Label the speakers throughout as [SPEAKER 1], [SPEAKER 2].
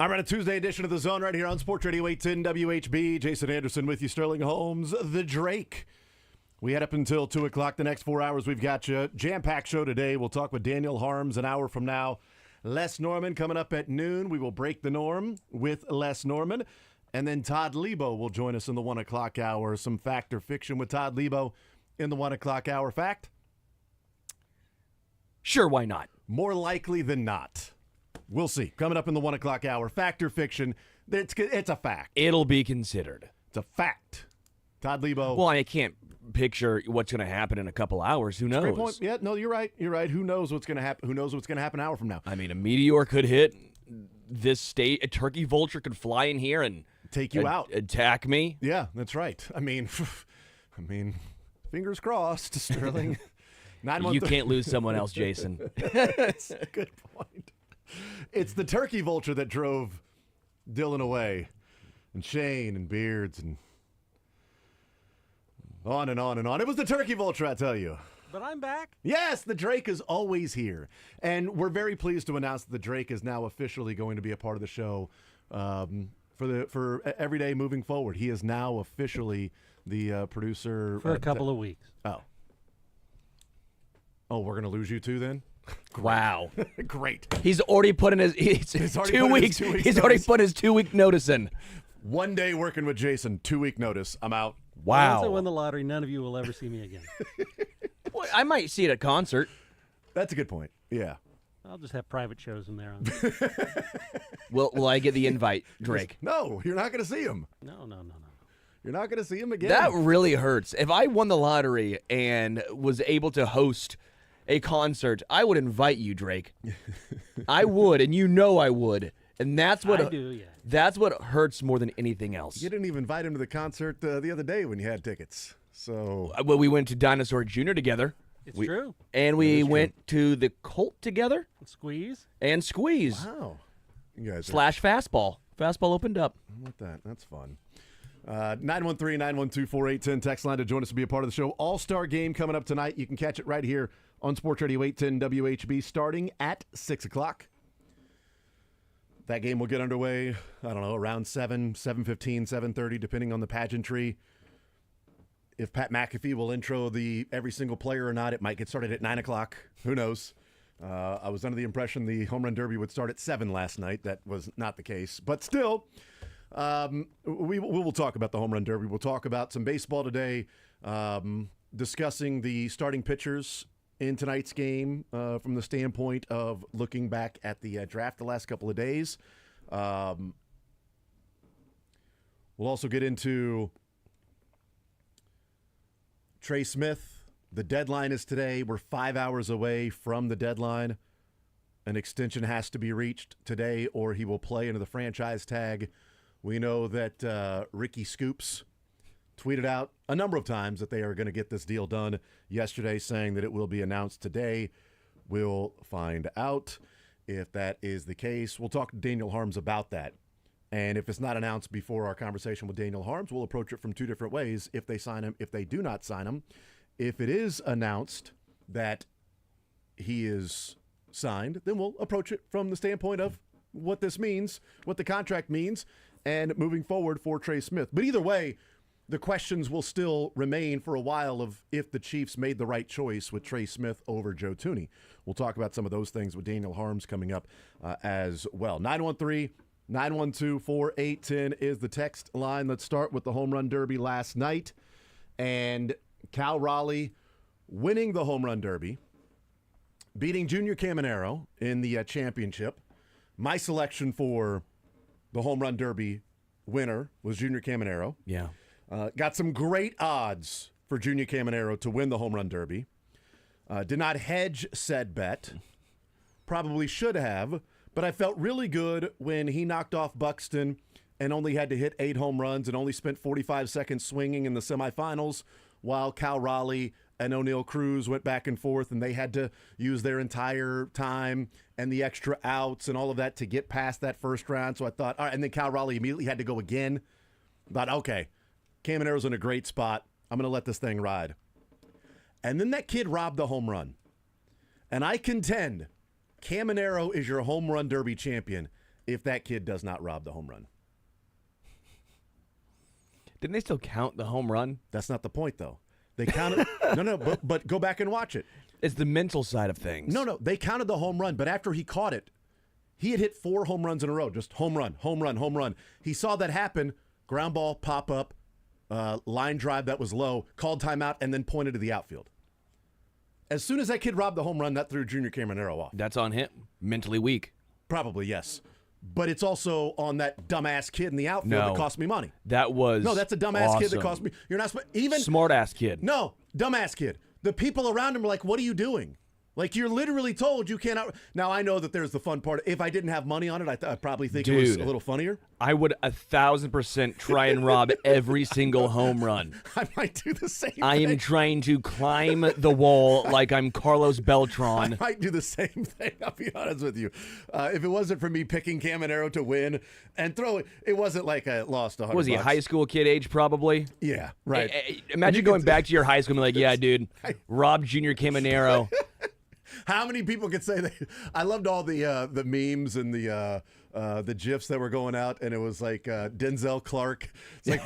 [SPEAKER 1] All right, a Tuesday edition of The Zone right here on Sports Radio 810 WHB. Jason Anderson with you, Sterling Holmes, the Drake. We head up until 2 o'clock. The next 4 hours, we've got you. Jam-packed show today. We'll talk with Daniel Holmes an hour from now. Les Norman coming up at noon. We will break the norm with Les Norman. And then Todd Lebo will join us in the 1 o'clock hour. Some fact or fiction with Todd Lebo in the 1 o'clock hour. Fact?
[SPEAKER 2] Sure, why not?
[SPEAKER 1] More likely than not. We'll see. Coming up in the 1 o'clock hour. Fact or fiction? It's a fact.
[SPEAKER 2] It'll be considered.
[SPEAKER 1] It's a fact. Todd Lebo.
[SPEAKER 2] Well, I can't picture what's going to happen in a couple hours. Who knows?
[SPEAKER 1] Great point. Yeah, no, you're right. You're right. Who knows what's going to happen? Who knows what's going to happen an hour from now?
[SPEAKER 2] I mean, a meteor could hit this state. A turkey vulture could fly in here and
[SPEAKER 1] take you out,
[SPEAKER 2] attack me.
[SPEAKER 1] Yeah, that's right. I mean, fingers crossed, Sterling.
[SPEAKER 2] You can't lose someone else, Jason.
[SPEAKER 1] That's a good point. It's the turkey vulture that drove Dylan away, and Shane and Beards and on and on and on. It was the turkey vulture, I tell you.
[SPEAKER 3] But I'm back.
[SPEAKER 1] Yes, the Drake is always here. And we're very pleased to announce that the Drake is now officially going to be a part of the show for every day moving forward. He is now officially the producer.
[SPEAKER 3] For a couple of weeks.
[SPEAKER 1] Oh, we're going to lose you too then?
[SPEAKER 2] Wow.
[SPEAKER 1] Great.
[SPEAKER 2] He's already put in his 2 weeks. He's already put his 2 week notice in.
[SPEAKER 1] 1 day working with Jason, 2 week notice. I'm out.
[SPEAKER 2] Wow.
[SPEAKER 3] Once I win the lottery, none of you will ever see me again.
[SPEAKER 2] Well, I might see it at concert.
[SPEAKER 1] That's a good point. Yeah.
[SPEAKER 3] I'll just have private shows from there on.
[SPEAKER 2] Will I get the invite, Drake?
[SPEAKER 1] No, you're not going to see him.
[SPEAKER 3] No.
[SPEAKER 1] You're not going to see him again.
[SPEAKER 2] That really hurts. If I won the lottery and was able to host a concert, I would invite you, Drake. I would, and you know I would. And that's what
[SPEAKER 3] I do, yeah.
[SPEAKER 2] That's what hurts more than anything else.
[SPEAKER 1] You didn't even invite him to the concert the other day when you had tickets. So
[SPEAKER 2] well, we went to Dinosaur Jr. together.
[SPEAKER 3] It's true.
[SPEAKER 2] And we went to the Colt together.
[SPEAKER 3] Squeeze.
[SPEAKER 2] And Squeeze.
[SPEAKER 1] Wow. You guys
[SPEAKER 2] Fastball. Fastball opened up.
[SPEAKER 1] How about that? That's fun. 913-912-4810 text line to join us to be a part of the show. All-Star game coming up tonight. You can catch it right here on Sports Radio 810 WHB starting at 6 o'clock. That game will get underway, I don't know, around 7:15, 7:30, depending on the pageantry. If Pat McAfee will intro every single player or not, it might get started at 9 o'clock. Who knows? I was under the impression the Home Run Derby would start at 7 last night. That was not the case. But still, we will talk about the Home Run Derby. We'll talk about some baseball today, discussing the starting pitchers in tonight's game from the standpoint of looking back at the draft the last couple of days. We'll also get into Trey Smith. The deadline is today. We're 5 hours away from the deadline. An extension has to be reached today or he will play into the franchise tag. We know that Ricky Scoops tweeted out a number of times that they are going to get this deal done yesterday, saying that it will be announced today. We'll find out if that is the case. We'll talk to Daniel Holmes about that. And if it's not announced before our conversation with Daniel Holmes, we'll approach it from two different ways. If they sign him, if they do not sign him. If it is announced that he is signed, then we'll approach it from the standpoint of what this means, what the contract means, and moving forward for Trey Smith. But either way, the questions will still remain for a while of if the Chiefs made the right choice with Trey Smith over Joe Thuney. We'll talk about some of those things with Daniel Holmes coming up as well. 913-912-4810 is the text line. Let's start with the Home Run Derby last night. And Cal Raleigh winning the Home Run Derby, beating Junior Caminero in the championship. My selection for the Home Run Derby winner was Junior Caminero.
[SPEAKER 2] Yeah.
[SPEAKER 1] Got some great odds for Junior Caminero to win the Home Run Derby. Did not hedge said bet. Probably should have, but I felt really good when he knocked off Buxton and only had to hit 8 home runs and only spent 45 seconds swinging in the semifinals, while Cal Raleigh and O'Neal Cruz went back and forth, and they had to use their entire time and the extra outs and all of that to get past that first round. So I thought, all right, and then Cal Raleigh immediately had to go again. Thought, okay, Caminero's in a great spot. I'm going to let this thing ride. And then that kid robbed the home run. And I contend Caminero is your Home Run Derby champion. if that kid does not rob the home run.
[SPEAKER 2] Didn't they still count the home run?
[SPEAKER 1] That's not the point, though. They counted. No, but go back and watch it.
[SPEAKER 2] It's the mental side of things.
[SPEAKER 1] No, they counted the home run, but after he caught it, he had hit 4 home runs in a row. Just home run, home run, home run. He saw that happen. Ground ball, pop up, line drive that was low, called timeout, and then pointed to the outfield. As soon as that kid robbed the home run, that threw Junior Caminero off.
[SPEAKER 2] That's on him. Mentally weak.
[SPEAKER 1] Probably, yes. But it's also on that dumbass kid in the outfield that cost me money.
[SPEAKER 2] That was
[SPEAKER 1] No, that's a dumbass kid that
[SPEAKER 2] awesome.
[SPEAKER 1] cost me. You're not even
[SPEAKER 2] Smart ass kid.
[SPEAKER 1] No, dumbass kid. The people around him were like, "What are you doing?" Like, you're literally told you cannot. Now, I know that there's the fun part. If I didn't have money on it, I'd probably think it was a little funnier.
[SPEAKER 2] I would 1,000% try and rob every single home run.
[SPEAKER 1] I might do the same
[SPEAKER 2] I
[SPEAKER 1] thing.
[SPEAKER 2] am trying to climb the wall like I'm Carlos Beltran.
[SPEAKER 1] I might do the same thing, I'll be honest with you. If it wasn't for me picking Caminero to win and throw it, it wasn't like I lost $100.
[SPEAKER 2] Was he a high school kid age probably?
[SPEAKER 1] Yeah, right.
[SPEAKER 2] Imagine going back to your high school and be like, yeah, dude, Rob Junior Caminero.
[SPEAKER 1] How many people could say that? I loved all the memes and the GIFs that were going out, and it was like Denzel Clark. It's like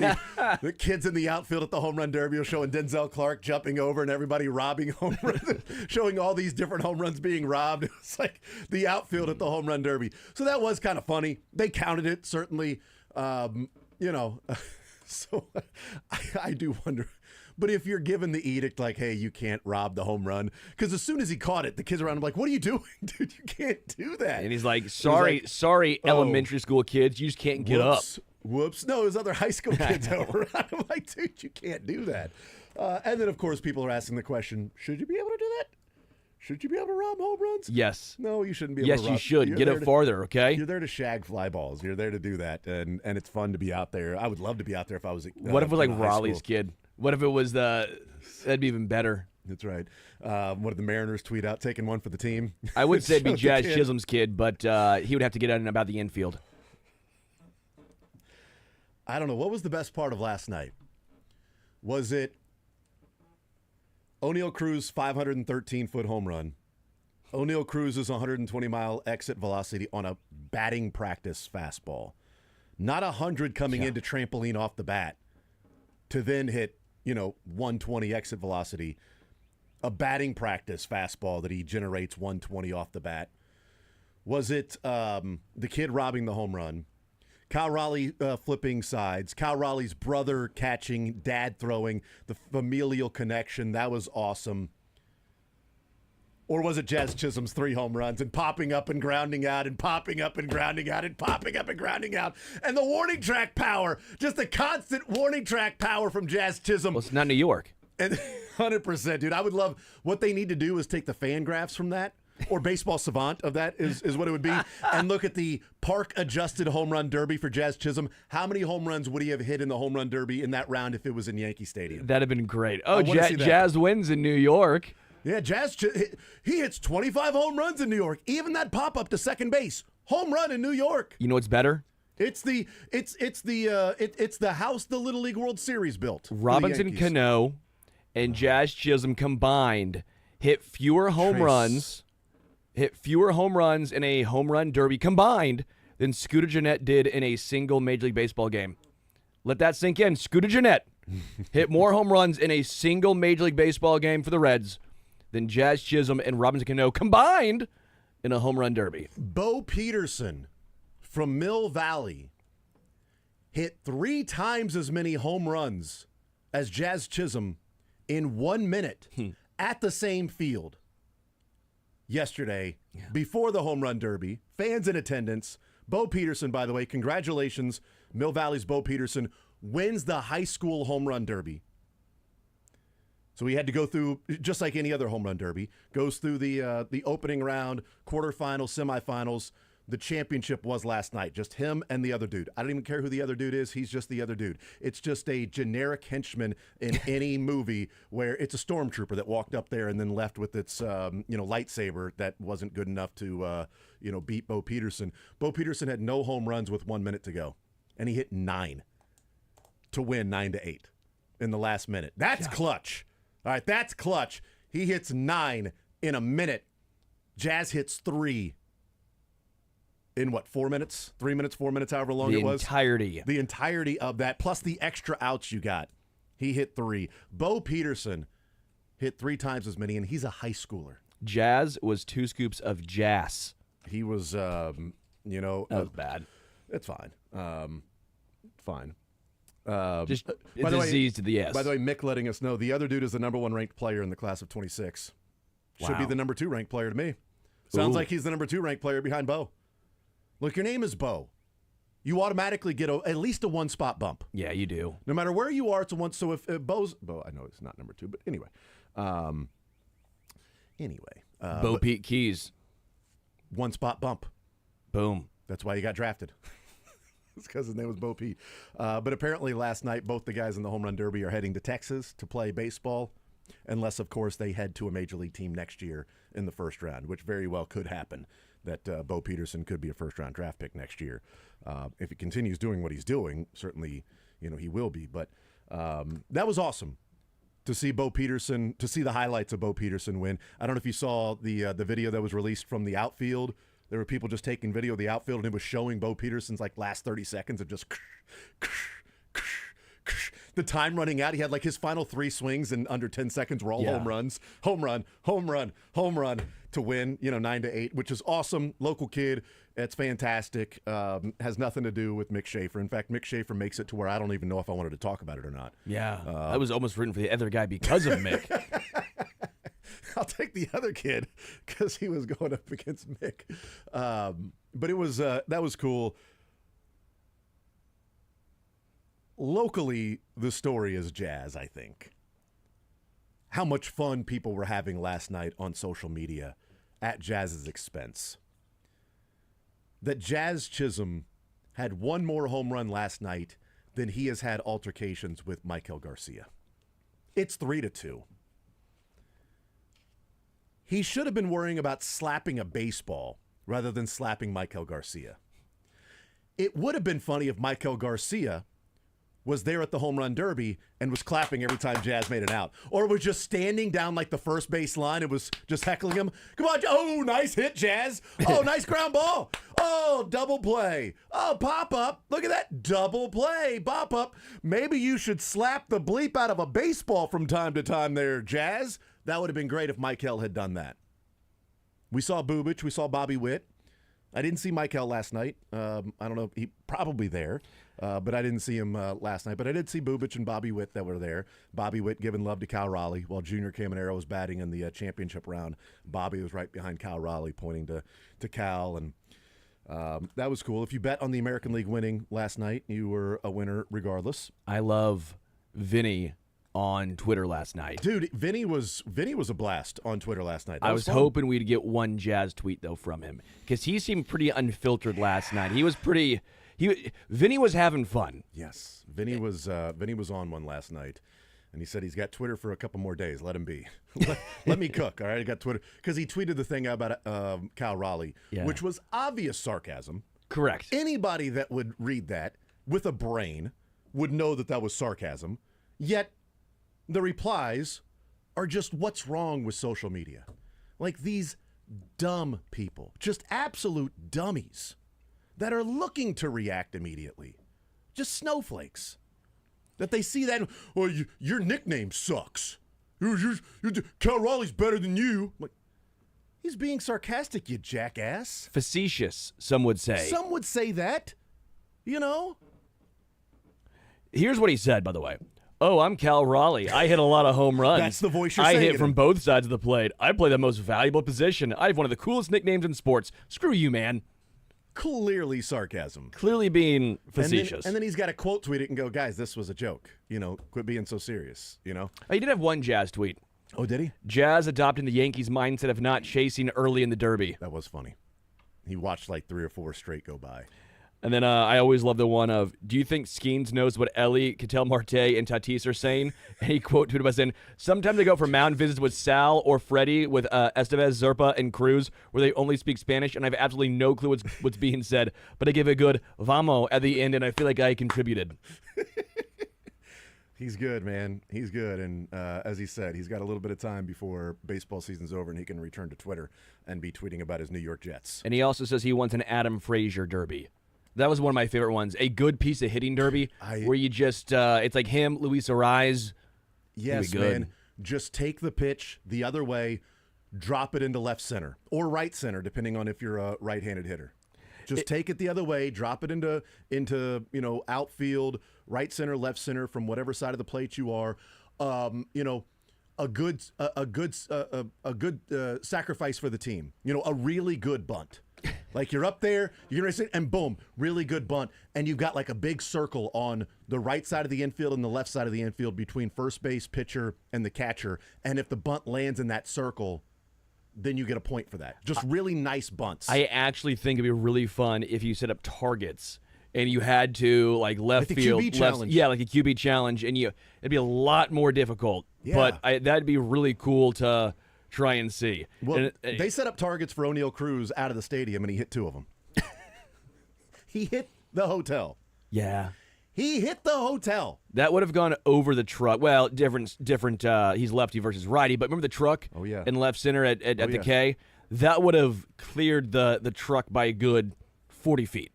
[SPEAKER 1] the kids in the outfield at the home run derby were showing Denzel Clark jumping over and everybody robbing home runs, showing all these different home runs being robbed. It was like the outfield at the home run derby. So that was kind of funny. They counted it, certainly. So I do wonder. But if you're given the edict, like, hey, you can't rob the home run, because as soon as he caught it, the kids around him like, what are you doing? Dude, you can't do that.
[SPEAKER 2] And he's like, sorry, elementary school kids, you just can't get up.
[SPEAKER 1] Whoops. No, there's other high school kids over. I'm like, dude, you can't do that. And then, of course, people are asking the question, should you be able to do that? Should you be able to rob home runs?
[SPEAKER 2] Yes.
[SPEAKER 1] No, you shouldn't be able
[SPEAKER 2] Yes,
[SPEAKER 1] to rob.
[SPEAKER 2] you should. Get it farther, okay?
[SPEAKER 1] You're there to shag fly balls. You're there to do that, and it's fun to be out there. I would love to be out there if I was
[SPEAKER 2] what if it was like
[SPEAKER 1] in high
[SPEAKER 2] Raleigh's
[SPEAKER 1] school.
[SPEAKER 2] kid? What if it was that'd be even better.
[SPEAKER 1] That's right. What did the Mariners tweet out? Taking one for the team.
[SPEAKER 2] I would say it'd be
[SPEAKER 1] Showed the
[SPEAKER 2] Jazz
[SPEAKER 1] kid.
[SPEAKER 2] Chisholm's kid, but he would have to get out and about the infield.
[SPEAKER 1] I don't know. What was the best part of last night? Was it O'Neal Cruz' 513-foot home run? O'Neal Cruz's 120-mile exit velocity on a batting practice fastball. Not 100 coming into trampoline off the bat to then hit, 120 exit velocity. A batting practice fastball that he generates 120 off the bat. Was it the kid robbing the home run? Kyle Raleigh flipping sides. Kyle Raleigh's brother catching, dad throwing, the familial connection. That was awesome. Or was it Jazz Chisholm's 3 home runs and popping up and grounding out and popping up and grounding out and popping up and grounding out? And the warning track power, just the constant warning track power from Jazz Chisholm.
[SPEAKER 2] Well, it's not New York.
[SPEAKER 1] And 100%, dude. I would love, what they need to do is take the fan graphs from that, or Baseball Savant of that is what it would be, and look at the park-adjusted home run derby for Jazz Chisholm. How many home runs would he have hit in the home run derby in that round if it was in Yankee Stadium?
[SPEAKER 2] That'd have been great. Oh,
[SPEAKER 1] wanna see that.
[SPEAKER 2] Jazz wins in New York.
[SPEAKER 1] Yeah, he hits 25 home runs in New York. Even that pop-up to second base, home run in New York.
[SPEAKER 2] You know what's better?
[SPEAKER 1] It's the house the Little League World Series built. for the
[SPEAKER 2] Robinson
[SPEAKER 1] Yankees.
[SPEAKER 2] Cano and Jazz Chisholm combined hit fewer home runs in a home run derby combined than Scooter Gennett did in a single Major League Baseball game. Let that sink in. Scooter Gennett hit more home runs in a single Major League Baseball game for the Reds than Jazz Chisholm and Robinson Cano combined in a home run derby.
[SPEAKER 1] Bo Peterson from Mill Valley hit 3 times as many home runs as Jazz Chisholm in 1 minute at the same field yesterday before the home run derby. Fans in attendance. Bo Peterson, by the way, congratulations. Mill Valley's Bo Peterson wins the high school home run derby. So he had to go through, just like any other home run derby, goes through the opening round, quarterfinals, semifinals. The championship was last night. Just him and the other dude. I don't even care who the other dude is. He's just the other dude. It's just a generic henchman in any movie where it's a stormtrooper that walked up there and then left with its lightsaber that wasn't good enough to beat Bo Peterson. Bo Peterson had no home runs with 1 minute to go, and he hit 9 to win 9-8 in the last minute. That's clutch. All right, that's clutch. He hits 9 in a minute. Jazz hits 3 in what, 4 minutes, 3 minutes, 4 minutes, however long
[SPEAKER 2] The
[SPEAKER 1] it was.
[SPEAKER 2] entirety
[SPEAKER 1] Of that, plus the extra outs you got. He hit 3. Bo Peterson hit 3 times as many, and he's a high schooler.
[SPEAKER 2] Jazz was 2 scoops of jazz.
[SPEAKER 1] He was,
[SPEAKER 2] That was bad.
[SPEAKER 1] It's fine. Fine.
[SPEAKER 2] Just
[SPEAKER 1] by the way-
[SPEAKER 2] disease to the S.
[SPEAKER 1] By the way, Mick letting us know the other dude is the number 1 ranked player in the class of 26. Should be
[SPEAKER 2] Wow.
[SPEAKER 1] the number 2 ranked player to me. Sounds
[SPEAKER 2] Ooh.
[SPEAKER 1] like he's the number 2 ranked player behind Bo. Look, your name is Bo. You automatically get at least a 1-spot bump.
[SPEAKER 2] Yeah, you do.
[SPEAKER 1] No matter where you are, it's a 1. So if Bo, I know it's not number 2, but anyway.
[SPEAKER 2] Bo
[SPEAKER 1] but
[SPEAKER 2] Pete Keys.
[SPEAKER 1] 1-spot bump.
[SPEAKER 2] Boom.
[SPEAKER 1] That's why he got drafted. It's because his name was Bo Pete. But apparently last night, both the guys in the Home Run Derby are heading to Texas to play baseball, unless, of course, they head to a major league team next year in the first round, which very well could happen, that Bo Peterson could be a first-round draft pick next year. If he continues doing what he's doing, certainly, he will be. But that was awesome to see Bo Peterson, to see the highlights of Bo Peterson win. I don't know if you saw the video that was released from the outfield. There were people just taking video of the outfield, and it was showing Bo Peterson's last 30 seconds of just the time running out. He had his final 3 swings in under 10 seconds were all home runs. Home run, home run, home run to win, 9-8, which is awesome. Local kid. It's fantastic. Has nothing to do with Mick Schaefer. In fact, Mick Schaefer makes it to where I don't even know if I wanted to talk about it or not.
[SPEAKER 2] Yeah. I was almost rooting for the other guy because of Mick.
[SPEAKER 1] I'll take the other kid because he was going up against Mick. But it was that was cool. Locally, the story is Jazz, I think. How much fun people were having last night on social media at Jazz's expense. That Jazz Chisholm had 1 more home run last night than he has had altercations with Michael Garcia. It's 3-2. He should have been worrying about slapping a baseball rather than slapping Michael Garcia. It would have been funny if Michael Garcia was there at the Home Run Derby and was clapping every time Jazz made an out. Or was just standing down the first base line and was just heckling him. Come on, oh, nice hit, Jazz. Oh, nice ground ball. Oh, double play. Oh, pop up. Look at that double play. Pop up. Maybe you should slap the bleep out of a baseball from time to time there, Jazz. That would have been great if Michael had done that. We saw Bubic. We saw Bobby Witt. I didn't see Michael last night. I don't know. He probably there, but I didn't see him last night. But I did see Bubic and Bobby Witt that were there. Bobby Witt giving love to Cal Raleigh while Junior Caminero was batting in the championship round. Bobby was right behind Cal Raleigh pointing to Cal, and that was cool. If you bet on the American League winning last night, you were a winner regardless.
[SPEAKER 2] I love Vinny on Twitter last night.
[SPEAKER 1] Dude, Vinny was a blast on Twitter last night.
[SPEAKER 2] I was hoping we'd get one Jazz tweet though from him because he seemed pretty unfiltered last night. He was pretty. Vinny was having fun.
[SPEAKER 1] Yes, Vinny was on one last night, and he said he's got Twitter for a couple more days. Let him be. let me cook. All right, I got Twitter because he tweeted the thing about Cal Raleigh, which was obvious sarcasm.
[SPEAKER 2] Correct.
[SPEAKER 1] Anybody that would read that with a brain would know that was sarcasm. Yet the replies are just what's wrong with social media. These dumb people, just absolute dummies that are looking to react immediately. Just snowflakes. That they see that, well, your nickname sucks. Cal Raleigh's better than you. He's being sarcastic, you jackass.
[SPEAKER 2] Facetious, some would say.
[SPEAKER 1] Some would say that,
[SPEAKER 2] Here's what he said, by the way. Oh, I'm Cal Raleigh. I hit a lot of home runs.
[SPEAKER 1] That's the voice you're
[SPEAKER 2] I
[SPEAKER 1] saying
[SPEAKER 2] hit
[SPEAKER 1] it
[SPEAKER 2] from
[SPEAKER 1] in.
[SPEAKER 2] both sides of the plate. I play the most valuable position. I have one of the coolest nicknames in sports. Screw you, man.
[SPEAKER 1] Clearly sarcasm.
[SPEAKER 2] Clearly being facetious.
[SPEAKER 1] And then he's got to quote tweet it and go, guys, this was a joke. Quit being so serious,
[SPEAKER 2] Oh, he did have one Jazz tweet.
[SPEAKER 1] Oh, did he?
[SPEAKER 2] Jazz adopting the Yankees' mindset of not chasing early in the Derby.
[SPEAKER 1] That was funny. He watched 3 or 4 straight go by.
[SPEAKER 2] And then I always love the one of, do you think Skeens knows what Ellie, Cattell Marte, and Tatis are saying? And he quote tweeted by saying, sometimes I go for mound visits with Sal or Freddie with Estevez, Zerpa, and Cruz, where they only speak Spanish, and I have absolutely no clue what's being said. But I give a good vamo at the end, and I feel like I contributed.
[SPEAKER 1] He's good, man. He's good. And as he said, he's got a little bit of time before baseball season's over and he can return to Twitter and be tweeting about his New York Jets.
[SPEAKER 2] And he also says he wants an Adam Frazier derby. That was one of my favorite ones. A good piece of hitting derby where you just, it's like him, Luis Ariz.
[SPEAKER 1] Yes, man. Just take the pitch the other way, drop it into left center or right center, depending on if you're a right-handed hitter. Just take it the other way, drop it into outfield, right center, left center, from whatever side of the plate you are. A good sacrifice for the team. A really good bunt. Like you're up there, you're gonna sit, and boom, really good bunt, and you've got like a big circle on the right side of the infield and the left side of the infield between first base, pitcher, and the catcher. And if the bunt lands in that circle, then you get a point for that. Just really nice bunts.
[SPEAKER 2] I actually think it'd be really fun if you set up targets and you had to like left
[SPEAKER 1] like the
[SPEAKER 2] field,
[SPEAKER 1] QB challenge.
[SPEAKER 2] like a QB challenge, and it'd be a lot more difficult.
[SPEAKER 1] Yeah.
[SPEAKER 2] But that'd be really cool to try and see.
[SPEAKER 1] Well, they set up targets for O'Neal Cruz out of the stadium, and he hit 2 of them. He hit the hotel.
[SPEAKER 2] Yeah.
[SPEAKER 1] He hit the hotel.
[SPEAKER 2] That would have gone over the truck. Well, different. He's lefty versus righty, but remember the truck?
[SPEAKER 1] Oh, yeah.
[SPEAKER 2] In left center at the
[SPEAKER 1] yeah.
[SPEAKER 2] K? That would have cleared the truck by a good 40 feet.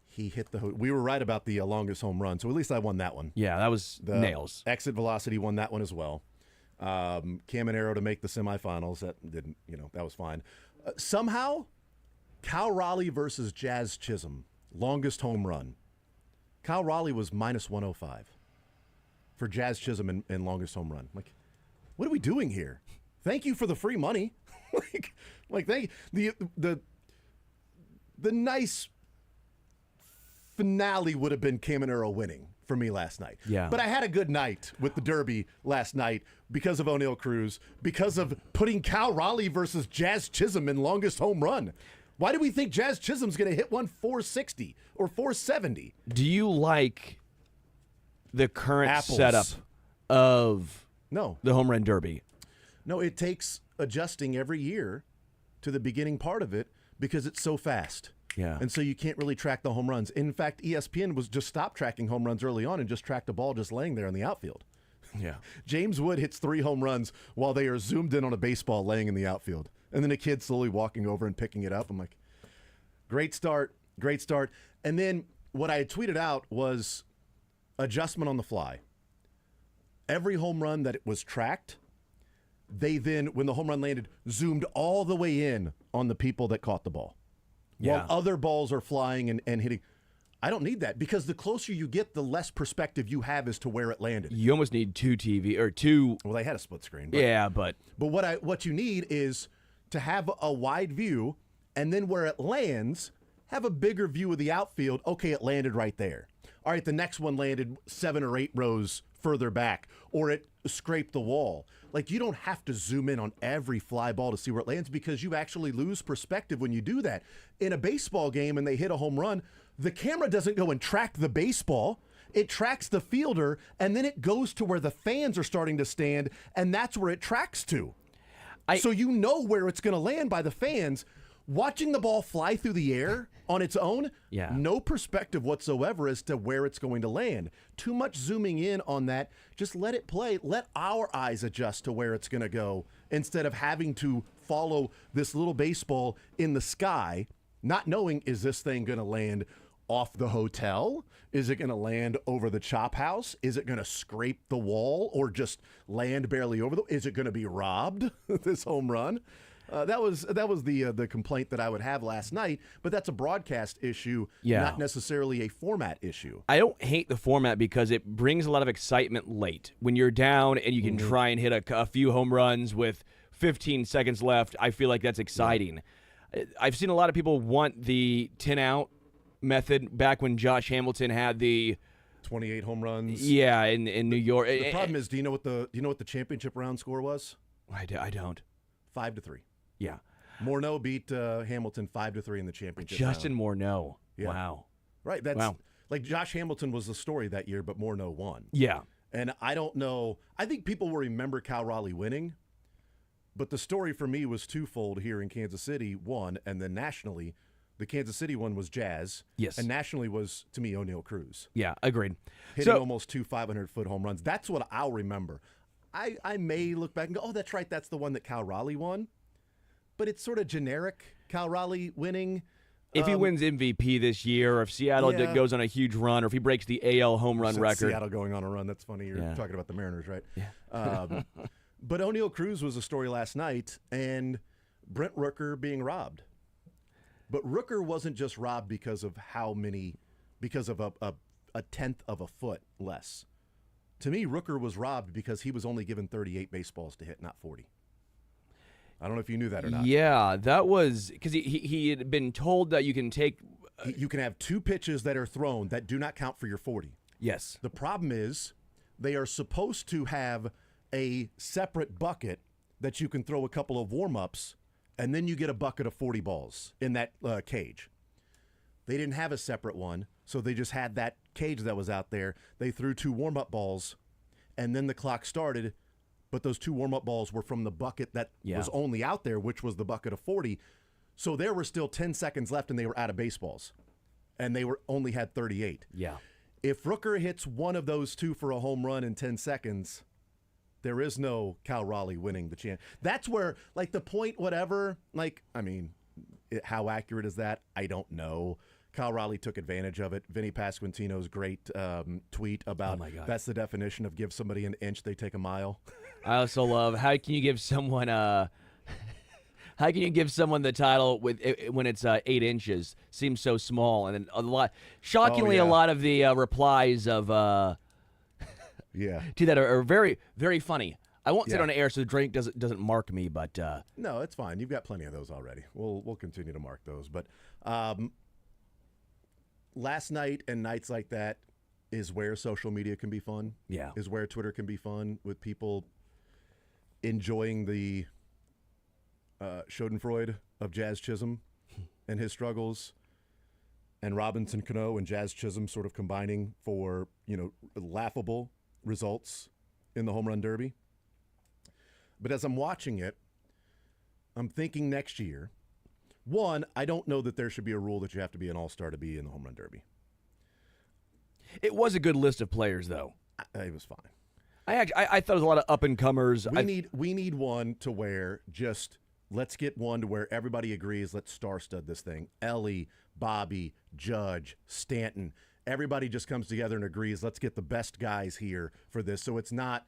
[SPEAKER 1] He hit the we were right about the longest home run, so at least I won that one.
[SPEAKER 2] Yeah, that was
[SPEAKER 1] The
[SPEAKER 2] nails.
[SPEAKER 1] Exit velocity won that one as well. Caminero to make the semifinals. That didn't, that was fine. Somehow, Cal Raleigh versus Jazz Chisholm, longest home run. Cal Raleigh was minus 105 for Jazz Chisholm in longest home run. Like, what are we doing here? Thank you for the free money. like thank you. The nice finale would have been Caminero winning for me last night.
[SPEAKER 2] Yeah.
[SPEAKER 1] But I had a good night with the Derby last night because of O'Neal Cruz, because of putting Cal Raleigh versus Jazz Chisholm in longest home run. Why do we think Jazz Chisholm's going to hit one 460 or 470?
[SPEAKER 2] Do you like the current
[SPEAKER 1] Apples.
[SPEAKER 2] setup of
[SPEAKER 1] No.
[SPEAKER 2] the home run derby?
[SPEAKER 1] No, it takes adjusting every year to the beginning part of it because it's so fast.
[SPEAKER 2] Yeah.
[SPEAKER 1] And so you can't really track the home runs. In fact, ESPN was just stopped tracking home runs early on and just tracked a ball just laying there in the outfield.
[SPEAKER 2] Yeah.
[SPEAKER 1] James Wood hits 3 home runs while they are zoomed in on a baseball laying in the outfield. And then a kid slowly walking over and picking it up. I'm like, great start, great start. And then what I had tweeted out was adjustment on the fly. Every home run that it was tracked, they then, when the home run landed, zoomed all the way in on the people that caught the ball.
[SPEAKER 2] Yeah.
[SPEAKER 1] While other balls are flying and hitting. I don't need that because the closer you get, the less perspective you have as to where it landed.
[SPEAKER 2] You almost need 2 TV or 2.
[SPEAKER 1] Well, they had a split screen.
[SPEAKER 2] But
[SPEAKER 1] But what you need is to have a wide view, and then where it lands, have a bigger view of the outfield. Okay, it landed right there. All right, the next one landed 7 or 8 rows further back, or it scraped the wall. Like, you don't have to zoom in on every fly ball to see where it lands because you actually lose perspective when you do that. In a baseball game and they hit a home run, the camera doesn't go and track the baseball. It tracks the fielder, and then it goes to where the fans are starting to stand, and that's where it tracks to. So you know where it's going to land by the fans. Watching the ball fly through the air on its own, no perspective whatsoever as to where it's going to land. Too much zooming in on that. Just let it play. Let our eyes adjust to where it's going to go instead of having to follow this little baseball in the sky, not knowing, is this thing going to land off the hotel? Is it going to land over the chop house? Is it going to scrape the wall or just land barely over the? Is it going to be robbed? This home run. That was the complaint that I would have last night, but that's a broadcast issue, not necessarily a format issue.
[SPEAKER 2] I don't hate the format because it brings a lot of excitement late. When you're down and you can try and hit a few home runs with 15 seconds left, I feel like that's exciting. I've seen a lot of people want the 10-out method back when Josh Hamilton had the
[SPEAKER 1] 28 home runs.
[SPEAKER 2] Yeah, in New York.
[SPEAKER 1] The problem is, do you know what the championship round score was?
[SPEAKER 2] I don't.
[SPEAKER 1] 5-3.
[SPEAKER 2] Yeah.
[SPEAKER 1] Morneau beat Hamilton 5-3 in the championship
[SPEAKER 2] Justin
[SPEAKER 1] round.
[SPEAKER 2] Morneau.
[SPEAKER 1] Yeah.
[SPEAKER 2] Wow.
[SPEAKER 1] Right. That's like Josh Hamilton was the story that year, but Morneau won.
[SPEAKER 2] Yeah.
[SPEAKER 1] And I don't know. I think people will remember Cal Raleigh winning, but the story for me was twofold here in Kansas City, one, and then nationally. The Kansas City one was Jazz.
[SPEAKER 2] Yes.
[SPEAKER 1] And nationally was, to me, O'Neal Cruz.
[SPEAKER 2] Yeah, agreed.
[SPEAKER 1] Hitting almost 2 500-foot home runs. That's what I'll remember. I may look back and go, oh, that's right, that's the one that Cal Raleigh won. But it's sort of generic, Cal Raleigh winning.
[SPEAKER 2] If he wins MVP this year, or if Seattle goes on a huge run, or if he breaks the AL home run record.
[SPEAKER 1] Seattle going on a run, that's funny. You're talking about the Mariners, right?
[SPEAKER 2] Yeah.
[SPEAKER 1] But O'Neal Cruz was a story last night, and Brent Rooker being robbed. But Rooker wasn't just robbed because of because of a tenth of a foot less. To me, Rooker was robbed because he was only given 38 baseballs to hit, not 40. I don't know if you knew that or not.
[SPEAKER 2] Yeah, that was because he had been told that you can take.
[SPEAKER 1] You can have 2 pitches that are thrown that do not count for your 40.
[SPEAKER 2] Yes.
[SPEAKER 1] The problem is they are supposed to have a separate bucket that you can throw a couple of warm-ups, and then you get a bucket of 40 balls in that cage. They didn't have a separate one, so they just had that cage that was out there. They threw 2 warm-up balls, and then the clock started, but those 2 warm-up balls were from the bucket that was only out there, which was the bucket of 40. So there were still 10 seconds left, and they were out of baseballs, and they only had 38.
[SPEAKER 2] Yeah.
[SPEAKER 1] If Rooker hits one of those 2 for a home run in 10 seconds, there is no Cal Raleigh winning the chance. That's where, like, the point whatever, how accurate is that? I don't know. Cal Raleigh took advantage of it. Vinny Pasquantino's great tweet about that's the definition of give somebody an inch, they take a mile.
[SPEAKER 2] I also love how can you give someone how can you give someone the title when it's 8 inches? Seems so small, and then shockingly a lot of the replies of to that are very, very funny. I won't say it on air so the drink doesn't mark me, but
[SPEAKER 1] no, it's fine. You've got plenty of those already. We'll continue to mark those, but last night and nights like that is where social media can be fun.
[SPEAKER 2] Yeah,
[SPEAKER 1] is where Twitter can be fun with people enjoying the Schadenfreude of Jazz Chisholm and his struggles, and Robinson Cano and Jazz Chisholm sort of combining for laughable results in the home run derby. But as I'm watching it, I'm thinking next year, one, I don't know that there should be a rule that you have to be an all-star to be in the home run derby.
[SPEAKER 2] It was a good list of players, though.
[SPEAKER 1] It was fine.
[SPEAKER 2] I thought there was a lot of up-and-comers.
[SPEAKER 1] We need one to where just let's get one to where everybody agrees, let's star-stud this thing. Ellie, Bobby, Judge, Stanton, everybody just comes together and agrees, let's get the best guys here for this. So it's not,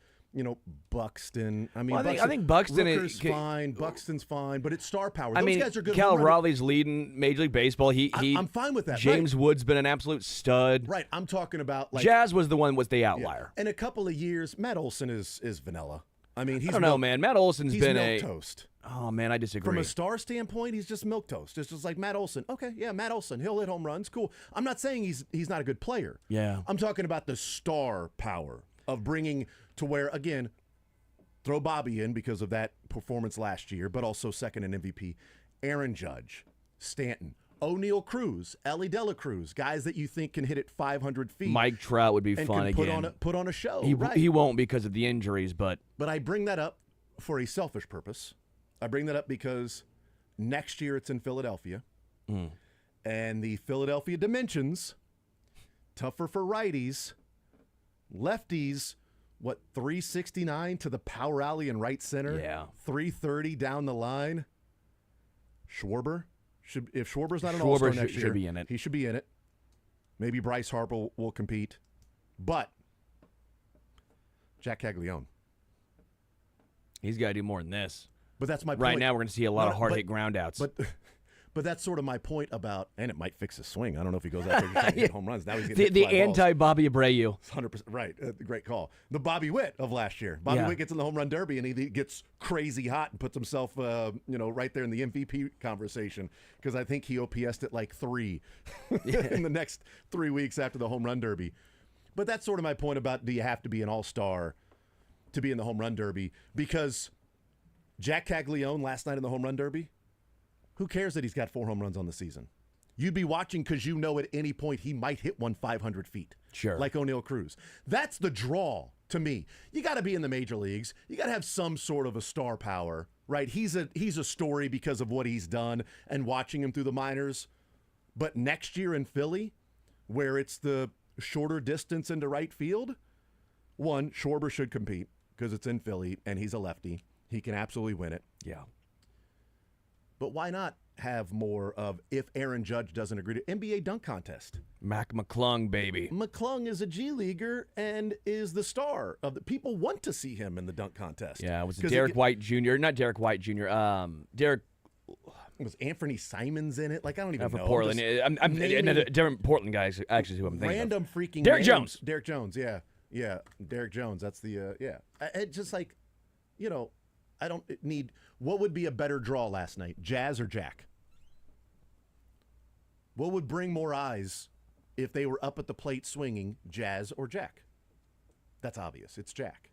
[SPEAKER 1] Buxton. I mean,
[SPEAKER 2] I think Buxton
[SPEAKER 1] is fine. Buxton's fine, but it's star power.
[SPEAKER 2] Those
[SPEAKER 1] guys are good.
[SPEAKER 2] Cal Raleigh's leading Major League Baseball.
[SPEAKER 1] I'm fine with that.
[SPEAKER 2] James Wood's been an absolute stud.
[SPEAKER 1] Right. I'm talking about
[SPEAKER 2] Jazz was the outlier.
[SPEAKER 1] Yeah. In a couple of years, Matt Olson is vanilla. I mean, I
[SPEAKER 2] don't know, man. Matt Olson's been
[SPEAKER 1] milk toast.
[SPEAKER 2] Oh man, I disagree.
[SPEAKER 1] From a star standpoint, he's just milk toast. It's just like Matt Olson. Okay, yeah, Matt Olson. He'll hit home runs. Cool. I'm not saying he's not a good player.
[SPEAKER 2] Yeah.
[SPEAKER 1] I'm talking about the star power of bringing to where, again, throw Bobby in because of that performance last year, but also second in MVP. Aaron Judge, Stanton, O'Neal Cruz, Ellie De La Cruz, guys that you think can hit it 500 feet.
[SPEAKER 2] Mike Trout would be fun again.
[SPEAKER 1] Put on a show.
[SPEAKER 2] He won't because of the injuries, but
[SPEAKER 1] I bring that up for a selfish purpose. I bring that up because next year it's in Philadelphia, and the Philadelphia dimensions, tougher for righties, lefties. 369 to the power alley in right center?
[SPEAKER 2] Yeah.
[SPEAKER 1] 330 down the line. Schwarber? If Schwarber's not an all-star next year,
[SPEAKER 2] should be in it.
[SPEAKER 1] He should be in it. Maybe Bryce Harper will compete. But Jack Caglione.
[SPEAKER 2] He's got to do more than this.
[SPEAKER 1] But that's my point.
[SPEAKER 2] Right now we're going to see a lot of hard-hit groundouts.
[SPEAKER 1] But that's sort of my point about, and it might fix his swing. I don't know if he goes out there just trying to hit home runs. Now he's getting
[SPEAKER 2] the anti-Bobby Abreu.
[SPEAKER 1] 100% right. Great call. The Bobby Witt of last year. Bobby Witt gets in the home run derby and he gets crazy hot and puts himself, right there in the MVP conversation because I think he OPS'd at like 3 in the next 3 weeks after the home run derby. But that's sort of my point about do you have to be an all-star to be in the home run derby? Because Jack Caglione last night in the home run derby, who cares that he's got 4 home runs on the season? You'd be watching because you know at any point he might hit one 500 feet.
[SPEAKER 2] Sure.
[SPEAKER 1] Like O'Neal Cruz. That's the draw to me. You got to be in the major leagues. You got to have some sort of a star power, right? He's a story because of what he's done and watching him through the minors. But next year in Philly, where it's the shorter distance into right field, one, Schwarber should compete because it's in Philly and he's a lefty. He can absolutely win it.
[SPEAKER 2] Yeah.
[SPEAKER 1] But why not have more of, if Aaron Judge doesn't agree to, NBA dunk contest?
[SPEAKER 2] Mac McClung, baby.
[SPEAKER 1] McClung is a G Leaguer and is the star of the people want to see him in the dunk contest.
[SPEAKER 2] Yeah, it was
[SPEAKER 1] 'Cause
[SPEAKER 2] Derek White Jr. Not Derek White Jr. Derek
[SPEAKER 1] was Anthony Simons in it? Like, I don't even
[SPEAKER 2] for
[SPEAKER 1] know.
[SPEAKER 2] Portland. I'm
[SPEAKER 1] naming
[SPEAKER 2] a different Portland guy is actually who I'm thinking
[SPEAKER 1] random
[SPEAKER 2] of.
[SPEAKER 1] freaking
[SPEAKER 2] Derek
[SPEAKER 1] names.
[SPEAKER 2] Jones.
[SPEAKER 1] Derek Jones, yeah. Yeah, Derek Jones. That's the, yeah. It just like, you know, I don't need, what would be a better draw last night, Jazz or Jack? What would bring more eyes if they were up at the plate swinging, Jazz or Jack? That's obvious. It's Jack.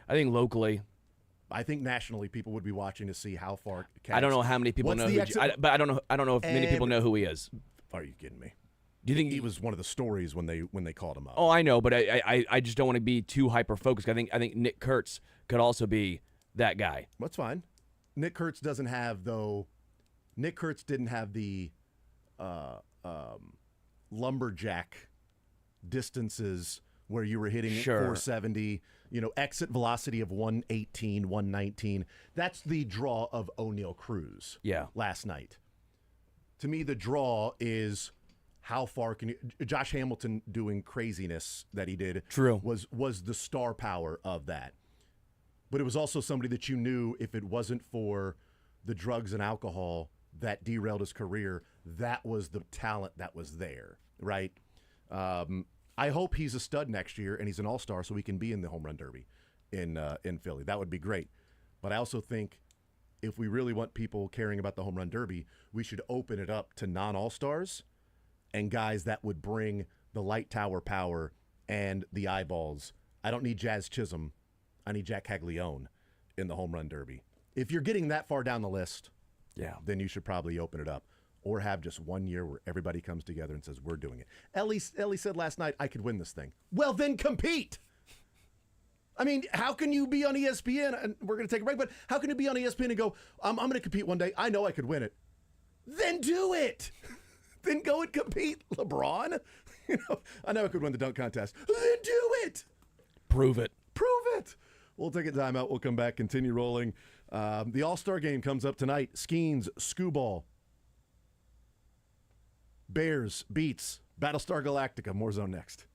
[SPEAKER 2] I think locally.
[SPEAKER 1] I think nationally, people would be watching to see how far.
[SPEAKER 2] I don't know how many people
[SPEAKER 1] What's
[SPEAKER 2] know
[SPEAKER 1] the
[SPEAKER 2] who, but I don't know if many people know who he is.
[SPEAKER 1] Are you kidding me?
[SPEAKER 2] Do you think
[SPEAKER 1] He was one of the stories when they called him up.
[SPEAKER 2] Oh, I know, but I just don't want to be too hyper focused. I think Nick Kurtz could also be that guy.
[SPEAKER 1] That's fine. Nick Kurtz doesn't have, though. Nick Kurtz didn't have the lumberjack distances where you were hitting
[SPEAKER 2] Sure.
[SPEAKER 1] 470, exit velocity of 118, 119. That's the draw of O'Neal Cruz.
[SPEAKER 2] Yeah.
[SPEAKER 1] Last night. To me, the draw is how far can you. Josh Hamilton doing craziness that he did.
[SPEAKER 2] True.
[SPEAKER 1] Was the star power of that. But it was also somebody that you knew, if it wasn't for the drugs and alcohol that derailed his career, that was the talent that was there, right? I hope he's a stud next year and he's an all-star so he can be in the home run derby in Philly. That would be great. But I also think if we really want people caring about the home run derby, we should open it up to non-all-stars and guys that would bring the light tower power and the eyeballs. I don't need Jazz Chisholm. I need Jack Caglione in the home run derby. If you're getting that far down the list,
[SPEAKER 2] Yeah.
[SPEAKER 1] then you should probably open it up or have just 1 year where everybody comes together and says, we're doing it. Ellie said last night, I could win this thing. Well, then compete. I mean, how can you be on ESPN, and we're going to take a break, but how can you be on ESPN and go, I'm going to compete one day. I know I could win it. Then do it. Then go and compete, LeBron. I know I could win the dunk contest. Then do it.
[SPEAKER 2] Prove it.
[SPEAKER 1] Prove it. We'll take a timeout. We'll come back, continue rolling. The All-Star game comes up tonight. Skeens, Skewball. Bears beats Battlestar Galactica. More Zone next.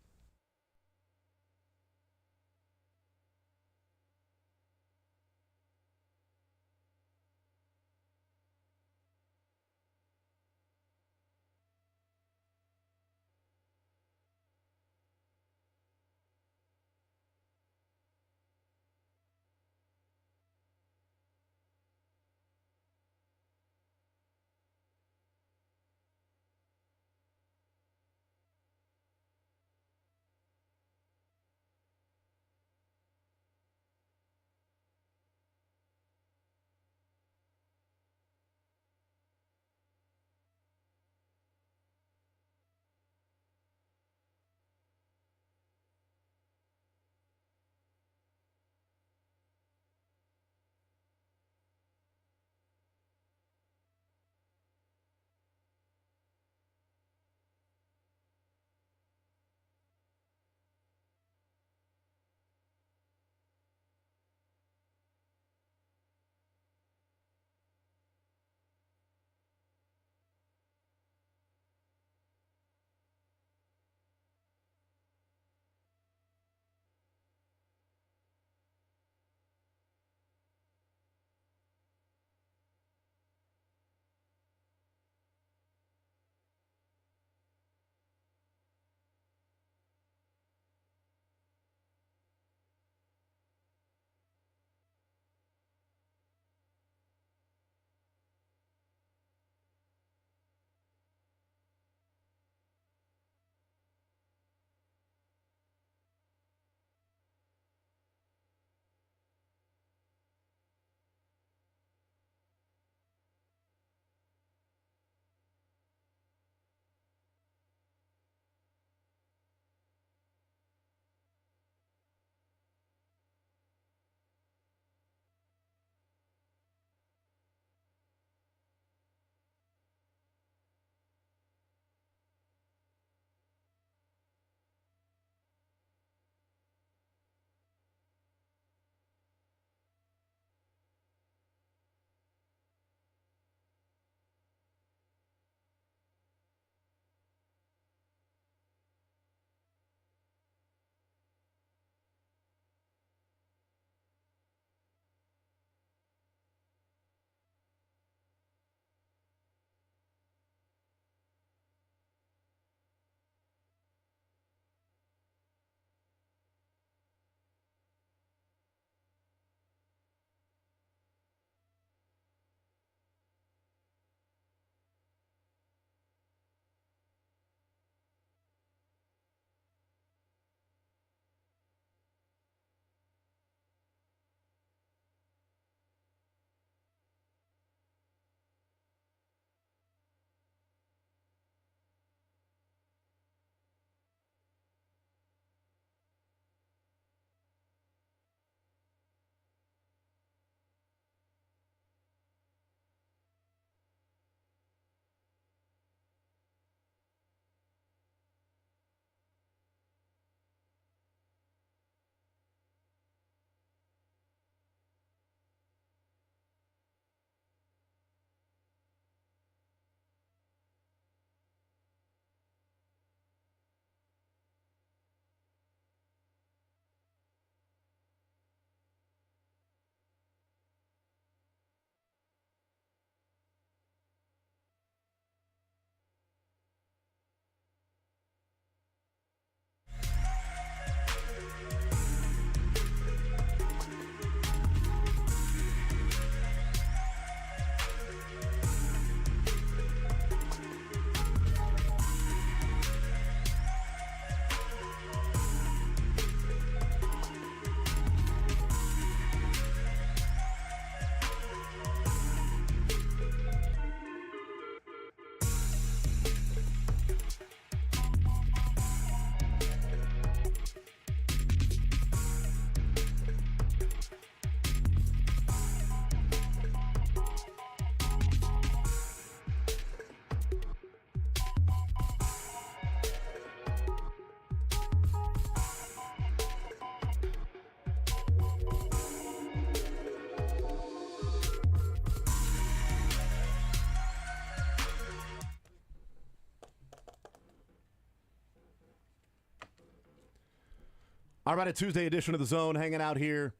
[SPEAKER 1] All right, a Tuesday edition of The Zone, hanging out here,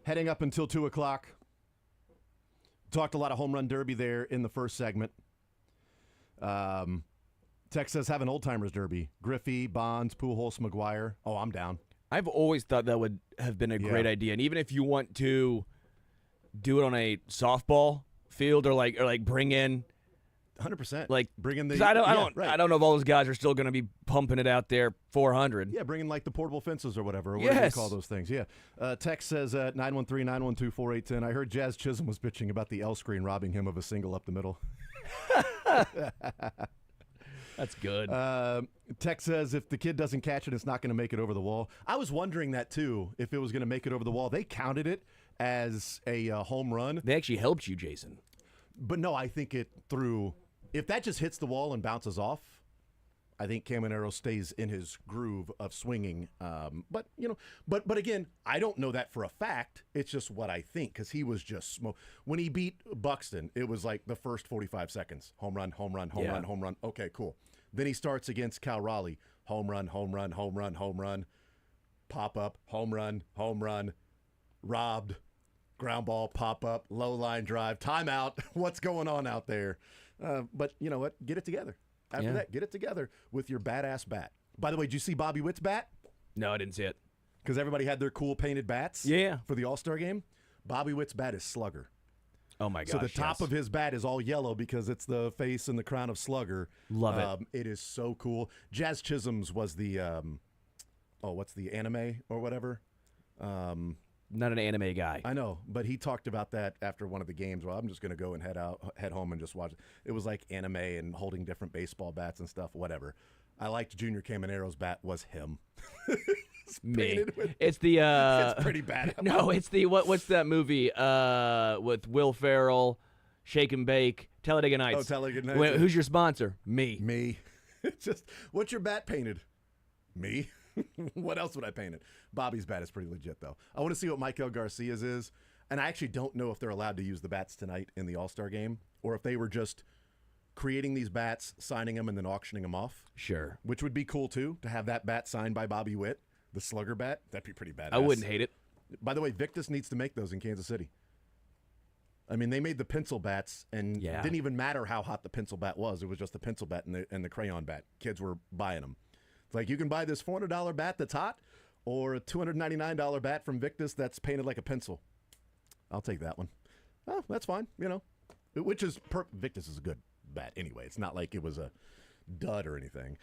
[SPEAKER 1] heading up until 2 o'clock. Talked a lot of home run derby there in the first segment. Tex says have an old-timers derby. Griffey, Bonds, Pujols, McGuire. Oh, I'm down.
[SPEAKER 2] I've always thought that would have been a great idea. And even if you want to do it on a softball field or like bring in
[SPEAKER 1] 100%.
[SPEAKER 2] like
[SPEAKER 1] bring in the.
[SPEAKER 2] 'cause I don't
[SPEAKER 1] right.
[SPEAKER 2] know if all those guys are still going to be pumping it out there 400.
[SPEAKER 1] Yeah, bring in like the portable fences or whatever you
[SPEAKER 2] Yes.
[SPEAKER 1] call those things. Yeah. Tex says at 913-912-4810, I heard Jazz Chisholm was bitching about the L screen robbing him of a single up the middle.
[SPEAKER 2] That's good.
[SPEAKER 1] Tex says if the kid doesn't catch it, it's not going to make it over the wall. I was wondering that too, if it was going to make it over the wall. They counted it as a home run.
[SPEAKER 2] They actually helped you, Jason.
[SPEAKER 1] But no, I think it threw. If that just hits the wall and bounces off, I think Caminero stays in his groove of swinging. But again, I don't know that for a fact. It's just what I think because he was just when he beat Buxton, it was like the first 45 seconds: home run, home run, home run, home run. Okay, cool. Then he starts against Cal Raleigh: home run, home run, home run, home run, pop up, home run, robbed. Ground ball, pop up, low line drive, timeout. What's going on out there? But you know what? Get it together. After that, get it together with your badass bat. By the way, did you see Bobby Witt's bat?
[SPEAKER 2] No, I didn't see it.
[SPEAKER 1] Because everybody had their cool painted bats for the All-Star game. Bobby Witt's bat is Slugger.
[SPEAKER 2] Oh, my gosh.
[SPEAKER 1] So the top of his bat is all yellow because it's the face and the crown of Slugger.
[SPEAKER 2] Love it.
[SPEAKER 1] It is so cool. Jazz Chisholm's was the, what's the anime or whatever?
[SPEAKER 2] Not an anime guy.
[SPEAKER 1] I know, but he talked about that after one of the games. Well, I'm just going to go and head home and just watch it. It was like anime and holding different baseball bats and stuff, whatever. I liked Junior Caminero's bat was him.
[SPEAKER 2] Me.
[SPEAKER 1] With,
[SPEAKER 2] it's the
[SPEAKER 1] it's pretty bad.
[SPEAKER 2] No, it's the what's that movie with Will Ferrell, Shake and Bake, Talladega Nights.
[SPEAKER 1] Oh, Talladega Nights.
[SPEAKER 2] Who's your sponsor? Me.
[SPEAKER 1] It's just, what's your bat painted? Me. What else would I paint it? Bobby's bat is pretty legit, though. I want to see what Michael Garcia's is. And I actually don't know if they're allowed to use the bats tonight in the All-Star game or if they were just creating these bats, signing them, and then auctioning them off.
[SPEAKER 2] Sure.
[SPEAKER 1] Which would be cool, too, to have that bat signed by Bobby Witt, the Slugger bat. That'd be pretty badass.
[SPEAKER 2] I wouldn't hate it.
[SPEAKER 1] By the way, Victus needs to make those in Kansas City. I mean, they made the pencil bats, and it didn't even matter how hot the pencil bat was. It was just the pencil bat and the crayon bat. Kids were buying them. It's like you can buy this $400 bat that's hot or a $299 bat from Victus that's painted like a pencil. I'll take that one. Oh, that's fine, which is Victus is a good bat anyway. It's not like it was a dud or anything.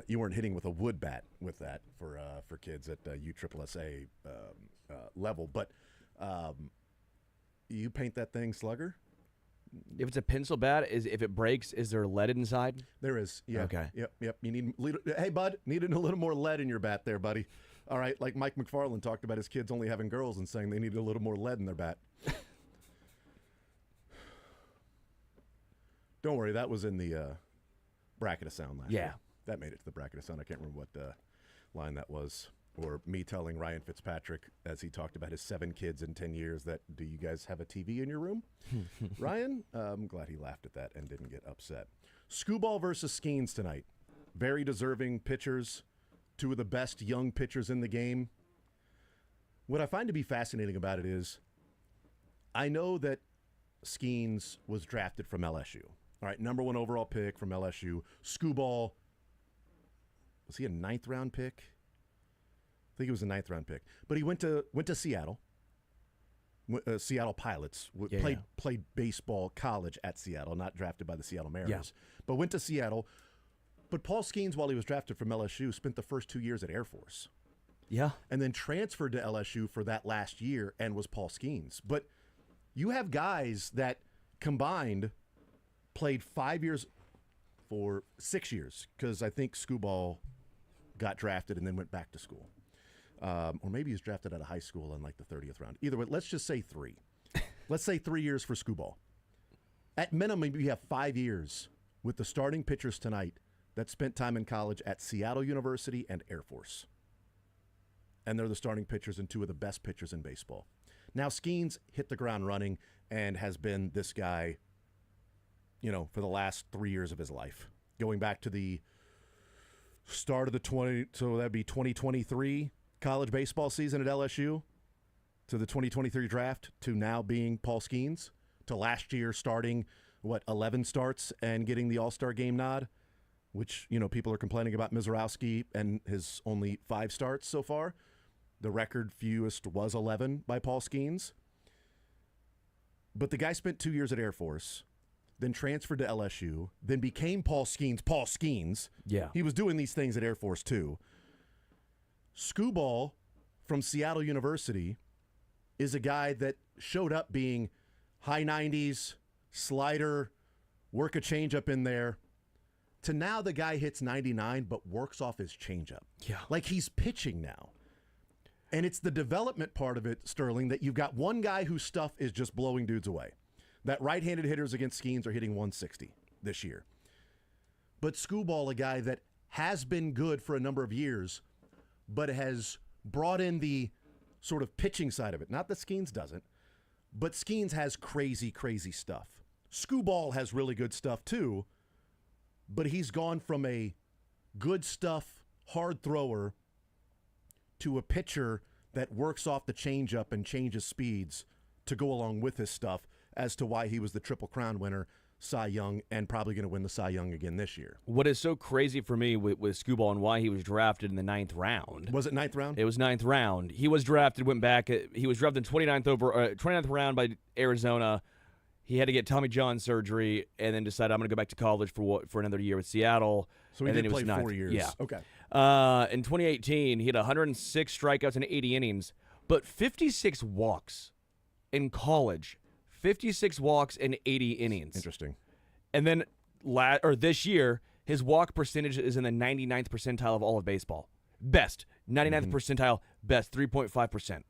[SPEAKER 1] You weren't hitting with a wood bat with that for kids at USSSA level. But you paint that thing Slugger?
[SPEAKER 2] If it's a pencil bat, if it breaks, is there lead inside?
[SPEAKER 1] There is. Yeah.
[SPEAKER 2] Okay.
[SPEAKER 1] Yep. You need. Hey, bud, needed a little more lead in your bat there, buddy. All right. Like Mike McFarland talked about his kids only having girls and saying they needed a little more lead in their bat. Don't worry, that was in the bracket of sound last year. That made it to the bracket of sound. I can't remember what line that was. Or me telling Ryan Fitzpatrick, as he talked about his 7 kids in 10 years, that, do you guys have a TV in your room? Ryan, I'm glad he laughed at that and didn't get upset. Skubal versus Skeens tonight. Very deserving pitchers. 2 of the best young pitchers in the game. What I find to be fascinating about it is, I know that Skeens was drafted from LSU. All right, number 1 overall pick from LSU. Skubal, was he a 9th round pick? I think it was a 9th round pick, but he went to Seattle. Seattle Pilots played baseball college at Seattle, not drafted by the Seattle Mariners, but went to Seattle. But Paul Skeens, while he was drafted from LSU, spent the first 2 years at Air Force.
[SPEAKER 2] Yeah,
[SPEAKER 1] and then transferred to LSU for that last year and was Paul Skeens. But you have guys that combined played 5 years for 6 years because I think Skubal got drafted and then went back to school. Or maybe he was drafted out of high school in like the 30th round. Either way, let's just say 3. Let's say 3 years for Skubal. At minimum, you have 5 years with the starting pitchers tonight that spent time in college at Seattle University and Air Force. And they're the starting pitchers and 2 of the best pitchers in baseball. Now, Skeens hit the ground running and has been this guy, for the last 3 years of his life. Going back to the start of the so that'd be 2023. college baseball season at LSU to the 2023 draft to now being Paul Skeens to last year starting, 11 starts and getting the All-Star game nod, which, people are complaining about Mizorowski and his only 5 starts so far. The record fewest was 11 by Paul Skeens. But the guy spent 2 years at Air Force, then transferred to LSU, then became Paul Skeens.
[SPEAKER 2] Yeah.
[SPEAKER 1] He was doing these things at Air Force too. Scooball from Seattle University is a guy that showed up being high 90s, slider, work a changeup in there, to now the guy hits 99 but works off his changeup.
[SPEAKER 2] Yeah.
[SPEAKER 1] Like he's pitching now. And it's the development part of it, Sterling, that you've got one guy whose stuff is just blowing dudes away. That right-handed hitters against Skeens are hitting 160 this year. But Scooball, a guy that has been good for a number of years, but has brought in the sort of pitching side of it. Not that Skeens doesn't, but Skeens has crazy, crazy stuff. Scooball has really good stuff too, but he's gone from a good stuff, hard thrower to a pitcher that works off the changeup and changes speeds to go along with his stuff, as to why he was the Triple Crown winner, Cy Young, and probably going to win the Cy Young again this year.
[SPEAKER 2] What is so crazy for me with Scooball and why he was drafted in the 9th round.
[SPEAKER 1] Was it 9th round?
[SPEAKER 2] It was 9th round. He was drafted, he was drafted 29th round by Arizona. He had to get Tommy John surgery and then decided I'm going to go back to college for another year with Seattle.
[SPEAKER 1] So he
[SPEAKER 2] and
[SPEAKER 1] did
[SPEAKER 2] then
[SPEAKER 1] play
[SPEAKER 2] was 9th.
[SPEAKER 1] 4 years.
[SPEAKER 2] Yeah.
[SPEAKER 1] Okay.
[SPEAKER 2] In 2018, he had 106 strikeouts and 80 innings, but 56 walks in college. 56 walks and 80 innings.
[SPEAKER 1] Interesting.
[SPEAKER 2] And then this year, his walk percentage is in the 99th percentile of all of baseball. Best. 99th percentile, best, 3.5%. I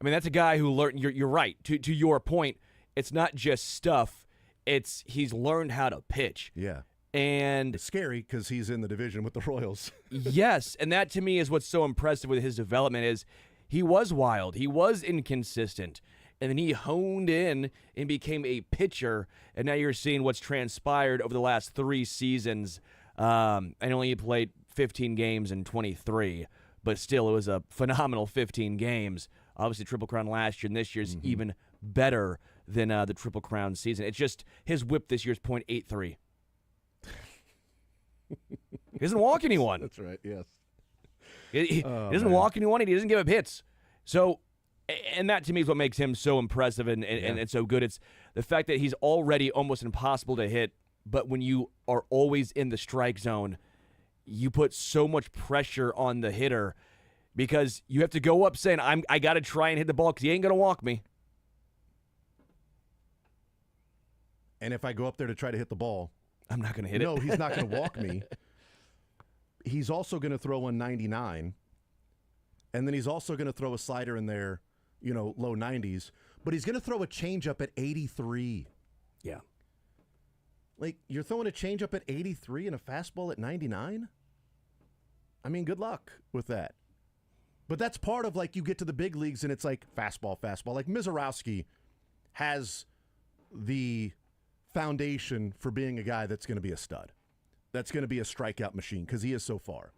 [SPEAKER 2] mean, that's a guy who learned, you're right, to your point, it's not just stuff, he's learned how to pitch.
[SPEAKER 1] Yeah.
[SPEAKER 2] And
[SPEAKER 1] it's scary because he's in the division with the Royals.
[SPEAKER 2] Yes, and that to me is what's so impressive with his development is he was wild, he was inconsistent, and then he honed in and became a pitcher, and now you're seeing what's transpired over the last 3 seasons. And only he played 15 games in 23, but still it was a phenomenal 15 games. Obviously, Triple Crown last year, and this year's even better than the Triple Crown season. It's just his whip this year's .83. He doesn't walk anyone.
[SPEAKER 1] That's right, yes.
[SPEAKER 2] He doesn't walk anyone. He doesn't give up hits. So, and that to me is what makes him so impressive and so good. It's the fact that he's already almost impossible to hit, but when you are always in the strike zone, you put so much pressure on the hitter because you have to go up saying, I got to try and hit the ball because he ain't going to walk me.
[SPEAKER 1] And if I go up there to try to hit the ball,
[SPEAKER 2] I'm not going to hit it.
[SPEAKER 1] No, he's not going to walk me. He's also going to throw 199, and then he's also going to throw a slider in there, low 90s. But he's going to throw a changeup at 83.
[SPEAKER 2] Yeah.
[SPEAKER 1] Like, you're throwing a changeup at 83 and a fastball at 99? I mean, good luck with that. But that's part of, like, you get to the big leagues and it's like fastball. Like, Mizorowski has the foundation for being a guy that's going to be a stud. That's going to be a strikeout machine because he is so far.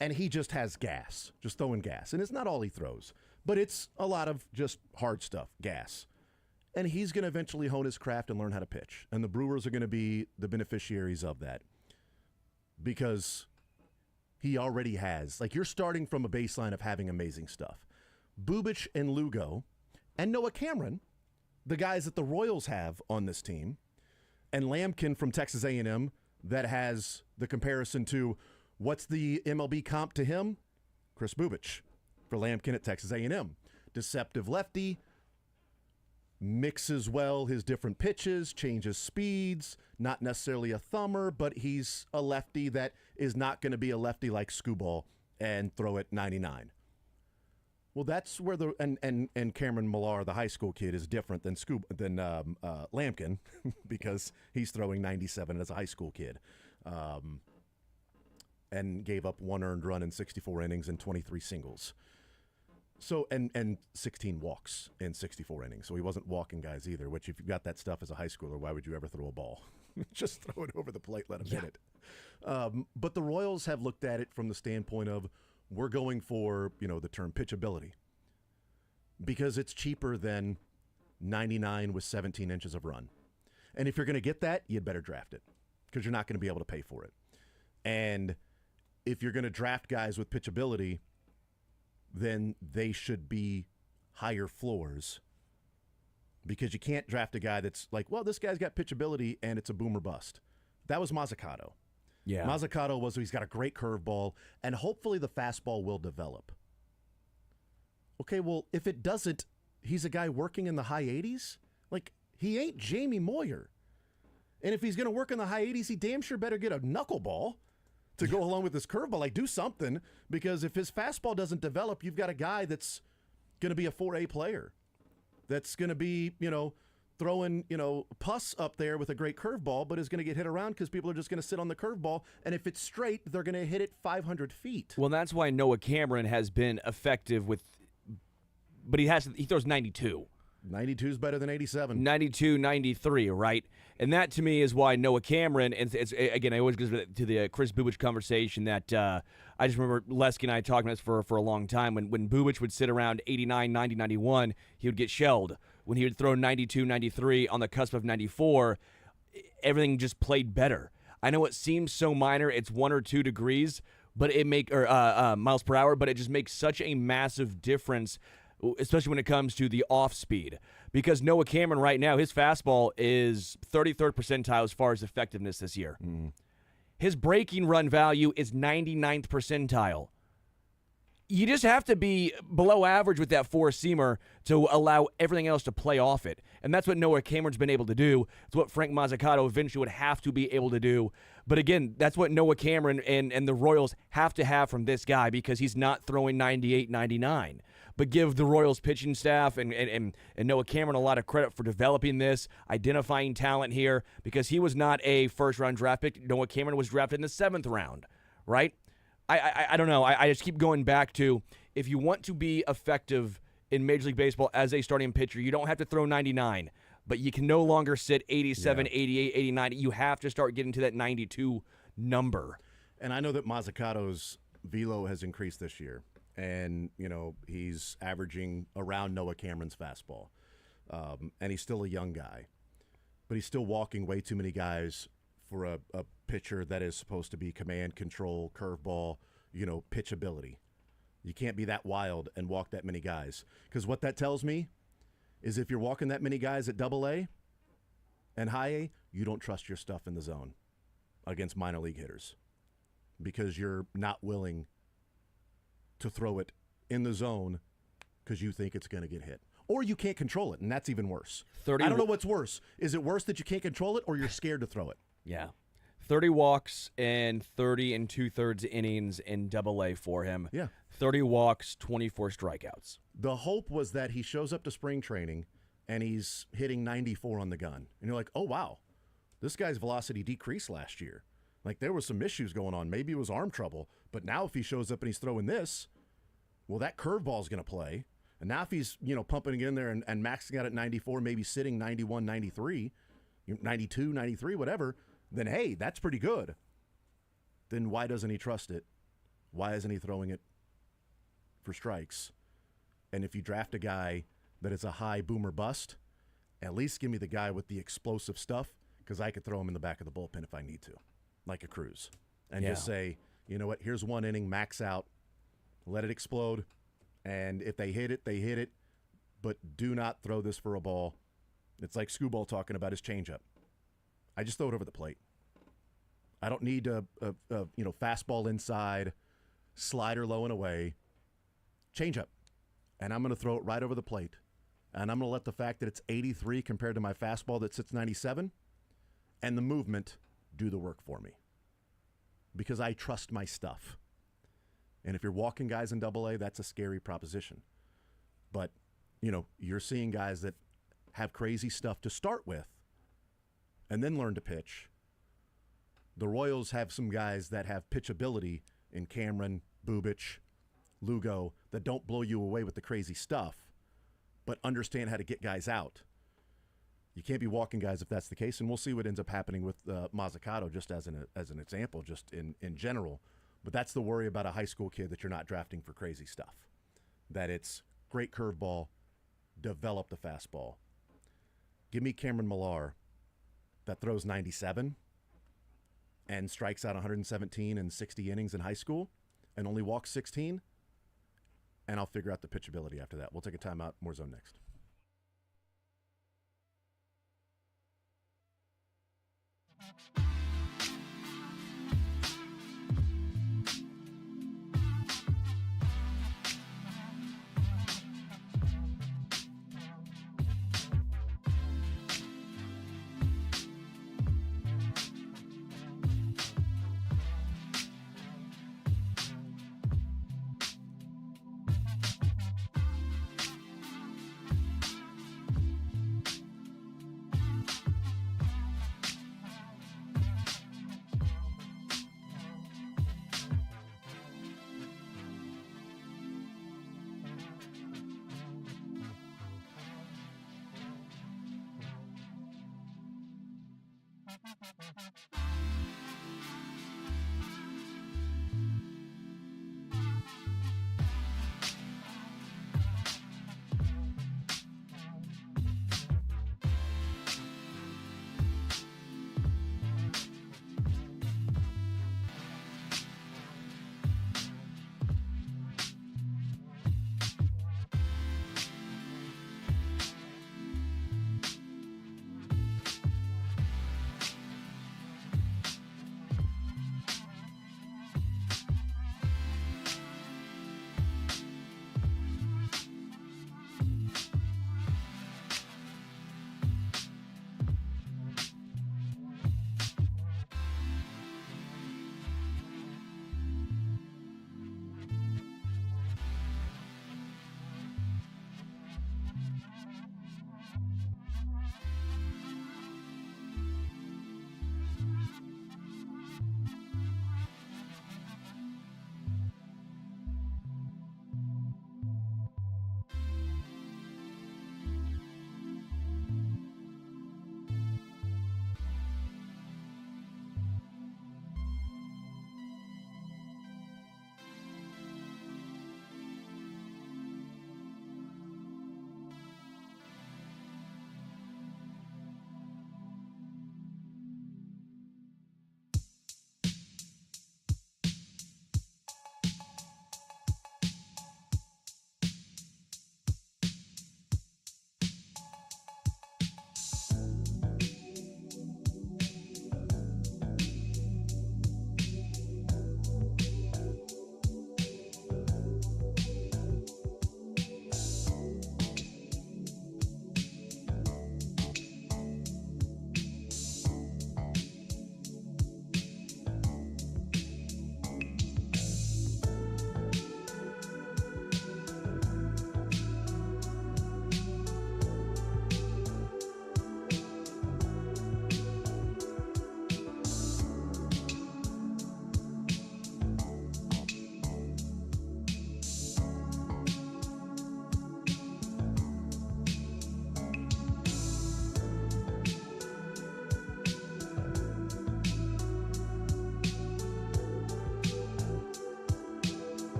[SPEAKER 1] And he just has gas, just throwing gas. And it's not all he throws, but it's a lot of just hard stuff, gas. And he's going to eventually hone his craft and learn how to pitch. And the Brewers are going to be the beneficiaries of that because he already has. Like, you're starting from a baseline of having amazing stuff. Bubic and Lugo and Noah Cameron, the guys that the Royals have on this team, and Lampkin from Texas A&M that has the comparison to what's the MLB comp to him? Chris Bubic for Lampkin at Texas A&M. Deceptive lefty, mixes well his different pitches, changes speeds, not necessarily a thumber, but he's a lefty that is not going to be a lefty like Scooball and throw it 99. Well, that's where and Cameron Millar, the high school kid, is different than Lampkin because he's throwing 97 as a high school kid, and gave up 1 earned run in 64 innings and 23 singles. So and 16 walks in 64 innings. So he wasn't walking guys either. Which, if you got that stuff as a high schooler, why would you ever throw a ball? Just throw it over the plate, let him hit it. But the Royals have looked at it from the standpoint of, we're going for, the term pitchability because it's cheaper than 99 with 17 inches of run. And if you're going to get that, you'd better draft it because you're not going to be able to pay for it. And if you're going to draft guys with pitchability, then they should be higher floors because you can't draft a guy that's like, well, this guy's got pitchability and it's a boom or bust. That was Mazzucato.
[SPEAKER 2] Yeah.
[SPEAKER 1] Mazzucato he's got a great curveball, and hopefully the fastball will develop. Okay, well, if it doesn't, he's a guy working in the high 80s? Like, he ain't Jamie Moyer. And if he's going to work in the high 80s, he damn sure better get a knuckleball to go along with his curveball. Like, do something, because if his fastball doesn't develop, you've got a guy that's going to be a 4A player. That's going to be, throwing, pus up there with a great curveball, but is going to get hit around because people are just going to sit on the curveball. And if it's straight, they're going to hit it 500 feet.
[SPEAKER 2] Well, that's why Noah Cameron has been effective but he throws 92.
[SPEAKER 1] 92 is better than 87.
[SPEAKER 2] 92, 93, right? And that to me is why Noah Cameron, and it's again, I always go to the Chris Bubich conversation that I just remember Lesky and I talking about this for a long time. When Bubich would sit around 89, 90, 91, he would get shelled. When he would throw 92, 93 on the cusp of 94, everything just played better. I know it seems so minor, it's 1 or 2 degrees, but miles per hour, but it just makes such a massive difference, especially when it comes to the off speed. Because Noah Cameron right now, his fastball is 33rd percentile as far as effectiveness this year. His breaking run value is 99th percentile. You just have to be below average with that four-seamer to allow everything else to play off it. And that's what Noah Cameron's been able to do. It's what Frank Mazzucato eventually would have to be able to do. But again, that's what Noah Cameron and the Royals have to have from this guy because he's not throwing 98, 99. But give the Royals pitching staff and Noah Cameron a lot of credit for developing this, identifying talent here, because he was not a first-round draft pick. Noah Cameron was drafted in the 7th round, right? I don't know. I just keep going back to, if you want to be effective in Major League Baseball as a starting pitcher, you don't have to throw 99, but you can no longer sit 87, 88, 89. You have to start getting to that 92 number.
[SPEAKER 1] And I know that Mazzucato's velo has increased this year, and, he's averaging around Noah Cameron's fastball, and he's still a young guy, but he's still walking way too many guys for a pitcher that is supposed to be command, control, curveball, pitchability. You can't be that wild and walk that many guys. Because what that tells me is if you're walking that many guys at Double-A and High-A, you don't trust your stuff in the zone against minor league hitters because you're not willing to throw it in the zone because you think it's going to get hit. Or you can't control it, and that's even worse. I don't know what's worse. Is it worse that you can't control it or you're scared to throw it?
[SPEAKER 2] Yeah. 30 walks and 30 2/3 innings in Double-A for him.
[SPEAKER 1] Yeah.
[SPEAKER 2] 30 walks, 24 strikeouts.
[SPEAKER 1] The hope was that he shows up to spring training and he's hitting 94 on the gun. And you're like, oh, wow, this guy's velocity decreased last year. Like, there was some issues going on. Maybe it was arm trouble. But now if he shows up and he's throwing this, well, that curveball's going to play. And now if he's, pumping it in there and maxing out at 94, maybe sitting 91, 93, 92, 93, whatever, then, hey, that's pretty good. Then why doesn't he trust it? Why isn't he throwing it for strikes? And if you draft a guy that is a high boomer bust, at least give me the guy with the explosive stuff, because I could throw him in the back of the bullpen if I need to, like a Cruz. And just say, you know what, here's 1 inning, max out, let it explode. And if they hit it, they hit it. But do not throw this for a ball. It's like Scooball talking about his changeup. I just throw it over the plate. I don't need a fastball inside, slider low and away, changeup. And I'm going to throw it right over the plate. And I'm going to let the fact that it's 83 compared to my fastball that sits 97 and the movement do the work for me. Because I trust my stuff. And if you're walking guys in Double-A, that's a scary proposition. But, you're seeing guys that have crazy stuff to start with and then learn to pitch. The Royals have some guys that have pitchability in Cameron, Bubich, Lugo, that don't blow you away with the crazy stuff, but understand how to get guys out. You can't be walking guys if that's the case, and we'll see what ends up happening with Mazzucato just as an example, just in general. But that's the worry about a high school kid that you're not drafting for crazy stuff. That it's great curveball, develop the fastball. Give me Cameron Millar that throws 97 and strikes out 117 in 60 innings in high school and only walks 16, and I'll figure out the pitchability after that. We'll take a timeout. More Zone next.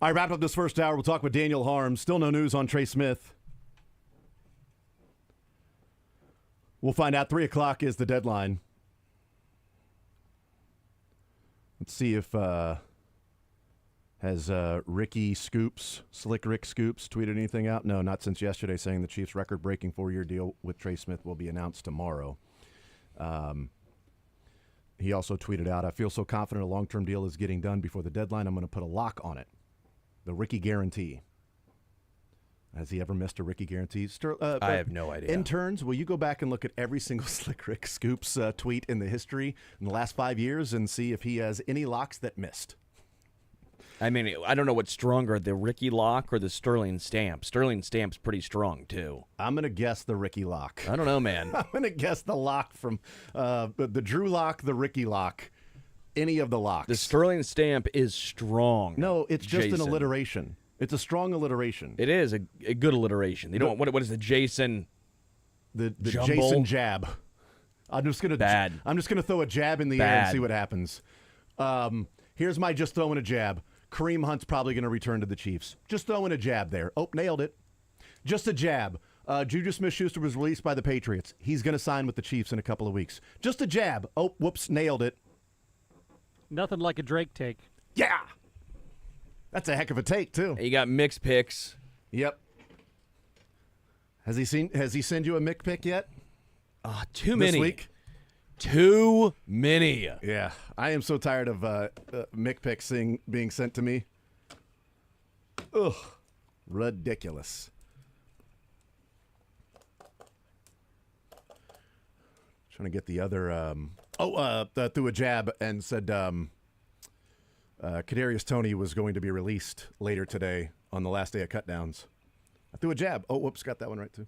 [SPEAKER 1] All right, wrapped up this first hour. We'll talk with Daniel Holmes. Still no news on Trey Smith. We'll find out. 3 o'clock is the deadline. Let's see if has Ricky Scoops, Slick Rick Scoops, tweeted anything out? No, not since yesterday, saying the Chiefs' record-breaking 4-year deal with Trey Smith will be announced tomorrow. He also tweeted out, I feel so confident a long-term deal is getting done before the deadline, I'm going to put a lock on it. The Ricky guarantee. Has he ever missed a Ricky guarantee?
[SPEAKER 2] I have no idea.
[SPEAKER 1] Interns, will you go back and look at every single Slick Rick Scoops tweet in the history in the last 5 years and see if he has any locks that missed?
[SPEAKER 2] I mean, I don't know what's stronger, the Ricky lock or the Sterling stamp. Sterling stamp's pretty strong, too.
[SPEAKER 1] I'm going to guess the Ricky lock.
[SPEAKER 2] I don't know, man.
[SPEAKER 1] I'm going to guess the lock from the Drew lock, the Ricky lock, any of the locks.
[SPEAKER 2] The Sterling stamp is strong.
[SPEAKER 1] No, it's just
[SPEAKER 2] Jason.
[SPEAKER 1] an alliteration. It's a strong alliteration.
[SPEAKER 2] It is a good alliteration. They don't. What is the Jason?
[SPEAKER 1] The
[SPEAKER 2] Jumble?
[SPEAKER 1] Jason jab. I'm just gonna throw a jab in the air and see what happens. Here's my just throwing a jab. Kareem Hunt's probably going to return to the Chiefs. Just throwing a jab there. Oh, nailed it. Just a jab. Juju Smith-Schuster was released by the Patriots. He's going to sign with the Chiefs in a couple of weeks. Just a jab. Oh, whoops, nailed it.
[SPEAKER 3] Nothing like a Drake take.
[SPEAKER 1] Yeah. That's a heck of a take, too.
[SPEAKER 2] You got mixed picks.
[SPEAKER 1] Yep. Has he sent you a Mick pick yet?
[SPEAKER 2] Too many.
[SPEAKER 1] This week?
[SPEAKER 2] Too many.
[SPEAKER 1] Yeah. I am so tired of Mick picks being sent to me. Ugh. Ridiculous. Trying to get the other threw a jab and said Kadarius Toney was going to be released later today on the last day of cutdowns. I threw a jab. Oh, whoops, got that one right too.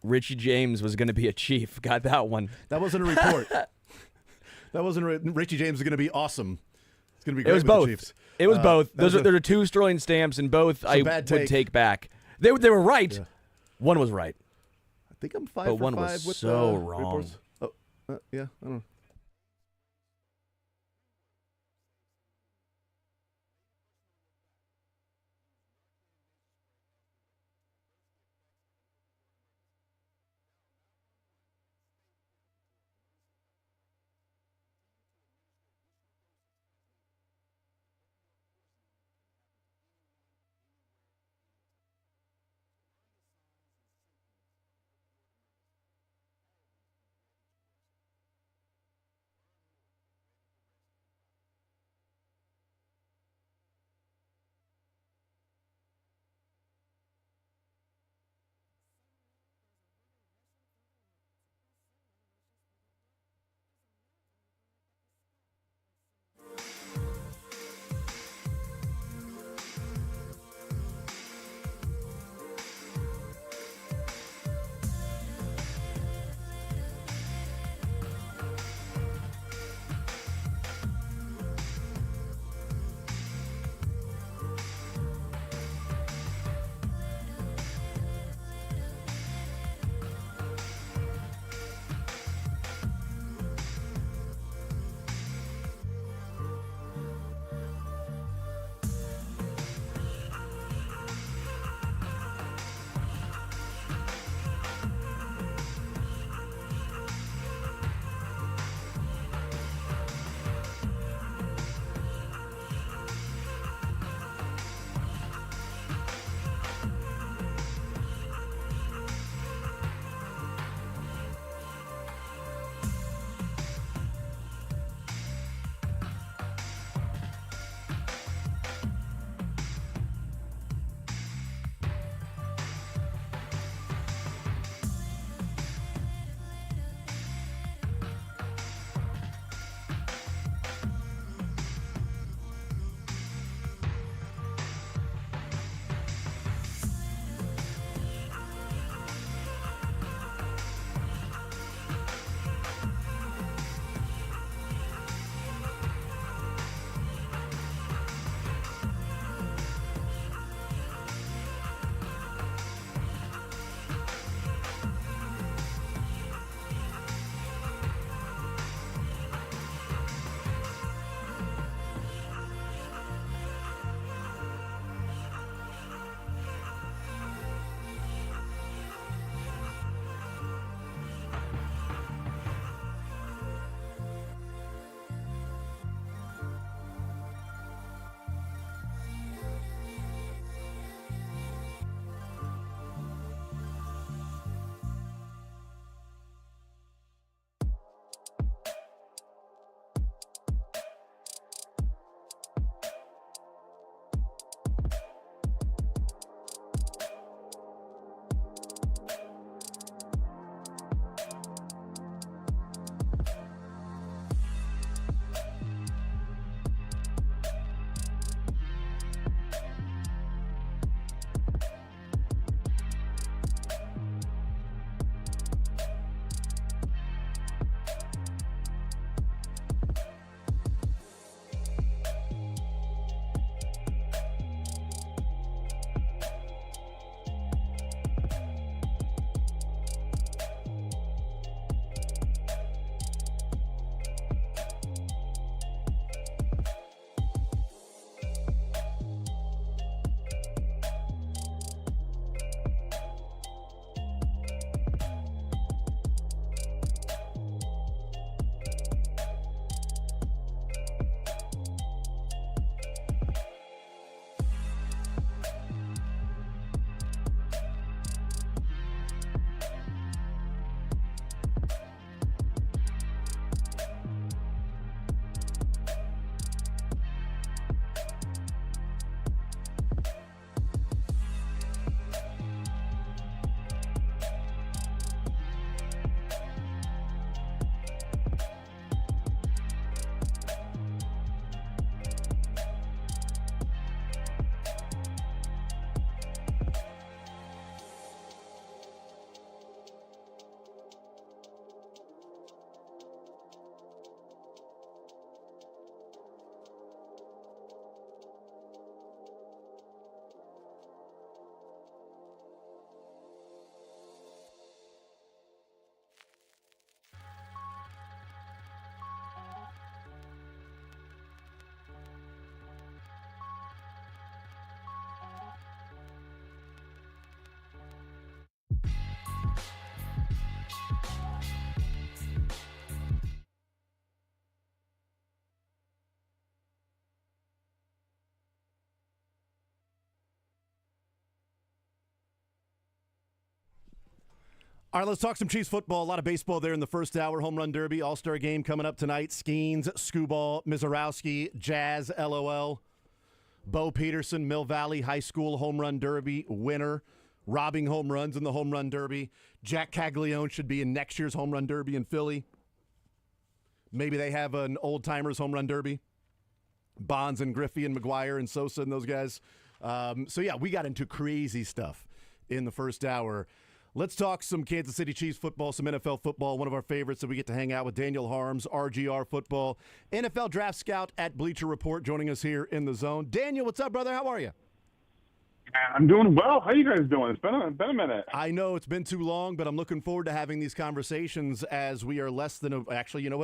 [SPEAKER 2] Richie James was going to be a Chief. Got that one.
[SPEAKER 1] That wasn't a report. That wasn't Richie James is going to be awesome. It's going to be great
[SPEAKER 2] It was
[SPEAKER 1] with
[SPEAKER 2] both.
[SPEAKER 1] the Chiefs.
[SPEAKER 2] It was both. There are two Sterling stamps, and both I would take back. They were right.
[SPEAKER 1] Yeah.
[SPEAKER 2] One was right.
[SPEAKER 1] I think I'm 5
[SPEAKER 2] But
[SPEAKER 1] for
[SPEAKER 2] one
[SPEAKER 1] 5
[SPEAKER 2] was
[SPEAKER 1] with
[SPEAKER 2] so
[SPEAKER 1] reports. Oh, yeah, I don't know. All right, let's talk some Chiefs football. A lot of baseball there in the first hour. Home Run Derby, All-Star Game coming up tonight. Skeens, Skubal, Mizorowski, Jazz, LOL. Bo Peterson, Mill Valley High School Home Run Derby winner, robbing home runs in the Home Run Derby. Jack Caglione should be in next year's Home Run Derby in Philly. Maybe they have an old-timers Home Run Derby. Bonds and Griffey and McGuire and Sosa and those guys. We got into crazy stuff in the first hour. Let's talk some Kansas City Chiefs football, some NFL football. One of our favorites that we get to hang out with, Daniel Holmes, RGR Football, NFL Draft Scout at Bleacher Report, joining us here in the zone. Daniel, what's up, brother? How are you?
[SPEAKER 4] I'm doing well. How you guys doing? It's been a minute.
[SPEAKER 1] I know it's been too long, but I'm looking forward to having these conversations as we are less than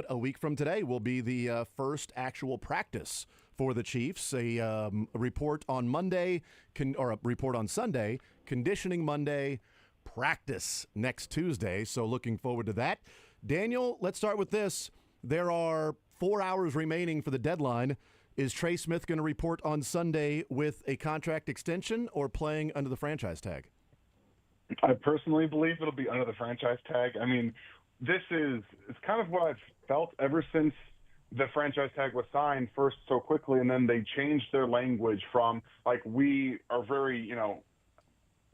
[SPEAKER 1] a week from today will be the first actual practice for the Chiefs. A report on Monday, a report on Sunday, conditioning Monday, practice next Tuesday. So looking forward to that. Daniel, let's start with this. There are 4 hours remaining for the deadline. Is Trey Smith going to report on Sunday with a contract extension or playing under the franchise tag?
[SPEAKER 4] I personally believe it'll be under the franchise tag. I mean, it's kind of what I've felt ever since the franchise tag was signed first so quickly, and then they changed their language from, like, we are very,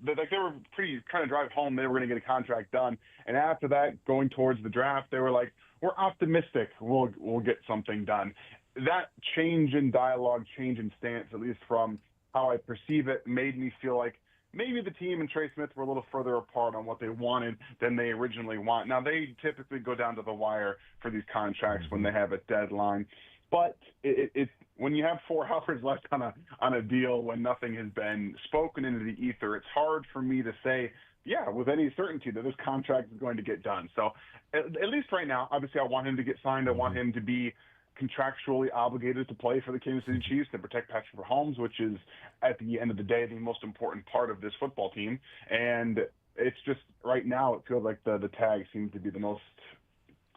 [SPEAKER 4] they were pretty kind of drive home. They were going to get a contract done. And after that, going towards the draft, they were like, we're optimistic. We'll get something done. That change in dialogue, change in stance, at least from how I perceive it, made me feel like maybe the team and Trey Smith were a little further apart on what they wanted than they originally want. Now, they typically go down to the wire for these contracts when they have a deadline. But it's when you have 4 hours left on a deal, when nothing has been spoken into the ether, it's hard for me to say, with any certainty that this contract is going to get done. So at least right now, obviously I want him to get signed. I want him to be contractually obligated to play for the Kansas City Chiefs and protect Patrick Holmes, which is, at the end of the day, the most important part of this football team. And it's just right now it feels like the tag seems to be the most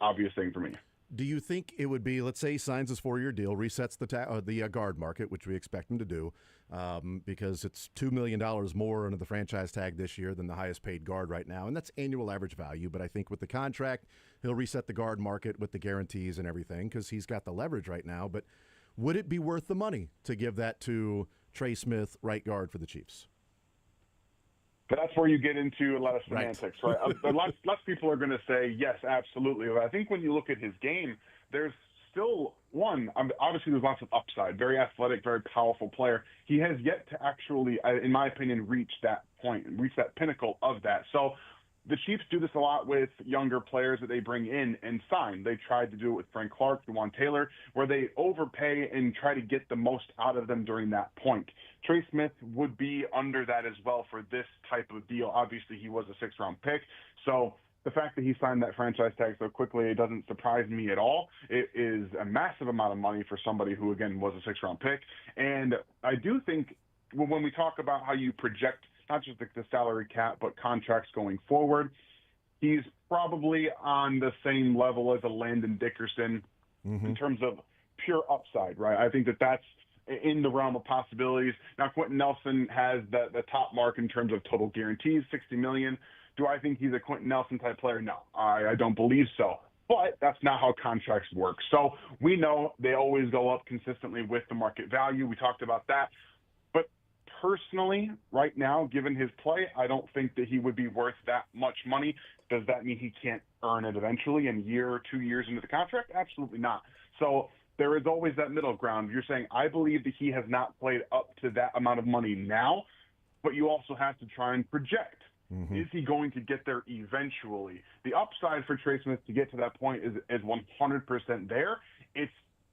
[SPEAKER 4] obvious thing for me.
[SPEAKER 1] Do you think it would be, let's say he signs his 4-year deal, resets the guard market, which we expect him to do, because it's $2 million more under the franchise tag this year than the highest paid guard right now, and that's annual average value. But I think with the contract, he'll reset the guard market with the guarantees and everything because he's got the leverage right now. But would it be worth the money to give that to Trey Smith, right guard for the Chiefs?
[SPEAKER 4] That's where you get into a lot of semantics, right? Lots of people are going to say, yes, absolutely. But I think when you look at his game, there's still obviously there's lots of upside, very athletic, very powerful player. He has yet to actually, in my opinion, reach that point, reach that pinnacle of that. So the Chiefs do this a lot with younger players that they bring in and sign. They tried to do it with Frank Clark, Juwan Taylor, where they overpay and try to get the most out of them during that point. Trey Smith would be under that as well for this type of deal. Obviously, he was a 6th-round pick, so the fact that he signed that franchise tag so quickly, it doesn't surprise me at all. It is a massive amount of money for somebody who, again, was a 6th-round pick. And I do think when we talk about how you project not just the salary cap, but contracts going forward, he's probably on the same level as a Landon Dickerson in terms of pure upside, right? I think that's in the realm of possibilities. Now, Quentin Nelson has the top mark in terms of total guarantees, $60 million. Do I think he's a Quentin Nelson type player? No, I don't believe so. But that's not how contracts work. So we know they always go up consistently with the market value. We talked about that. But personally, right now, given his play, I don't think that he would be worth that much money. Does that mean he can't earn it eventually in a year or 2 years into the contract? Absolutely not. So there is always that middle ground. You're saying, I believe that he has not played up to that amount of money now, but you also have to try and project. Is he going to get there eventually? The upside for Trey Smith to get to that point is 100% there.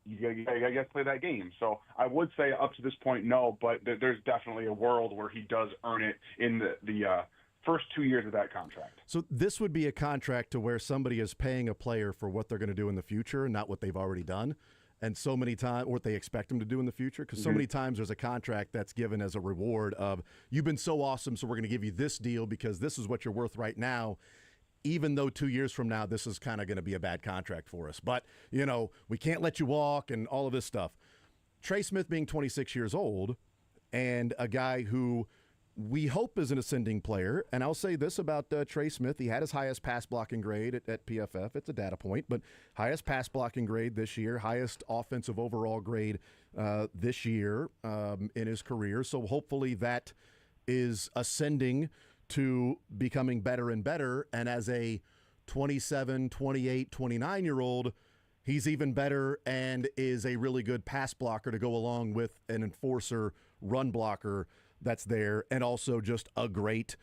[SPEAKER 4] You got to play that game. So I would say up to this point, no, but there's definitely a world where he does earn it in the first 2 years of that contract.
[SPEAKER 1] So this would be a contract to where somebody is paying a player for what they're going to do in the future, not what they've already done. And so many times, or what they expect them to do in the future, because so many times there's a contract that's given as a reward of, you've been so awesome, so we're going to give you this deal because this is what you're worth right now, even though 2 years from now this is kind of going to be a bad contract for us. But, we can't let you walk and all of this stuff. Trey Smith being 26 years old and a guy who we hope is an ascending player. And I'll say this about Trey Smith. He had his highest pass blocking grade at PFF. It's a data point, but highest pass blocking grade this year, highest offensive overall grade this year in his career. So hopefully that is ascending to becoming better and better. And as a 27, 28, 29-year-old, he's even better and is a really good pass blocker to go along with an enforcer run blocker that's there, and also just a great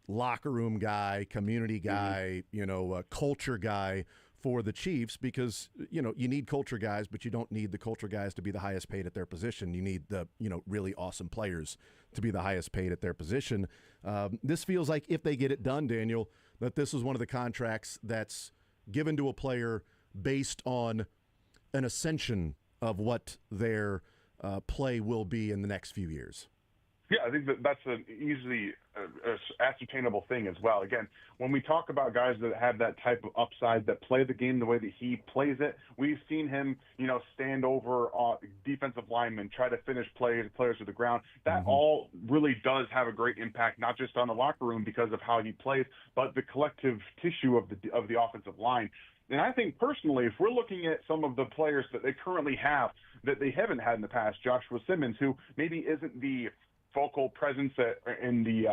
[SPEAKER 1] locker room guy, community guy, culture guy for the Chiefs, because, you need culture guys, but you don't need the culture guys to be the highest paid at their position. You need the, really awesome players to be the highest paid at their position. This feels like, if they get it done, Daniel, that this is one of the contracts that's given to a player based on an ascension of what their play will be in the next few years.
[SPEAKER 4] Yeah, I think that's an easily ascertainable thing as well. Again, when we talk about guys that have that type of upside, that play the game the way that he plays it, we've seen him, stand over defensive linemen, try to finish players to the ground. That all really does have a great impact, not just on the locker room because of how he plays, but the collective tissue of the offensive line. And I think personally, if we're looking at some of the players that they currently have that they haven't had in the past, Joshua Simmons, who maybe isn't the focal presence in the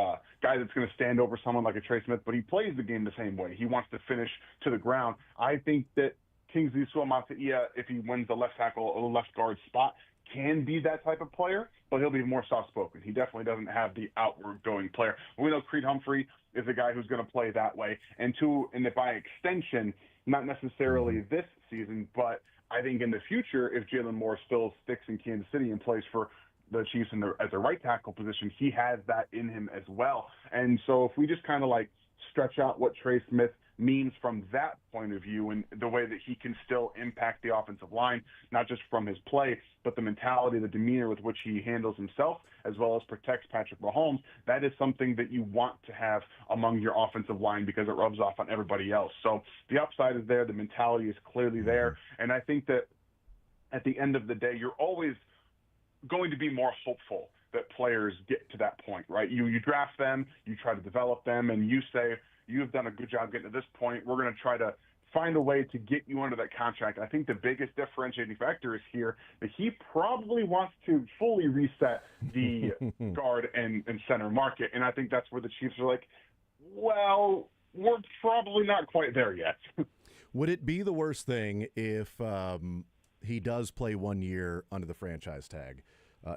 [SPEAKER 4] guy that's going to stand over someone like a Trey Smith, but he plays the game the same way. He wants to finish to the ground. I think that Kingsley Suamataia, if he wins the left tackle or the left guard spot, can be that type of player, but he'll be more soft-spoken. He definitely doesn't have the outward-going player. We know Creed Humphrey is a guy who's going to play that way. And by extension, not necessarily this season, but I think in the future, if Jalen Moore still sticks in Kansas City and plays for the Chiefs as a right tackle position, he has that in him as well. And so if we just kind of stretch out what Trey Smith means from that point of view and the way that he can still impact the offensive line, not just from his play, but the mentality, the demeanor with which he handles himself, as well as protects Patrick Mahomes, that is something that you want to have among your offensive line because it rubs off on everybody else. So the upside is there. The mentality is clearly there. And I think that at the end of the day, you're always going to be more hopeful that players get to that point, right? You draft them, you try to develop them, and you say, you've done a good job getting to this point. We're going to try to find a way to get you under that contract. I think the biggest differentiating factor is here that he probably wants to fully reset the guard and center market. And I think that's where the Chiefs are like, well, we're probably not quite there yet.
[SPEAKER 1] Would it be the worst thing if he does play 1 year under the franchise tag?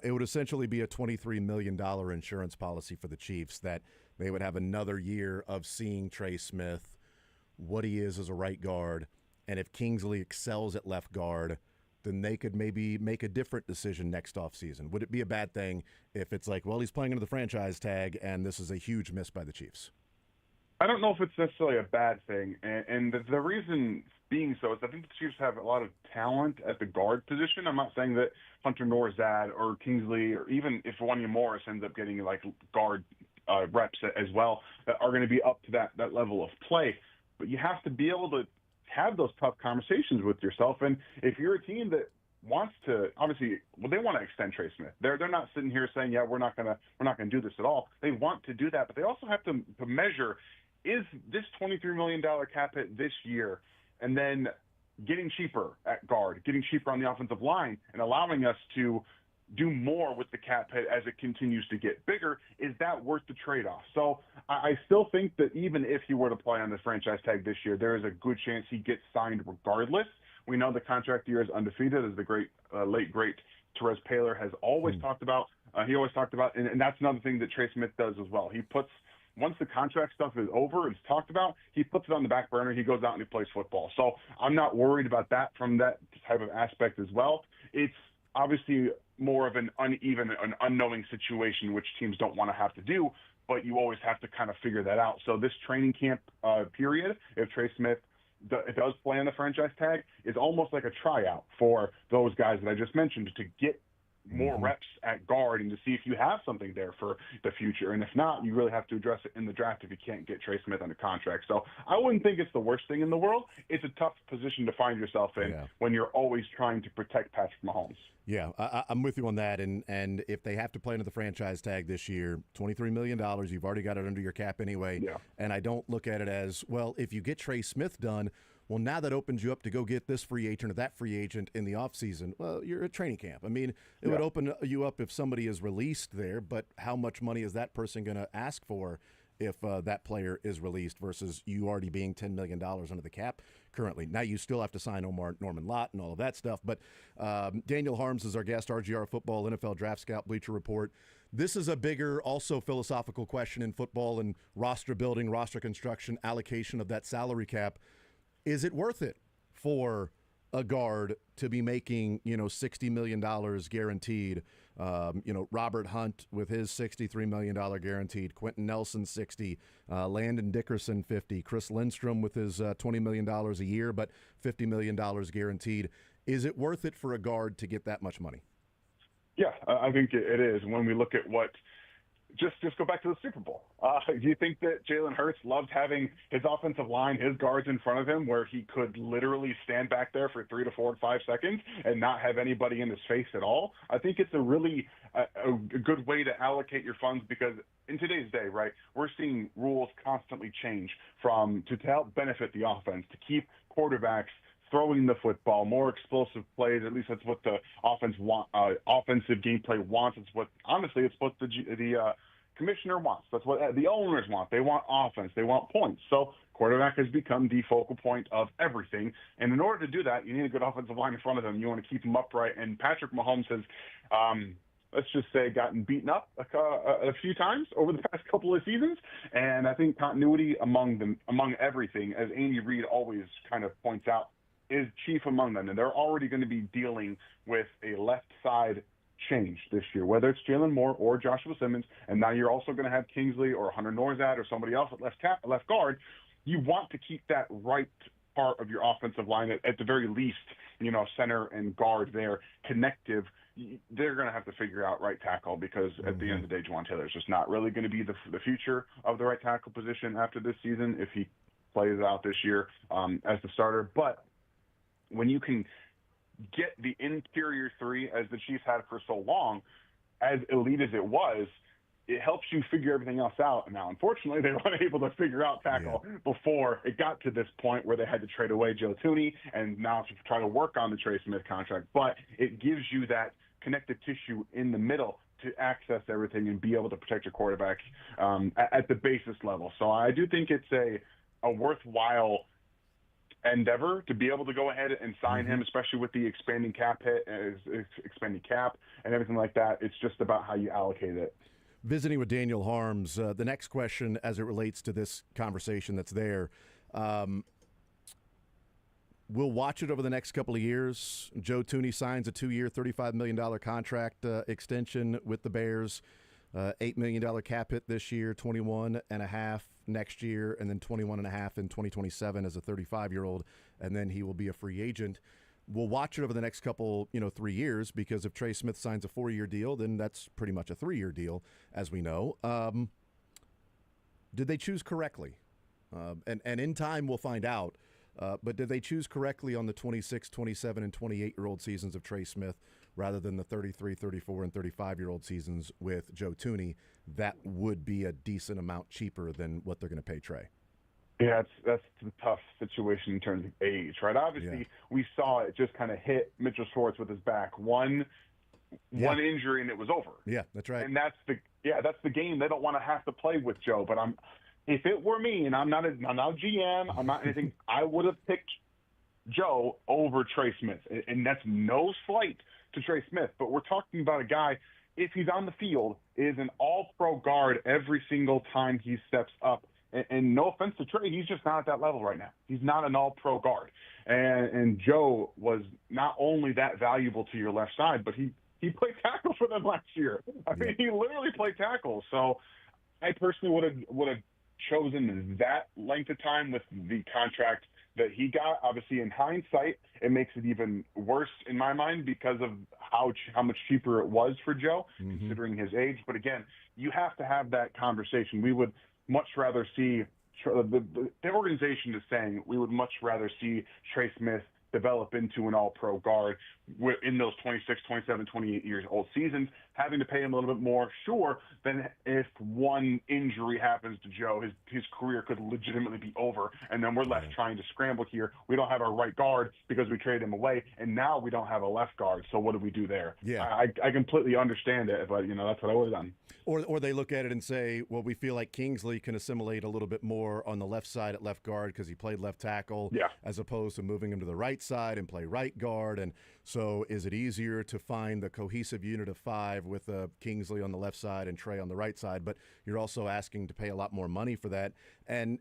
[SPEAKER 1] It would essentially be a $23 million insurance policy for the Chiefs, that they would have another year of seeing Trey Smith, what he is as a right guard, and if Kingsley excels at left guard, then they could maybe make a different decision next offseason. Would it be a bad thing if it's like, well, he's playing under the franchise tag, and this is a huge miss by the Chiefs?
[SPEAKER 4] I don't know if it's necessarily a bad thing, and the reason being so is I think the Chiefs have a lot of talent at the guard position. I'm not saying that Hunter Norzad or Kingsley, or even if Wanya Morris ends up getting guard reps as well, that are going to be up to that level of play. But you have to be able to have those tough conversations with yourself. And if you're a team that wants to, obviously, they want to extend Trey Smith. They're not sitting here saying, yeah, we're not gonna do this at all. They want to do that, but they also have to measure, is this $23 million cap hit this year, and then getting cheaper at guard, getting cheaper on the offensive line, and allowing us to do more with the cap hit as it continues to get bigger, is that worth the trade-off? So I still think that even if he were to play on the franchise tag this year, there is a good chance he gets signed regardless. We know the contract year is undefeated, as the late great Therese Paylor has always talked about. He always talked about, and that's another thing that Trey Smith does as well. He puts, once the contract stuff is over, it's talked about, he puts it on the back burner, he goes out and he plays football. So I'm not worried about that from that type of aspect as well. It's obviously more of an uneven, an unknowing situation, which teams don't want to have to do, but you always have to kind of figure that out. So this training camp period, if Trey Smith does play on the franchise tag, is almost like a tryout for those guys that I just mentioned to get more reps at guard and to see if you have something there for the future. And if not, you really have to address it in the draft if you can't get Trey Smith under contract. So I wouldn't think it's the worst thing in the world. It's a tough position to find yourself in when you're always trying to protect Patrick Mahomes.
[SPEAKER 1] Yeah, I'm with you on that. And if they have to play into the franchise tag this year, $23 million, you've already got it under your cap anyway.
[SPEAKER 4] Yeah.
[SPEAKER 1] And I don't look at it as, well, if you get Trey Smith done, well, now that opens you up to go get this free agent or that free agent in the offseason. Well, you're at training camp. I mean, it would open you up if somebody is released there, but how much money is that person going to ask for if that player is released versus you already being $10 million under the cap currently? Now you still have to sign Norman Lott and all of that stuff. But Daniel Harms is our guest, RGR Football, NFL Draft Scout, Bleacher Report. This is a bigger, also philosophical question in football and roster building, roster construction, allocation of that salary cap. Is it worth it for a guard to be making, $60 million guaranteed? Robert Hunt with his $63 million guaranteed, Quentin Nelson 60, Landon Dickerson 50, Chris Lindstrom with his $20 million a year, but $50 million guaranteed. Is it worth it for a guard to get that much money?
[SPEAKER 4] Yeah, I think it is. When we look at what just go back to the Super Bowl. Do you think that Jalen Hurts loved having his offensive line, his guards in front of him, where he could literally stand back there for 3 to 4 and 5 seconds and not have anybody in his face at all? I think it's a really a good way to allocate your funds, because in today's day, right, we're seeing rules constantly change to help benefit the offense, to keep quarterbacks throwing the football, more explosive plays. At least that's what the offensive gameplay wants. It's what the commissioner wants. That's what the owners want. They want offense. They want points. So quarterback has become the focal point of everything. And in order to do that, you need a good offensive line in front of them. You want to keep them upright. And Patrick Mahomes has, let's just say, gotten beaten up a few times over the past couple of seasons. And I think continuity among everything, as Andy Reid always kind of points out, is chief among them. And they're already going to be dealing with a left side change this year, whether it's Jalen Moore or Joshua Simmons. And now you're also going to have Kingsley or Hunter Norzad or somebody else at left guard. You want to keep that right part of your offensive line at the very least, center and guard there connective. They're going to have to figure out right tackle, because at the end of the day, Juwan Taylor is just not really going to be the future of the right tackle position after this season if he plays out this year as the starter. But when you can get the interior three, as the Chiefs had for so long, as elite as it was, it helps you figure everything else out. Now, unfortunately, they weren't able to figure out tackle before it got to this point where they had to trade away Joe Thuney and now to try to work on the Trey Smith contract. But it gives you that connective tissue in the middle to access everything and be able to protect your quarterback at the basis level. So I do think it's a worthwhile endeavor to be able to go ahead and sign him, especially with the expanding cap and everything like that. It's just about how you allocate it.
[SPEAKER 1] Visiting with Daniel Harms, the next question as it relates to this conversation that's there, we'll watch it over the next couple of years. Joe Thuney signs a 2-year, $35 million contract extension with the Bears, $8 million cap hit this year, 21.5 next year, and then 21.5 in 2027 as a 35-year-old, and then he will be a free agent. We'll watch it over the next couple, 3 years, because if Trey Smith signs a 4-year deal, then that's pretty much a 3-year deal, as we know. Did they choose correctly? And in time, we'll find out. But did they choose correctly on the 26, 27, and 28-year-old seasons of Trey Smith rather than the 33, 34, and 35-year-old seasons with Joe Thuney? That would be a decent amount cheaper than what they're going to pay Trey.
[SPEAKER 4] Yeah, that's the tough situation in terms of age, right? Obviously, we saw it just kind of hit Mitchell Schwartz with his back. One injury and it was over.
[SPEAKER 1] Yeah, that's right.
[SPEAKER 4] And that's the game. They don't want to have to play with Joe. But if it were me, and I'm not a GM, I'm not anything, I would have picked Joe over Trey Smith. And that's no slight to Trey Smith, but we're talking about a guy, if he's on the field, is an all-pro guard every single time he steps up. And no offense to Trey, he's just not at that level right now. He's not an all-pro guard. And Joe was not only that valuable to your left side, but he played tackle for them last year. I mean, he literally played tackle. So I personally would have chosen that length of time with the contract that he got. Obviously, in hindsight, it makes it even worse in my mind because of how much cheaper it was for Joe, considering his age. But again, you have to have that conversation. We would much rather see the organization is saying we would much rather see Trey Smith develop into an all-pro guard in those 26, 27, 28 years old seasons, having to pay him a little bit more, sure, than if one injury happens to Joe, his career could legitimately be over, and then we're left trying to scramble here. We don't have our right guard because we traded him away, and now we don't have a left guard, so what do we do there?
[SPEAKER 1] Yeah.
[SPEAKER 4] I completely understand it, but, that's what I would have done.
[SPEAKER 1] Or they look at it and say, well, we feel like Kingsley can assimilate a little bit more on the left side at left guard because he played left tackle, as opposed to moving him to the right side and play right guard. And so is it easier to find the cohesive unit of 5 with Kingsley on the left side and Trey on the right side? But you're also asking to pay a lot more money for that. And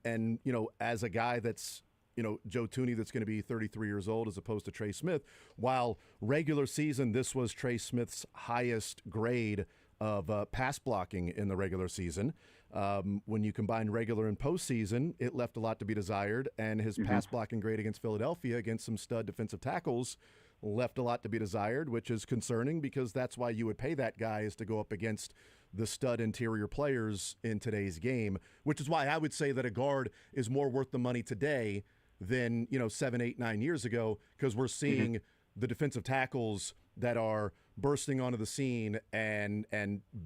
[SPEAKER 1] as a guy that's, Joe Thuney, that's going to be 33 years old as opposed to Trey Smith, while regular season, this was Trey Smith's highest grade of pass blocking in the regular season. When you combine regular and postseason, it left a lot to be desired, and his pass blocking grade against Philadelphia against some stud defensive tackles left a lot to be desired, which is concerning because that's why you would pay that guy, is to go up against the stud interior players in today's game, which is why I would say that a guard is more worth the money today than 7, 8, 9 years ago, because we're seeing the defensive tackles that are bursting onto the scene and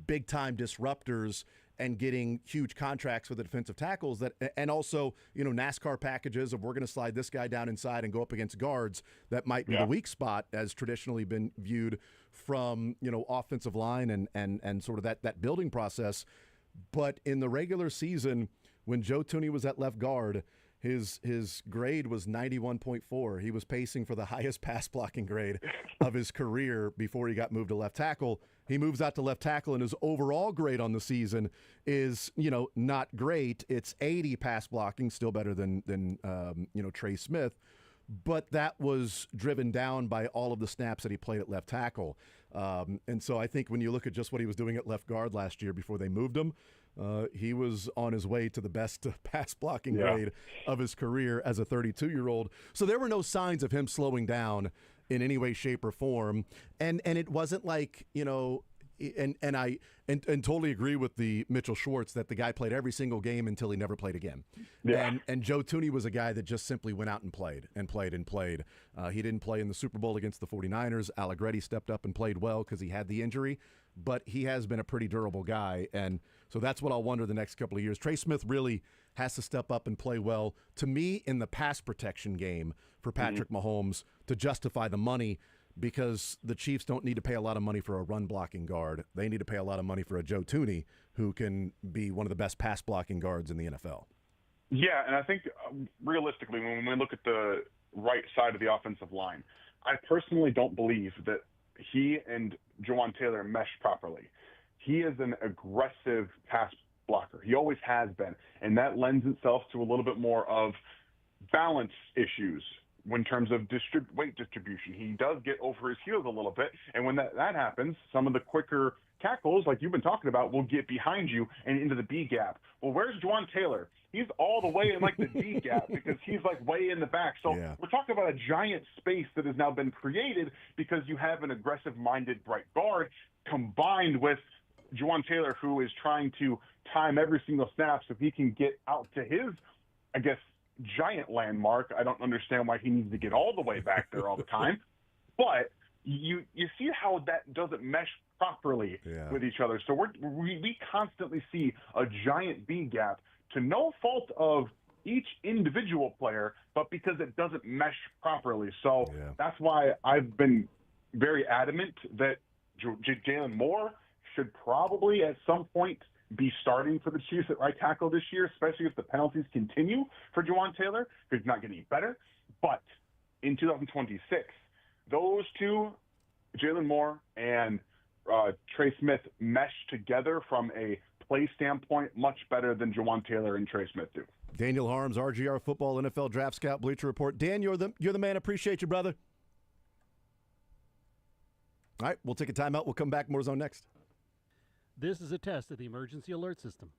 [SPEAKER 1] big time disruptors and getting huge contracts for the defensive tackles, that, and also NASCAR packages of, we're going to slide this guy down inside and go up against guards that might be the weak spot, as traditionally been viewed from offensive line and sort of that building process. But in the regular season, when Joe Thuney was at left guard, his grade was 91.4. He was pacing for the highest pass blocking grade of his career before he got moved to left tackle. He moves out to left tackle, and his overall grade on the season is, not great. It's 80 pass blocking, still better than Trey Smith. But that was driven down by all of the snaps that he played at left tackle. And so I think when you look at just what he was doing at left guard last year before they moved him, he was on his way to the best pass blocking grade of his career as a 32-year-old. So there were no signs of him slowing down in any way, shape, or form. And it wasn't like, and I totally agree with the Mitchell Schwartz that the guy played every single game until he never played again. Yeah. And Joe Thuney was a guy that just simply went out and played. He didn't play in the Super Bowl against the 49ers. Allegretti stepped up and played well because he had the injury, but he has been a pretty durable guy. And so that's what I'll wonder the next couple of years. Trey Smith really has to step up and play well, to me, in the pass protection game for Patrick Mahomes to justify the money, because the Chiefs don't need to pay a lot of money for a run-blocking guard. They need to pay a lot of money for a Joe Thuney, who can be one of the best pass-blocking guards in the NFL.
[SPEAKER 4] Yeah, and I think realistically, when we look at the right side of the offensive line, I personally don't believe that he and Jawan Taylor mesh properly. He is an aggressive pass blocker. He always has been, and that lends itself to a little bit more of balance issues in terms of weight distribution. He does get over his heels a little bit, and when that happens, some of the quicker tackles, like you've been talking about, will get behind you and into the B gap. Well, where's Jawan Taylor? He's all the way in the D gap because he's way in the back. So we're talking about a giant space that has now been created because you have an aggressive-minded right guard combined with Jawan Taylor, who is trying to time every single snap so he can get out to his, I guess, giant landmark. I don't understand why he needs to get all the way back there all the time, but you see how that doesn't mesh properly with each other. So we constantly see a giant B gap to no fault of each individual player, but because it doesn't mesh properly. So that's why I've been very adamant that Jalen Moore should probably at some point be starting for the Chiefs at right tackle this year, especially if the penalties continue for Jawan Taylor, because he's not getting better. But in 2026, those two, Jalen Moore and Trey Smith, mesh together from a play standpoint much better than Jawan Taylor and Trey Smith do.
[SPEAKER 1] Daniel Harms, RGR Football, NFL Draft Scout, Bleacher Report. Dan, you're the man. Appreciate you, brother. All right, we'll take a timeout. We'll come back. More Zone next.
[SPEAKER 3] This is a test of the emergency alert system.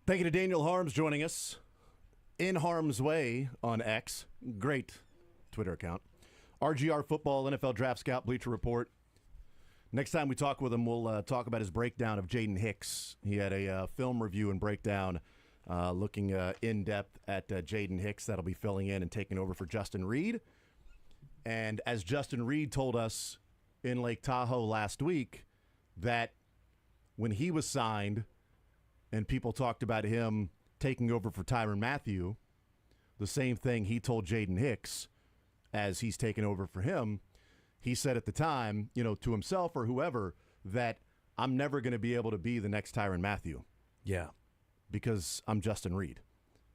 [SPEAKER 1] Thank you to Daniel Harms joining us. In Harm's Way on X. Great Twitter account. RGR Football, NFL Draft Scout, Bleacher Report. Next time we talk with him, we'll talk about his breakdown of Jaden Hicks. He had a film review and breakdown looking in-depth at Jaden Hicks. That'll be filling in and taking over for Justin Reed. And as Justin Reed told us in Lake Tahoe last week, that when he was signed and people talked about him taking over for Tyrann Mathieu, the same thing he told Jaden Hicks as he's taken over for him. He said at the time, to himself or whoever, that I'm never going to be able to be the next Tyrann Mathieu.
[SPEAKER 2] Yeah.
[SPEAKER 1] Because I'm Justin Reed.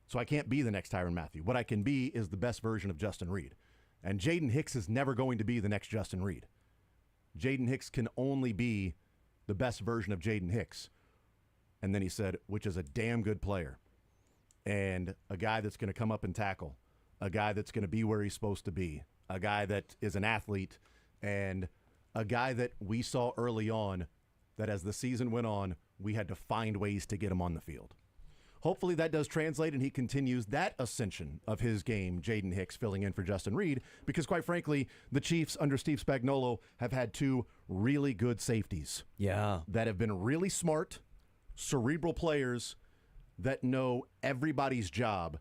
[SPEAKER 1] So I can't be the next Tyrann Mathieu. What I can be is the best version of Justin Reed. And Jaden Hicks is never going to be the next Justin Reed. Jaden Hicks can only be the best version of Jaden Hicks. And then he said, which is a damn good player. And a guy that's going to come up and tackle. A guy that's going to be where he's supposed to be. A guy that is an athlete. And a guy that we saw early on that as the season went on, we had to find ways to get him on the field. Hopefully that does translate and he continues that ascension of his game, Jaden Hicks filling in for Justin Reed, because quite frankly, the Chiefs under Steve Spagnuolo have had two really good safeties.
[SPEAKER 2] Yeah.
[SPEAKER 1] That have been really smart, cerebral players that know everybody's job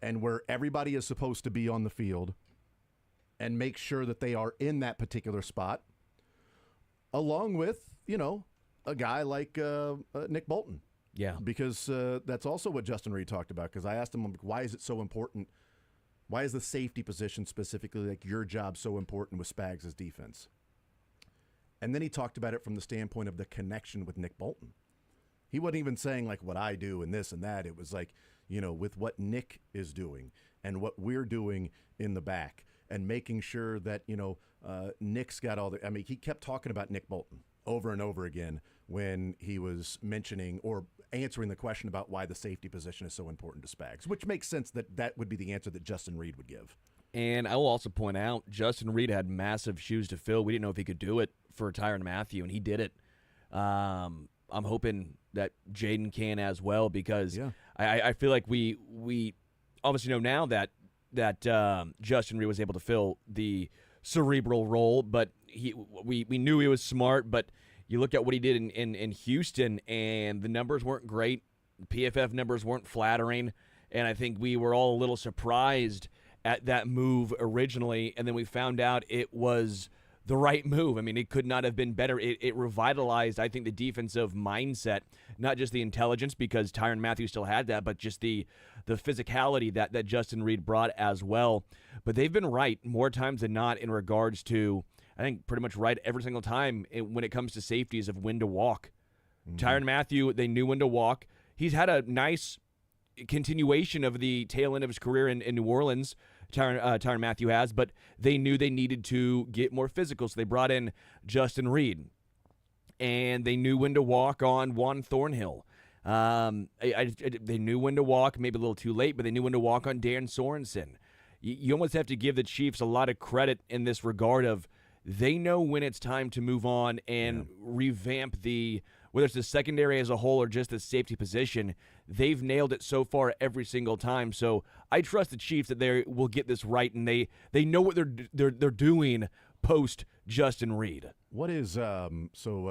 [SPEAKER 1] and where everybody is supposed to be on the field and make sure that they are in that particular spot, along with, a guy like Nick Bolton.
[SPEAKER 2] Yeah.
[SPEAKER 1] Because that's also what Justin Reed talked about, because I asked him, why is it so important? Why is the safety position specifically, like your job, so important with Spags' defense? And then he talked about it from the standpoint of the connection with Nick Bolton. He wasn't even saying like what I do and this and that. It was like, with what Nick is doing and what we're doing in the back and making sure that, Nick's got all the, he kept talking about Nick Bolton over and over again when he was mentioning or answering the question about why the safety position is so important to Spags, which makes sense that would be the answer that Justin Reed would give.
[SPEAKER 2] And I will also point out, Justin Reed had massive shoes to fill. We didn't know if he could do it for Tyrann Mathieu, and he did it. I'm hoping that Jaden can as well, because I feel like we obviously know now that Justin Reed was able to fill the cerebral role, but we knew he was smart, but you look at what he did in Houston, and the numbers weren't great. The PFF numbers weren't flattering, and I think we were all a little surprised at that move originally, and then we found out it was the right move. It could not have been better. It revitalized, I think, the defensive mindset, not just the intelligence, because Tyrann Mathieu still had that, but just the physicality that Justin Reed brought as well. But they've been right more times than not in regards to, I think, pretty much right every single time when it comes to safeties of when to walk. Mm-hmm. Tyrann Mathieu, they knew when to walk. He's had a nice continuation of the tail end of his career in New Orleans. Tyrann Mathieu has, but they knew they needed to get more physical, so they brought in Justin Reed. And they knew when to walk on Juan Thornhill. They knew when to walk, maybe a little too late, but they knew when to walk on Dan Sorensen. You almost have to give the Chiefs a lot of credit in this regard of they know when it's time to move on and revamp whether it's the secondary as a whole or just the safety position. They've nailed it so far every single time. So I trust the Chiefs that they will get this right, and they know what they're doing post Justin Reed.
[SPEAKER 1] What is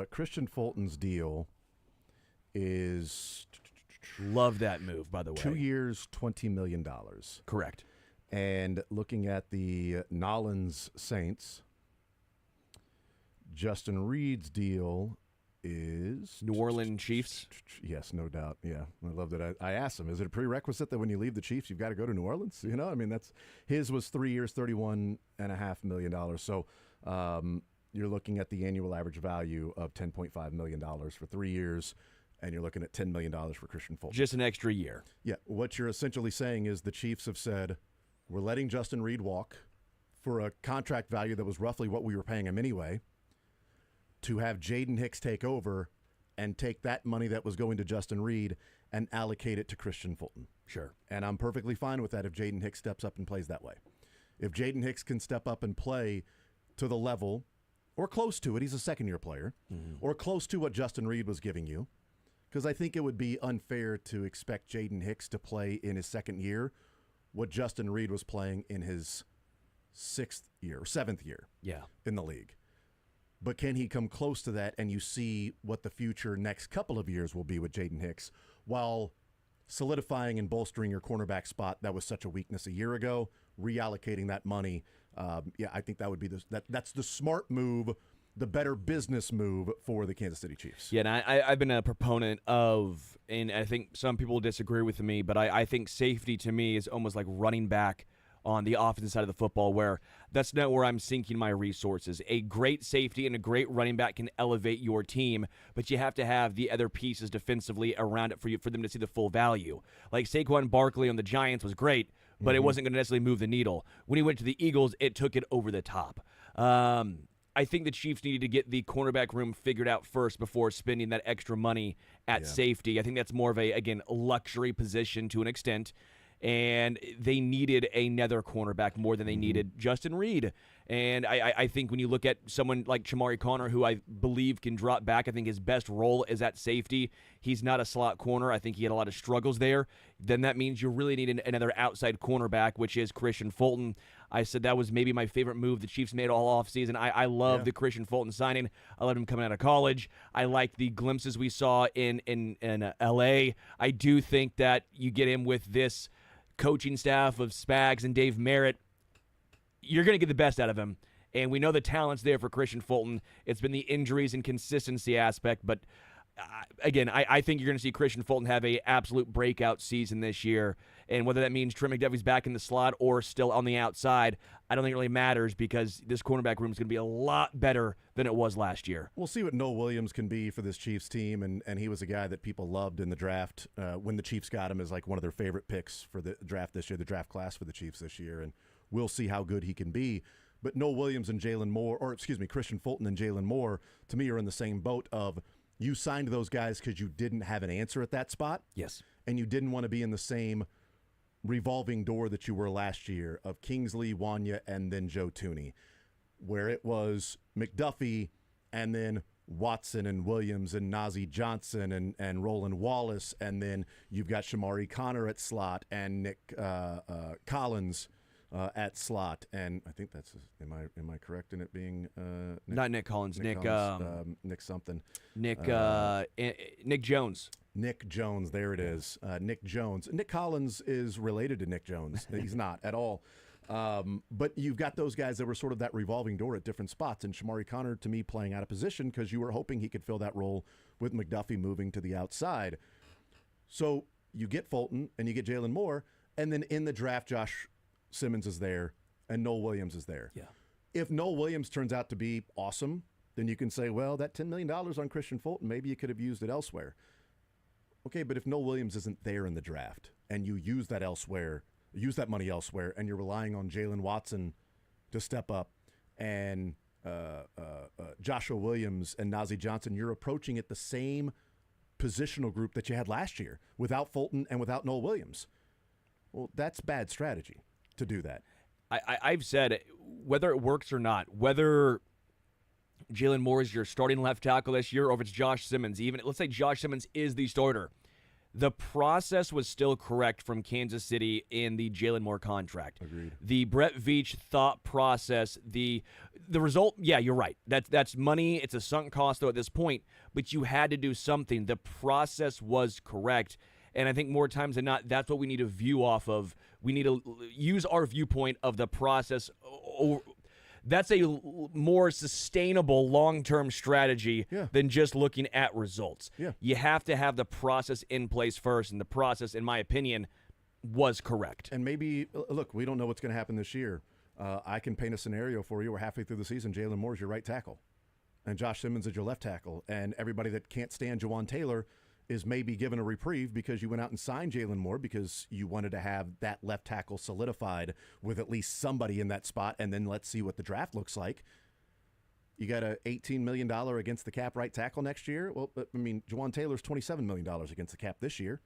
[SPEAKER 1] Christian Fulton's deal is
[SPEAKER 2] love that move, by the way.
[SPEAKER 1] 2 years, $20 million.
[SPEAKER 2] Correct.
[SPEAKER 1] And looking at the Nolans Saints, Justin Reed's deal is
[SPEAKER 2] New Orleans Chiefs.
[SPEAKER 1] Yes, no doubt. Yeah, I love that. I asked him, is it a prerequisite that when you leave the Chiefs, you've got to go to New Orleans? His was 3 years, $31.5 million. So you're looking at the annual average value of $10.5 million for 3 years, and you're looking at $10 million for Christian Fulton.
[SPEAKER 2] Just an extra year.
[SPEAKER 1] Yeah, what you're essentially saying is the Chiefs have said, we're letting Justin Reed walk for a contract value that was roughly what we were paying him anyway, to have Jaden Hicks take over and take that money that was going to Justin Reed and allocate it to Christian Fulton.
[SPEAKER 2] Sure.
[SPEAKER 1] And I'm perfectly fine with that if Jaden Hicks steps up and plays that way. If Jaden Hicks can step up and play to the level, or close to it, he's a second-year player, or close to what Justin Reed was giving you, Because I think it would be unfair to expect Jaden Hicks to play in his second year what Justin Reed was playing in his seventh year in the league. But can he come close to that, and you see what the future next couple of years will be with Jaden Hicks while solidifying and bolstering your cornerback spot that was such a weakness a year ago, reallocating that money. I think that would be that's the smart move, the better business move for the Kansas City Chiefs.
[SPEAKER 2] Yeah, and I've been a proponent of, and I think some people disagree with me, but I think safety to me is almost like running back on the offensive side of the football, where that's not where I'm sinking my resources. A great safety and a great running back can elevate your team, but you have to have the other pieces defensively around it for them to see the full value. Like Saquon Barkley on the Giants was great, but it wasn't going to necessarily move the needle. When he went to the Eagles, it took it over the top. I think the Chiefs needed to get the cornerback room figured out first before spending that extra money at safety. I think that's more of a luxury position to an extent. And they needed another cornerback more than they needed Justin Reed. And I think when you look at someone like Shamari Connor, who I believe can drop back, I think his best role is at safety. He's not a slot corner. I think he had a lot of struggles there. Then that means you really need another outside cornerback, which is Christian Fulton. I said that was maybe my favorite move the Chiefs made all offseason. I love the Christian Fulton signing. I loved him coming out of college. I like the glimpses we saw in L.A. I do think that you get him with this coaching staff of Spags and Dave Merritt, you're going to get the best out of him. And we know the talent's there for Christian Fulton. It's been the injuries and consistency aspect. But, again, I think you're going to see Christian Fulton have a absolute breakout season this year. And whether that means Trent McDuffie's back in the slot or still on the outside, I don't think it really matters, because this cornerback room is going to be a lot better than it was last year.
[SPEAKER 1] We'll see what Noah Williams can be for this Chiefs team, and he was a guy that people loved in the draft when the Chiefs got him as like one of their favorite picks for the draft this year, the draft class for the Chiefs this year, and we'll see how good he can be. But Noah Williams and Christian Fulton and Jalen Moore, to me, are in the same boat of you signed those guys because you didn't have an answer at that spot.
[SPEAKER 2] Yes.
[SPEAKER 1] And you didn't want to be in the same revolving door that you were last year of Kingsley, Wanya, and then Joe Tooney, where it was McDuffie and then Watson and Williams and Najee Johnson and Roland Wallace, and then you've got Shamari Connor at slot and Nick Collins at slot, and I think that's am I correct in it being
[SPEAKER 2] not Nick Collins, Nick
[SPEAKER 1] something,
[SPEAKER 2] Nick Jones.
[SPEAKER 1] Nick Jones, there it is. Nick Jones. Nick Collins is related to Nick Jones. He's not at all. But you've got those guys that were sort of that revolving door at different spots. And Shamari Connor, to me, playing out of position because you were hoping he could fill that role with McDuffie moving to the outside. So you get Fulton and you get Jalen Moore. And then in the draft, Josh Simmons is there and Noah Williams is there.
[SPEAKER 2] Yeah.
[SPEAKER 1] If Noah Williams turns out to be awesome, then you can say, well, that $10 million on Christian Fulton, maybe you could have used it elsewhere. Okay, but if Noah Williams isn't there in the draft and you use that money elsewhere, and you're relying on Jalen Watson to step up and Joshua Williams and Najee Johnson, you're approaching it the same positional group that you had last year without Fulton and without Noah Williams. Well, that's bad strategy to do that.
[SPEAKER 2] I've said, whether it works or not, whether Jalen Moore is your starting left tackle this year, or if it's Josh Simmons, even let's say Josh Simmons is the starter, the process was still correct from Kansas City in the Jalen Moore contract.
[SPEAKER 1] Agreed.
[SPEAKER 2] The Brett Veach thought process, the result, yeah, you're right. That's money. It's a sunk cost, though, at this point, but you had to do something. The process was correct. And I think more times than not, that's what we need to view off of. We need to use our viewpoint of the process. That's a more sustainable long-term strategy than just looking at results.
[SPEAKER 1] Yeah.
[SPEAKER 2] You have to have the process in place first, and the process, in my opinion, was correct.
[SPEAKER 1] And maybe, look, we don't know what's going to happen this year. I can paint a scenario for you where halfway through the season, Jalen Moore is your right tackle, and Josh Simmons is your left tackle, and everybody that can't stand Jawan Taylor is maybe given a reprieve because you went out and signed Jalen Moore because you wanted to have that left tackle solidified with at least somebody in that spot, and then let's see what the draft looks like. You got a $18 million against the cap right tackle next year. Well, I mean, Jawan Taylor's $27 million against the cap this year.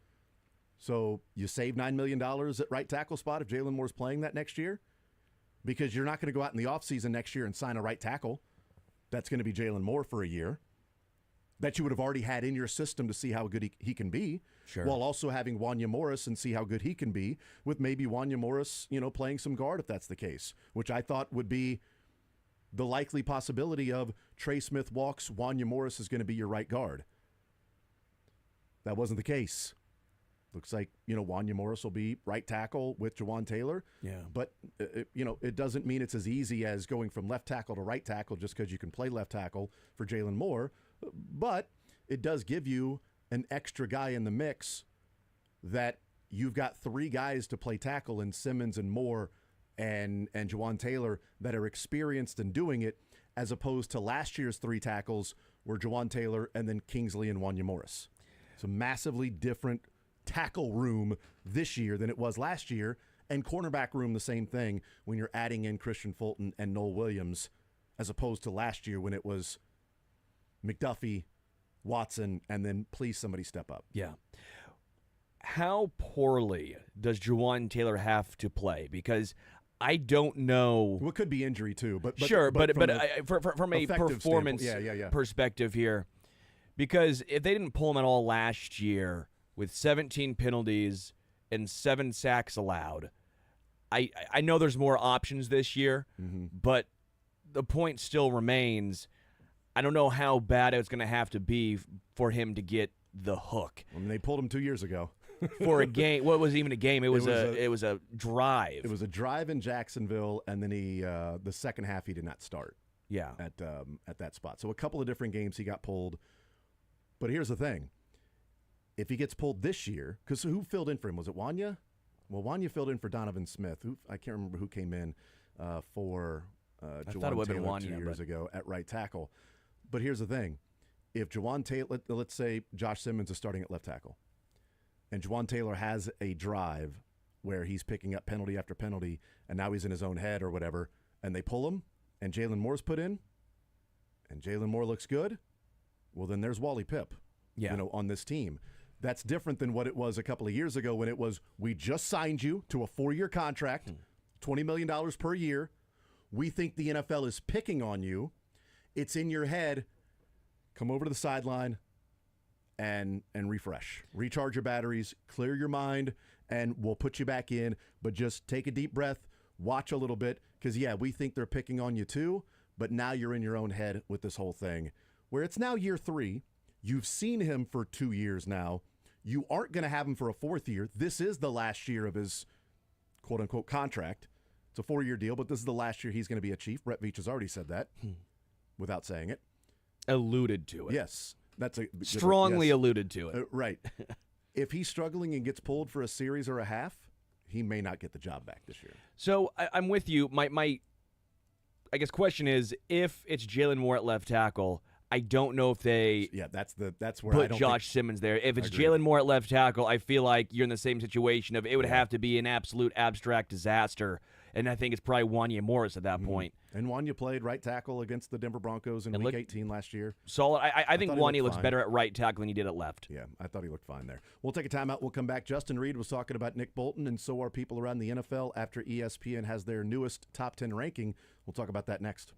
[SPEAKER 1] So you save $9 million at right tackle spot if Jalen Moore's playing that next year, because you're not going to go out in the offseason next year and sign a right tackle that's going to be Jalen Moore for a year. that you would have already had in your system to see how good he can be,
[SPEAKER 2] Sure.
[SPEAKER 1] while also having Wanya Morris and see how good he can be, with maybe Wanya Morris, playing some guard if that's the case, which I thought would be the likely possibility of Trey Smith walks, Wanya Morris is going to be your right guard. That wasn't the case. Looks like, Wanya Morris will be right tackle with Jawan Taylor.
[SPEAKER 2] Yeah.
[SPEAKER 1] But, it doesn't mean it's as easy as going from left tackle to right tackle just because you can play left tackle for Jalen Moore. But it does give you an extra guy in the mix that you've got 3 guys to play tackle in Simmons and Moore and Jawan Taylor that are experienced in doing it, as opposed to last year's 3 tackles were Jawan Taylor and then Kingsley and Wanya Morris. It's a massively different tackle room this year than it was last year, and cornerback room the same thing when you're adding in Christian Fulton and Noel Williams, as opposed to last year when it was McDuffie, Watson, and then please somebody step up.
[SPEAKER 2] Yeah. How poorly does Jawan Taylor have to play? Because I don't know.
[SPEAKER 1] Well, it could be injury too, but
[SPEAKER 2] sure, but from a
[SPEAKER 1] effective
[SPEAKER 2] performance
[SPEAKER 1] standpoint,
[SPEAKER 2] perspective here, because if they didn't pull him at all last year with 17 penalties and 7 sacks allowed, I know there's more options this year, but the point still remains. I don't know how bad it's going to have to be for him to get the hook.
[SPEAKER 1] I mean, they pulled him 2 years ago.
[SPEAKER 2] For a game. What was even a game? It was a drive.
[SPEAKER 1] It was a drive in Jacksonville, and then the second half he did not start.
[SPEAKER 2] Yeah.
[SPEAKER 1] At that spot. So a couple of different games he got pulled. But here's the thing: if he gets pulled this year, because who filled in for him? Was it Wanya? Well, Wanya filled in for Donovan Smith. I can't remember who came in for Jawan Taylor 2 years ago at right tackle. But here's the thing: if Jawan Taylor, let's say Josh Simmons is starting at left tackle, and Jawan Taylor has a drive where he's picking up penalty after penalty, and now he's in his own head or whatever, and they pull him, and Jalen Moore's put in, and Jalen Moore looks good, well, then there's Wally Pipp, on this team. That's different than what it was a couple of years ago when it was, we just signed you to a 4-year contract, $20 million per year. We think the NFL is picking on you. It's in your head. Come over to the sideline and refresh. Recharge your batteries, clear your mind, and we'll put you back in. But just take a deep breath, watch a little bit, because, we think they're picking on you too, but now you're in your own head with this whole thing, where it's now year 3. You've seen him for 2 years now. You aren't going to have him for a 4th year. This is the last year of his quote-unquote contract. It's a 4-year deal, but this is the last year he's going to be a Chief. Brett Veach has already said that without saying it.
[SPEAKER 2] Alluded to it.
[SPEAKER 1] Yes. That's
[SPEAKER 2] strongly alluded to it.
[SPEAKER 1] Right. If he's struggling and gets pulled for a series or a half, he may not get the job back this year.
[SPEAKER 2] So I'm with you. My I guess question is, if it's Jalen Moore at left tackle, I don't know if they
[SPEAKER 1] that's where
[SPEAKER 2] put
[SPEAKER 1] I don't
[SPEAKER 2] Josh Simmons there. If it's Jalen Moore at left tackle, I feel like you're in the same situation of it would have to be an absolute abstract disaster. And I think it's probably Wanya Morris at that point.
[SPEAKER 1] And Wanya played right tackle against the Denver Broncos in Week 18 last year.
[SPEAKER 2] Solid. I think Wanya looks better at right tackle than he did at left.
[SPEAKER 1] Yeah, I thought he looked fine there. We'll take a timeout. We'll come back. Justin Reed was talking about Nick Bolton, and so are people around the NFL after ESPN has their newest top 10 ranking. We'll talk about that next.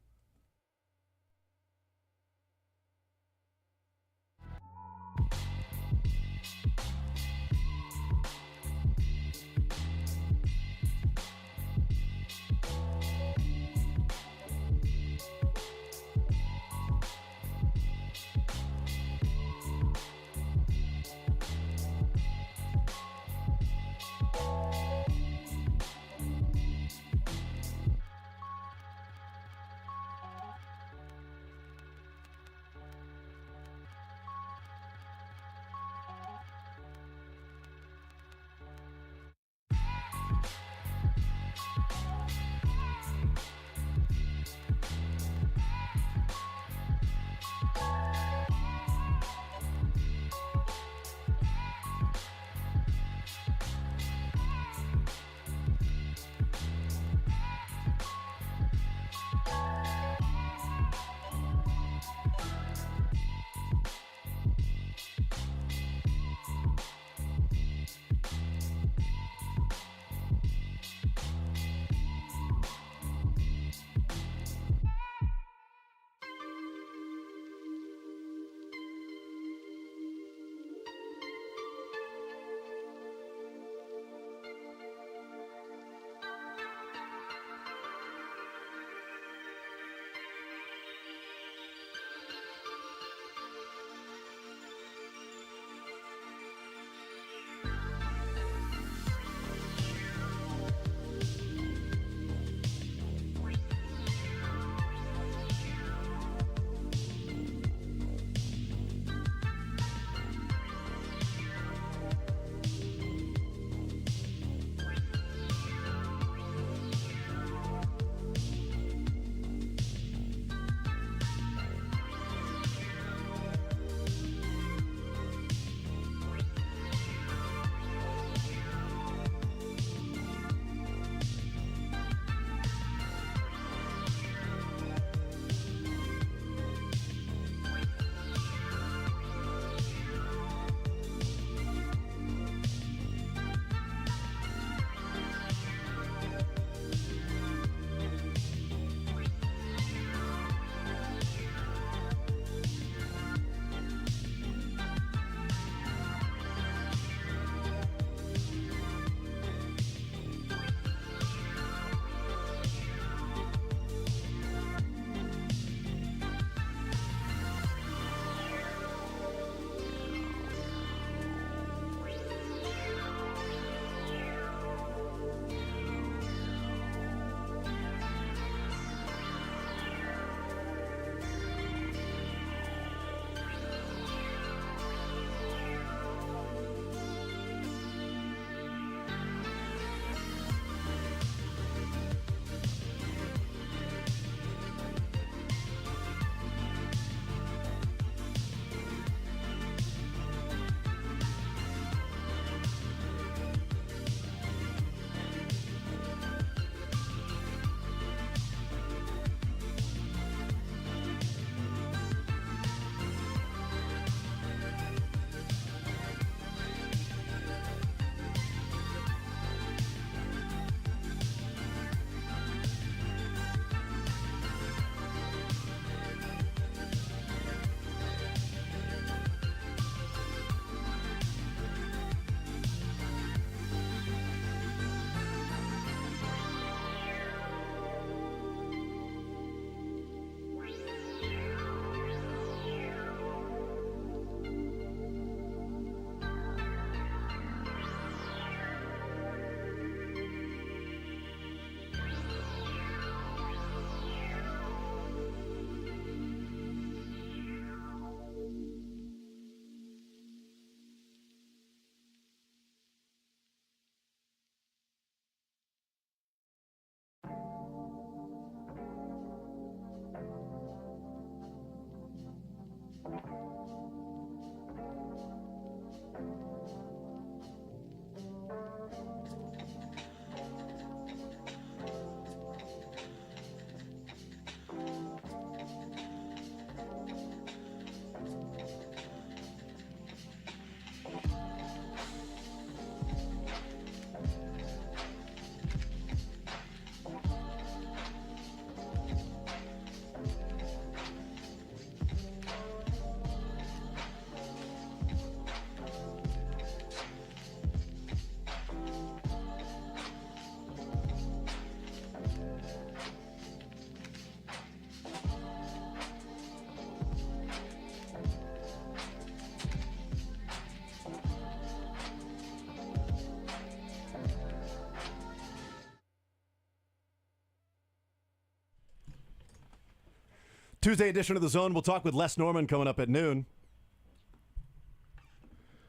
[SPEAKER 1] Tuesday edition of The Zone. We'll talk with Les Norman coming up at noon.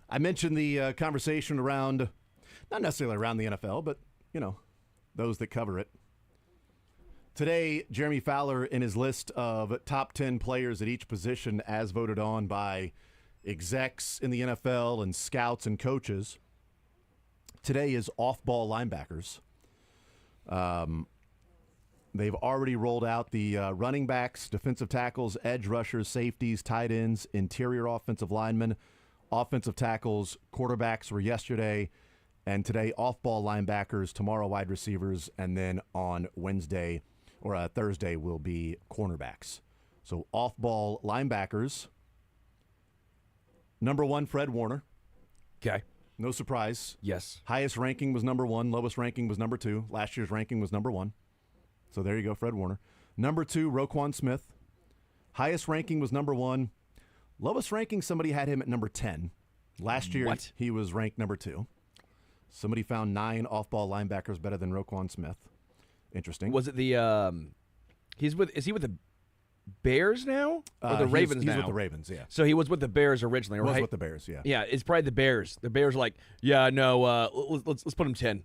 [SPEAKER 1] I mentioned the conversation around, not necessarily around the NFL, but, those that cover it. Today, Jeremy Fowler, in his list of top 10 players at each position as voted on by execs in the NFL and scouts and coaches, today is off-ball linebackers. They've already rolled out the running backs, defensive tackles, edge rushers, safeties, tight ends, interior offensive linemen, offensive tackles, quarterbacks were yesterday, and today off-ball linebackers, tomorrow wide receivers, and then on Wednesday or Thursday will be cornerbacks. So off-ball linebackers, number 1, Fred Warner.
[SPEAKER 2] Okay.
[SPEAKER 1] No surprise.
[SPEAKER 2] Yes.
[SPEAKER 1] Highest ranking was number 1. Lowest ranking was number 2. Last year's ranking was number 1. So there you go, Fred Warner. Number 2, Roquan Smith. Highest ranking was number 1. Lowest ranking, somebody had him at number 10. Last year, he was ranked number 2. Somebody found 9 off-ball linebackers better than Roquan Smith. Interesting.
[SPEAKER 2] Was it the is he with the Bears now? Or the Ravens now?
[SPEAKER 1] He's with the Ravens, yeah.
[SPEAKER 2] So he was with the Bears originally, right?
[SPEAKER 1] Was with the Bears, yeah.
[SPEAKER 2] Yeah, it's probably the Bears. The Bears are like, yeah, no, let's put him 10.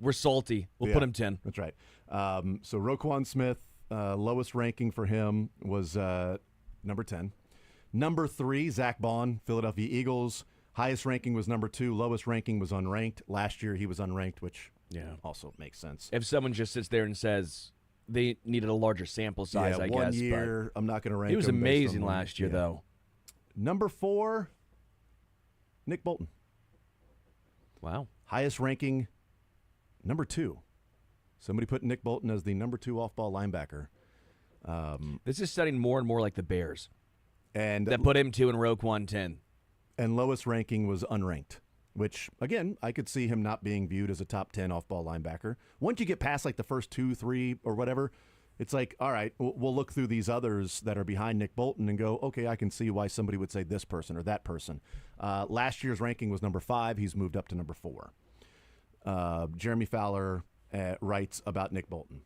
[SPEAKER 2] We're salty. We'll put him 10.
[SPEAKER 1] That's right. So Roquan Smith, lowest ranking for him was number 10. Number 3, Zach Bond, Philadelphia Eagles. Highest ranking was number 2. Lowest ranking was unranked. Last year he was unranked, which also makes sense.
[SPEAKER 2] If someone just sits there and says they needed a larger sample size, I guess.
[SPEAKER 1] 1 year, I'm not going to rank him.
[SPEAKER 2] He was amazing last year, though.
[SPEAKER 1] Number 4, Nick Bolton.
[SPEAKER 2] Wow.
[SPEAKER 1] Highest ranking, number 2. Somebody put Nick Bolton as the number 2 off-ball linebacker.
[SPEAKER 2] This is sounding more and more like the Bears.
[SPEAKER 1] And
[SPEAKER 2] that put him 2 and Roquan 10.
[SPEAKER 1] And lowest ranking was unranked, which, again, I could see him not being viewed as a top 10 off-ball linebacker. Once you get past like the first 2, 3, or whatever, it's like, all right, we'll look through these others that are behind Nick Bolton and go, okay, I can see why somebody would say this person or that person. Last year's ranking was number 5. He's moved up to number 4. Jeremy Fowler writes about Nick Bolton.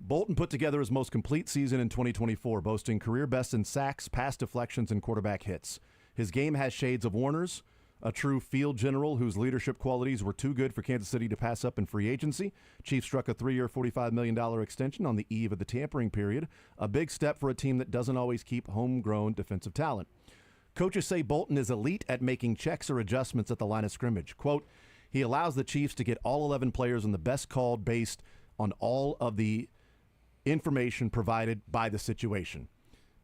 [SPEAKER 1] Bolton put together his most complete season in 2024, boasting career best in sacks, pass deflections, and quarterback hits. His game has shades of Warner's, a true field general whose leadership qualities were too good for Kansas City to pass up in free agency. Chiefs struck a 3-year, $45 million extension on the eve of the tampering period, a big step for a team that doesn't always keep homegrown defensive talent. Coaches say Bolton is elite at making checks or adjustments at the line of scrimmage. Quote, he allows the Chiefs to get all 11 players in the best call based on all of the information provided by the situation,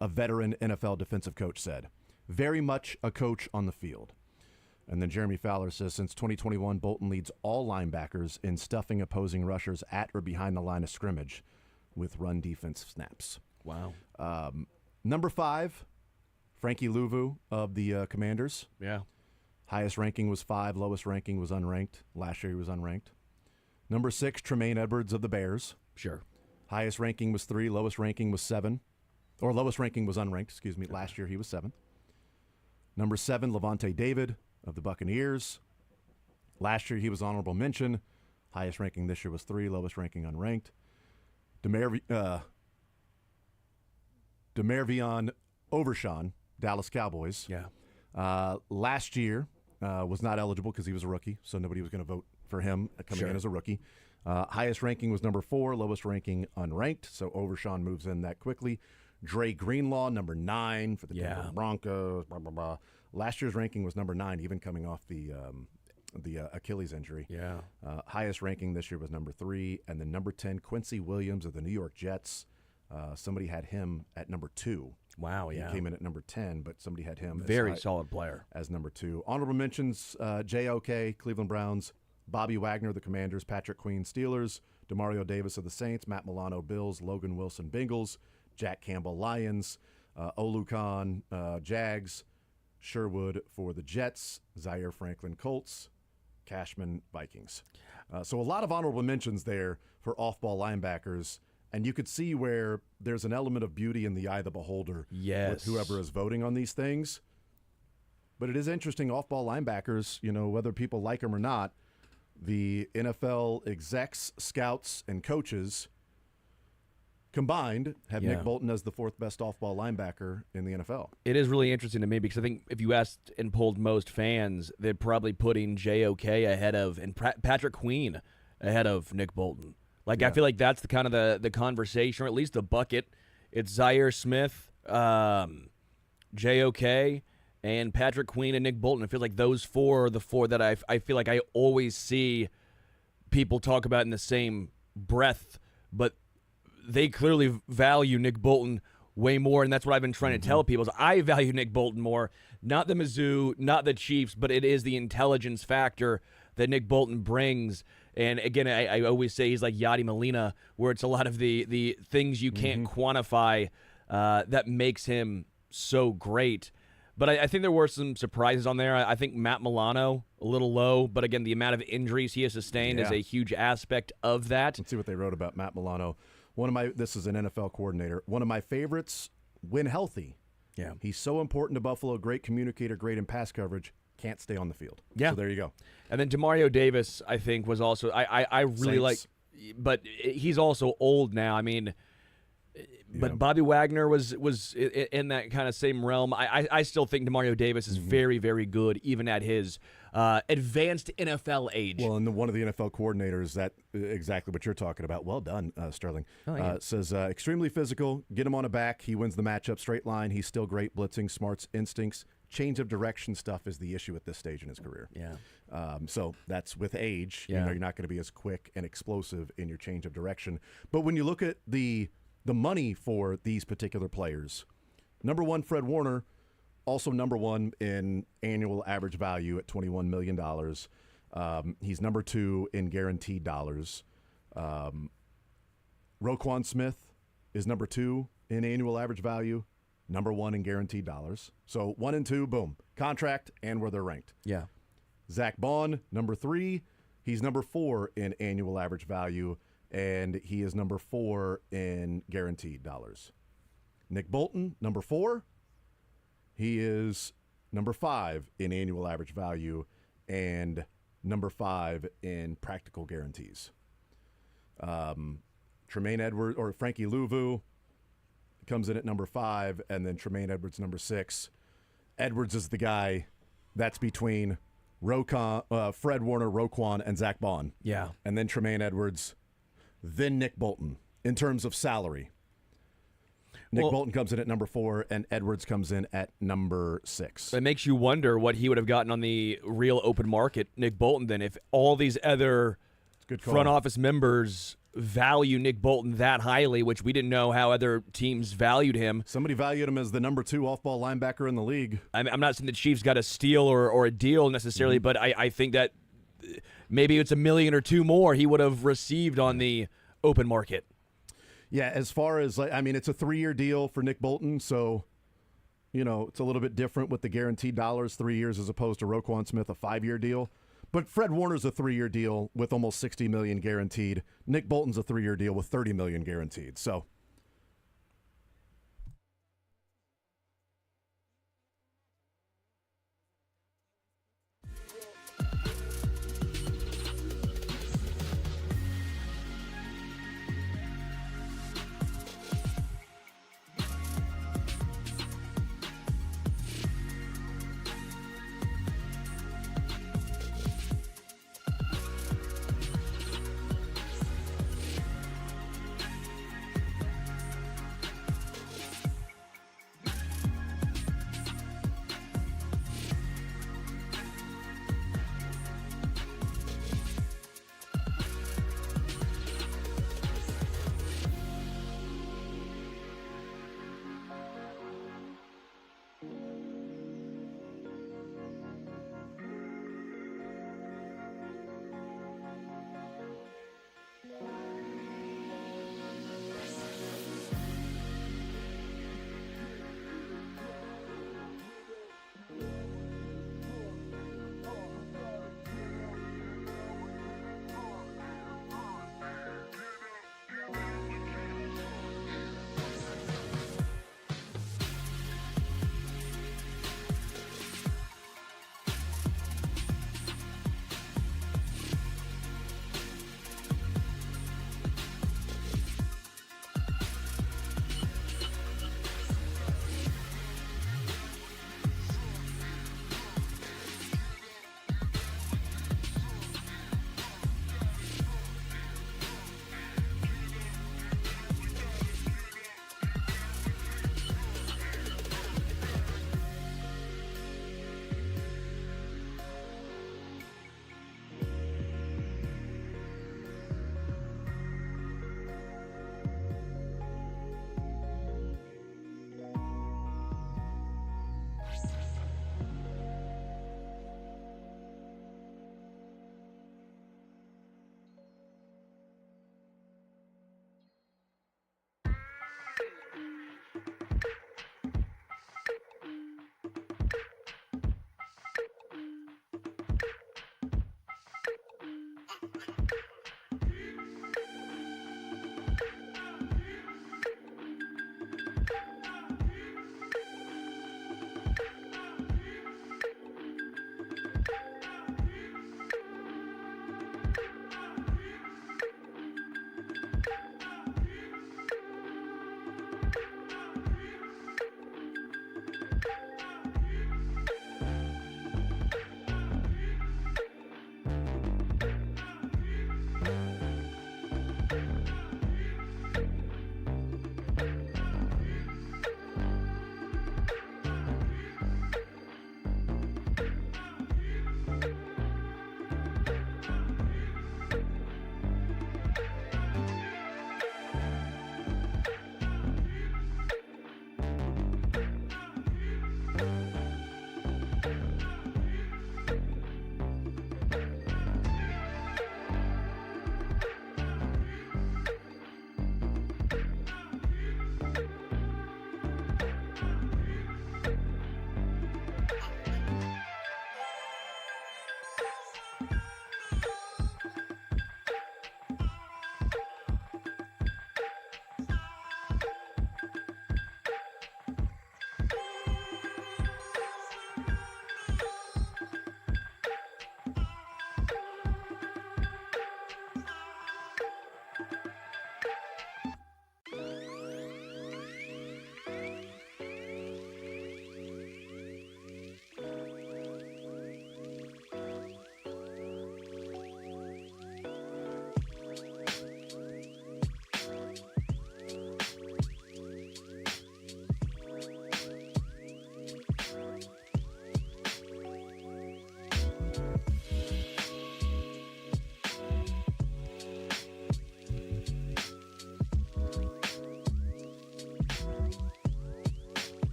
[SPEAKER 1] a veteran NFL defensive coach said. Very much a coach on the field. And then Jeremy Fowler says, since 2021, Bolton leads all linebackers in stuffing opposing rushers at or behind the line of scrimmage with run defense snaps.
[SPEAKER 2] Wow.
[SPEAKER 1] Number 5, Frankie Louvu of the Commanders.
[SPEAKER 2] Yeah.
[SPEAKER 1] Highest ranking was 5, lowest ranking was unranked. Last year he was unranked. Number 6, Tremaine Edwards of the Bears.
[SPEAKER 2] Sure.
[SPEAKER 1] Highest ranking was 3, lowest ranking was 7. Or lowest ranking was unranked, excuse me. Last year he was 7th. Number 7, Levante David of the Buccaneers. Last year he was honorable mention. Highest ranking this year was 3, lowest ranking unranked. DeMarvion Overshawn, Dallas Cowboys.
[SPEAKER 2] Yeah.
[SPEAKER 1] Last year was not eligible because he was a rookie, so nobody was going to vote for him coming in as a rookie. Highest ranking was number 4, lowest ranking unranked, so Overshawn moves in that quickly. Dre Greenlaw, number 9 for the Denver Broncos, blah, blah, blah. Last year's ranking was number 9, even coming off the Achilles injury.
[SPEAKER 2] Yeah.
[SPEAKER 1] Highest ranking this year was number 3, and then number 10, Quincy Williams of the New York Jets. Somebody had him at number 2.
[SPEAKER 2] Wow,
[SPEAKER 1] He came in at number 10, but somebody had him
[SPEAKER 2] very solid player
[SPEAKER 1] as number 2. Honorable mentions, JOK, Cleveland Browns, Bobby Wagner, the Commanders, Patrick Queen, Steelers, DeMario Davis of the Saints, Matt Milano, Bills, Logan Wilson, Bengals, Jack Campbell, Lions, Olu Khan, Jags, Sherwood for the Jets, Zaire Franklin, Colts, Cashman, Vikings. So a lot of honorable mentions there for off-ball linebackers, and you could see where there's an element of beauty in the eye of the beholder with whoever is voting on these things. But it is interesting, off-ball linebackers, whether people like them or not, the NFL execs, scouts, and coaches combined have
[SPEAKER 2] Yeah.
[SPEAKER 1] Nick Bolton as the fourth best off-ball linebacker in the NFL.
[SPEAKER 2] It is really interesting to me because I think if you asked and polled most fans, they're probably putting JOK ahead of and Patrick Queen ahead of Nick Bolton. Like I feel like that's the kind of the conversation, or at least the bucket. It's Zaire Smith, JOK, and Patrick Queen and Nick Bolton. I feel like those four are the four that I feel like I always see people talk about in the same breath, but they clearly value Nick Bolton way more, and that's what I've been trying to tell people. Is I value Nick Bolton more, not the Mizzou, not the Chiefs, but it is the intelligence factor that Nick Bolton brings. And again, I always say he's like Yadi Molina, where it's a lot of the things you can't quantify that makes him so great. But I think there were some surprises on there. I think Matt Milano, a little low, but again, the amount of injuries he has sustained is a huge aspect of that.
[SPEAKER 1] Let's see what they wrote about Matt Milano. This is an NFL coordinator. One of my favorites when healthy.
[SPEAKER 2] Yeah.
[SPEAKER 1] He's so important to Buffalo, great communicator, great in pass coverage, can't stay on the field.
[SPEAKER 2] Yeah.
[SPEAKER 1] So there you go.
[SPEAKER 2] And then Demario Davis, I think, was also I really like, but he's also old now. I mean, but Bobby Wagner was in that kind of same realm. I still think Demario Davis is very, very good, even at his advanced NFL age.
[SPEAKER 1] Well, and one of the NFL coordinators, that exactly what you're talking about. Well done, Sterling. Says extremely physical. Get him on a back. He wins the matchup straight line. He's still great blitzing, smarts, instincts. Change of direction stuff is the issue at this stage in his career.
[SPEAKER 2] Yeah.
[SPEAKER 1] So that's with age.
[SPEAKER 2] Yeah.
[SPEAKER 1] You're not going to be as quick and explosive in your change of direction. But when you look at the money for these particular players, number one, Fred Warner, also number one in annual average value at $21 million. He's number two in guaranteed dollars. Roquan Smith is number two in annual average value, number one in guaranteed dollars. So 1 and 2, boom, contract and where they're ranked.
[SPEAKER 2] Yeah.
[SPEAKER 1] Zach Bond, number three. He's number four in annual average value, and he is number four in guaranteed dollars. Nick Bolton, number four. He is number five in annual average value and number five in practical guarantees. Tremaine Edwards or Frankie Louvu comes in at number five, and then Tremaine Edwards number six. Edwards is the guy that's between Fred Warner, Roquan, and Zach Bond.
[SPEAKER 2] Yeah.
[SPEAKER 1] And then Tremaine Edwards, then Nick Bolton in terms of salary. Nick Bolton comes in at number four, and Edwards comes in at number six.
[SPEAKER 2] It makes you wonder what he would have gotten on the real open market, Nick Bolton, then, if all these other front office members value Nick Bolton that highly, which we didn't know how other teams valued him.
[SPEAKER 1] Somebody valued him as the number two off-ball linebacker in the league.
[SPEAKER 2] I'm not saying the Chiefs got a steal or a deal necessarily, but I think that maybe it's $1 million or $2 million more he would have received on the open market.
[SPEAKER 1] Yeah, as far as, it's a 3-year deal for Nick Bolton, so, it's a little bit different with the guaranteed dollars, 3 years as opposed to Roquan Smith, a 5-year deal. But Fred Warner's a 3-year deal with almost $60 million guaranteed. Nick Bolton's a 3-year deal with $30 million guaranteed. So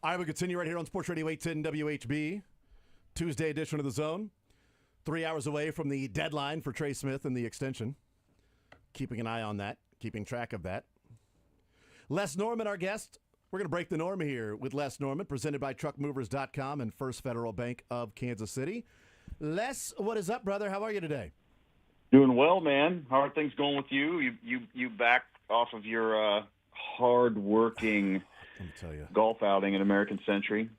[SPEAKER 1] All right, we continue right here on Sports Radio 810 WHB, Tuesday edition of The Zone. 3 hours away from the deadline for Trey Smith and the extension. Keeping an eye on that, keeping track of that. Les Norman, our guest. We're going to break the norm here with Les Norman, presented by TruckMovers.com and First Federal Bank of Kansas City. Les, what is up, brother? How are you today?
[SPEAKER 5] Doing well, man. How are things going with you? You back off of your hard-working
[SPEAKER 1] Let me tell you.
[SPEAKER 5] golf outing at American Century?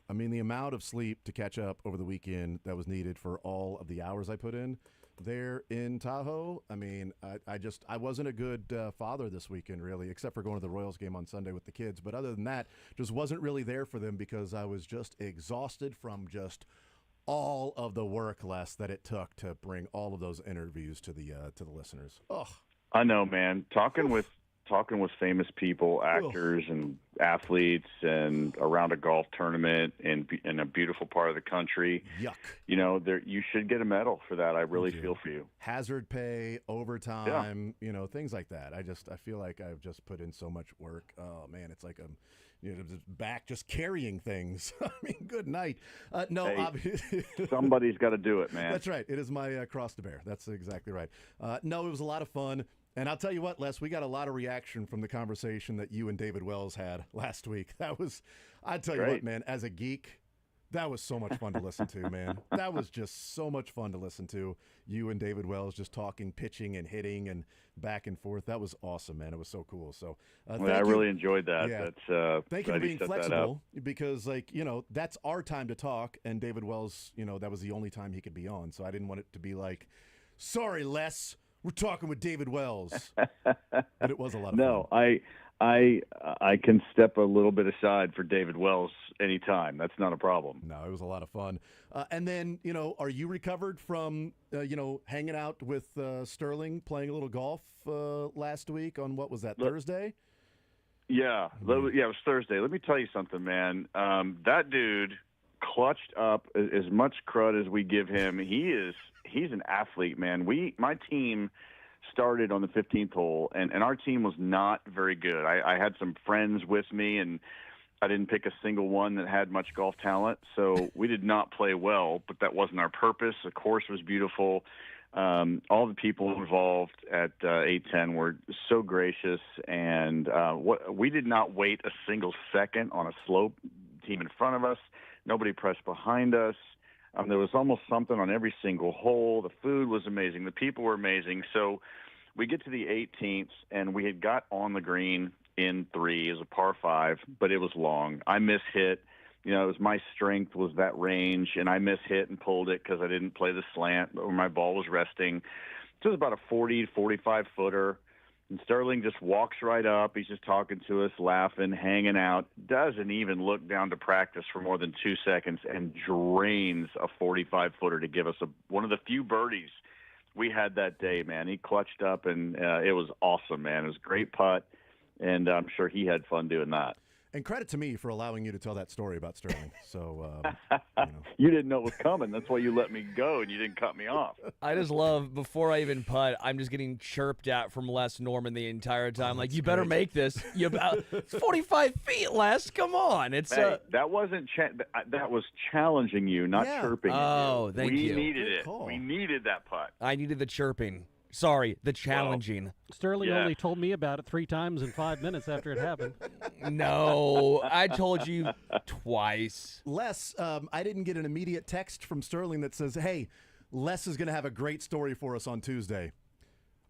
[SPEAKER 1] I mean, the amount of sleep to catch up over the weekend that was needed for all of the hours I put in there in Tahoe. I mean, I wasn't a good father this weekend, really, except for going to the Royals game on Sunday with the kids. But other than that, just wasn't really there for them because I was just exhausted from just all of the work, Les, that it took to bring all of those interviews to the listeners. Oh,
[SPEAKER 5] I know, man. Talking with famous people, actors and athletes, and around a golf tournament in a beautiful part of the country.
[SPEAKER 1] yuck.
[SPEAKER 5] You know, you should get a medal for that. I really feel for you.
[SPEAKER 1] Hazard pay, overtime, things like that. I feel like I've just put in so much work. Oh man, it's like I'm, just back just carrying things. I mean, good night. No,
[SPEAKER 5] Hey,
[SPEAKER 1] obviously.
[SPEAKER 5] Somebody's got to do it, man.
[SPEAKER 1] That's right. It is my cross to bear. That's exactly right. No, it was a lot of fun. And I'll tell you what, Les, we got a lot of reaction from the conversation that you and David Wells had last week. I tell you what,
[SPEAKER 5] Great.
[SPEAKER 1] man, as a geek, that was so much fun to listen to, man. That was just so much fun to listen to. You and David Wells just talking, pitching and hitting and back and forth. That was awesome, man. It was so cool. So
[SPEAKER 5] I really enjoyed that.
[SPEAKER 1] Yeah.
[SPEAKER 5] That's
[SPEAKER 1] thank you for
[SPEAKER 5] glad
[SPEAKER 1] being
[SPEAKER 5] set that up.
[SPEAKER 1] flexible because, that's our time to talk. And David Wells, that was the only time he could be on. So I didn't want it to be like, sorry, Les, we're talking with David Wells. But it was a lot of fun.
[SPEAKER 5] No, I can step a little bit aside for David Wells anytime. That's not a problem.
[SPEAKER 1] No, it was a lot of fun. And then, are you recovered from, hanging out with Sterling, playing a little golf last week on, what was that, Thursday?
[SPEAKER 5] Yeah, it was Thursday. Let me tell you something, man. That dude clutched up as much crud as we give him. He's an athlete, man. My team started on the 15th hole, and our team was not very good. I had some friends with me, and I didn't pick a single one that had much golf talent, so we did not play well, but that wasn't our purpose. The course was beautiful. All the people involved at 810 were so gracious, and we did not wait a single second on a slope. Team in front of us, nobody pressed behind us. There was almost something on every single hole. The food was amazing. The people were amazing. So we get to the 18th, and we had got on the green in 3. It was a par 5, but it was long. I mishit. It was my strength was that range, and I mishit and pulled it because I didn't play the slant where my ball was resting. So it was about a 40, 45-footer. And Sterling just walks right up. He's just talking to us, laughing, hanging out, doesn't even look down to practice for more than 2 seconds, and drains a 45-footer to give us one of the few birdies we had that day, man. He clutched up, and it was awesome, man. It was a great putt, and I'm sure he had fun doing that.
[SPEAKER 1] And credit to me for allowing you to tell that story about Sterling. So,
[SPEAKER 5] You didn't know it was coming. That's why you let me go, and you didn't cut me off.
[SPEAKER 2] I just love, before I even putt, I'm just getting chirped at from Les Norman the entire time. Like, you better make this. It's 45 feet, Les. Come on. It's
[SPEAKER 5] Hey, that wasn't that was challenging you, not chirping.
[SPEAKER 2] Oh,
[SPEAKER 5] at you.
[SPEAKER 2] thank
[SPEAKER 5] we
[SPEAKER 2] you.
[SPEAKER 5] needed
[SPEAKER 1] Good
[SPEAKER 5] it.
[SPEAKER 1] call.
[SPEAKER 5] We needed that putt.
[SPEAKER 2] I needed the chirping. Sorry, the challenging.
[SPEAKER 3] Sterling
[SPEAKER 5] Yeah.
[SPEAKER 3] only told me about it 3 times in 5 minutes after it happened.
[SPEAKER 2] No, I told you twice.
[SPEAKER 1] Les, I didn't get an immediate text from Sterling that says, hey, Les is going to have a great story for us on Tuesday.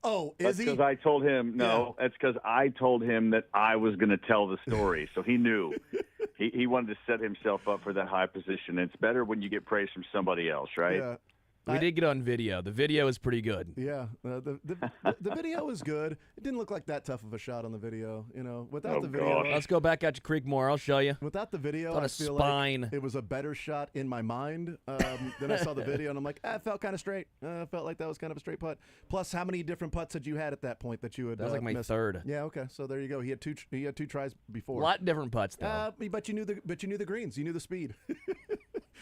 [SPEAKER 1] Oh, is
[SPEAKER 5] That's
[SPEAKER 1] he?
[SPEAKER 5] because I told him, no, that's because I told him that I was going to tell the story. So he knew. He wanted to set himself up for that high position. It's better when you get praise from somebody else, right?
[SPEAKER 1] Yeah.
[SPEAKER 2] We did get on video. The video is pretty good.
[SPEAKER 1] Yeah, the video is good. It didn't look like that tough of a shot on the video. Without
[SPEAKER 5] Oh,
[SPEAKER 1] the video,
[SPEAKER 5] gosh.
[SPEAKER 2] Let's go back out to Creekmore. I'll show you.
[SPEAKER 1] without the video,
[SPEAKER 2] On
[SPEAKER 1] I
[SPEAKER 2] a
[SPEAKER 1] feel
[SPEAKER 2] spine.
[SPEAKER 1] like it was a better shot in my mind. Then I saw the video, and I'm like, it felt kind of straight. I felt like that was kind of a straight putt. Plus, how many different putts had you had at that point that you had?
[SPEAKER 2] That was like my
[SPEAKER 1] missed?
[SPEAKER 2] third.
[SPEAKER 1] Yeah. Okay. So there you go. He had two tries
[SPEAKER 2] A
[SPEAKER 1] before.
[SPEAKER 2] lot different putts, though.
[SPEAKER 1] But you knew the greens. You knew the speed.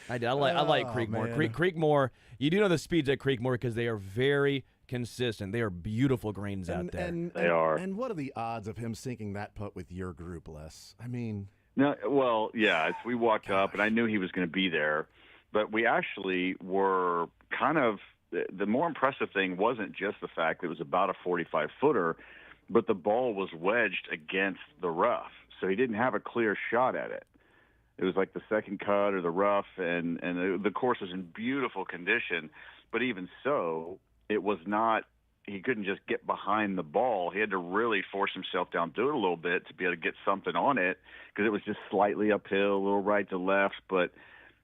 [SPEAKER 2] I did. I like
[SPEAKER 1] Oh,
[SPEAKER 2] Creekmore.
[SPEAKER 1] man.
[SPEAKER 2] Creekmore, you do know the speeds at Creekmore because they are very consistent. They are beautiful greens out there.
[SPEAKER 5] They are.
[SPEAKER 1] And what are the odds of him sinking that putt with your group, Les? I mean,
[SPEAKER 5] No, well, yeah. We walked up, and I knew he was going to be there, but we actually were kind of. The more impressive thing wasn't just the fact that it was about a 45-footer, but the ball was wedged against the rough, so he didn't have a clear shot at it. It was like the second cut or the rough, and the course was in beautiful condition, but even so, it was not. He couldn't just get behind the ball. He had to really force himself down to it a little bit to be able to get something on it because it was just slightly uphill, a little right to left, but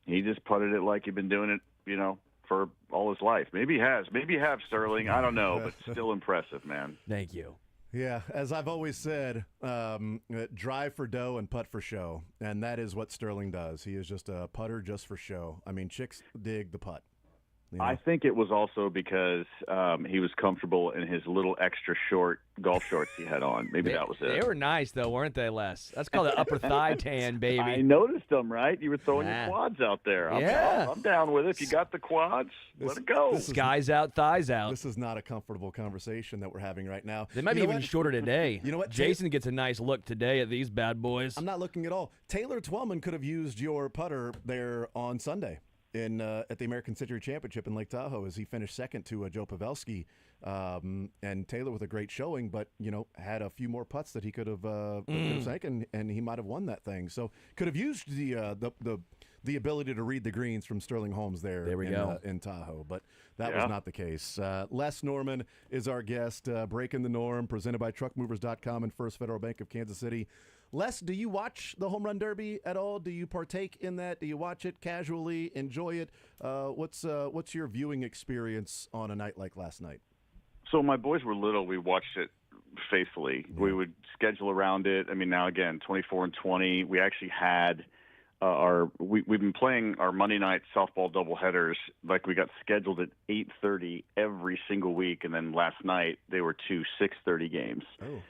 [SPEAKER 5] he just putted it like he'd been doing it, for all his life. Maybe he has. Maybe you have, Sterling. I don't know, but still impressive, man.
[SPEAKER 2] Thank you.
[SPEAKER 1] Yeah, as I've always said, drive for dough and putt for show, and that is what Sterling does. He is just a putter just for show. I mean, chicks dig the putt.
[SPEAKER 5] I think it was also because he was comfortable in his little extra short golf shorts he had on. Maybe that was it.
[SPEAKER 2] They were nice, though, weren't they, Les? That's called an upper thigh tan, baby.
[SPEAKER 5] I noticed them, right? You were throwing your quads out there. I'm down with it. If you got the quads, let it go.
[SPEAKER 2] Skies out, thighs out.
[SPEAKER 1] This is not a comfortable conversation that we're having right now.
[SPEAKER 2] They might be even shorter today.
[SPEAKER 1] You know what?
[SPEAKER 2] Jason gets a nice look today at these bad boys.
[SPEAKER 1] I'm not looking at all. Taylor Twellman could have used your putter there on Sunday at the American Century Championship in Lake Tahoe as he finished second to Joe Pavelski. And Taylor with a great showing, but, had a few more putts that he could have sank, and he might have won that thing. So could have used the ability to read the greens from Sterling Holmes there in Tahoe, but that was not the case. Les Norman is our guest, Breaking the Norm, presented by TruckMovers.com and First Federal Bank of Kansas City. Les, do you watch the Home Run Derby at all? Do you partake in that? Do you watch it casually, enjoy it? What's your viewing experience on a night like last night?
[SPEAKER 5] So my boys were little. We watched it faithfully. Yeah. We would schedule around it. I mean, now again, 24 and 20. We actually had we've been playing our Monday night softball doubleheaders. Like we got scheduled at 8:30 every single week, and then last night they were 2 6:30 games. Oh.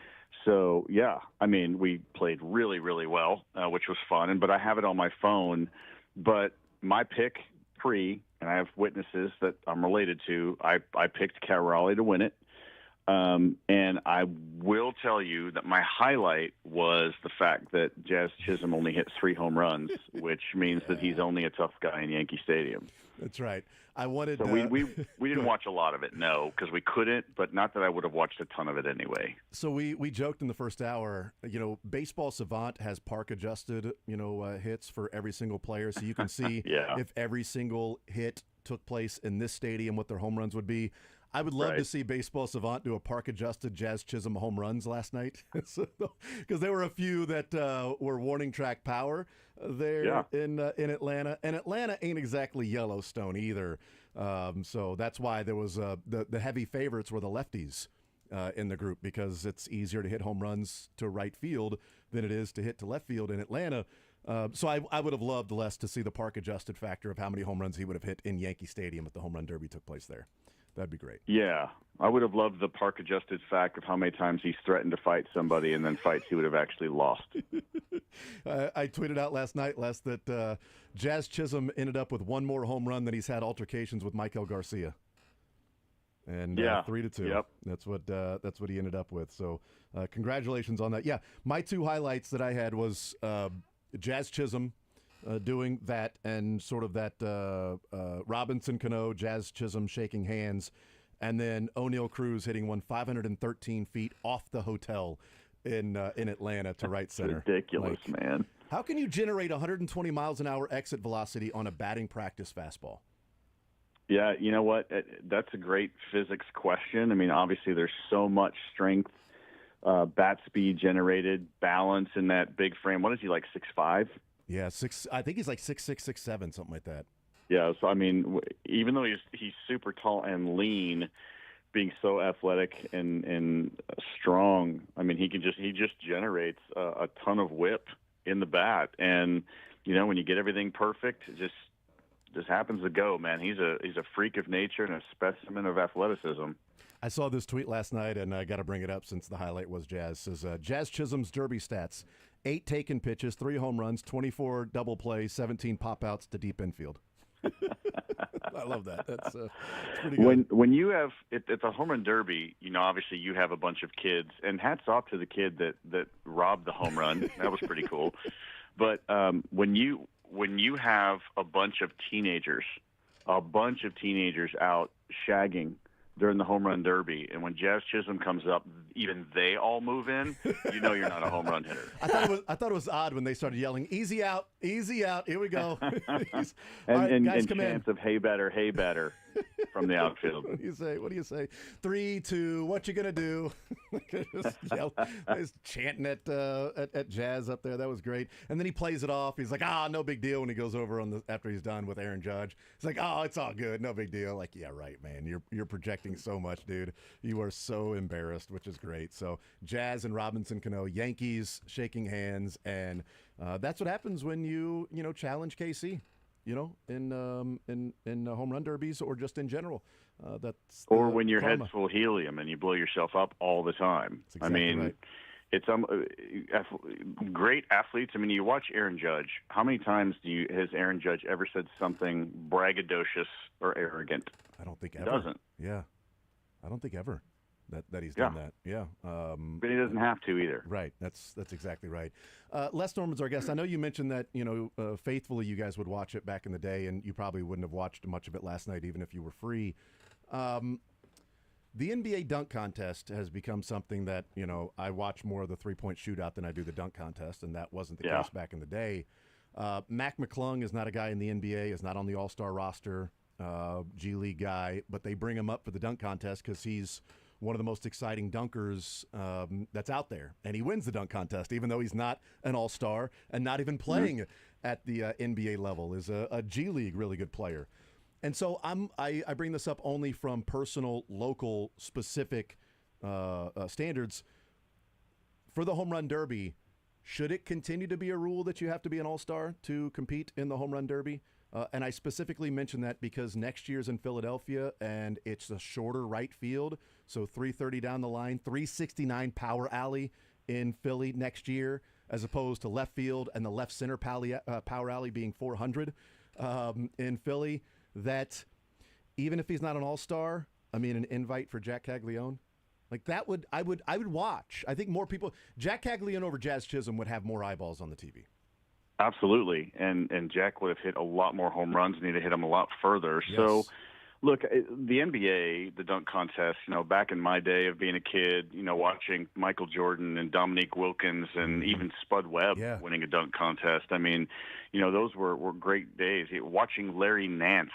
[SPEAKER 5] So, yeah, I mean, we played really, really well, which was fun. But I have it on my phone. But my pick, and I have witnesses that I'm related to, I picked Cal Raleigh to win it. And I will tell you that my highlight was the fact that Jazz Chisholm only hit 3 home runs, which means that he's only a tough guy in Yankee Stadium.
[SPEAKER 1] That's right. I wanted.
[SPEAKER 5] So we didn't watch a lot of it, no, because we couldn't. But not that I would have watched a ton of it anyway.
[SPEAKER 1] So we joked in the first hour. Baseball Savant has park adjusted hits for every single player, so you can see if every single hit took place in this stadium, what their home runs would be. I would love to see Baseball Savant do a park-adjusted Jazz Chisholm home runs last night, because there were a few that were warning track power there in Atlanta, and Atlanta ain't exactly Yellowstone either. So that's why there was the heavy favorites were the lefties in the group, because it's easier to hit home runs to right field than it is to hit to left field in Atlanta. So I would have loved less to see the park-adjusted factor of how many home runs he would have hit in Yankee Stadium if the home run derby took place there. That'd be great.
[SPEAKER 5] Yeah. I would have loved the park-adjusted fact of how many times he's threatened to fight somebody and then fights he would have actually lost.
[SPEAKER 1] I tweeted out last night, Les, that Jazz Chisholm ended up with one more home run than he's had altercations with Michael Garcia. And 3-2. Yep. That's what he ended up with. So congratulations on that. Yeah, my 2 highlights that I had was Jazz Chisholm doing that, and sort of that Robinson Cano, Jazz Chisholm shaking hands, and then O'Neal Cruz hitting one 513 feet off the hotel in Atlanta to right center.
[SPEAKER 5] Ridiculous, man.
[SPEAKER 1] How can you generate 120 miles an hour exit velocity on a batting practice fastball?
[SPEAKER 5] Yeah, you know what? That's a great physics question. I mean, obviously there's so much strength, bat speed generated, balance in that big frame. What is he, like 6'5"?
[SPEAKER 1] Yeah, I think he's like 6'6", 6'7", something like that.
[SPEAKER 5] Yeah, so I mean, even though he's super tall and lean, being so athletic and strong, I mean, he just generates a ton of whip in the bat, and when you get everything perfect, it just happens to go, man. He's a freak of nature and a specimen of athleticism.
[SPEAKER 1] I saw this tweet last night, and I got to bring it up since the highlight was Jazz. It says, Jazz Chisholm's derby stats: 8 taken pitches, 3 home runs, 24 double plays, 17 pop-outs to deep infield. I love that. That's pretty good.
[SPEAKER 5] When you have it's a home run derby, obviously you have a bunch of kids, and hats off to the kid that robbed the home run. That was pretty cool. But when you have a bunch of teenagers out shagging during the home run derby, and when Jazz Chisholm comes up, even they all move in. You know you're not a home run hitter.
[SPEAKER 1] I thought it was odd when they started yelling, "Easy out, easy out." Here we go. All
[SPEAKER 5] and
[SPEAKER 1] right, guys,
[SPEAKER 5] and
[SPEAKER 1] come
[SPEAKER 5] chants
[SPEAKER 1] in.
[SPEAKER 5] of "Hey better" from the outfield.
[SPEAKER 1] What do you say? 3, 2. What you gonna do? Just chanting at Jazz up there. That was great. And then he plays it off. He's like, no big deal. When he goes over after he's done with Aaron Judge, he's like, it's all good, no big deal. Like, yeah, right, man. You're projecting so much, dude. You are so embarrassed, which is great. So Jazz and Robinson Cano, Yankees shaking hands, and that's what happens when you challenge KC. In home run derbies or just in general.
[SPEAKER 5] Or when your
[SPEAKER 1] karma.
[SPEAKER 5] head's full of helium and you blow yourself up all the time.
[SPEAKER 1] Exactly right.
[SPEAKER 5] It's great athletes. I mean, you watch Aaron Judge. How many times has Aaron Judge ever said something braggadocious or arrogant?
[SPEAKER 1] I don't think
[SPEAKER 5] He
[SPEAKER 1] ever.
[SPEAKER 5] doesn't.
[SPEAKER 1] Yeah, I don't think ever that he's done that. Yeah,
[SPEAKER 5] but he doesn't have to either.
[SPEAKER 1] Right. That's exactly right. Les Norman's our guest. I know you mentioned that faithfully you guys would watch it back in the day, and you probably wouldn't have watched much of it last night, even if you were free. The NBA dunk contest has become something that I watch more of the 3-point shootout than I do the dunk contest, and that wasn't the case back in the day. Mac McClung is not a guy in the NBA, is not on the All-Star roster, G League guy, but they bring him up for the dunk contest because he's one of the most exciting dunkers that's out there. And he wins the dunk contest, even though he's not an all-star and not even playing at the NBA level, is a G League really good player. And so I bring this up only from personal, local, specific standards. For the home run derby, should it continue to be a rule that you have to be an all-star to compete in the home run derby? And I specifically mention that because next year's in Philadelphia, and it's a shorter right field, so 330 down the line, 369 power alley in Philly next year, as opposed to left field and the left center power alley being 400 in Philly. That even if he's not an all-star, an invite for Jack Caglione, like that I would watch. I think more people, Jack Caglione over Jazz Chisholm would have more eyeballs on the TV.
[SPEAKER 5] Absolutely, and Jack would have hit a lot more home runs, and he'd have hit them a lot further.
[SPEAKER 1] Yes.
[SPEAKER 5] So, look, the NBA, the dunk contest, back in my day of being a kid, watching Michael Jordan and Dominique Wilkins and even Spud Webb winning a dunk contest. Those were great days. Watching Larry Nance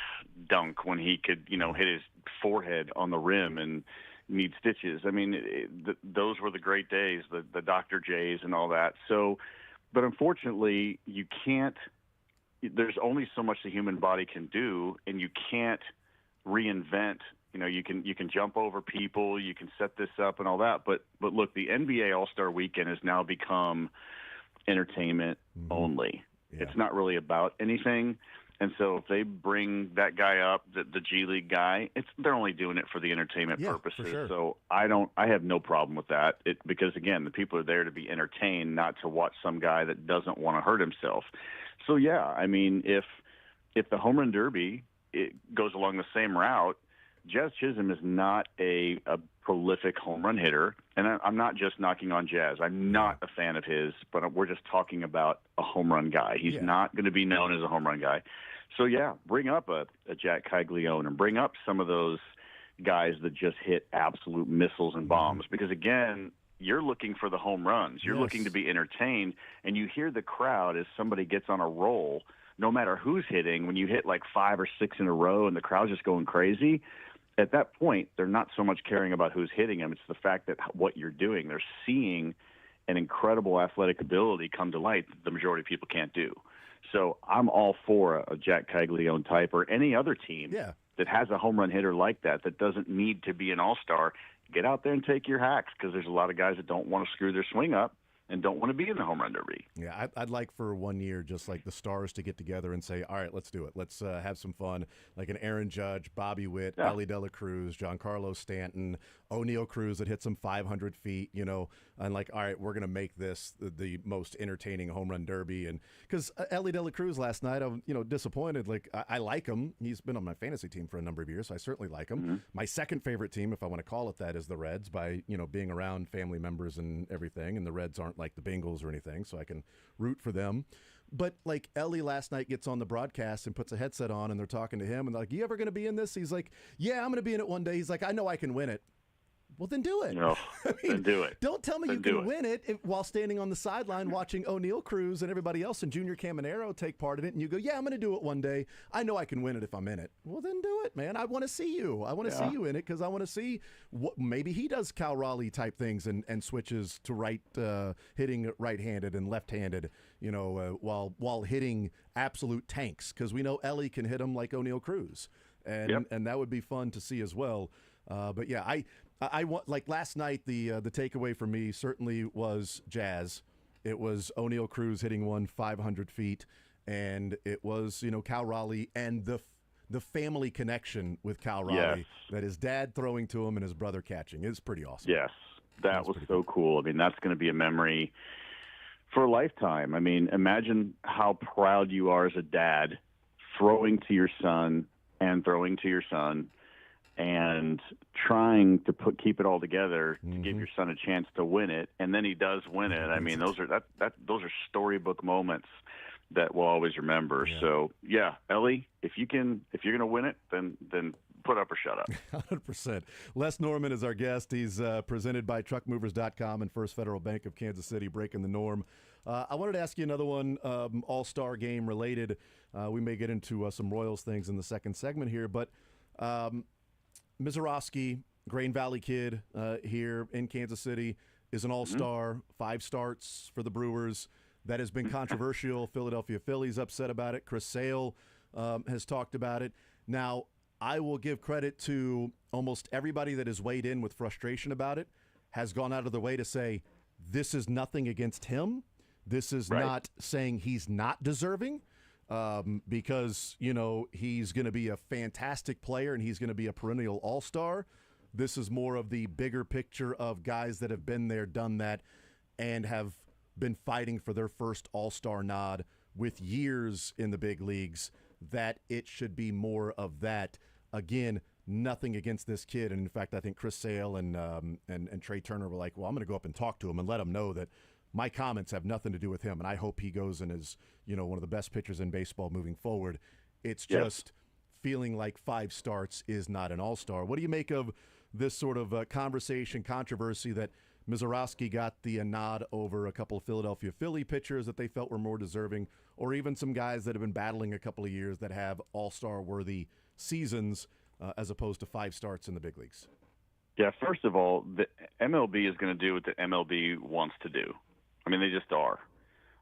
[SPEAKER 5] dunk when he could, hit his forehead on the rim and need stitches. Those were the great days, the Dr. J's and all that. So, but unfortunately, you can't. There's only so much the human body can do, and you can't reinvent. You can jump over people, you can set this up and all that. But look, the NBA All-Star Weekend has now become entertainment only. Yeah. It's not really about anything. And so if they bring that guy up, the G League guy, they're only doing it for the entertainment purposes.
[SPEAKER 1] For sure. So
[SPEAKER 5] I have no problem with that. Because again, the people are there to be entertained, not to watch some guy that doesn't want to hurt himself. So if the home run derby goes along the same route, Jazz Chisholm is not a prolific home run hitter, and I'm not just knocking on Jazz. I'm not a fan of his, but we're just talking about a home run guy. He's not going to be known as a home run guy. So, bring up a Jack Caglione and bring up some of those guys that just hit absolute missiles and bombs. Because, again, you're looking for the home runs. You're looking to be entertained, and you hear the crowd as somebody gets on a roll, no matter who's hitting. When you hit like 5 or 6 in a row and the crowd's just going crazy, at that point, they're not so much caring about who's hitting them. It's the fact that what you're doing. They're seeing an incredible athletic ability come to light that the majority of people can't do. So I'm all for a Jack Caglione type or any other team that has a home run hitter like that doesn't need to be an all-star. Get out there and take your hacks, because there's a lot of guys that don't want to screw their swing up and don't want to be in the home run derby.
[SPEAKER 1] Yeah, I'd like for 1 year just like the stars to get together and say, all right, let's do it. Let's have some fun. Like an Aaron Judge, Bobby Witt, Ellie De La Cruz, Giancarlo Stanton, O'Neal Cruz that hits some 500 feet, and like, all right, we're going to make this the most entertaining home run derby. And because Ellie De La Cruz last night, I'm disappointed. Like, I like him. He's been on my fantasy team for a number of years, so I certainly like him. Mm-hmm. My second favorite team, if I want to call it that, is the Reds, by being around family members and everything. And the Reds aren't like the Bengals or anything, so I can root for them. But like Ellie last night gets on the broadcast and puts a headset on, and they're talking to him, and they're like, "You ever going to be in this?" He's like, "Yeah, I'm going to be in it one day." He's like, "I know I can win it." Well, then do it.
[SPEAKER 5] No, then do it.
[SPEAKER 1] Don't tell me
[SPEAKER 5] Then
[SPEAKER 1] you
[SPEAKER 5] do
[SPEAKER 1] can
[SPEAKER 5] it.
[SPEAKER 1] win it while standing on the sideline watching O'Neal Cruz and everybody else and Junior Caminero take part in it, and you go, "Yeah, I'm going to do it one day. I know I can win it if I'm in it." Well, then do it, man. I want to see you. I want to see you in it because I want to see what maybe he does Cal Raleigh type things and switches to hitting right-handed and left-handed, while hitting absolute tanks, because we know Ellie can hit him like O'Neal Cruz, and that would be fun to see as well. But yeah, I want, like last night, the takeaway for me certainly was Jazz. It was O'Neal Cruz hitting one 500 feet, and it was Cal Raleigh and the family connection with Cal Raleigh, that his dad throwing to him and his brother catching. It's pretty awesome.
[SPEAKER 5] Yes, that was so cool. I mean, that's going to be a memory for a lifetime. I mean, imagine how proud you are as a dad throwing to your son and throwing to your son, and trying to keep it all together to give your son a chance to win it, and then he does win it. I mean, those are storybook moments that we'll always remember.
[SPEAKER 1] Yeah.
[SPEAKER 5] So yeah, Ellie, if you're going to win it, then put up or shut up.
[SPEAKER 1] 100%. Les Norman is our guest. He's presented by TruckMovers.com and First Federal Bank of Kansas City, breaking the norm. I wanted to ask you another one, All-Star Game related. We may get into some Royals things in the second segment here, but Mizorowski, Grain Valley kid here in Kansas City, is an all-star, 5 starts for the Brewers. That has been controversial. Philadelphia Phillies upset about it. Chris Sale has talked about it. Now, I will give credit to almost everybody that has weighed in with frustration about it, has gone out of their way to say, this is nothing against him. This is not saying he's not deserving. Because, he's going to be a fantastic player and he's going to be a perennial all-star. This is more of the bigger picture of guys that have been there, done that, and have been fighting for their first all-star nod with years in the big leagues, that it should be more of that. Again, nothing against this kid. And in fact, I think Chris Sale and Trey Turner were like, well, I'm going to go up and talk to him and let him know that my comments have nothing to do with him, and I hope he goes and is, one of the best pitchers in baseball moving forward. It's just feeling like 5 starts is not an all-star. What do you make of this sort of conversation, controversy that Mizorowski got the nod over a couple of Philadelphia Philly pitchers that they felt were more deserving, or even some guys that have been battling a couple of years that have all-star worthy seasons as opposed to 5 starts in the big leagues?
[SPEAKER 5] Yeah, first of all, the MLB is going to do what the MLB wants to do. I mean, they just are.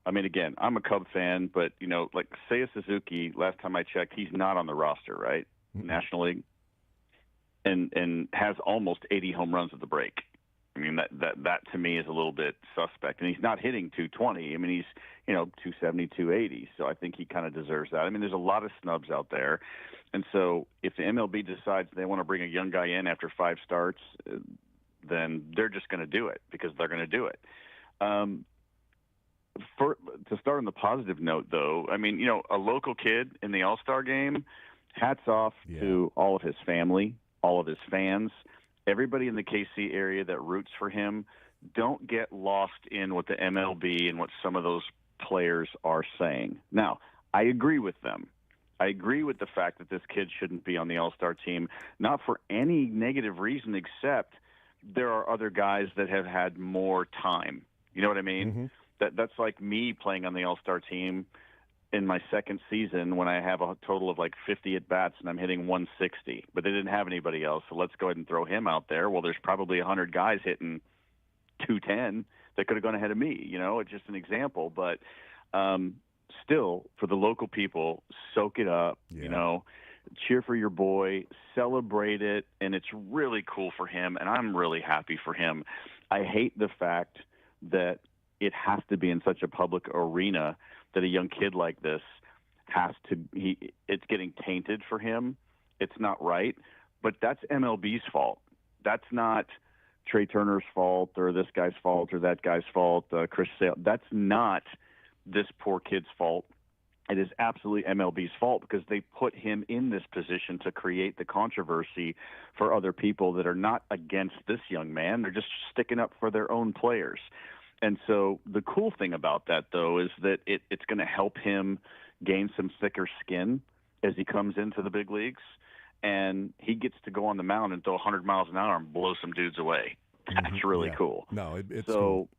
[SPEAKER 5] I mean, again, I'm a Cub fan, but, like Seiya Suzuki, last time I checked, he's not on the roster, right? Mm-hmm. National League. And has almost 80 home runs at the break. I mean, that to me is a little bit suspect. And he's not hitting 220. I mean, he's, 270, 280. So I think he kind of deserves that. I mean, there's a lot of snubs out there. And so if the MLB decides they want to bring a young guy in after 5 starts, then they're just going to do it because they're going to do it. To start on the positive note, though, I mean, a local kid in the All-Star game, hats off to all of his family, all of his fans, everybody in the KC area that roots for him. Don't get lost in what the MLB and what some of those players are saying. Now, I agree with them. I agree with the fact that this kid shouldn't be on the All-Star team, not for any negative reason except there are other guys that have had more time. You know what I mean? Mm-hmm. That's like me playing on the All-Star team in my second season when I have a total of like 50 at-bats and I'm hitting 160. But they didn't have anybody else, so let's go ahead and throw him out there. Well, there's probably 100 guys hitting 210 that could have gone ahead of me. It's just an example. But still, for the local people, soak it up, cheer for your boy, celebrate it, and it's really cool for him, and I'm really happy for him. I hate the fact that it has to be in such a public arena that a young kid like this it's getting tainted for him. It's not right, but that's MLB's fault. That's not Trey Turner's fault or this guy's fault or that guy's fault, Chris Sale. That's not this poor kid's fault. It is absolutely MLB's fault because they put him in this position to create the controversy for other people that are not against this young man. They're just sticking up for their own players. And so the cool thing about that, though, is that it's going to help him gain some thicker skin as he comes into the big leagues, and he gets to go on the mound and throw 100 miles an hour and blow some dudes away. That's really cool.
[SPEAKER 1] No, it's
[SPEAKER 5] so
[SPEAKER 1] cool.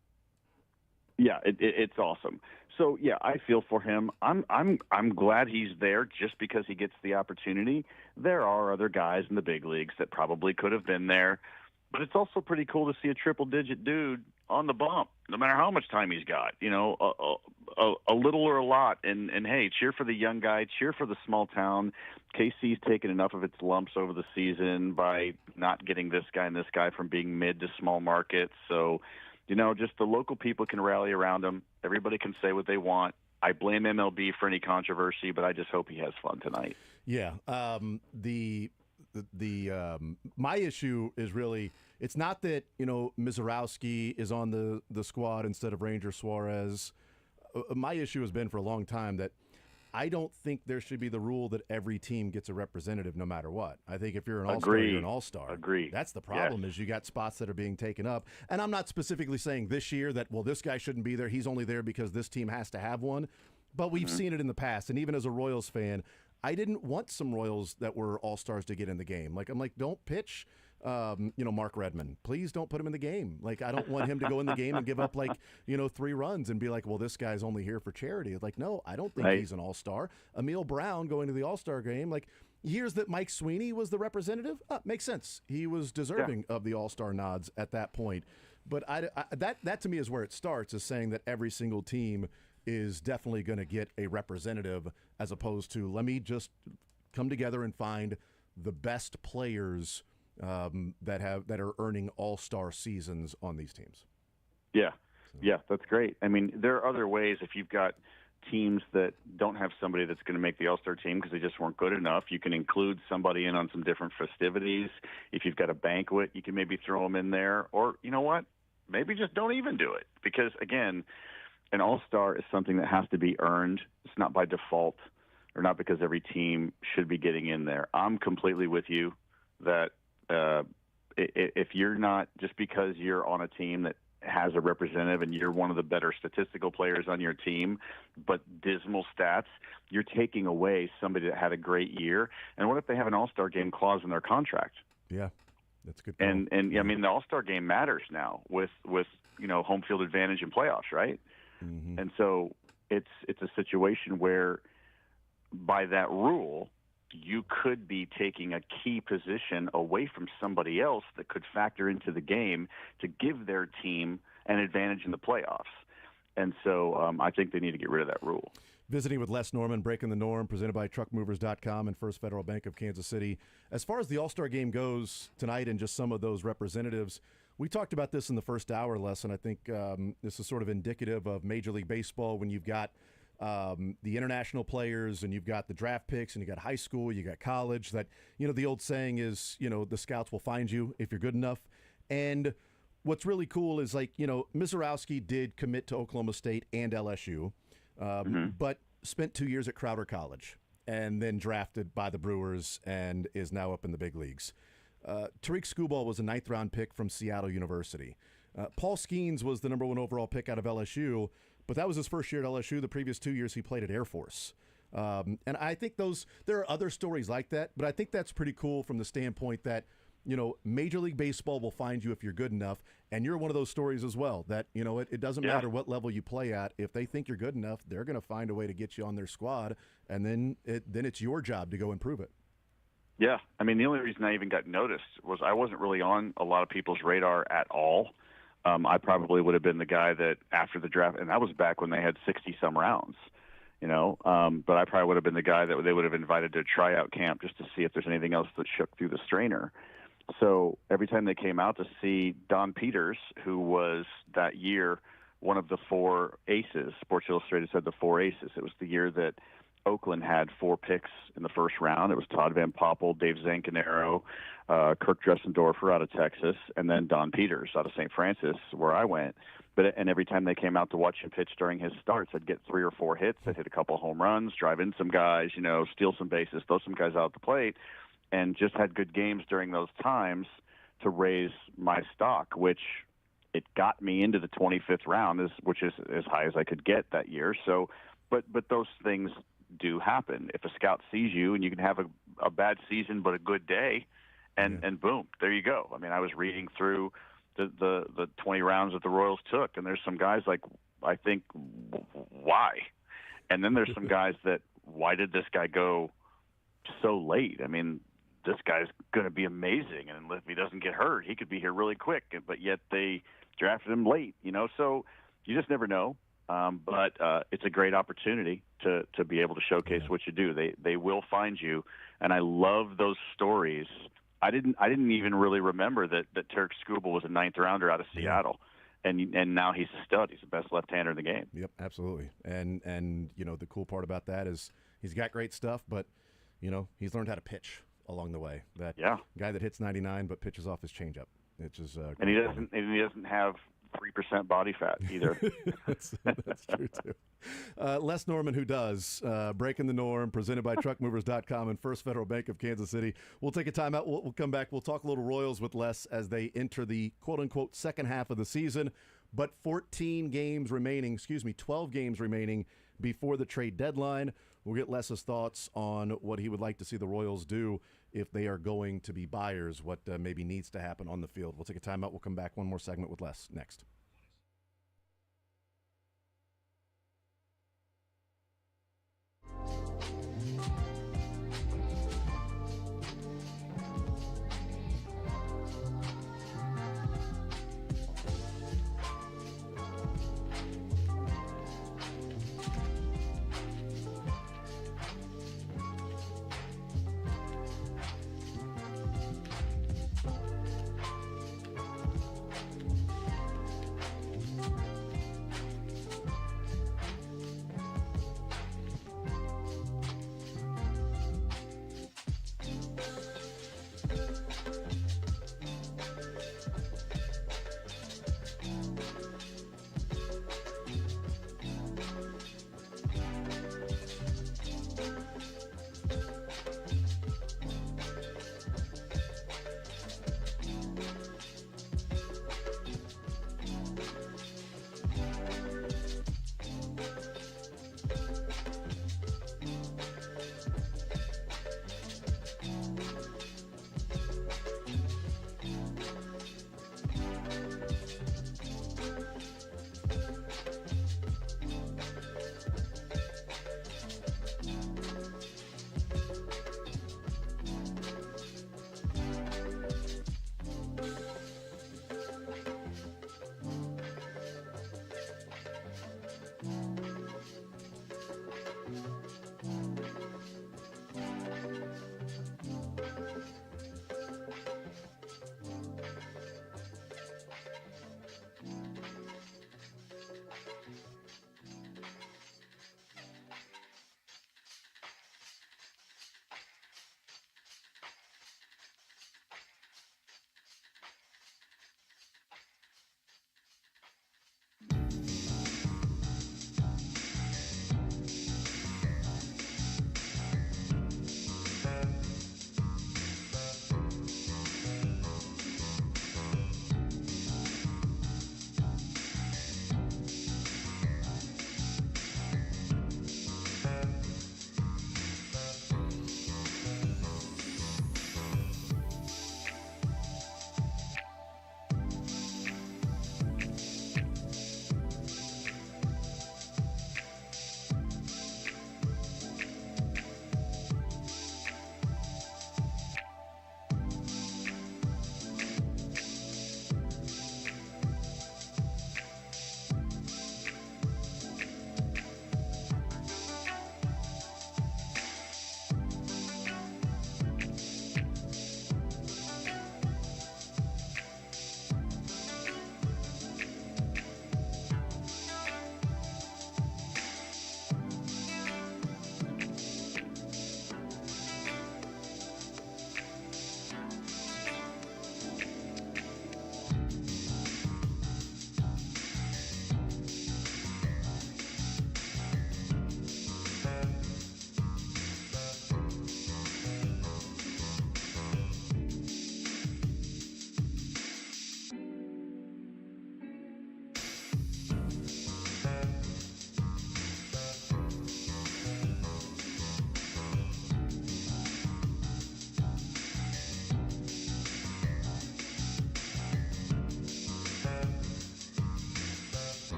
[SPEAKER 5] Yeah, it's awesome. So yeah, I feel for him. I'm glad he's there just because he gets the opportunity. There are other guys in the big leagues that probably could have been there, but it's also pretty cool to see a triple-digit dude on the bump, no matter how much time he's got. You know, a little or a lot. And hey, cheer for the young guy, cheer for the small town. KC's taken enough of its lumps over the season by not getting this guy and this guy from being mid to small markets. So, you know, just the local people can rally around him. Everybody can say what they want. I blame MLB for any controversy, but I just hope he has fun tonight.
[SPEAKER 1] Yeah. My issue is really, it's not that, you know, Mizorowski is on the squad instead of Ranger Suarez. My issue has been for a long time that I don't think there should be the rule that every team gets a representative no matter what. I think if you're an all-star, you're an all-star.
[SPEAKER 5] Agreed.
[SPEAKER 1] That's the problem, is you got spots that are being taken up. And I'm not specifically saying this year that, well, this guy shouldn't be there. He's only there because this team has to have one. But we've seen it in the past. And even as a Royals fan, I didn't want some Royals that were all-stars to get in the game. Like, I'm like, don't pitch, Mark Redmond. Please don't put him in the game. Like, I don't want him to go in the game and give up, 3 runs and be like, well, this guy's only here for charity. Like, no, I don't think he's an all-star. Emil Brown going to the all-star game, like, years that Mike Sweeney was the representative, makes sense. He was deserving of the all-star nods at that point. But that to me is where it starts, is saying that every single team is definitely going to get a representative, as opposed to, let me just come together and find the best players that are earning all-star seasons on these teams.
[SPEAKER 5] Yeah, that's great. I mean, there are other ways. If you've got teams that don't have somebody that's going to make the all-star team because they just weren't good enough, you can include somebody in on some different festivities. If you've got a banquet, you can maybe throw them in there. Or, you know what, maybe just don't even do it. Because, again, an all-star is something that has to be earned. It's not by default, or not because every team should be getting in there. I'm completely with you that if you're not, just because you're on a team that has a representative and you're one of the better statistical players on your team, but dismal stats, you're taking away somebody that had a great year. And what if they have an all-star game clause in their contract?
[SPEAKER 1] Yeah, that's good.
[SPEAKER 5] And I mean, the all-star game matters now with home field advantage in playoffs, right?
[SPEAKER 1] Mm-hmm.
[SPEAKER 5] And so it's a situation where, by that rule, you could be taking a key position away from somebody else that could factor into the game to give their team an advantage in the playoffs. And so I think they need to get rid of that rule.
[SPEAKER 1] Visiting with Les Norman, Breaking the Norm, presented by TruckMovers.com and First Federal Bank of Kansas City. As far as the All-Star game goes tonight and just some of those representatives, we talked about this in the first hour, Les, and I think this is sort of indicative of Major League Baseball when you've got the international players and you've got the draft picks and you got high school, you got college, that, the old saying is, the scouts will find you if you're good enough. And what's really cool is, Mizorowski did commit to Oklahoma State and LSU, but spent 2 years at Crowder College and then drafted by the Brewers and is now up in the big leagues. Tariq Skubal was a 9th-round pick from Seattle University. Paul Skeens was the number 1 overall pick out of LSU, but that was his first year at LSU. The previous 2 years he played at Air Force. And I think there are other stories like that, but I think that's pretty cool from the standpoint that, Major League Baseball will find you if you're good enough, and you're one of those stories as well, that, it doesn't matter what level you play at. If they think you're good enough, they're going to find a way to get you on their squad, and then it's your job to go and prove it.
[SPEAKER 5] Yeah, I mean, the only reason I even got noticed was I wasn't really on a lot of people's radar at all. I probably would have been the guy that after the draft, and that was back when they had 60-some rounds, but I probably would have been the guy that they would have invited to a tryout camp just to see if there's anything else that shook through the strainer. So every time they came out to see Don Peters, who was that year one of the 4 aces, Sports Illustrated said the 4 aces. It was the year that Oakland had 4 picks in the first round. It was Todd Van Poppel, Dave Zancanaro, Kirk Dressendorfer out of Texas, and then Don Peters out of St. Francis, where I went. And every time they came out to watch him pitch during his starts, I'd get 3 or 4 hits. I'd hit a couple home runs, drive in some guys, steal some bases, throw some guys out at the plate, and just had good games during those times to raise my stock, which it got me into the 25th round, which is as high as I could get that year. So, but those things do happen. If a scout sees you and you can have a bad season but a good day, and boom, there you go. I mean, I was reading through the 20 rounds that the Royals took, and there's some guys like, I think, why? And then there's some guys that, why did this guy go so late? I mean, this guy's going to be amazing, and if he doesn't get hurt, he could be here really quick. But yet they drafted him late, So you just never know. But it's a great opportunity to be able to showcase what you do. They will find you, and I love those stories. I didn't even really remember that Turk Skubal was a 9th rounder out of Seattle. And now he's a stud. He's the best left-hander in the game.
[SPEAKER 1] Yep, absolutely. And the cool part about that is he's got great stuff, but he's learned how to pitch along the way. That guy that hits 99 but pitches off his changeup. It's just
[SPEAKER 5] and he doesn't have 3% body fat either.
[SPEAKER 1] that's true too. Les Norman, who does Breaking the Norm, presented by TruckMovers.com and First Federal Bank of Kansas City. We'll take a timeout. We'll come back. We'll talk a little Royals with Les as they enter the quote-unquote second half of the season. But 12 games remaining before the trade deadline. We'll get Les's thoughts on what he would like to see the Royals do if they are going to be buyers, what maybe needs to happen on the field. We'll take a timeout. We'll come back. One more segment with Les next.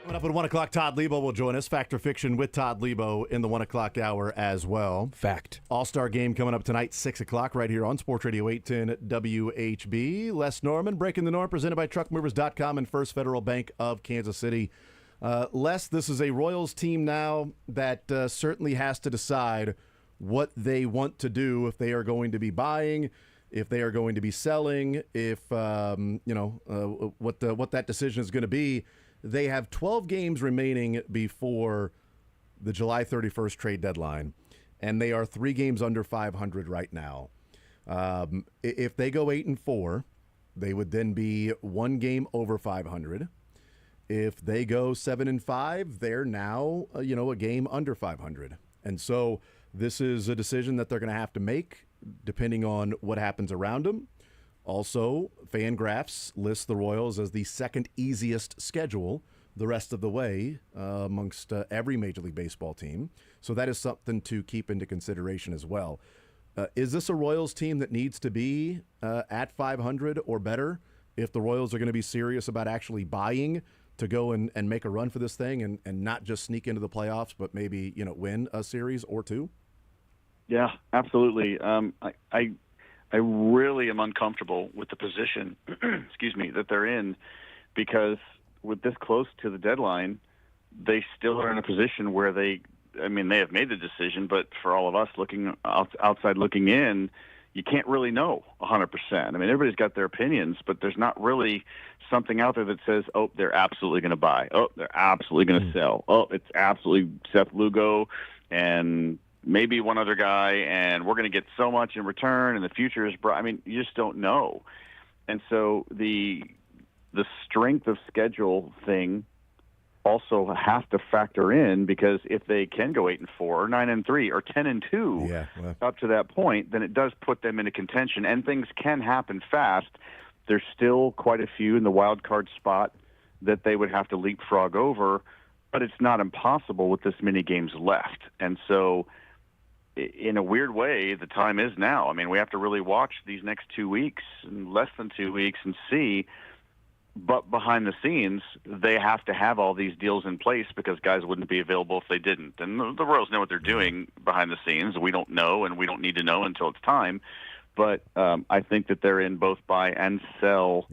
[SPEAKER 1] Coming up at 1 o'clock, Todd Lebo will join us. Fact or Fiction with Todd Lebo in the 1 o'clock hour as well.
[SPEAKER 2] Fact.
[SPEAKER 1] All-Star game coming up tonight, 6 o'clock, right here on Sports Radio 810 WHB. Les Norman, Breaking the Norm, presented by TruckMovers.com and First Federal Bank of Kansas City. Les, this is a Royals team now that certainly has to decide what they want to do, if they are going to be buying, if they are going to be selling, if, what that decision is going to be. They have 12 games remaining before the July 31st trade deadline, and they are 3 games under 500 right now. If they go 8-4, they would then be 1 game over 500. If they go 7-5, they're now, a game under 500. And so this is a decision that they're going to have to make depending on what happens around them. Also, Fangraphs lists the Royals as the second easiest schedule the rest of the way amongst every Major League Baseball team. So that is something to keep into consideration as well. Is this a Royals team that needs to be at 500 or better if the Royals are going to be serious about actually buying to go and make a run for this thing and not just sneak into the playoffs, but maybe, win a series or 2?
[SPEAKER 5] Yeah, absolutely. I really am uncomfortable with the position, that they're in, because with this close to the deadline, they still are in a position where they have made the decision, but for all of us looking outside looking in, you can't really know 100%. Everybody's got their opinions, but there's not really something out there that says, oh, they're absolutely going to buy. Oh, they're absolutely going to sell. Oh, it's absolutely Seth Lugo and maybe one other guy, and we're going to get so much in return, and the future is bright. You just don't know. And so the strength of schedule thing also has to factor in, because if they can go 8-4 or 9-3 or 10-2 up to that point, then it does put them into contention, and things can happen fast. There's still quite a few in the wild card spot that they would have to leapfrog over, but it's not impossible with this many games left. And so in a weird way, the time is now. We have to really watch these next 2 weeks, less than 2 weeks, and see. But behind the scenes, they have to have all these deals in place, because guys wouldn't be available if they didn't. And the Royals know what they're doing behind the scenes. We don't know, and we don't need to know until it's time. But I think that they're in both buy and sell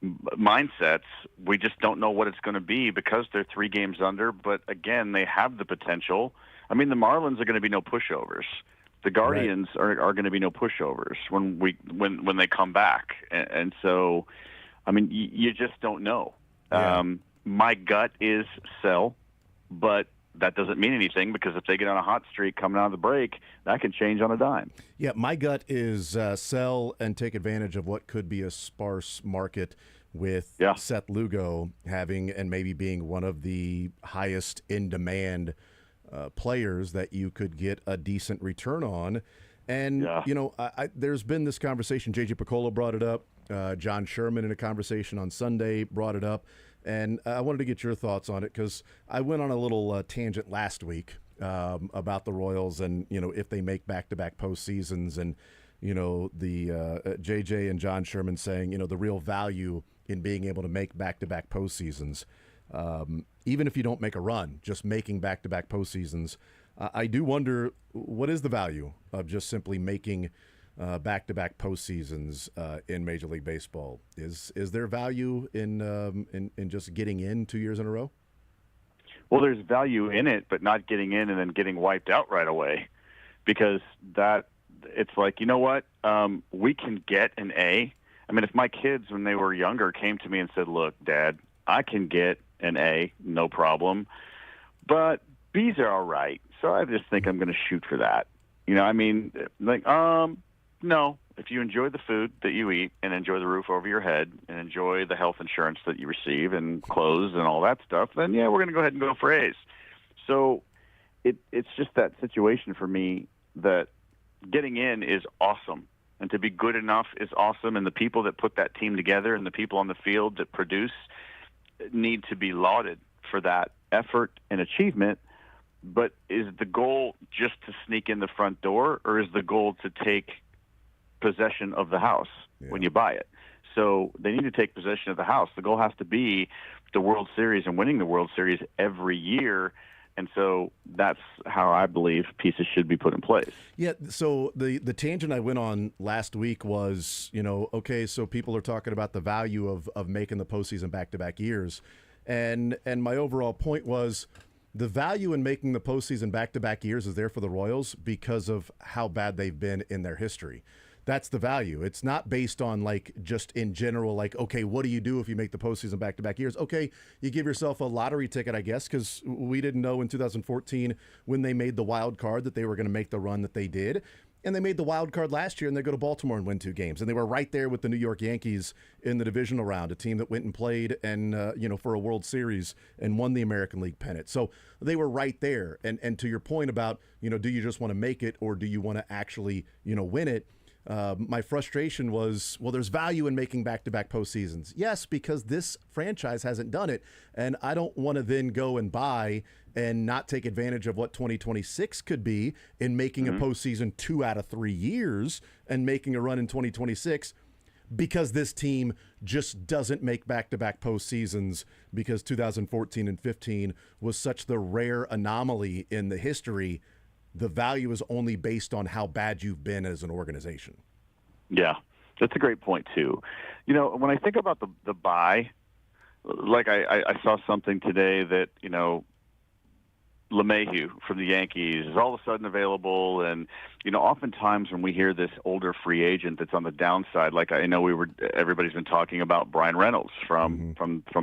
[SPEAKER 5] mindsets. We just don't know what it's going to be, because they're 3 games under. But again, they have the potential. The Marlins are going to be no pushovers. The Guardians are going to be no pushovers when they come back. And so, you just don't know. Yeah. My gut is sell, but that doesn't mean anything, because if they get on a hot streak coming out of the break, that can change on a dime.
[SPEAKER 1] Yeah, my gut is sell and take advantage of what could be a sparse market with Seth Lugo having and maybe being one of the highest in demand players that you could get a decent return on. And, there's been this conversation. J.J. Piccolo brought it up. John Sherman in a conversation on Sunday brought it up. And I wanted to get your thoughts on it, because I went on a little tangent last week about the Royals and, if they make back-to-back postseasons, and, the J.J. and John Sherman saying, the real value in being able to make back-to-back postseasons. Even if you don't make a run, just making back-to-back postseasons, I do wonder, what is the value of just simply making back-to-back postseasons in Major League Baseball? Is there value in just getting in 2 years in a row?
[SPEAKER 5] Well, there's value in it, but not getting in and then getting wiped out right away, because it's like, we can get an A. If my kids, when they were younger, came to me and said, look, Dad, I can get an A, no problem, but B's are all right. So I just think I'm going to shoot for that. No. If you enjoy the food that you eat and enjoy the roof over your head and enjoy the health insurance that you receive and clothes and all that stuff, then we're going to go ahead and go for A's. So it's just that situation for me that getting in is awesome, and to be good enough is awesome, and the people that put that team together and the people on the field that produce need to be lauded for that effort and achievement. But is the goal just to sneak in the front door, or is the goal to take possession of the house when you buy it? So they need to take possession of the house. The goal has to be the World Series and winning the World Series every year. And so that's how I believe pieces should be put in place.
[SPEAKER 1] Yeah, so the tangent I went on last week was, okay, so people are talking about the value of making the postseason back-to-back years. And my overall point was the value in making the postseason back-to-back years is there for the Royals because of how bad they've been in their history. That's the value. It's not based on just in general, okay, what do you do if you make the postseason back-to-back years? Okay, you give yourself a lottery ticket, I guess, because we didn't know in 2014 when they made the wild card that they were going to make the run that they did. And they made the wild card last year, and they go to Baltimore and win 2 games. And they were right there with the New York Yankees in the divisional round, a team that went and played and for a World Series and won the American League pennant. So they were right there. And to your point about, do you just want to make it or do you want to actually, win it? My frustration was, well, there's value in making back-to-back postseasons. Yes, because this franchise hasn't done it, and I don't want to then go and buy and not take advantage of what 2026 could be in making a postseason 2 out of 3 years and making a run in 2026 because this team just doesn't make back-to-back postseasons because 2014 and 15 was such the rare anomaly in the history. The value is only based on how bad you've been as an organization.
[SPEAKER 5] Yeah, that's a great point, too. When I think about the buy, I saw something today that, LeMahieu from the Yankees is all of a sudden available. And, oftentimes when we hear this older free agent that's on the downside, like I know everybody's been talking about Brian Reynolds from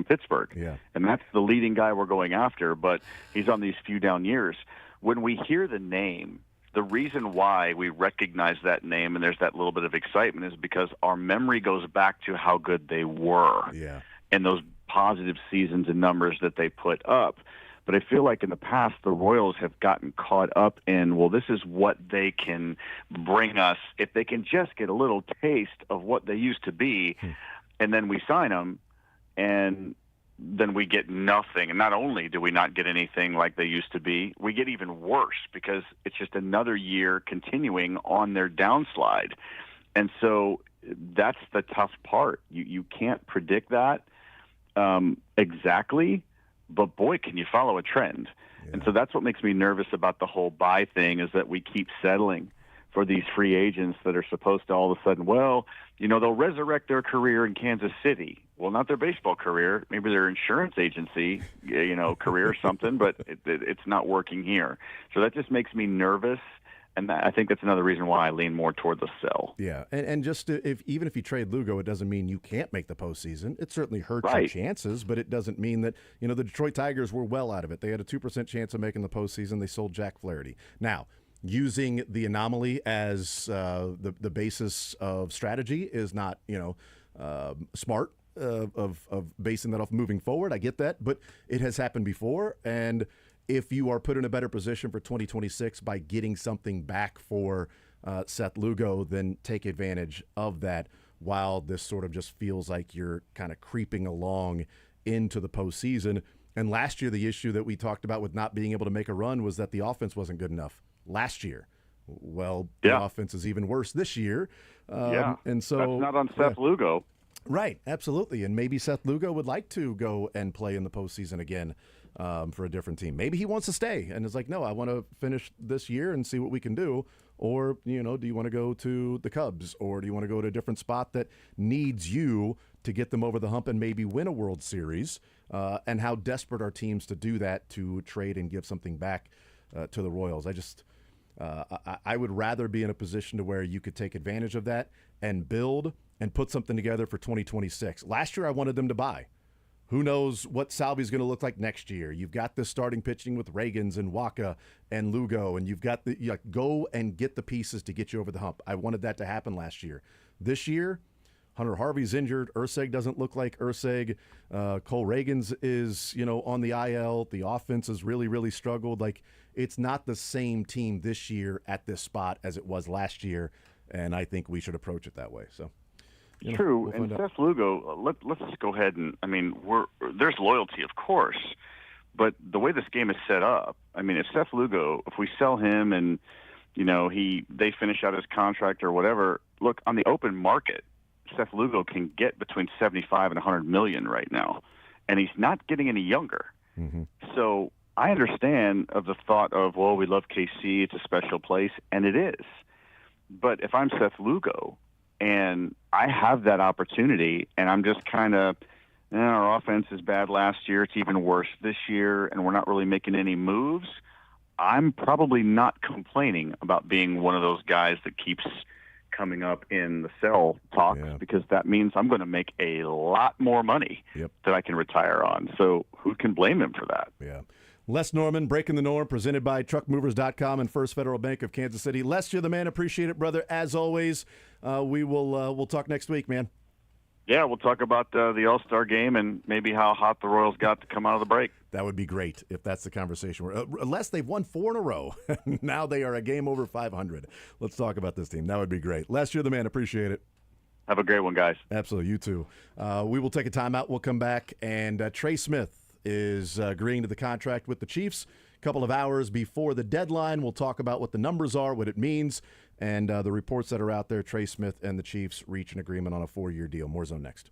[SPEAKER 5] Pittsburgh.
[SPEAKER 1] Yeah.
[SPEAKER 5] And that's the leading guy we're going after, but he's on these few down years. When we hear the name, the reason why we recognize that name and there's that little bit of excitement is because our memory goes back to how good they were and those positive seasons and numbers that they put up. But I feel like in the past, the Royals have gotten caught up in, well, this is what they can bring us if they can just get a little taste of what they used to be, and then we sign them, and then we get nothing. And not only do we not get anything like they used to be, we get even worse because it's just another year continuing on their downslide. And so that's the tough part. You can't predict that exactly, but boy, can you follow a trend. Yeah. And so that's what makes me nervous about the whole buy thing is that we keep settling for these free agents that are supposed to all of a sudden, they'll resurrect their career in Kansas City. Well, not their baseball career, maybe their insurance agency, career or something, but it's not working here. So that just makes me nervous. And I think that's another reason why I lean more toward the sell.
[SPEAKER 1] Yeah, and just even if you trade Lugo, it doesn't mean you can't make the postseason. It certainly hurts your chances, but it doesn't mean that, the Detroit Tigers were well out of it. They had a 2% chance of making the postseason. They sold Jack Flaherty. Now, using the anomaly as the basis of strategy is not, smart of basing that off moving forward. I get that, but it has happened before, and if you are put in a better position for 2026 by getting something back for Seth Lugo, then take advantage of that while this sort of just feels like you're kind of creeping along into the postseason. And last year, the issue that we talked about with not being able to make a run was that the offense wasn't good enough last year. Well, the offense is even worse this year. And so
[SPEAKER 5] that's not on Seth Lugo.
[SPEAKER 1] Right, absolutely. And maybe Seth Lugo would like to go and play in the postseason again for a different team. Maybe he wants to stay and is like, no, I want to finish this year and see what we can do. Or, do you want to go to the Cubs, or do you want to go to a different spot that needs you to get them over the hump and maybe win a World Series? And how desperate are teams to do that, to trade and give something back to the Royals? I would rather be in a position to where you could take advantage of that and build and put something together for 2026. Last year, I wanted them to buy. Who knows what Salvi's going to look like next year? You've got this starting pitching with Reagans and Waka and Lugo, and you've got go and get the pieces to get you over the hump. I wanted that to happen last year. This year, Hunter Harvey's injured. Urseg doesn't look like Urseg. Cole Reagans is, on the IL. The offense has really, really struggled. It's not the same team this year at this spot as it was last year, and I think we should approach it that way. So.
[SPEAKER 5] True, and Seth Lugo, let's just go ahead and, there's loyalty, of course, but the way this game is set up, if Seth Lugo, if we sell him and, they finish out his contract or whatever, look, on the open market, Seth Lugo can get between 75 and 100 million right now, and he's not getting any younger.
[SPEAKER 1] Mm-hmm.
[SPEAKER 5] So I understand of the thought of, well, we love KC, it's a special place, and it is. But if I'm Seth Lugo and I have that opportunity, and I'm just kind of, our offense is bad last year, it's even worse this year, and we're not really making any moves, I'm probably not complaining about being one of those guys that keeps coming up in the sell talks, because that means I'm going to make a lot more money that I can retire on. So who can blame him for that?
[SPEAKER 1] Yeah. Les Norman, Breaking the Norm, presented by TruckMovers.com and First Federal Bank of Kansas City. Les, you're the man. Appreciate it, brother. As always, we'll talk next week, man.
[SPEAKER 5] Yeah, we'll talk about the All-Star game and maybe how hot the Royals got to come out of the break.
[SPEAKER 1] That would be great if that's the conversation. Unless they've won 4 in a row. Now they are a game over 500. Let's talk about this team. That would be great. Les, you're the man. Appreciate it.
[SPEAKER 5] Have a great one, guys.
[SPEAKER 1] Absolutely. You too. We will take a timeout. We'll come back. And Trey Smith is agreeing to the contract with the Chiefs. A couple of hours before the deadline, we'll talk about what the numbers are, what it means, and the reports that are out there. Trey Smith and the Chiefs reach an agreement on a 4-year deal. More Zone next.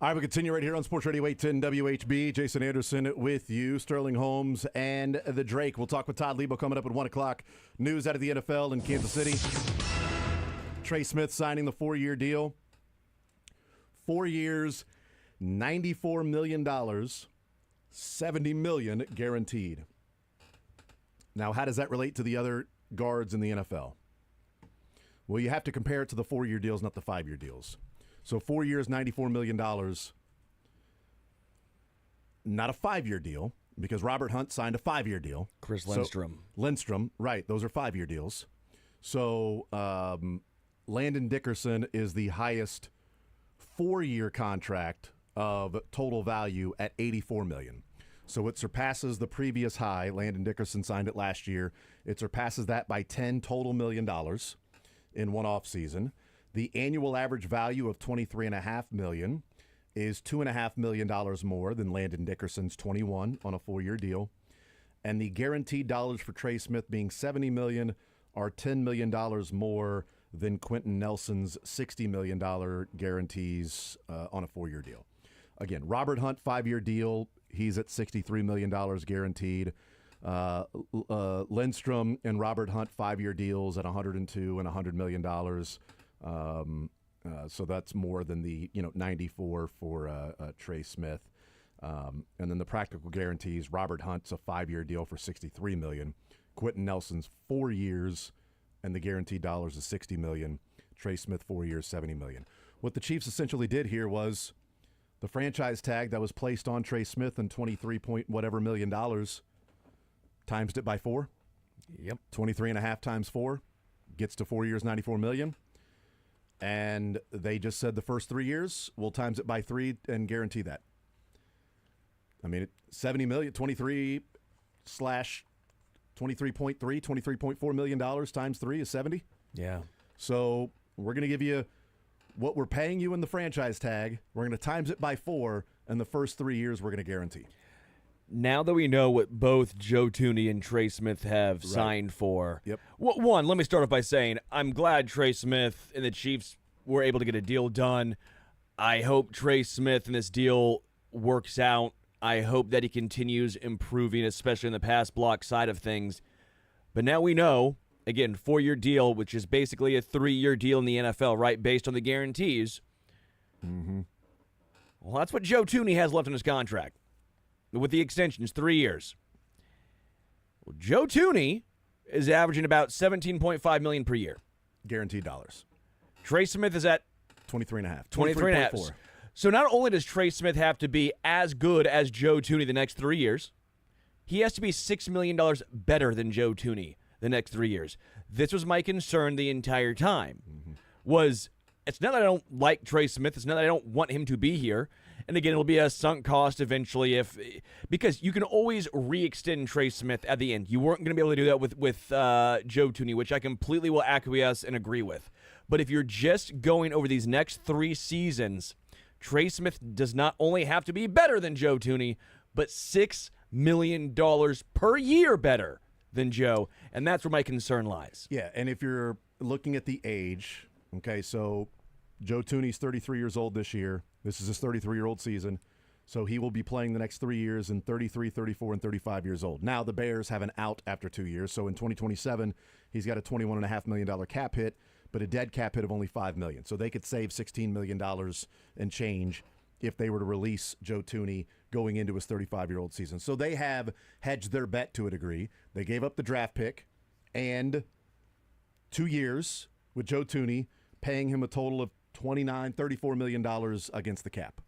[SPEAKER 1] All right, we continue right here on Sports Radio 810 WHB. Jason Anderson with you, Sterling Holmes, and the Drake. We'll talk with Todd Lebo coming up at 1 o'clock. News out of the NFL in Kansas City. Trey Smith signing the 4-year deal. 4 years, $94 million, $70 million guaranteed. Now, how does that relate to the other guards in the NFL? Well, you have to compare it to the 4-year deals, not the 5-year deals. So 4 years, $94 million, not a 5-year deal, because Robert Hunt signed a 5-year deal.
[SPEAKER 2] Chris Lindstrom.
[SPEAKER 1] Lindstrom, right. Those are 5-year deals. So Landon Dickerson is the highest 4-year contract of total value at $84 million. So it surpasses the previous high. Landon Dickerson signed it last year. It surpasses that by $10 total million in one offseason. The annual average value of $23.5 million is $2.5 million more than Landon Dickerson's $21 on a 4-year deal. And the guaranteed dollars for Trey Smith being $70 million are $10 million more than Quentin Nelson's $60 million guarantees on a 4-year deal. Again, Robert Hunt, 5-year deal. He's at $63 million guaranteed. Lindstrom and Robert Hunt, 5-year deals at $102 and $100 million. So that's more than the 94 for Trey Smith, and then the practical guarantees. Robert Hunt's a 5-year deal for $63 million. Quentin Nelson's 4 years, and the guaranteed dollars is $60 million. Trey Smith 4 years, $70 million. What the Chiefs essentially did here was the franchise tag that was placed on Trey Smith and 23 point whatever million dollars times it by 4.
[SPEAKER 2] Yep,
[SPEAKER 1] 23.5 times 4 gets to 4 years, $94 million. And they just said the first 3 years, we'll times it by 3 and guarantee that. I mean, $70 million, 23 slash 23.3, $23.4 million times 3 is 70.
[SPEAKER 2] Yeah.
[SPEAKER 1] So we're going to give you what we're paying you in the franchise tag. We're going to times it by 4, and the first 3 years we're going to guarantee.
[SPEAKER 2] Now that we know what both Joe Thuney and Trey Smith have signed for,
[SPEAKER 1] Yep.
[SPEAKER 2] One, let me start off by saying I'm glad Trey Smith and the Chiefs were able to get a deal done. I hope Trey Smith and this deal works out. I hope that he continues improving, especially in the pass block side of things. But now we know, again, 4-year deal, which is basically a 3-year deal in the NFL, right, based on the guarantees.
[SPEAKER 1] Mm-hmm.
[SPEAKER 2] Well, that's what Joe Thuney has left in his contract. With the extensions, 3 years. Well, Joe Thuney is averaging about $17.5 million per year.
[SPEAKER 1] Guaranteed dollars.
[SPEAKER 2] Trey Smith is at
[SPEAKER 1] 23.5.
[SPEAKER 2] 23.5. So not only does Trey Smith have to be as good as Joe Thuney the next 3 years, he has to be $6 million better than Joe Thuney the next 3 years. This was my concern the entire time. It's not that I don't like Trey Smith. It's not that I don't want him to be here. And again, it'll be a sunk cost eventually because you can always re-extend Trey Smith at the end. You weren't going to be able to do that with Joe Thuney, which I completely will acquiesce and agree with. But if you're just going over these next 3 seasons, Trey Smith does not only have to be better than Joe Thuney, but $6 million per year better than Joe. And that's where my concern lies.
[SPEAKER 1] Yeah, and if you're looking at the age, okay, so Joe Thuney's 33 years old this year. This is his 33-year-old season. So he will be playing the next 3 years in 33, 34, and 35 years old. Now the Bears have an out after 2 years. So in 2027, he's got a $21.5 million cap hit, but a dead cap hit of only $5 million. So they could save $16 million and change if they were to release Joe Thuney going into his 35-year-old season. So they have hedged their bet to a degree. They gave up the draft pick and 2 years with Joe Thuney, paying him a total of $34 million against the cap.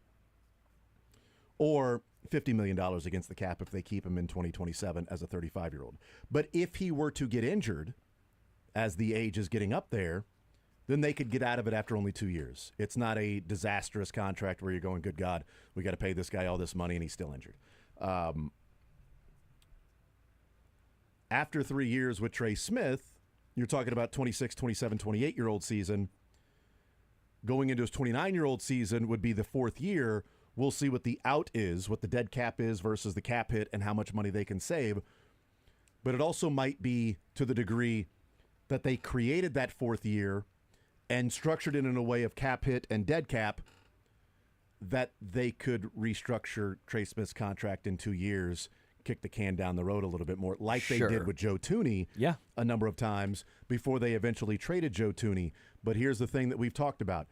[SPEAKER 1] Or $50 million against the cap if they keep him in 2027 as a 35-year-old. But if he were to get injured as the age is getting up there, then they could get out of it after only 2 years. It's not a disastrous contract where you're going, good God, we got to pay this guy all this money and he's still injured. After 3 years with Trey Smith, you're talking about 26, 27, 28-year-old season. Going into his 29-year-old season would be the 4th year. We'll see what the out is, what the dead cap is versus the cap hit and how much money they can save. But it also might be to the degree that they created that 4th year and structured it in a way of cap hit and dead cap that they could restructure Trey Smith's contract in 2 years, kick the can down the road a little bit more, like they
[SPEAKER 2] Sure.
[SPEAKER 1] did with Joe Tooney a number of times before they eventually traded Joe Tooney. But here's the thing that we've talked about.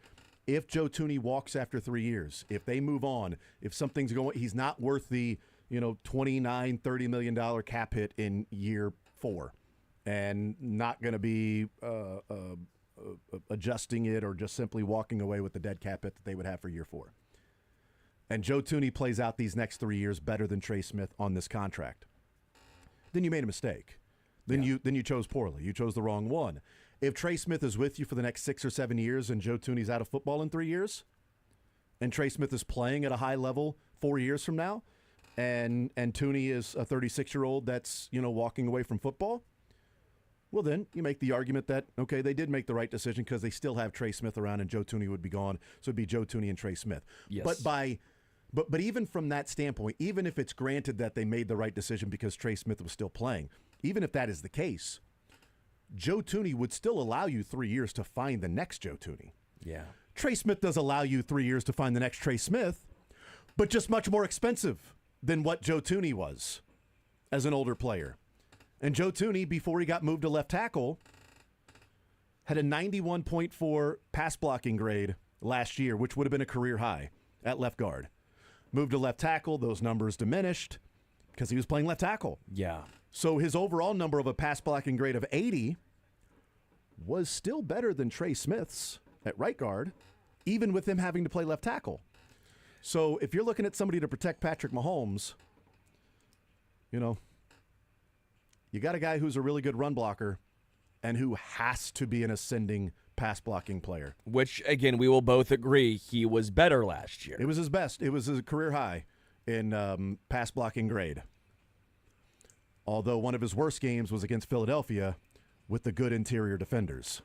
[SPEAKER 1] If Joe Tooney walks after 3 years, if they move on, if something's going, he's not worth the, $29, $30 million cap hit in year 4 and not going to be adjusting it or just simply walking away with the dead cap hit that they would have for year 4. And Joe Tooney plays out these next 3 years better than Trey Smith on this contract, then you made a mistake. Then you chose poorly. You chose the wrong one. If Trey Smith is with you for the next 6 or 7 years and Joe Tooney's out of football in 3 years, and Trey Smith is playing at a high level 4 years from now, and Tooney is a 36-year-old that's walking away from football, well, then you make the argument that, okay, they did make the right decision because they still have Trey Smith around and Joe Tooney would be gone. So it'd be Joe Tooney and Trey Smith.
[SPEAKER 2] Yes.
[SPEAKER 1] But even from that standpoint, even if it's granted that they made the right decision because Trey Smith was still playing, even if that is the case, Joe Tooney would still allow you 3 years to find the next Joe Tooney.
[SPEAKER 2] Yeah.
[SPEAKER 1] Trey Smith does allow you 3 years to find the next Trey Smith, but just much more expensive than what Joe Tooney was as an older player. And Joe Tooney, before he got moved to left tackle, had a 91.4 pass blocking grade last year, which would have been a career high at left guard. Moved to left tackle, those numbers diminished because he was playing left tackle.
[SPEAKER 2] Yeah.
[SPEAKER 1] So his overall number of a pass blocking grade of 80 was still better than Trey Smith's at right guard, even with him having to play left tackle. So if you're looking at somebody to protect Patrick Mahomes, you got a guy who's a really good run blocker and who has to be an ascending pass blocking player.
[SPEAKER 2] Which, again, we will both agree he was better last year.
[SPEAKER 1] It was his best. It was his career high in pass blocking grade. Although one of his worst games was against Philadelphia with the good interior defenders.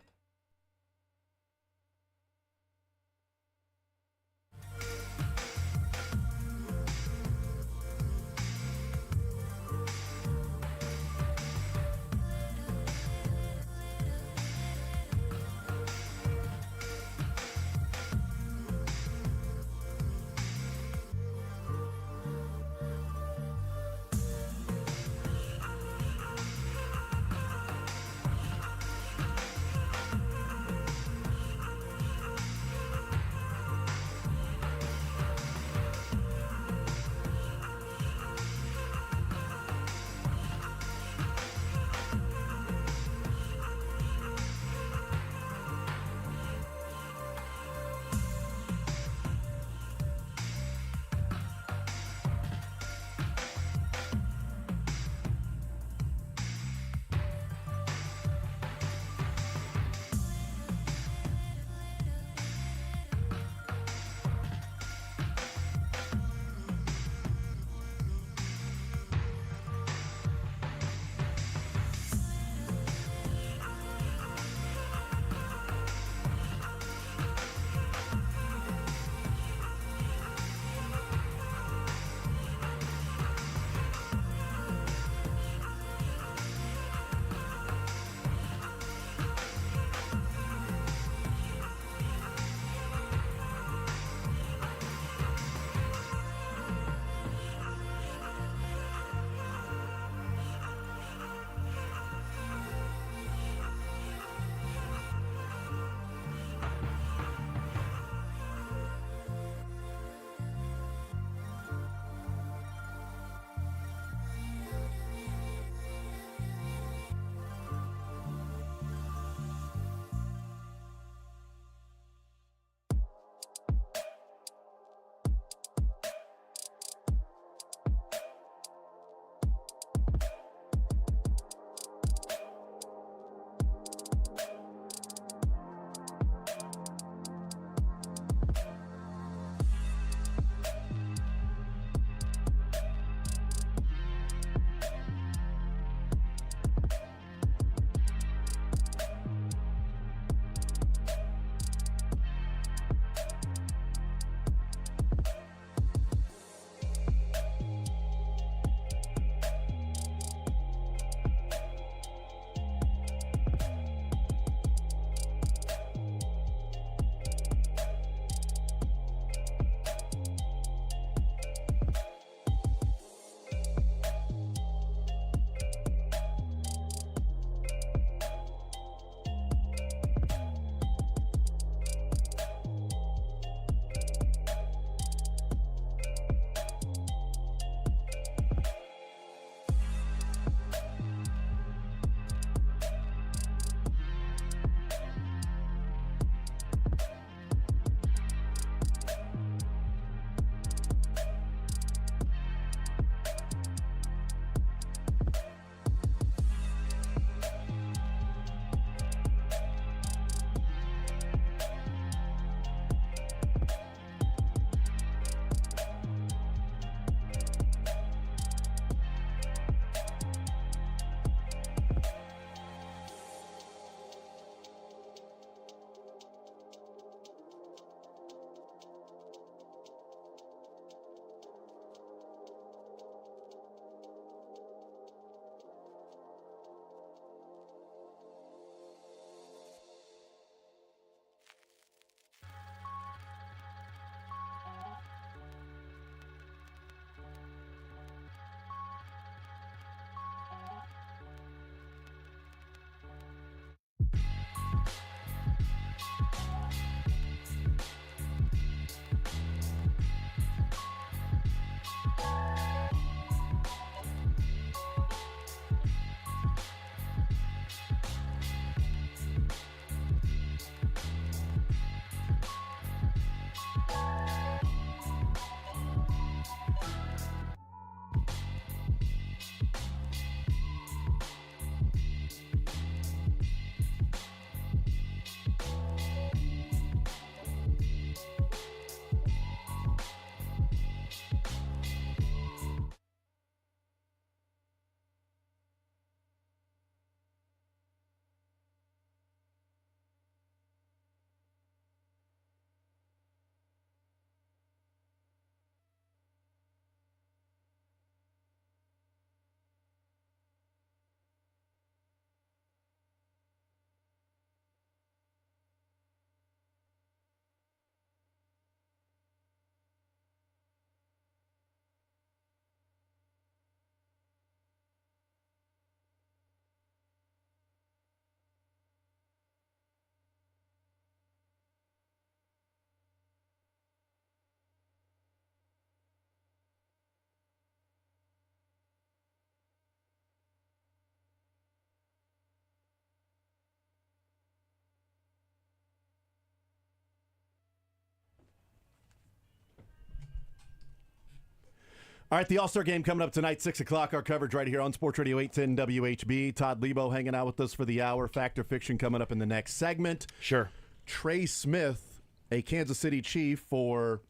[SPEAKER 1] All right, the All-Star game coming up tonight, 6 o'clock. Our coverage right here on Sports Radio 810 WHB. Todd Lebo hanging out with us for the hour. Fact or fiction coming up in the next segment.
[SPEAKER 2] Sure.
[SPEAKER 1] Trey Smith, a Kansas City Chief for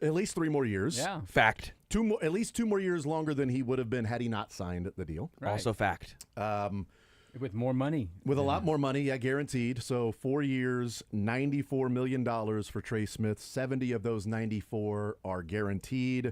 [SPEAKER 1] at least 3 more years.
[SPEAKER 6] Yeah.
[SPEAKER 2] Fact.
[SPEAKER 1] At least 2 more years longer than he would have been had he not signed the deal.
[SPEAKER 6] Right.
[SPEAKER 2] Also fact.
[SPEAKER 6] With more money.
[SPEAKER 1] With a lot more money, yeah, guaranteed. So 4 years, $94 million for Trey Smith. 70 of those 94 are guaranteed.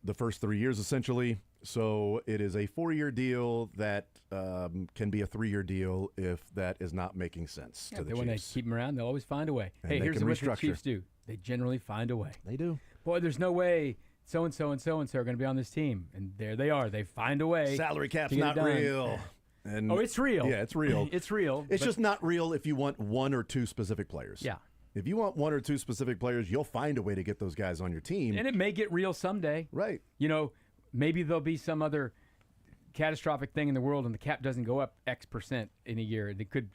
[SPEAKER 1] The first 3 years, essentially. So it is a 4-year deal that can be a 3-year deal if that is not making sense to the
[SPEAKER 6] When they
[SPEAKER 1] Chiefs.
[SPEAKER 6] keep them around, they'll always find a way.
[SPEAKER 1] And
[SPEAKER 6] hey,
[SPEAKER 1] they
[SPEAKER 6] here's
[SPEAKER 1] can
[SPEAKER 6] what the
[SPEAKER 1] restructure.
[SPEAKER 6] Chiefs do. They generally find a way.
[SPEAKER 1] They do.
[SPEAKER 6] Boy, there's no way so-and-so and so-and-so are going to be on this team. And there they are. They find a way.
[SPEAKER 1] Salary cap's
[SPEAKER 6] to get it
[SPEAKER 1] not
[SPEAKER 6] done.
[SPEAKER 1] real. And
[SPEAKER 6] Oh, it's real.
[SPEAKER 1] Yeah, it's real.
[SPEAKER 6] It's real.
[SPEAKER 1] It's
[SPEAKER 6] but-
[SPEAKER 1] just not real if you want 1 or 2 specific players.
[SPEAKER 6] Yeah.
[SPEAKER 1] If you want 1 or 2 specific players, you'll find a way to get those guys on your team.
[SPEAKER 6] And it may get real someday.
[SPEAKER 1] Right.
[SPEAKER 6] You know, maybe there'll be some other catastrophic thing in the world and the cap doesn't go up X percent in a year. They could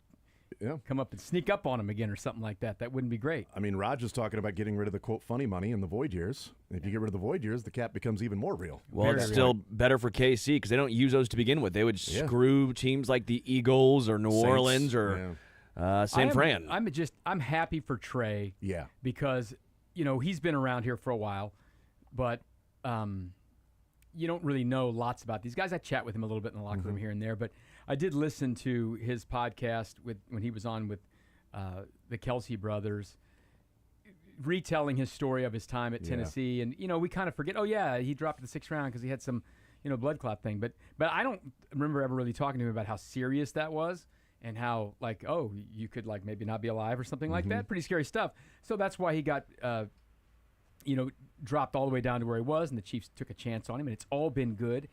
[SPEAKER 6] come up and sneak up on them again or something like that. That wouldn't be great.
[SPEAKER 1] I mean, Raj is talking about getting rid of the, quote, funny money in the void years. If you get rid of the void years, the cap becomes even more real.
[SPEAKER 2] Well, it's still better for KC because they don't use those to begin with. They would screw teams like the Eagles or New
[SPEAKER 1] Saints,
[SPEAKER 2] Orleans or San Fran.
[SPEAKER 6] I'm happy for Trey.
[SPEAKER 1] Yeah.
[SPEAKER 6] Because, you know, he's been around here for a while, but you don't really know lots about these guys. I chat with him a little bit in the locker room here and there, but I did listen to his podcast when he was on with the Kelsey brothers, retelling his story of his time at Tennessee. And, you know, we kind of forget, he dropped in the 6th round because he had some, blood clot thing. But I don't remember ever really talking to him about how serious that was and how, like, you could, like, maybe not be alive or something like that. Pretty scary stuff. So that's why he got, dropped all the way down to where he was, and the Chiefs took a chance on him, and it's all been good.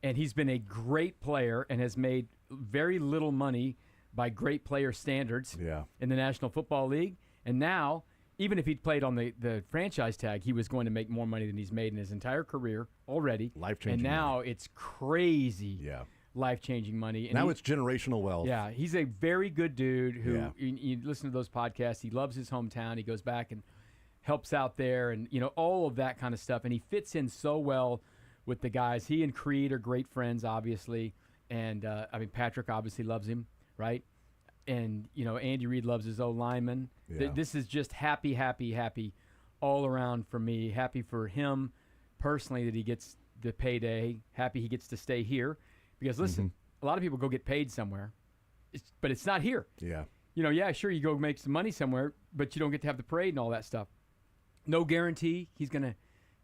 [SPEAKER 6] And he's been a great player and has made very little money by great player standards in the National Football League. And now, even if he'd played on the franchise tag, he was going to make more money than he's made in his entire career already.
[SPEAKER 1] Life-changing
[SPEAKER 6] And now
[SPEAKER 1] money.
[SPEAKER 6] it's crazy life-changing money. And
[SPEAKER 1] now it's generational wealth.
[SPEAKER 6] Yeah, he's a very good dude who, you listen to those podcasts, he loves his hometown. He goes back and helps out there and, all of that kind of stuff. And he fits in so well with the guys. He and Creed are great friends, obviously. And, Patrick obviously loves him, right? And, Andy Reid loves his O-lineman.
[SPEAKER 1] Yeah.
[SPEAKER 6] This is just happy all around for me. Happy for him personally that he gets the payday. Happy he gets to stay here. Because, listen, a lot of people go get paid somewhere, but it's not here.
[SPEAKER 1] Yeah.
[SPEAKER 6] Sure, you go make some money somewhere, but you don't get to have the parade and all that stuff. No guarantee he's going to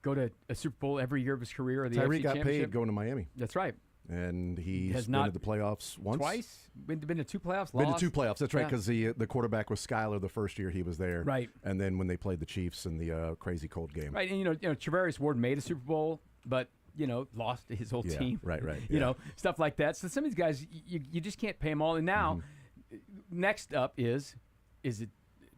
[SPEAKER 6] go to a Super Bowl every year of his career or the
[SPEAKER 1] Tyree
[SPEAKER 6] AFC
[SPEAKER 1] got
[SPEAKER 6] Championship.
[SPEAKER 1] paid going to Miami.
[SPEAKER 6] That's right.
[SPEAKER 1] And he's
[SPEAKER 6] Has
[SPEAKER 1] been
[SPEAKER 6] not
[SPEAKER 1] to the playoffs once.
[SPEAKER 6] Twice? Been to 2 playoffs?
[SPEAKER 1] Been to
[SPEAKER 6] lost.
[SPEAKER 1] 2 playoffs. That's right,
[SPEAKER 6] Yeah.
[SPEAKER 1] because the quarterback was Skyler the first year he was there.
[SPEAKER 6] Right.
[SPEAKER 1] And then when they played the Chiefs in the crazy cold game.
[SPEAKER 6] Right, and Travarius Ward made a Super Bowl, but lost to his whole team.
[SPEAKER 1] Right.
[SPEAKER 6] Stuff like that. So some of these guys, you just can't pay them all. And now, next up is it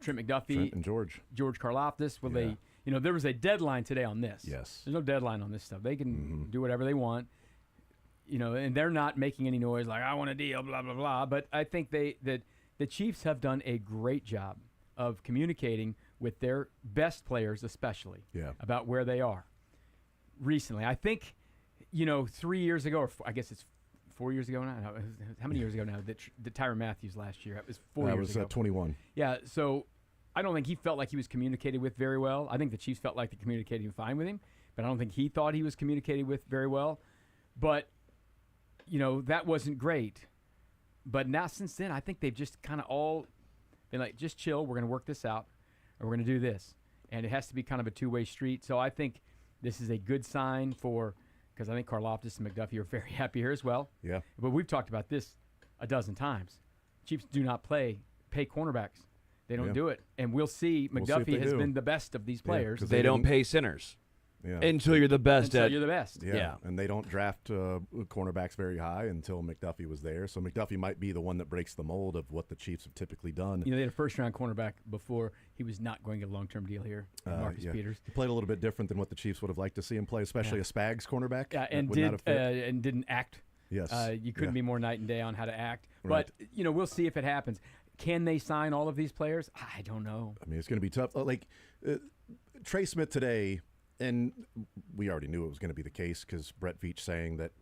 [SPEAKER 6] Trent McDuffie,
[SPEAKER 1] Trent and George
[SPEAKER 6] Karlaftis? Will they? There was a deadline today on this.
[SPEAKER 1] Yes.
[SPEAKER 6] There's no deadline on this stuff. They can do whatever they want. And they're not making any noise like I want a deal, blah blah blah. But I think that the Chiefs have done a great job of communicating with their best players, especially about where they are. Recently, I think, 3 years ago, or I guess it's 4 years ago now. No, how many years ago now? The Tyrann Matthew last year. It was 4 years ago.
[SPEAKER 1] That was 21.
[SPEAKER 6] Yeah, so I don't think he felt like he was communicated with very well. I think the Chiefs felt like they communicated fine with him, but I don't think he thought he was communicated with very well. But, that wasn't great. But now since then, I think they've just kind of all been like, just chill. We're going to work this out, or we're going to do this. And it has to be kind of a two-way street. So I think this is a good sign because I think Karlaftis and McDuffie are very happy here as well.
[SPEAKER 1] Yeah.
[SPEAKER 6] But we've talked about this a dozen times. Chiefs do not pay cornerbacks. They don't do it. And we'll see. McDuffie has been the best of these players.
[SPEAKER 1] 'cause
[SPEAKER 2] They don't pay sinners
[SPEAKER 1] Yeah.
[SPEAKER 2] until you're the best
[SPEAKER 6] Until
[SPEAKER 2] at.
[SPEAKER 6] you're the best.
[SPEAKER 1] Yeah. And they don't draft cornerbacks very high until McDuffie was there. So McDuffie might be the one that breaks the mold of what the Chiefs have typically done.
[SPEAKER 6] They had a first-round cornerback before. He was not going to get a long-term deal here, Marcus Peters.
[SPEAKER 1] He played a little bit different than what the Chiefs would have liked to see him play, especially a Spags cornerback.
[SPEAKER 6] Yeah,
[SPEAKER 1] that
[SPEAKER 6] and
[SPEAKER 1] would not have fit.
[SPEAKER 6] and didn't act.
[SPEAKER 1] Yes.
[SPEAKER 6] You couldn't be more night and day on how to act.
[SPEAKER 1] Right.
[SPEAKER 6] But, we'll see if it happens. Can they sign all of these players? I don't know.
[SPEAKER 1] I mean, it's going to be tough. Trey Smith today, and we already knew it was going to be the case because Brett Veach saying that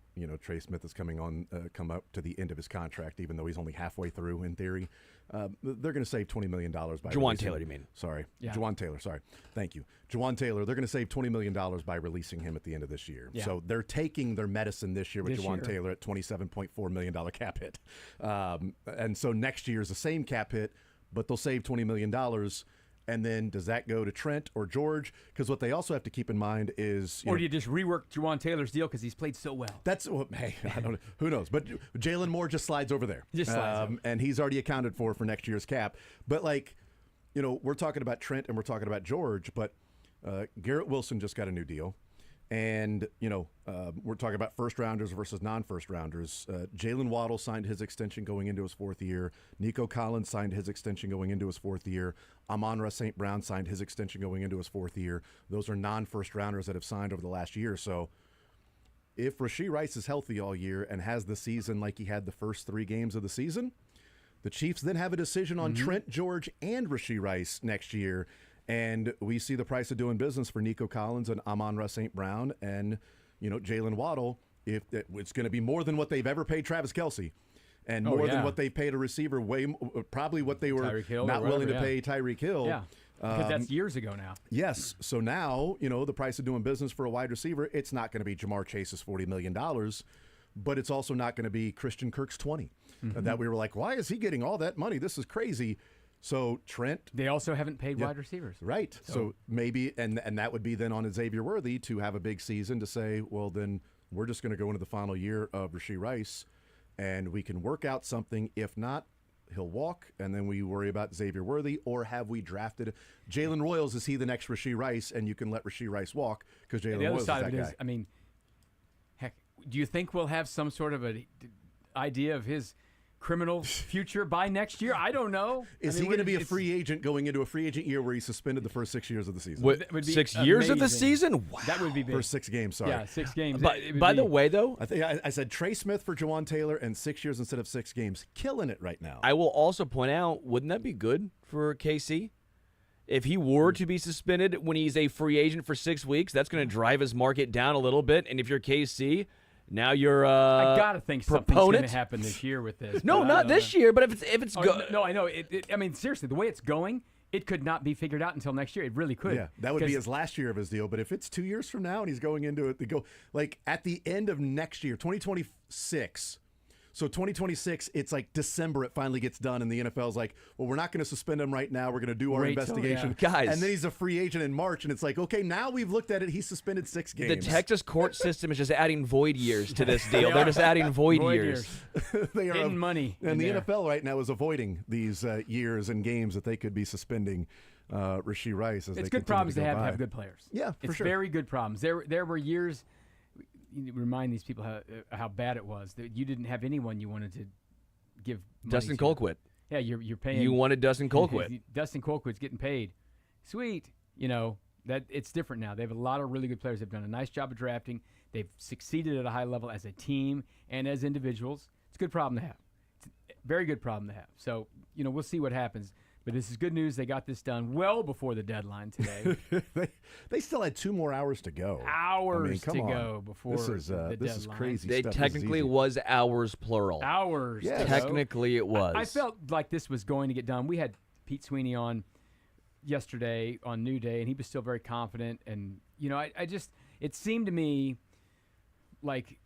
[SPEAKER 1] Trey Smith is come up to the end of his contract, even though he's only halfway through in theory. They're going to save $20 million by
[SPEAKER 2] Juwan Taylor, you mean?
[SPEAKER 1] Sorry,
[SPEAKER 6] Yeah.
[SPEAKER 1] Juwan Taylor. Sorry, thank you, Juwan Taylor. They're going to save $20 million by releasing him at the end of this year.
[SPEAKER 6] Yeah.
[SPEAKER 1] So they're taking their medicine this year with
[SPEAKER 6] This
[SPEAKER 1] Juwan
[SPEAKER 6] year.
[SPEAKER 1] Taylor at $27.4 million cap hit, and so next year is the same cap hit, but they'll save $20 million. And then does that go to Trent or George? Because what they also have to keep in mind is,
[SPEAKER 6] Or do you just rework Juwan Taylor's deal because he's played so well?
[SPEAKER 1] hey, I don't know. Who knows? But Jalen Moore just slides over there.
[SPEAKER 6] Just slides over.
[SPEAKER 1] And he's already accounted for next year's cap. But we're talking about Trent and we're talking about George, but Garrett Wilson just got a new deal. And, we're talking about first-rounders versus non-first-rounders. Jalen Waddle signed his extension going into his fourth year. Nico Collins signed his extension going into his fourth year. Amon-Ra St. Brown signed his extension going into his fourth year. Those are non-first-rounders that have signed over the last year. So if Rashee Rice is healthy all year and has the season like he had the first 3 games of the season, the Chiefs then have a decision on Trent, George, and Rashee Rice next year. And we see the price of doing business for Nico Collins and Amon-Ra St. Brown and, Jalen Waddle. If it's going to be more than what they've ever paid Travis Kelce and more than what they paid a receiver, probably what they were
[SPEAKER 6] Tyreek Hill
[SPEAKER 1] not
[SPEAKER 6] or
[SPEAKER 1] willing to
[SPEAKER 6] whatever,
[SPEAKER 1] pay Tyreek Hill.
[SPEAKER 6] Yeah, because that's years ago now.
[SPEAKER 1] Yes. So now, the price of doing business for a wide receiver, it's not going to be Jamar Chase's $40 million, but it's also not going to be Christian Kirk's 20. That we were like, why is he getting all that money? This is crazy. So Trent,
[SPEAKER 6] They also haven't paid wide receivers.
[SPEAKER 1] right? So maybe, and that would be then on Xavier Worthy to have a big season to say, well, then we're just going to go into the final year of Rashee Rice, and we can work out something. If not, he'll walk, and then we worry about Xavier Worthy. Or have we drafted Jalen Royals? Is he the next Rashee Rice, and you can let Rashee Rice walk because Jalen
[SPEAKER 6] And the
[SPEAKER 1] Royals
[SPEAKER 6] other
[SPEAKER 1] is
[SPEAKER 6] side
[SPEAKER 1] that
[SPEAKER 6] of it
[SPEAKER 1] guy.
[SPEAKER 6] is, I mean, heck, do you think we'll have some sort of an idea of his criminal future by next year? I don't know.
[SPEAKER 1] Is he going to be a free agent going into a free agent year where he's suspended the first 6 years of the season?
[SPEAKER 2] What,
[SPEAKER 6] would be
[SPEAKER 2] 6 years of the
[SPEAKER 6] amazing.
[SPEAKER 2] season? Wow.
[SPEAKER 6] That would be big.
[SPEAKER 1] First 6 games, sorry.
[SPEAKER 6] Yeah, 6 games.
[SPEAKER 2] By the way, though,
[SPEAKER 1] I think I said Trey Smith for Juwan Taylor and 6 years instead of 6 games. Killing it right now.
[SPEAKER 2] I will also point out, wouldn't that be good for KC? If he were to be suspended when he's a free agent for 6 weeks, that's going to drive his market down a little bit. And if you're KC, now you're
[SPEAKER 6] I gotta think something's going to
[SPEAKER 2] proponent.
[SPEAKER 6] happen this year with this.
[SPEAKER 2] No,
[SPEAKER 6] but I
[SPEAKER 2] not
[SPEAKER 6] don't
[SPEAKER 2] this
[SPEAKER 6] know.
[SPEAKER 2] year. But if it's
[SPEAKER 6] Oh,
[SPEAKER 2] good,
[SPEAKER 6] no, I know. I mean, seriously, the way it's going, it could not be figured out until next year. It really could.
[SPEAKER 1] Yeah, that would be
[SPEAKER 6] 'Cause
[SPEAKER 1] his last year of his deal. But if it's 2 years from now and he's going into it, they go like at the end of next year, 2026. So 2026, it's like December. It finally gets done, and the NFL's like, "Well, we're not going to suspend him right now. We're going to do our
[SPEAKER 6] Wait till-
[SPEAKER 1] investigation,
[SPEAKER 2] yeah. Guys.
[SPEAKER 1] And then he's a free agent in March, and it's like, okay, now we've looked at it. He's suspended 6 games.
[SPEAKER 2] the Texas court system is just adding void years to this deal.
[SPEAKER 6] They
[SPEAKER 2] They're
[SPEAKER 6] are.
[SPEAKER 2] just adding void
[SPEAKER 6] Void
[SPEAKER 2] years.
[SPEAKER 1] they are
[SPEAKER 6] Hidden money in
[SPEAKER 1] and the
[SPEAKER 6] there.
[SPEAKER 1] NFL right now is avoiding these years and games that they could be suspending Rashee Rice as
[SPEAKER 6] It's
[SPEAKER 1] they
[SPEAKER 6] good problems to
[SPEAKER 1] go
[SPEAKER 6] have
[SPEAKER 1] by.
[SPEAKER 6] good players.
[SPEAKER 1] Yeah, for
[SPEAKER 6] it's
[SPEAKER 1] sure.
[SPEAKER 6] very good problems. There were years. You remind these people how bad it was that you didn't have anyone you wanted to give money
[SPEAKER 2] Dustin
[SPEAKER 6] to.
[SPEAKER 2] Colquitt.
[SPEAKER 6] Yeah, you're paying.
[SPEAKER 2] You wanted Dustin Colquitt.
[SPEAKER 6] Dustin Colquitt's getting paid. Sweet. That it's different now. They have a lot of really good players. They've done a nice job of drafting. They've succeeded at a high level as a team and as individuals. It's a good problem to have. It's a very good problem to have. So, we'll see what happens. But this is good news. They got this done well before the deadline today.
[SPEAKER 1] they still had 2 more hours to go.
[SPEAKER 6] Hours
[SPEAKER 1] I mean, come
[SPEAKER 6] to
[SPEAKER 1] on.
[SPEAKER 6] go before
[SPEAKER 1] this is
[SPEAKER 6] the
[SPEAKER 1] this is
[SPEAKER 6] deadline.
[SPEAKER 1] crazy.
[SPEAKER 2] They
[SPEAKER 1] stuff. This is
[SPEAKER 2] technically
[SPEAKER 1] easy.
[SPEAKER 2] was hours plural.
[SPEAKER 6] Hours.
[SPEAKER 1] Yeah.
[SPEAKER 6] to go.
[SPEAKER 2] Technically, it was.
[SPEAKER 6] I felt like this was going to get done. We had Pete Sweeney on yesterday on New Day, and he was still very confident. And, I just, it seemed to me like,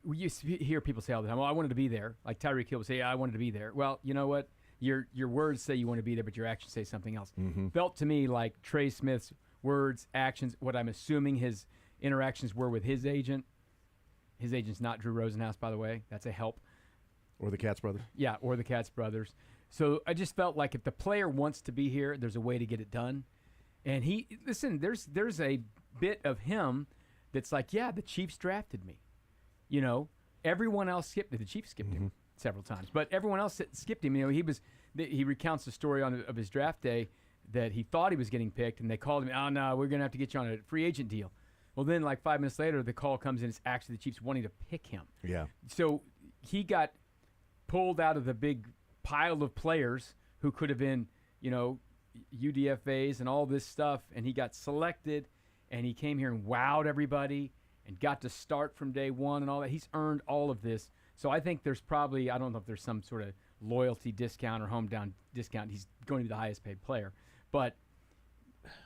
[SPEAKER 6] we used to hear people say all the time, well, I wanted to be there. Like Tyreek Hill would say, I wanted to be there. Well, you know what? Your words say you want to be there, but your actions say something else. Felt to me like Trey Smith's words, actions, what I'm assuming his interactions were with his agent. His agent's not Drew Rosenhaus, by the way. That's a help.
[SPEAKER 1] Or the Katz brothers.
[SPEAKER 6] Yeah, or the Katz brothers. So I just felt like if the player wants to be here, there's a way to get it done. And there's a bit of him that's like, yeah, the Chiefs drafted me. Everyone else skipped. The Chiefs skipped him several times, but everyone else skipped him. He recounts the story of his draft day that he thought he was getting picked, and they called him. Oh no, we're gonna have to get you on a free agent deal. Well, then like 5 minutes later, the call comes in. It's actually the Chiefs wanting to pick him.
[SPEAKER 1] Yeah.
[SPEAKER 6] So he got pulled out of the big pile of players who could have been, UDFAs and all this stuff, and he got selected, and he came here and wowed everybody and got to start from day one and all that. He's earned all of this. So I think there's probably, I don't know if there's some sort of loyalty discount or hometown discount. He's going to be the highest paid player. But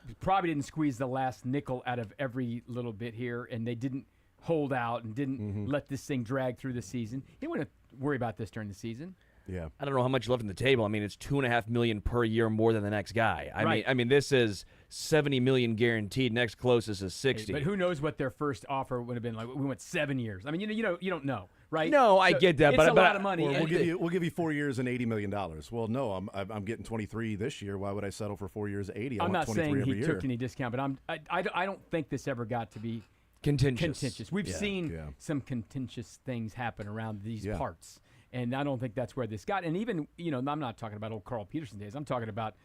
[SPEAKER 6] he probably didn't squeeze the last nickel out of every little bit here, and they didn't hold out and didn't let this thing drag through the season. He wouldn't worry about this during the season.
[SPEAKER 1] Yeah.
[SPEAKER 2] I don't know how much left on the table. I mean, it's $2.5 million per year more than the next guy. I mean, this is $70 million guaranteed. Next closest is 60.
[SPEAKER 6] But who knows what their first offer would have been like? We went 7 years. I mean, you don't know, right?
[SPEAKER 2] No, I get that,
[SPEAKER 6] it's
[SPEAKER 2] but
[SPEAKER 6] a lot of money.
[SPEAKER 1] Or
[SPEAKER 6] And
[SPEAKER 1] we'll give you 4 years and $80 million. Well, no, I'm getting 23 this year. Why would I settle for 4 years at 80?
[SPEAKER 6] I'm not saying
[SPEAKER 1] every
[SPEAKER 6] he
[SPEAKER 1] year.
[SPEAKER 6] took any discount, but I don't think this ever got to be
[SPEAKER 2] contentious.
[SPEAKER 6] We've seen
[SPEAKER 1] yeah.
[SPEAKER 6] some contentious things happen around these
[SPEAKER 1] Yeah.
[SPEAKER 6] parts, and I don't think that's where this got. And even, I'm not talking about old Carl Peterson days. I'm talking about,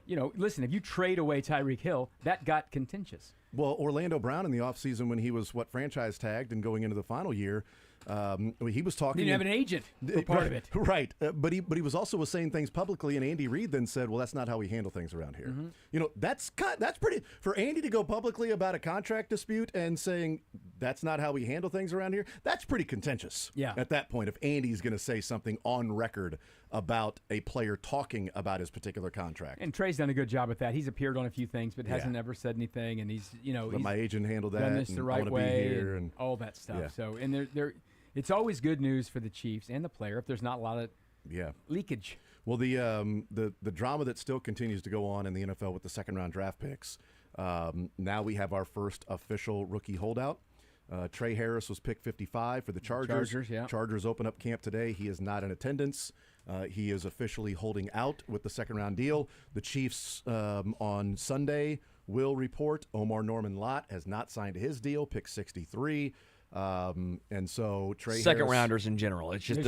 [SPEAKER 6] listen, if you trade away Tyreek Hill, that got contentious.
[SPEAKER 1] Well, Orlando Brown in the offseason when he was franchise tagged and going into the final year, he was talking.
[SPEAKER 6] Didn't have an agent for part of it.
[SPEAKER 1] Right. But he was also saying things publicly, and Andy Reid then said, well, that's not how we handle things around here. That's pretty, for Andy to go publicly about a contract dispute and saying that's not how we handle things around here, that's pretty contentious.
[SPEAKER 6] Yeah.
[SPEAKER 1] At that point, if Andy's going to say something on record about a player talking about his particular contract.
[SPEAKER 6] And Trey's done a good job with that. He's appeared on a few things, but hasn't ever said anything. And he's,
[SPEAKER 1] Let
[SPEAKER 6] he's
[SPEAKER 1] my agent handle that.
[SPEAKER 6] done this
[SPEAKER 1] and
[SPEAKER 6] the
[SPEAKER 1] I
[SPEAKER 6] right
[SPEAKER 1] wanna
[SPEAKER 6] way,
[SPEAKER 1] be here and
[SPEAKER 6] all that stuff.
[SPEAKER 1] Yeah.
[SPEAKER 6] So, and it's always good news for the Chiefs and the player if there's not a lot of leakage.
[SPEAKER 1] Well, the drama that still continues to go on in the NFL with the second-round draft picks. Now we have our first official rookie holdout. Trey Harris was picked 55 for the Chargers. Chargers open up camp today. He is not in attendance. He is officially holding out with the second-round deal. The Chiefs on Sunday will report Omar Norman Lott has not signed his deal, pick 63. And so Trey
[SPEAKER 2] second
[SPEAKER 1] Harris,
[SPEAKER 2] rounders in general. It's just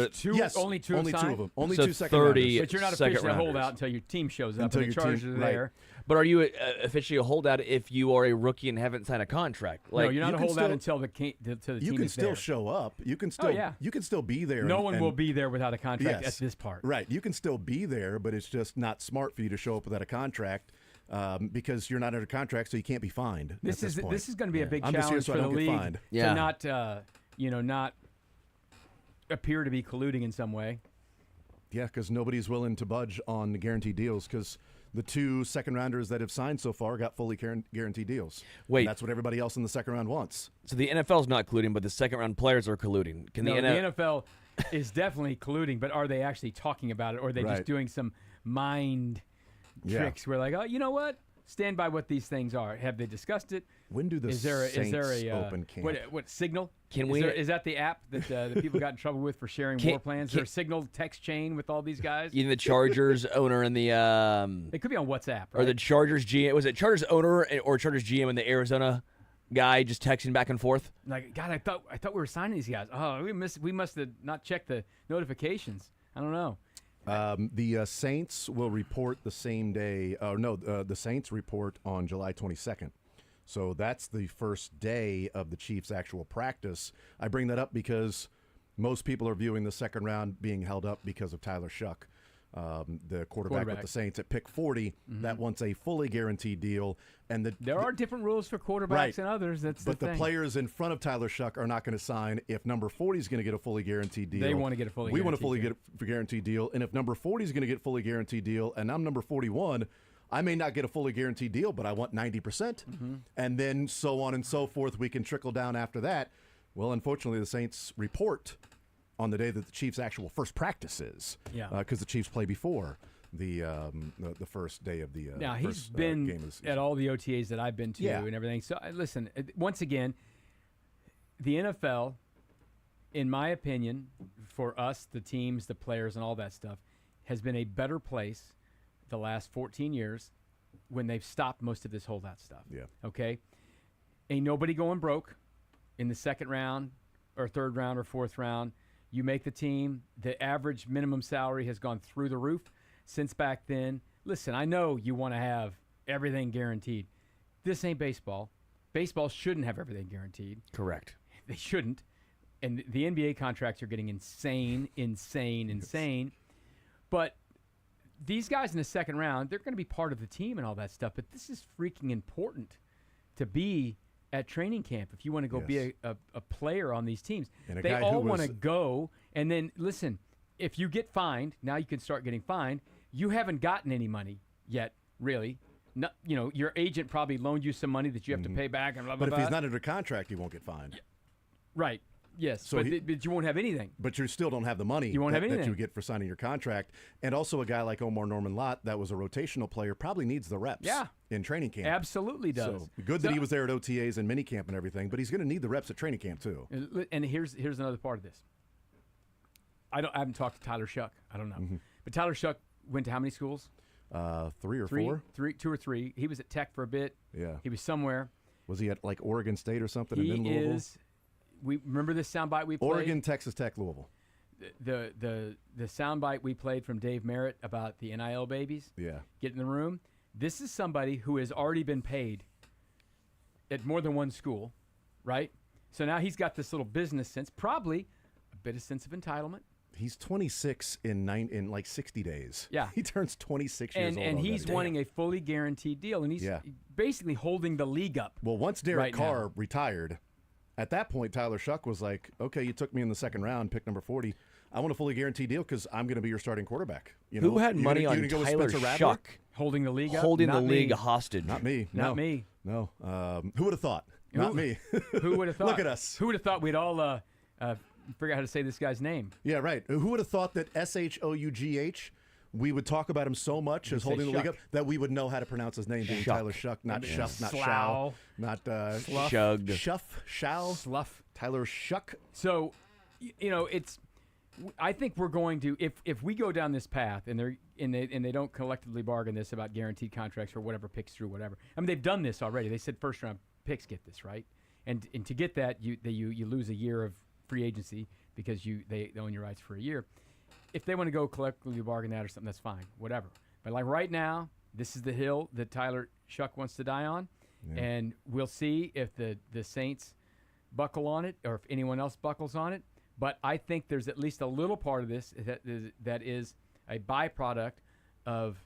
[SPEAKER 6] Only two
[SPEAKER 1] of them. Only
[SPEAKER 2] So
[SPEAKER 1] two second
[SPEAKER 2] 30
[SPEAKER 1] rounders.
[SPEAKER 6] But you're not
[SPEAKER 2] second
[SPEAKER 6] officially a
[SPEAKER 2] rounders.
[SPEAKER 6] holdout until your team shows up
[SPEAKER 1] Until
[SPEAKER 6] and the
[SPEAKER 1] your
[SPEAKER 6] Chargers
[SPEAKER 1] team-
[SPEAKER 6] are
[SPEAKER 1] right.
[SPEAKER 6] there.
[SPEAKER 2] But are you officially a holdout if you are a rookie and haven't signed a contract?
[SPEAKER 6] No, you're not
[SPEAKER 1] you
[SPEAKER 6] a
[SPEAKER 1] can
[SPEAKER 6] holdout
[SPEAKER 1] still-
[SPEAKER 6] until the team
[SPEAKER 1] You can
[SPEAKER 6] is
[SPEAKER 1] still
[SPEAKER 6] there.
[SPEAKER 1] show up. You can still
[SPEAKER 6] yeah.
[SPEAKER 1] you can still be there.
[SPEAKER 6] No
[SPEAKER 1] and-
[SPEAKER 6] one
[SPEAKER 1] and-
[SPEAKER 6] will be there without a contract
[SPEAKER 1] Yes.
[SPEAKER 6] at this part.
[SPEAKER 1] Right. You can still be there, but it's just not smart for you to show up without a contract because you're not under contract, so you can't be fined.
[SPEAKER 6] This
[SPEAKER 1] at this point.
[SPEAKER 6] is going to be a big
[SPEAKER 1] I'm just here
[SPEAKER 6] challenge
[SPEAKER 1] so I
[SPEAKER 6] for the
[SPEAKER 1] don't get
[SPEAKER 6] league
[SPEAKER 1] fined.
[SPEAKER 2] Yeah.
[SPEAKER 6] to not appear to be colluding in some way.
[SPEAKER 1] Yeah, because nobody's willing to budge on the guaranteed deals because the two second rounders that have signed so far got fully guaranteed deals.
[SPEAKER 2] Wait.
[SPEAKER 1] And that's what everybody else in the second round wants.
[SPEAKER 2] So the NFL's not colluding, but the second round players are colluding. Can
[SPEAKER 6] No,
[SPEAKER 2] the
[SPEAKER 6] the NFL is definitely colluding, but are they actually talking about it, or are they
[SPEAKER 1] Right.
[SPEAKER 6] just doing some mind
[SPEAKER 1] Yeah.
[SPEAKER 6] tricks where like, oh, you know what? Stand by what these things are. Have they discussed it?
[SPEAKER 1] When do the
[SPEAKER 6] Is there a
[SPEAKER 1] open camp?
[SPEAKER 6] what Signal?
[SPEAKER 2] Can
[SPEAKER 6] is
[SPEAKER 2] we-
[SPEAKER 6] Is that the app that the people got in trouble with for sharing war plans? Is there a Signal text chain with all these guys?
[SPEAKER 2] Even the Chargers owner and the
[SPEAKER 6] It could be on WhatsApp, right?
[SPEAKER 2] or the Chargers GM, was it Chargers owner or Chargers GM and the Arizona guy just texting back and forth?
[SPEAKER 6] Like, God, I thought we were signing these guys. Oh, we must have not checked the notifications. I don't know.
[SPEAKER 1] The Saints will report the same day. The Saints report on July 22nd. So that's the first day of the Chiefs' actual practice. I bring that up because most people are viewing the second round being held up because of Tyler Shuck, the quarterback with the Saints at pick 40. That wants a fully guaranteed deal. And
[SPEAKER 6] There are different rules for quarterbacks
[SPEAKER 1] Right.
[SPEAKER 6] and others. That's
[SPEAKER 1] but
[SPEAKER 6] the
[SPEAKER 1] the
[SPEAKER 6] thing.
[SPEAKER 1] players in front of Tyler Shuck are not going to sign if number 40 is going to get a fully guaranteed deal.
[SPEAKER 6] They want to get a fully
[SPEAKER 1] We want a
[SPEAKER 6] guaranteed
[SPEAKER 1] fully
[SPEAKER 6] deal.
[SPEAKER 1] get a guaranteed deal. And if number 40 is going to get a fully guaranteed deal and I'm number 41, I may not get a fully guaranteed deal, but I want 90%. And then so on and so forth. We can trickle down after that. Well, unfortunately, the Saints report on the day that the Chiefs' actual first practice is.
[SPEAKER 6] Yeah.
[SPEAKER 1] Because the Chiefs play before the first day of the
[SPEAKER 6] Now, he's
[SPEAKER 1] first, game of the
[SPEAKER 6] been
[SPEAKER 1] season.
[SPEAKER 6] at all the OTAs that I've been to
[SPEAKER 1] Yeah.
[SPEAKER 6] and everything. So, listen, once again, the NFL, in my opinion, for us, the teams, the players, and all that stuff, has been a better place the last 14 years when they've stopped most of this holdout stuff.
[SPEAKER 1] Yeah.
[SPEAKER 6] Okay? Ain't nobody going broke in the second round or third round or fourth round. You make the team. The average minimum salary has gone through the roof since back then. Listen, I know you want to have everything guaranteed. This ain't baseball. Baseball shouldn't have everything guaranteed.
[SPEAKER 2] Correct.
[SPEAKER 6] They shouldn't. And the NBA contracts are getting insane. But these guys in the second round, they're going to be part of the team and all that stuff. But this is freaking important to be at training camp if you want to go be a player on these teams.
[SPEAKER 1] And
[SPEAKER 6] they all want to go. And then, listen, if you get fined, now you can start getting fined. You haven't gotten any money yet, really. No, your agent probably loaned you some money that you have to pay back and blah, blah,
[SPEAKER 1] But
[SPEAKER 6] blah.
[SPEAKER 1] if he's not under contract, he won't get fined.
[SPEAKER 6] Right. Yes,
[SPEAKER 1] So
[SPEAKER 6] but you won't have anything.
[SPEAKER 1] But you still don't have the money
[SPEAKER 6] You won't have
[SPEAKER 1] that
[SPEAKER 6] anything.
[SPEAKER 1] you get for signing your contract. And also a guy like Omar Norman Lott that was a rotational player probably needs the reps in training camp.
[SPEAKER 6] Absolutely does.
[SPEAKER 1] So good that he was there at OTAs and minicamp and everything, but he's going to need the reps at training camp too.
[SPEAKER 6] And here's another part of this. I haven't talked to Tyler Shuck. I don't know. But Tyler Shuck went to how many schools?
[SPEAKER 1] 3 or 4?
[SPEAKER 6] Two or three. He was at Tech for a bit.
[SPEAKER 1] Yeah.
[SPEAKER 6] He was somewhere.
[SPEAKER 1] Was he at like Oregon State or something?
[SPEAKER 6] He
[SPEAKER 1] and then Louisville?
[SPEAKER 6] is. We remember this soundbite we played.
[SPEAKER 1] Oregon, Texas Tech, Louisville.
[SPEAKER 6] The soundbite we played from Dave Merritt about the NIL babies.
[SPEAKER 1] Yeah.
[SPEAKER 6] Get in the room. This is somebody who has already been paid at more than one school, right? So now he's got this little business sense, probably a bit of sense of entitlement.
[SPEAKER 1] He's 26 in like 60 days.
[SPEAKER 6] Yeah.
[SPEAKER 1] He turns 26 years old.
[SPEAKER 6] And he's
[SPEAKER 1] already.
[SPEAKER 6] wanting a fully guaranteed deal, and he's basically holding the league up.
[SPEAKER 1] Well, once Derek
[SPEAKER 6] right
[SPEAKER 1] Carr
[SPEAKER 6] now.
[SPEAKER 1] retired, at that point, Tyler Shuck was like, okay, you took me in the second round, pick number 40. I want a fully guaranteed deal because I'm going to be your starting quarterback.
[SPEAKER 2] Who had money on Tyler Shuck
[SPEAKER 6] holding the league up?
[SPEAKER 2] holding the
[SPEAKER 6] Not
[SPEAKER 2] league
[SPEAKER 6] me.
[SPEAKER 2] hostage?
[SPEAKER 1] Not me.
[SPEAKER 6] Not me.
[SPEAKER 1] No. Who would have thought? Not me.
[SPEAKER 6] Who would have thought?
[SPEAKER 1] Look at us.
[SPEAKER 6] Who would have thought we'd all figure out how to say this guy's name?
[SPEAKER 1] Yeah, right. Who would have thought that Shough, we would talk about him so much as
[SPEAKER 6] say
[SPEAKER 1] holding the league
[SPEAKER 6] Shuck.
[SPEAKER 1] up that we would know how to pronounce his name being
[SPEAKER 2] Shuck.
[SPEAKER 1] Tyler Shuck, not Shuff, not
[SPEAKER 6] Slough.
[SPEAKER 1] Shao, not
[SPEAKER 2] Shug.
[SPEAKER 1] Shuff, Shao,
[SPEAKER 6] Slough.
[SPEAKER 1] Tyler Shuck.
[SPEAKER 6] So, it's. I think we're going to if we go down this path and they don't collectively bargain this about guaranteed contracts or whatever picks through whatever. I mean, they've done this already. They said first round picks get this, right? And to get that you lose a year of free agency because they own your rights for a year. If they want to go collectively bargain that or something, that's fine, whatever. But like right now, this is the hill that Tyler Shuck wants to die on, and we'll see if the Saints buckle on it or if anyone else buckles on it. But I think there's at least a little part of this that is a byproduct of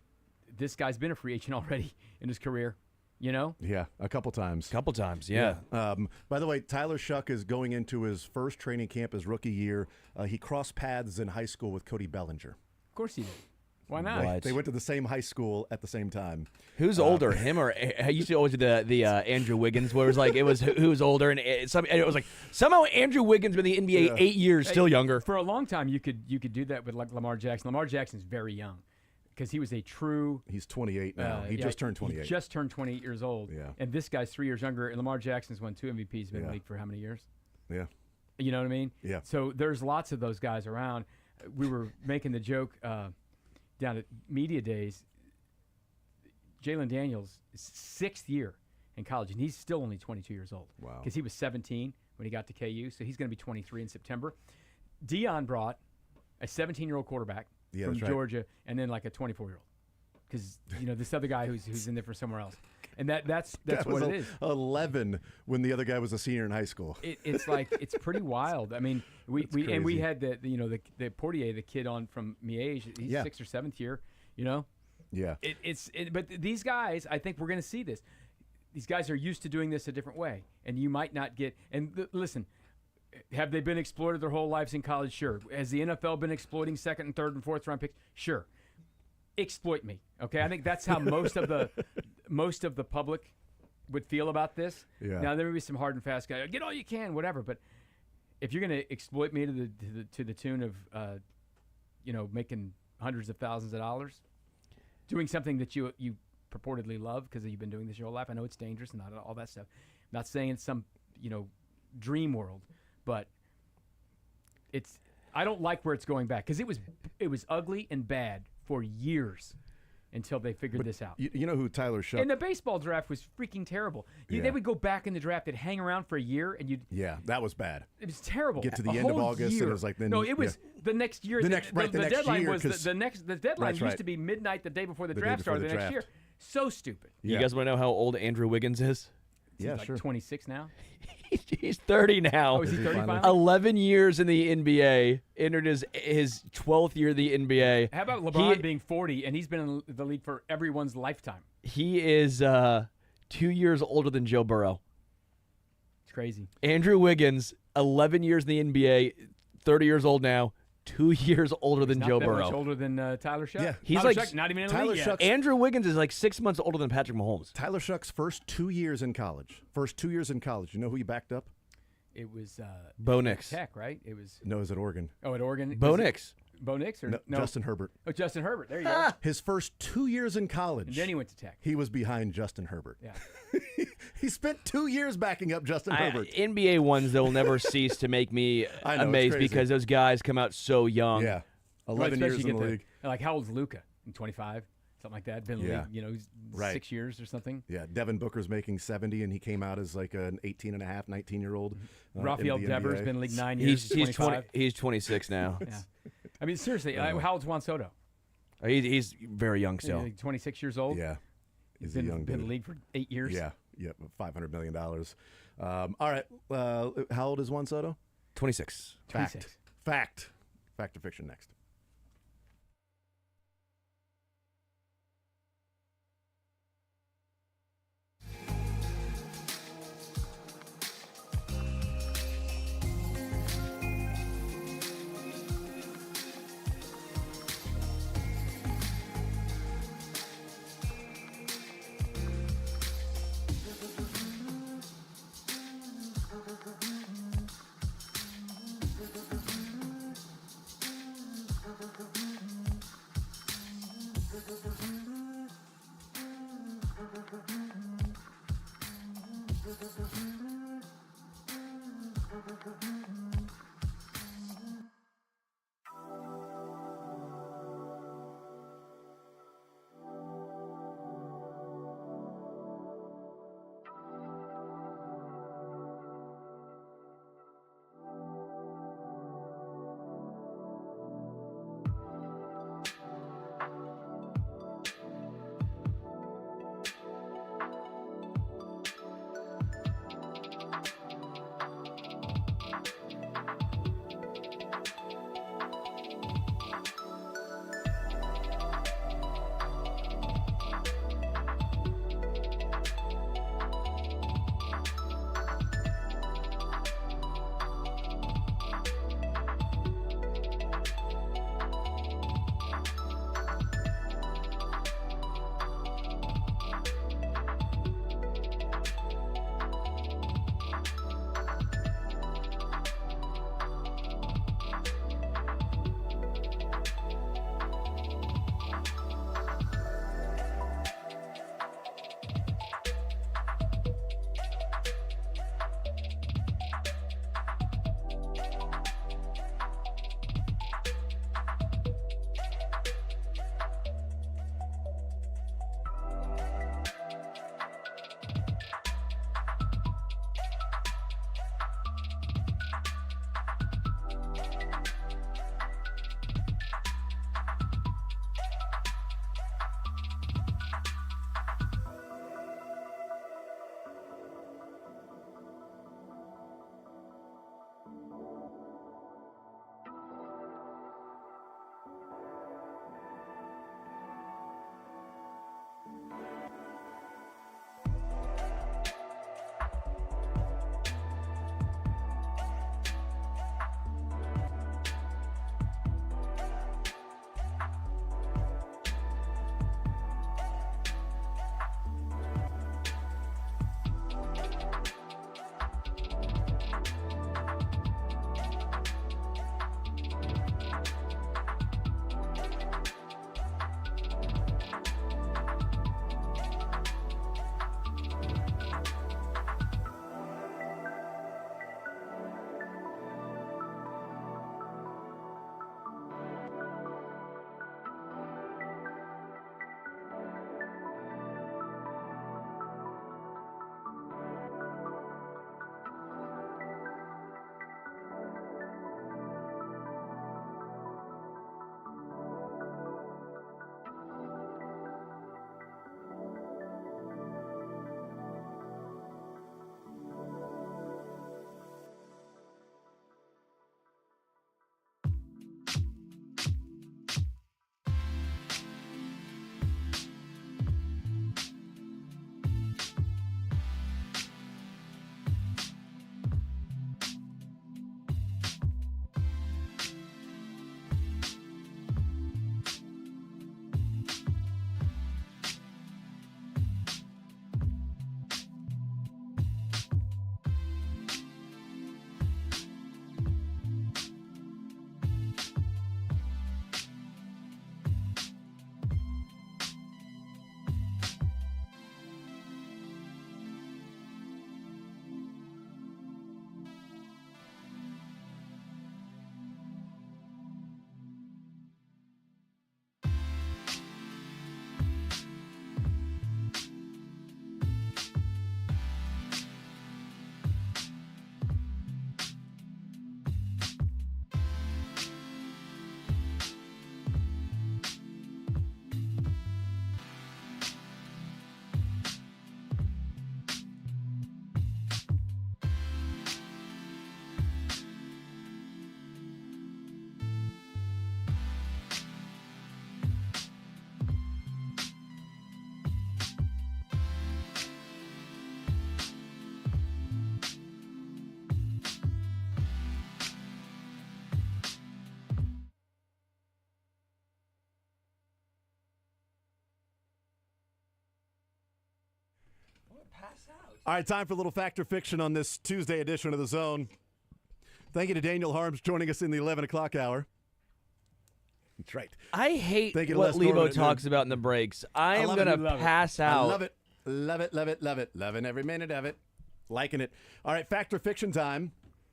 [SPEAKER 6] this guy's been a free agent already in his career,
[SPEAKER 1] Yeah, a couple times.
[SPEAKER 2] Couple times, yeah.
[SPEAKER 1] By the way, Tyler Shuck is going into his first training camp his rookie year. He crossed paths in high school with Cody Bellinger.
[SPEAKER 6] Of course he did. Why not?
[SPEAKER 2] What?
[SPEAKER 1] They went to the same high school at the same time.
[SPEAKER 2] Who's older, him or I used to always do the Andrew Wiggins, where it was who was older, and it was like somehow Andrew Wiggins been in the NBA 8 years, still younger.
[SPEAKER 6] For a long time, you could do that with like Lamar Jackson. Lamar Jackson's very young because he was a true.
[SPEAKER 1] He's 28 now. He just turned 28.
[SPEAKER 6] He just turned 28 years old.
[SPEAKER 1] Yeah.
[SPEAKER 6] And this guy's 3 years younger. And Lamar Jackson's won 2 MVPs. Been in the league for how many years?
[SPEAKER 1] Yeah.
[SPEAKER 6] You know what I mean?
[SPEAKER 1] Yeah.
[SPEAKER 6] So there's lots of those guys around. We were making the joke down at Media Days. Jalen Daniels is 6th year in college, and he's still only 22 years old.
[SPEAKER 1] Wow.
[SPEAKER 6] Because he was 17 when he got to KU, so he's going to be 23 in September. Dion brought a 17-year-old quarterback from
[SPEAKER 1] that's right.
[SPEAKER 6] Georgia, and then like a 24-year-old. Because this other guy who's in there from somewhere else, and that's
[SPEAKER 1] That
[SPEAKER 6] what
[SPEAKER 1] was
[SPEAKER 6] it is.
[SPEAKER 1] 11 when the other guy was a senior in high school.
[SPEAKER 6] It's like it's pretty wild. I mean, we
[SPEAKER 1] crazy.
[SPEAKER 6] had the Portier, the kid on from Miege. He's 6th or 7th year.
[SPEAKER 1] Yeah.
[SPEAKER 6] But these guys, I think we're going to see this. These guys are used to doing this a different way, and you might not get. And listen, have they been exploited their whole lives in college? Sure. Has the NFL been exploiting 2nd and 3rd and 4th round picks? Sure. Exploit me, okay? I think that's how most of the public would feel about this.
[SPEAKER 1] Yeah.
[SPEAKER 6] Now there may be some hard and fast guy, get all you can, whatever. But if you're going to exploit me to the tune of, making hundreds of thousands of dollars, doing something that you purportedly love because you've been doing this your whole life. I know it's dangerous and not all that stuff. I'm not saying it's some dream world, but I don't like where it's going back because it was ugly and bad for years until they figured this out.
[SPEAKER 1] You know who Tyler Shuck?
[SPEAKER 6] And the baseball draft was freaking terrible.
[SPEAKER 1] Yeah.
[SPEAKER 6] They would go back in the draft, they'd hang around for a year, and
[SPEAKER 1] Yeah, that was bad.
[SPEAKER 6] it was terrible.
[SPEAKER 1] Get to the
[SPEAKER 6] A
[SPEAKER 1] end of
[SPEAKER 6] whole
[SPEAKER 1] August,
[SPEAKER 6] year.
[SPEAKER 1] and it was like then.
[SPEAKER 6] No, it was the next year.
[SPEAKER 1] The next
[SPEAKER 6] deadline
[SPEAKER 1] year,
[SPEAKER 6] was
[SPEAKER 1] 'cause-
[SPEAKER 6] the deadline
[SPEAKER 1] That's
[SPEAKER 6] used
[SPEAKER 1] right.
[SPEAKER 6] to be midnight the day before the
[SPEAKER 1] The day
[SPEAKER 6] draft
[SPEAKER 1] before
[SPEAKER 6] started
[SPEAKER 1] the
[SPEAKER 6] the next
[SPEAKER 1] draft.
[SPEAKER 6] year. So stupid.
[SPEAKER 2] You
[SPEAKER 1] Yeah.
[SPEAKER 2] guys want to know how old Andrew Wiggins is?
[SPEAKER 1] Yeah,
[SPEAKER 6] like
[SPEAKER 1] sure.
[SPEAKER 6] 26 now.
[SPEAKER 2] He's 30 now.
[SPEAKER 6] Oh, is he 35?
[SPEAKER 2] 11 years in the NBA. Entered his 12th year in the NBA.
[SPEAKER 6] How about LeBron being 40 and he's been in the league for everyone's lifetime?
[SPEAKER 2] He is 2 years older than Joe Burrow.
[SPEAKER 6] It's crazy.
[SPEAKER 2] Andrew Wiggins, 11 years in the NBA, 30 years old now, 2 years older than
[SPEAKER 6] Not
[SPEAKER 2] Joe
[SPEAKER 6] that
[SPEAKER 2] Burrow.
[SPEAKER 6] much older than Tyler Shuck.
[SPEAKER 1] Yeah.
[SPEAKER 2] He's
[SPEAKER 6] Tyler
[SPEAKER 2] like
[SPEAKER 6] Shuck, not even in the
[SPEAKER 1] Tyler
[SPEAKER 6] league yet.
[SPEAKER 1] Shuck's-
[SPEAKER 2] Andrew Wiggins is like 6 months older than Patrick Mahomes.
[SPEAKER 1] Tyler Shuck's first 2 years in college. You know who he backed up?
[SPEAKER 6] It was
[SPEAKER 2] Bo Nix.
[SPEAKER 6] Tech, right? It was
[SPEAKER 1] No, it was at Oregon.
[SPEAKER 6] at Oregon.
[SPEAKER 2] Bo
[SPEAKER 6] Was it
[SPEAKER 2] Nix.
[SPEAKER 6] Bo Nix or
[SPEAKER 1] No,
[SPEAKER 6] no?
[SPEAKER 1] Justin Herbert.
[SPEAKER 6] Oh, Justin Herbert. There you go.
[SPEAKER 1] His first 2 years in college.
[SPEAKER 6] And then he went to Tech.
[SPEAKER 1] He was behind Justin Herbert.
[SPEAKER 6] Yeah.
[SPEAKER 1] He spent 2 years backing up Justin Herbert.
[SPEAKER 2] NBA ones that will never cease to make me
[SPEAKER 1] I know, it's
[SPEAKER 2] amazed
[SPEAKER 1] crazy.
[SPEAKER 2] because those guys come out so young.
[SPEAKER 1] Yeah.
[SPEAKER 6] Well,
[SPEAKER 1] 11 years
[SPEAKER 6] especially
[SPEAKER 1] in the
[SPEAKER 6] get
[SPEAKER 1] league.
[SPEAKER 6] Like, how old's Luca? 25, something like that. Been in the
[SPEAKER 1] Yeah.
[SPEAKER 6] league, he's
[SPEAKER 1] Right.
[SPEAKER 6] 6 years or something.
[SPEAKER 1] Yeah, Devin Booker's making 70, and he came out as like an 18 and a half, 19-year-old.
[SPEAKER 6] Rafael Devers been in the league 9 years.
[SPEAKER 2] He's
[SPEAKER 6] 25.
[SPEAKER 2] He's 26 now.
[SPEAKER 6] Yeah. I mean, seriously, how old's Juan Soto?
[SPEAKER 2] He's very young still.
[SPEAKER 6] Like 26 years old.
[SPEAKER 1] Yeah. He's
[SPEAKER 6] been,
[SPEAKER 1] a young
[SPEAKER 6] been in
[SPEAKER 1] dude.
[SPEAKER 6] the league for 8 years.
[SPEAKER 1] Yeah, $500 million. All right, how old is Juan Soto?
[SPEAKER 2] 26.
[SPEAKER 1] Fact. Fact or fiction next. All right, time for a little fact or fiction on this Tuesday edition of The Zone. Thank you to Daniel Holmes joining us in the 11 o'clock hour. That's right.
[SPEAKER 2] I hate
[SPEAKER 1] Thank you to
[SPEAKER 2] what
[SPEAKER 1] Les Norman
[SPEAKER 2] Lebo
[SPEAKER 1] at
[SPEAKER 2] talks
[SPEAKER 1] noon.
[SPEAKER 2] about in the breaks. I am
[SPEAKER 1] love
[SPEAKER 2] going
[SPEAKER 1] it.
[SPEAKER 2] to pass out.
[SPEAKER 1] I love it. Love it, love it, love it. Loving every minute of it. Liking it. All right, fact or fiction time.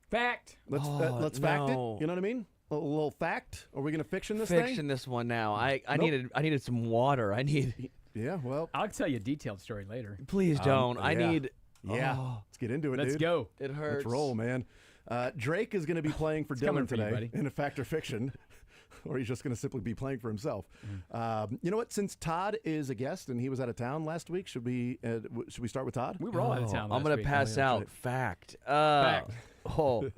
[SPEAKER 6] Fact.
[SPEAKER 1] Let's
[SPEAKER 2] Oh,
[SPEAKER 1] fact it.
[SPEAKER 2] no.
[SPEAKER 1] You know what I mean? A little fact. Are we going to fiction this
[SPEAKER 2] Fiction
[SPEAKER 1] thing?
[SPEAKER 2] this one now. I
[SPEAKER 1] Nope.
[SPEAKER 2] needed some water. I need.
[SPEAKER 1] Yeah, well,
[SPEAKER 6] I'll tell you a detailed story later.
[SPEAKER 2] Please don't. I
[SPEAKER 1] yeah.
[SPEAKER 2] need.
[SPEAKER 1] yeah.
[SPEAKER 2] Oh,
[SPEAKER 1] Let's get into it,
[SPEAKER 6] Let's
[SPEAKER 1] dude.
[SPEAKER 6] go.
[SPEAKER 2] it hurts.
[SPEAKER 1] Let's roll, man. Drake is going to be playing for
[SPEAKER 6] coming
[SPEAKER 1] Dylan
[SPEAKER 6] for you,
[SPEAKER 1] today
[SPEAKER 6] buddy.
[SPEAKER 1] in a fact or fiction, or he's just going to simply be playing for himself. You know what? Since Todd is a guest and he was out of town last week, should we start with Todd?
[SPEAKER 6] We were all out of town.
[SPEAKER 2] I'm
[SPEAKER 6] going
[SPEAKER 2] gonna pass out. Fact.
[SPEAKER 6] Fact.
[SPEAKER 2] Oh,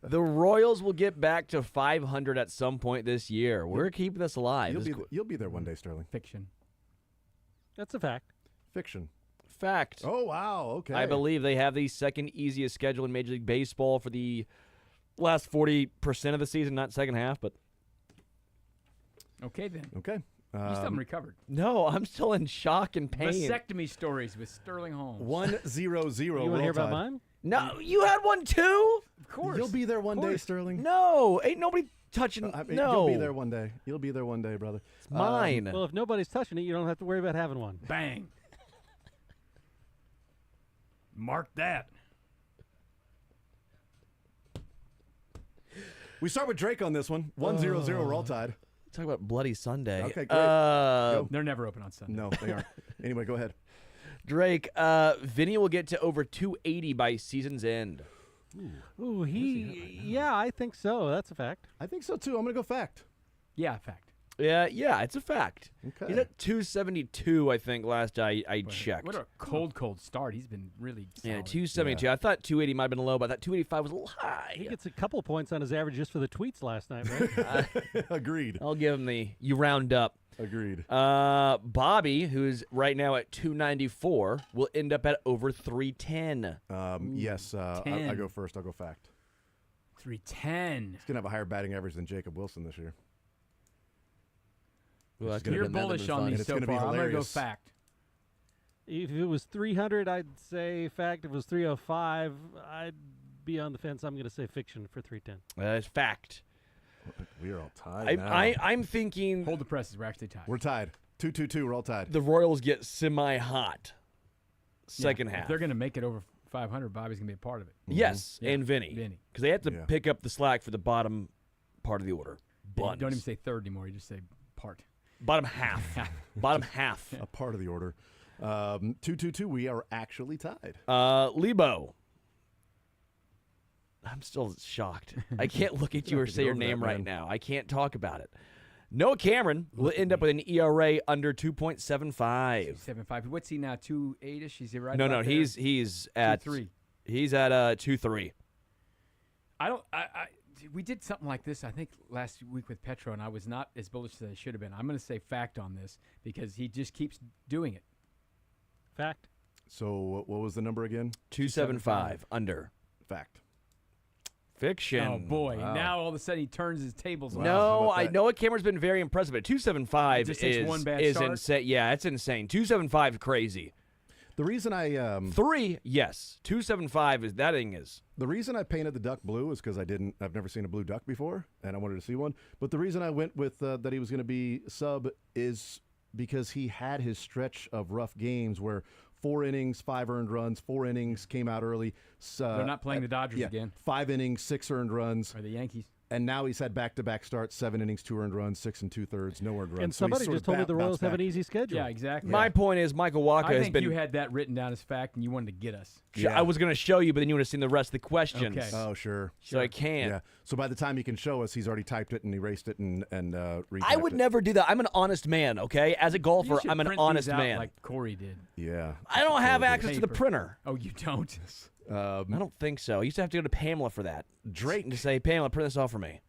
[SPEAKER 2] the Royals will get back to 500 at some point this year. We're keeping this alive.
[SPEAKER 1] You'll be there one day, Sterling.
[SPEAKER 6] Fiction.
[SPEAKER 3] That's a fact.
[SPEAKER 1] Fiction.
[SPEAKER 2] Fact.
[SPEAKER 1] Oh wow. Okay.
[SPEAKER 2] I believe they have the second easiest schedule in Major League Baseball for the last 40% of the season, not second half, but
[SPEAKER 6] Okay then.
[SPEAKER 1] Okay.
[SPEAKER 6] You still haven't recovered.
[SPEAKER 2] no, I'm still in shock and pain.
[SPEAKER 6] Vasectomy stories with Sterling Holmes.
[SPEAKER 1] 1-0-0.
[SPEAKER 3] You want to
[SPEAKER 1] roll
[SPEAKER 3] hear about
[SPEAKER 1] tide.
[SPEAKER 3] mine?
[SPEAKER 2] No, you had one too?
[SPEAKER 6] Of course.
[SPEAKER 1] You'll be there one day,
[SPEAKER 6] course.
[SPEAKER 1] Sterling.
[SPEAKER 2] No, ain't nobody touching.
[SPEAKER 1] I mean,
[SPEAKER 2] no,
[SPEAKER 1] You'll be there one day. You'll be there one day, brother.
[SPEAKER 2] It's mine.
[SPEAKER 3] Well, if nobody's touching it, you don't have to worry about having one.
[SPEAKER 6] Bang. Mark that.
[SPEAKER 1] We start with Drake on this one. 1-0-0 roll tide.
[SPEAKER 2] Talk about Bloody Sunday.
[SPEAKER 1] Okay, great. Go.
[SPEAKER 6] They're never open on Sunday.
[SPEAKER 1] No, they aren't. Anyway, go ahead.
[SPEAKER 2] Drake, Vinny will get to over 280 by season's end.
[SPEAKER 3] Ooh, yeah, I think so. That's a fact.
[SPEAKER 1] I think so too. I'm gonna go fact.
[SPEAKER 6] Yeah, fact.
[SPEAKER 2] Yeah, it's a fact.
[SPEAKER 1] Okay.
[SPEAKER 2] He's at 272, I think, last I checked.
[SPEAKER 6] What a cold start. He's been really
[SPEAKER 2] Yeah,
[SPEAKER 6] solid.
[SPEAKER 2] 272. I thought 280 might have been low, but that 285 was a little high.
[SPEAKER 3] He gets a couple points on his average just for the tweets last night, right?
[SPEAKER 1] Agreed.
[SPEAKER 2] I'll give him the you round up.
[SPEAKER 1] Agreed.
[SPEAKER 2] Bobby, who's right now at 294, will end up at over 310.
[SPEAKER 1] Yes. I
[SPEAKER 6] 10.
[SPEAKER 1] go first. I'll go fact.
[SPEAKER 6] 310.
[SPEAKER 1] He's gonna have a higher batting average than Jacob Wilson this year.
[SPEAKER 2] Well, that
[SPEAKER 1] gonna
[SPEAKER 2] could've
[SPEAKER 6] You're
[SPEAKER 2] been that
[SPEAKER 6] bullish
[SPEAKER 2] been
[SPEAKER 6] on
[SPEAKER 2] fun.
[SPEAKER 6] me
[SPEAKER 1] And it's
[SPEAKER 6] so
[SPEAKER 1] gonna be
[SPEAKER 6] far. I'm going to go
[SPEAKER 1] hilarious.
[SPEAKER 6] fact.
[SPEAKER 3] If it was 300, I'd say fact. If it was 305, I'd be on the fence. I'm going to say fiction for 310.
[SPEAKER 2] It's fact.
[SPEAKER 1] We are all tied. now.
[SPEAKER 2] I'm thinking
[SPEAKER 6] Hold the presses. We're actually tied.
[SPEAKER 1] We're tied. 2-2-2. We're all tied.
[SPEAKER 2] the Royals get semi-hot second
[SPEAKER 6] If
[SPEAKER 2] half.
[SPEAKER 6] they're going to make it over 500, Bobby's going to be a part of it.
[SPEAKER 2] Yes,
[SPEAKER 6] Yeah.
[SPEAKER 2] and Vinny.
[SPEAKER 6] Vinny.
[SPEAKER 2] Because they have to
[SPEAKER 1] Yeah.
[SPEAKER 2] pick up the slack for the bottom part of the order.
[SPEAKER 6] Don't even
[SPEAKER 2] Buns.
[SPEAKER 6] say third anymore. You just say part.
[SPEAKER 2] Bottom half. Bottom half.
[SPEAKER 1] A part of the order. 2-2-2. We are actually tied.
[SPEAKER 2] Lebo. I'm still shocked. I can't look at you
[SPEAKER 1] You
[SPEAKER 2] or
[SPEAKER 1] have to
[SPEAKER 2] say
[SPEAKER 1] get
[SPEAKER 2] your
[SPEAKER 1] over that,
[SPEAKER 2] name right
[SPEAKER 1] man.
[SPEAKER 2] now. I can't talk about it. Noah Cameron will end up with an ERA under 2.75.
[SPEAKER 6] 7.5. What's he now? 2.8ish? Is he right?
[SPEAKER 2] No,
[SPEAKER 6] about there?
[SPEAKER 2] he's at
[SPEAKER 6] 2.3.
[SPEAKER 2] He's at 2.3.
[SPEAKER 6] We did something like this, I think, last week with Petro, and I was not as bullish as I should have been. I'm going to say fact on this because he just keeps doing it.
[SPEAKER 3] Fact.
[SPEAKER 1] So what was the number again?
[SPEAKER 2] 2.75 under.
[SPEAKER 1] Fact.
[SPEAKER 2] Fiction.
[SPEAKER 6] Oh, boy.
[SPEAKER 1] Wow.
[SPEAKER 6] Now all of a sudden he turns his tables
[SPEAKER 1] Wow.
[SPEAKER 6] on.
[SPEAKER 1] How
[SPEAKER 2] No,
[SPEAKER 1] about
[SPEAKER 2] I
[SPEAKER 1] that?
[SPEAKER 2] know Cameron's been very impressive, but 2.75
[SPEAKER 6] Just takes
[SPEAKER 2] is
[SPEAKER 6] one bad
[SPEAKER 2] is
[SPEAKER 6] start?
[SPEAKER 2] insane. Yeah, it's insane. 2.75 crazy.
[SPEAKER 1] The reason I
[SPEAKER 2] 3, yes. 2.75 is that thing is.
[SPEAKER 1] The reason I painted the duck blue is because I've never seen a blue duck before, and I wanted to see one. But the reason I went with that he was going to be sub is because he had his stretch of rough games where 4 innings, 5 earned runs, 4 innings came out early.
[SPEAKER 6] They're not playing the Dodgers again.
[SPEAKER 1] 5 innings, 6 earned runs,
[SPEAKER 6] Or the Yankees.
[SPEAKER 1] and now he's had back-to-back starts, 7 innings, 2 earned runs, 6 2/3, no earned runs.
[SPEAKER 3] And
[SPEAKER 1] So he's
[SPEAKER 3] somebody
[SPEAKER 1] sort
[SPEAKER 3] just
[SPEAKER 1] of
[SPEAKER 3] told me the
[SPEAKER 1] bounced
[SPEAKER 3] Royals have
[SPEAKER 1] back.
[SPEAKER 3] an easy schedule.
[SPEAKER 6] Yeah, exactly.
[SPEAKER 2] My point is Michael Walker
[SPEAKER 6] I
[SPEAKER 2] has
[SPEAKER 6] think
[SPEAKER 2] been.
[SPEAKER 6] you had that written down as fact, and you wanted to get us.
[SPEAKER 1] Yeah.
[SPEAKER 2] I was going to show you, but then you would have seen the rest of the questions.
[SPEAKER 6] Okay.
[SPEAKER 1] Oh, sure.
[SPEAKER 2] So I can't.
[SPEAKER 1] Yeah. So by the time he can show us, he's already typed it and erased it and
[SPEAKER 2] I would never do that. I'm an honest man, okay? As a golfer,
[SPEAKER 6] You should
[SPEAKER 2] I'm an
[SPEAKER 6] print
[SPEAKER 2] honest
[SPEAKER 6] these out
[SPEAKER 2] man.
[SPEAKER 6] like Corey did.
[SPEAKER 1] Yeah.
[SPEAKER 2] I don't have access to the
[SPEAKER 6] Paper.
[SPEAKER 2] printer.
[SPEAKER 6] Oh, you don't?
[SPEAKER 2] I don't think so. I used to have to go to Pamela for that.
[SPEAKER 1] Drake.
[SPEAKER 2] And to say, Pamela, print this off for me.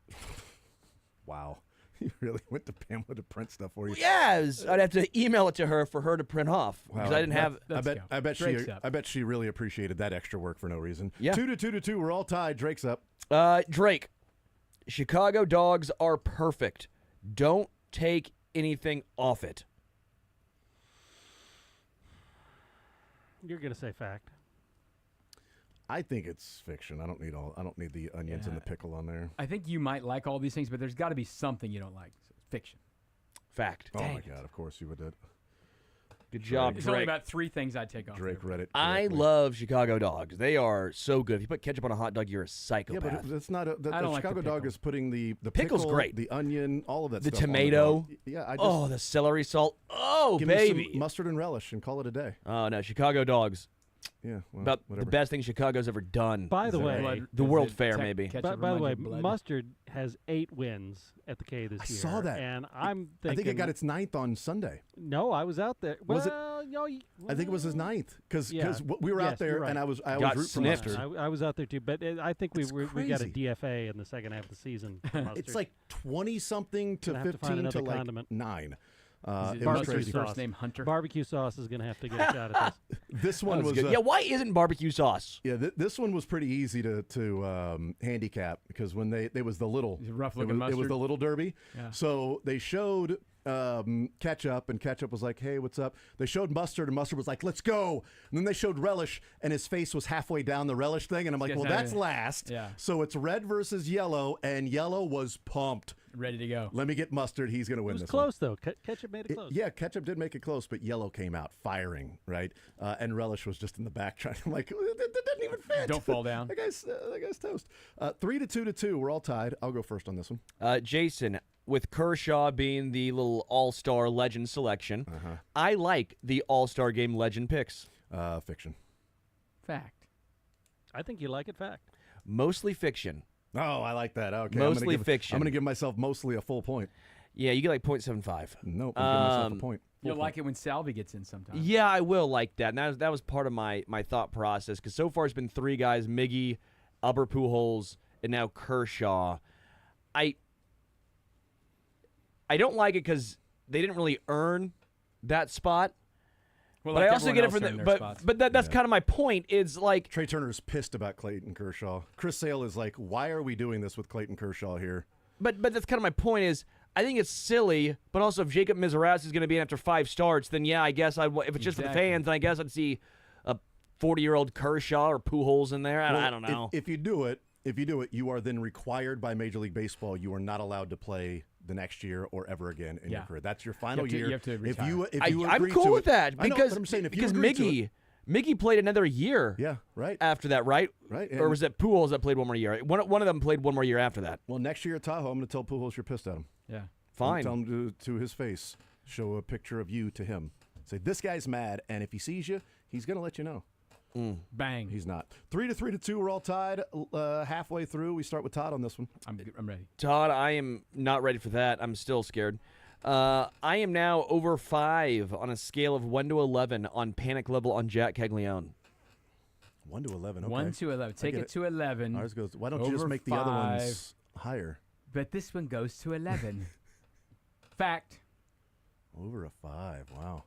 [SPEAKER 1] Wow. You really went to Pamela to print stuff for you.
[SPEAKER 2] Yes, I'd have to email it to her for her to print off because I didn't have.
[SPEAKER 6] Let's go.
[SPEAKER 1] I
[SPEAKER 6] Drake's up.
[SPEAKER 1] bet she really appreciated that extra work for no reason.
[SPEAKER 2] Yeah.
[SPEAKER 1] 2-2. We're all tied. Drake's up.
[SPEAKER 2] Drake, Chicago dogs are perfect. Don't take anything off it.
[SPEAKER 3] You're going to say fact.
[SPEAKER 1] I think it's fiction. I don't need the onions and the pickle on there.
[SPEAKER 6] I think you might like all these things, but there's got to be something you don't like. So it's fiction.
[SPEAKER 2] Fact.
[SPEAKER 1] Oh my God! Of course you would.
[SPEAKER 2] Good job,
[SPEAKER 6] There's only
[SPEAKER 2] Drake.
[SPEAKER 6] about 3 things I'd take off.
[SPEAKER 1] Drake
[SPEAKER 6] there.
[SPEAKER 1] read it.
[SPEAKER 2] I
[SPEAKER 1] correctly.
[SPEAKER 2] love Chicago dogs. They are so good. If you put ketchup on a hot dog, you're a
[SPEAKER 1] Yeah,
[SPEAKER 2] psychopath.
[SPEAKER 1] but it's not. The
[SPEAKER 6] I don't like the
[SPEAKER 1] Chicago dog
[SPEAKER 6] pickle.
[SPEAKER 1] is putting the
[SPEAKER 2] Pickle's
[SPEAKER 1] pickle,
[SPEAKER 2] great.
[SPEAKER 1] the onion, all of that.
[SPEAKER 2] The
[SPEAKER 1] stuff on
[SPEAKER 2] tomato.
[SPEAKER 1] dog. Yeah, I just
[SPEAKER 2] Oh, the celery salt. Oh,
[SPEAKER 1] give
[SPEAKER 2] baby.
[SPEAKER 1] me some mustard and relish and call it a day.
[SPEAKER 2] Oh, no. Chicago dogs.
[SPEAKER 1] Yeah, well,
[SPEAKER 2] About
[SPEAKER 1] whatever.
[SPEAKER 2] the best thing Chicago's ever done.
[SPEAKER 3] By the way,
[SPEAKER 6] Blood-
[SPEAKER 2] The
[SPEAKER 6] is
[SPEAKER 2] World
[SPEAKER 6] it
[SPEAKER 2] Fair, maybe.
[SPEAKER 6] ketchup
[SPEAKER 3] by the
[SPEAKER 6] reminds
[SPEAKER 3] way,
[SPEAKER 6] you of blood?
[SPEAKER 3] Mustard has 8 wins at the K this
[SPEAKER 1] I
[SPEAKER 3] year.
[SPEAKER 1] saw that.
[SPEAKER 3] And I'm
[SPEAKER 1] I
[SPEAKER 3] thinking.
[SPEAKER 1] think it got its 9th on Sunday.
[SPEAKER 3] No, I was out there.
[SPEAKER 1] Was it?
[SPEAKER 3] Well, no,
[SPEAKER 1] I think it was his 9th because
[SPEAKER 3] Yeah.
[SPEAKER 1] we were
[SPEAKER 3] Yes,
[SPEAKER 1] out there
[SPEAKER 3] you're right.
[SPEAKER 1] and I was
[SPEAKER 2] Got
[SPEAKER 1] root for
[SPEAKER 2] sniffed.
[SPEAKER 1] mustard.
[SPEAKER 3] I was out there too, but I think we
[SPEAKER 1] It's
[SPEAKER 3] got a
[SPEAKER 1] crazy.
[SPEAKER 3] DFA in the second half of the season. for Mustard.
[SPEAKER 1] It's like 20 something to
[SPEAKER 3] Gonna have to find
[SPEAKER 1] 15 to
[SPEAKER 3] another
[SPEAKER 1] like
[SPEAKER 3] condiment.
[SPEAKER 1] 9.
[SPEAKER 6] Is
[SPEAKER 1] It was
[SPEAKER 3] barbecue
[SPEAKER 1] crazy.
[SPEAKER 3] sauce.
[SPEAKER 6] First name Hunter.
[SPEAKER 3] Barbecue sauce is going to have to get a shot at this.
[SPEAKER 1] This
[SPEAKER 2] That
[SPEAKER 1] one was
[SPEAKER 2] good. Yeah, why isn't barbecue sauce?
[SPEAKER 1] Yeah, this one was pretty easy to handicap because when they was the little
[SPEAKER 6] Is it rough
[SPEAKER 1] it
[SPEAKER 6] looking
[SPEAKER 1] was, it was
[SPEAKER 6] mustard?
[SPEAKER 1] the little derby.
[SPEAKER 6] Yeah.
[SPEAKER 1] So they showed ketchup and ketchup was like, "Hey, what's up?" They showed mustard and mustard was like, "Let's go." And then they showed relish and his face was halfway down the relish thing and I'm like,
[SPEAKER 6] Yes,
[SPEAKER 1] "Well,
[SPEAKER 6] I-
[SPEAKER 1] that's last."
[SPEAKER 6] Yeah.
[SPEAKER 1] So it's red versus yellow and yellow was pumped.
[SPEAKER 6] Ready to go.
[SPEAKER 1] Let me get mustard. He's going to
[SPEAKER 3] It
[SPEAKER 1] win
[SPEAKER 3] was
[SPEAKER 1] this
[SPEAKER 3] close, though. Ketchup made it
[SPEAKER 1] one.
[SPEAKER 3] close.
[SPEAKER 1] Yeah, ketchup did make it close, but yellow came out firing, right? And relish was just in the back trying. I'm like, that didn't even fit.
[SPEAKER 6] Don't fall down.
[SPEAKER 1] That guy's toast. 3-2. We're all tied. I'll go first on this one.
[SPEAKER 2] Jason, with Kershaw being the little all-star legend selection, I like the all-star game legend picks.
[SPEAKER 1] Fiction.
[SPEAKER 6] Fact.
[SPEAKER 3] I think you like it. Fact.
[SPEAKER 2] Mostly fiction.
[SPEAKER 1] Oh, I like that. Okay,
[SPEAKER 2] Mostly fiction.
[SPEAKER 1] I'm going to give myself mostly a full point.
[SPEAKER 2] Yeah, you get like 0.75.
[SPEAKER 1] Nope, I'm giving myself a point.
[SPEAKER 6] You'll like it when Salvi gets in sometime.
[SPEAKER 2] Yeah, I will like that. And that was part of my thought process because so far it's been 3 guys: Miggy, Albert Pujols, and now Kershaw. I don't like it because they didn't really earn that spot.
[SPEAKER 6] Well,
[SPEAKER 2] But
[SPEAKER 6] like
[SPEAKER 2] I also
[SPEAKER 6] everyone
[SPEAKER 2] get it
[SPEAKER 6] else
[SPEAKER 2] from
[SPEAKER 6] earned
[SPEAKER 2] the
[SPEAKER 6] their spots.
[SPEAKER 2] but that's kind of my point. Is like
[SPEAKER 1] Trey Turner's pissed about Clayton Kershaw. Chris Sale is like, why are we doing this with Clayton Kershaw here?
[SPEAKER 2] But that's kind of my point is I think it's silly, but also if Jacob Mizraus is going to be in after 5 starts, then yeah, I guess if it's just for the
[SPEAKER 6] Exactly.
[SPEAKER 2] fans, then I guess I'd see a 40-year-old Kershaw or Pujols in there. I don't know.
[SPEAKER 1] If you do it, you are then required by Major League Baseball. You are not allowed to play the next year or ever again in your
[SPEAKER 6] Yeah.
[SPEAKER 1] career. That's your final
[SPEAKER 6] You have to-
[SPEAKER 1] year.
[SPEAKER 6] you have to
[SPEAKER 1] if
[SPEAKER 6] retire.
[SPEAKER 1] you
[SPEAKER 2] I'm
[SPEAKER 1] agree
[SPEAKER 2] cool
[SPEAKER 1] to
[SPEAKER 2] with
[SPEAKER 1] it,
[SPEAKER 2] that
[SPEAKER 1] I know,
[SPEAKER 2] because
[SPEAKER 1] but I'm saying if you
[SPEAKER 2] because
[SPEAKER 1] agree to it-
[SPEAKER 2] Miggy played another year.
[SPEAKER 1] yeah, right.
[SPEAKER 2] After that, right?
[SPEAKER 1] Right,
[SPEAKER 2] Or
[SPEAKER 1] and-
[SPEAKER 2] was it Pujols that played one more year? One of them played one more year after that.
[SPEAKER 1] Well, next year at Tahoe, I'm going to tell Pujols you're pissed at him.
[SPEAKER 6] Yeah.
[SPEAKER 2] Fine.
[SPEAKER 1] Tell him to his face. Show a picture of you to him. Say this guy's mad, and if he sees you, he's going to let you know.
[SPEAKER 6] Bang.
[SPEAKER 1] He's not. 3-2. We're all tied. Halfway through, we start with Todd on this one.
[SPEAKER 6] I'm ready.
[SPEAKER 2] Todd, I am not ready for that. I'm still scared. I am now over 5 on a scale of 1 to 11 on panic level on Jack Caglione.
[SPEAKER 1] 1 to 11. Okay.
[SPEAKER 6] 1 to 11. Take
[SPEAKER 1] get
[SPEAKER 6] it
[SPEAKER 1] it.
[SPEAKER 6] to 11.
[SPEAKER 1] Ours goes. Why don't you just
[SPEAKER 6] Over
[SPEAKER 1] make the other
[SPEAKER 6] 5.
[SPEAKER 1] ones higher?
[SPEAKER 6] But this one goes to 11. Fact.
[SPEAKER 1] Over a 5. Wow.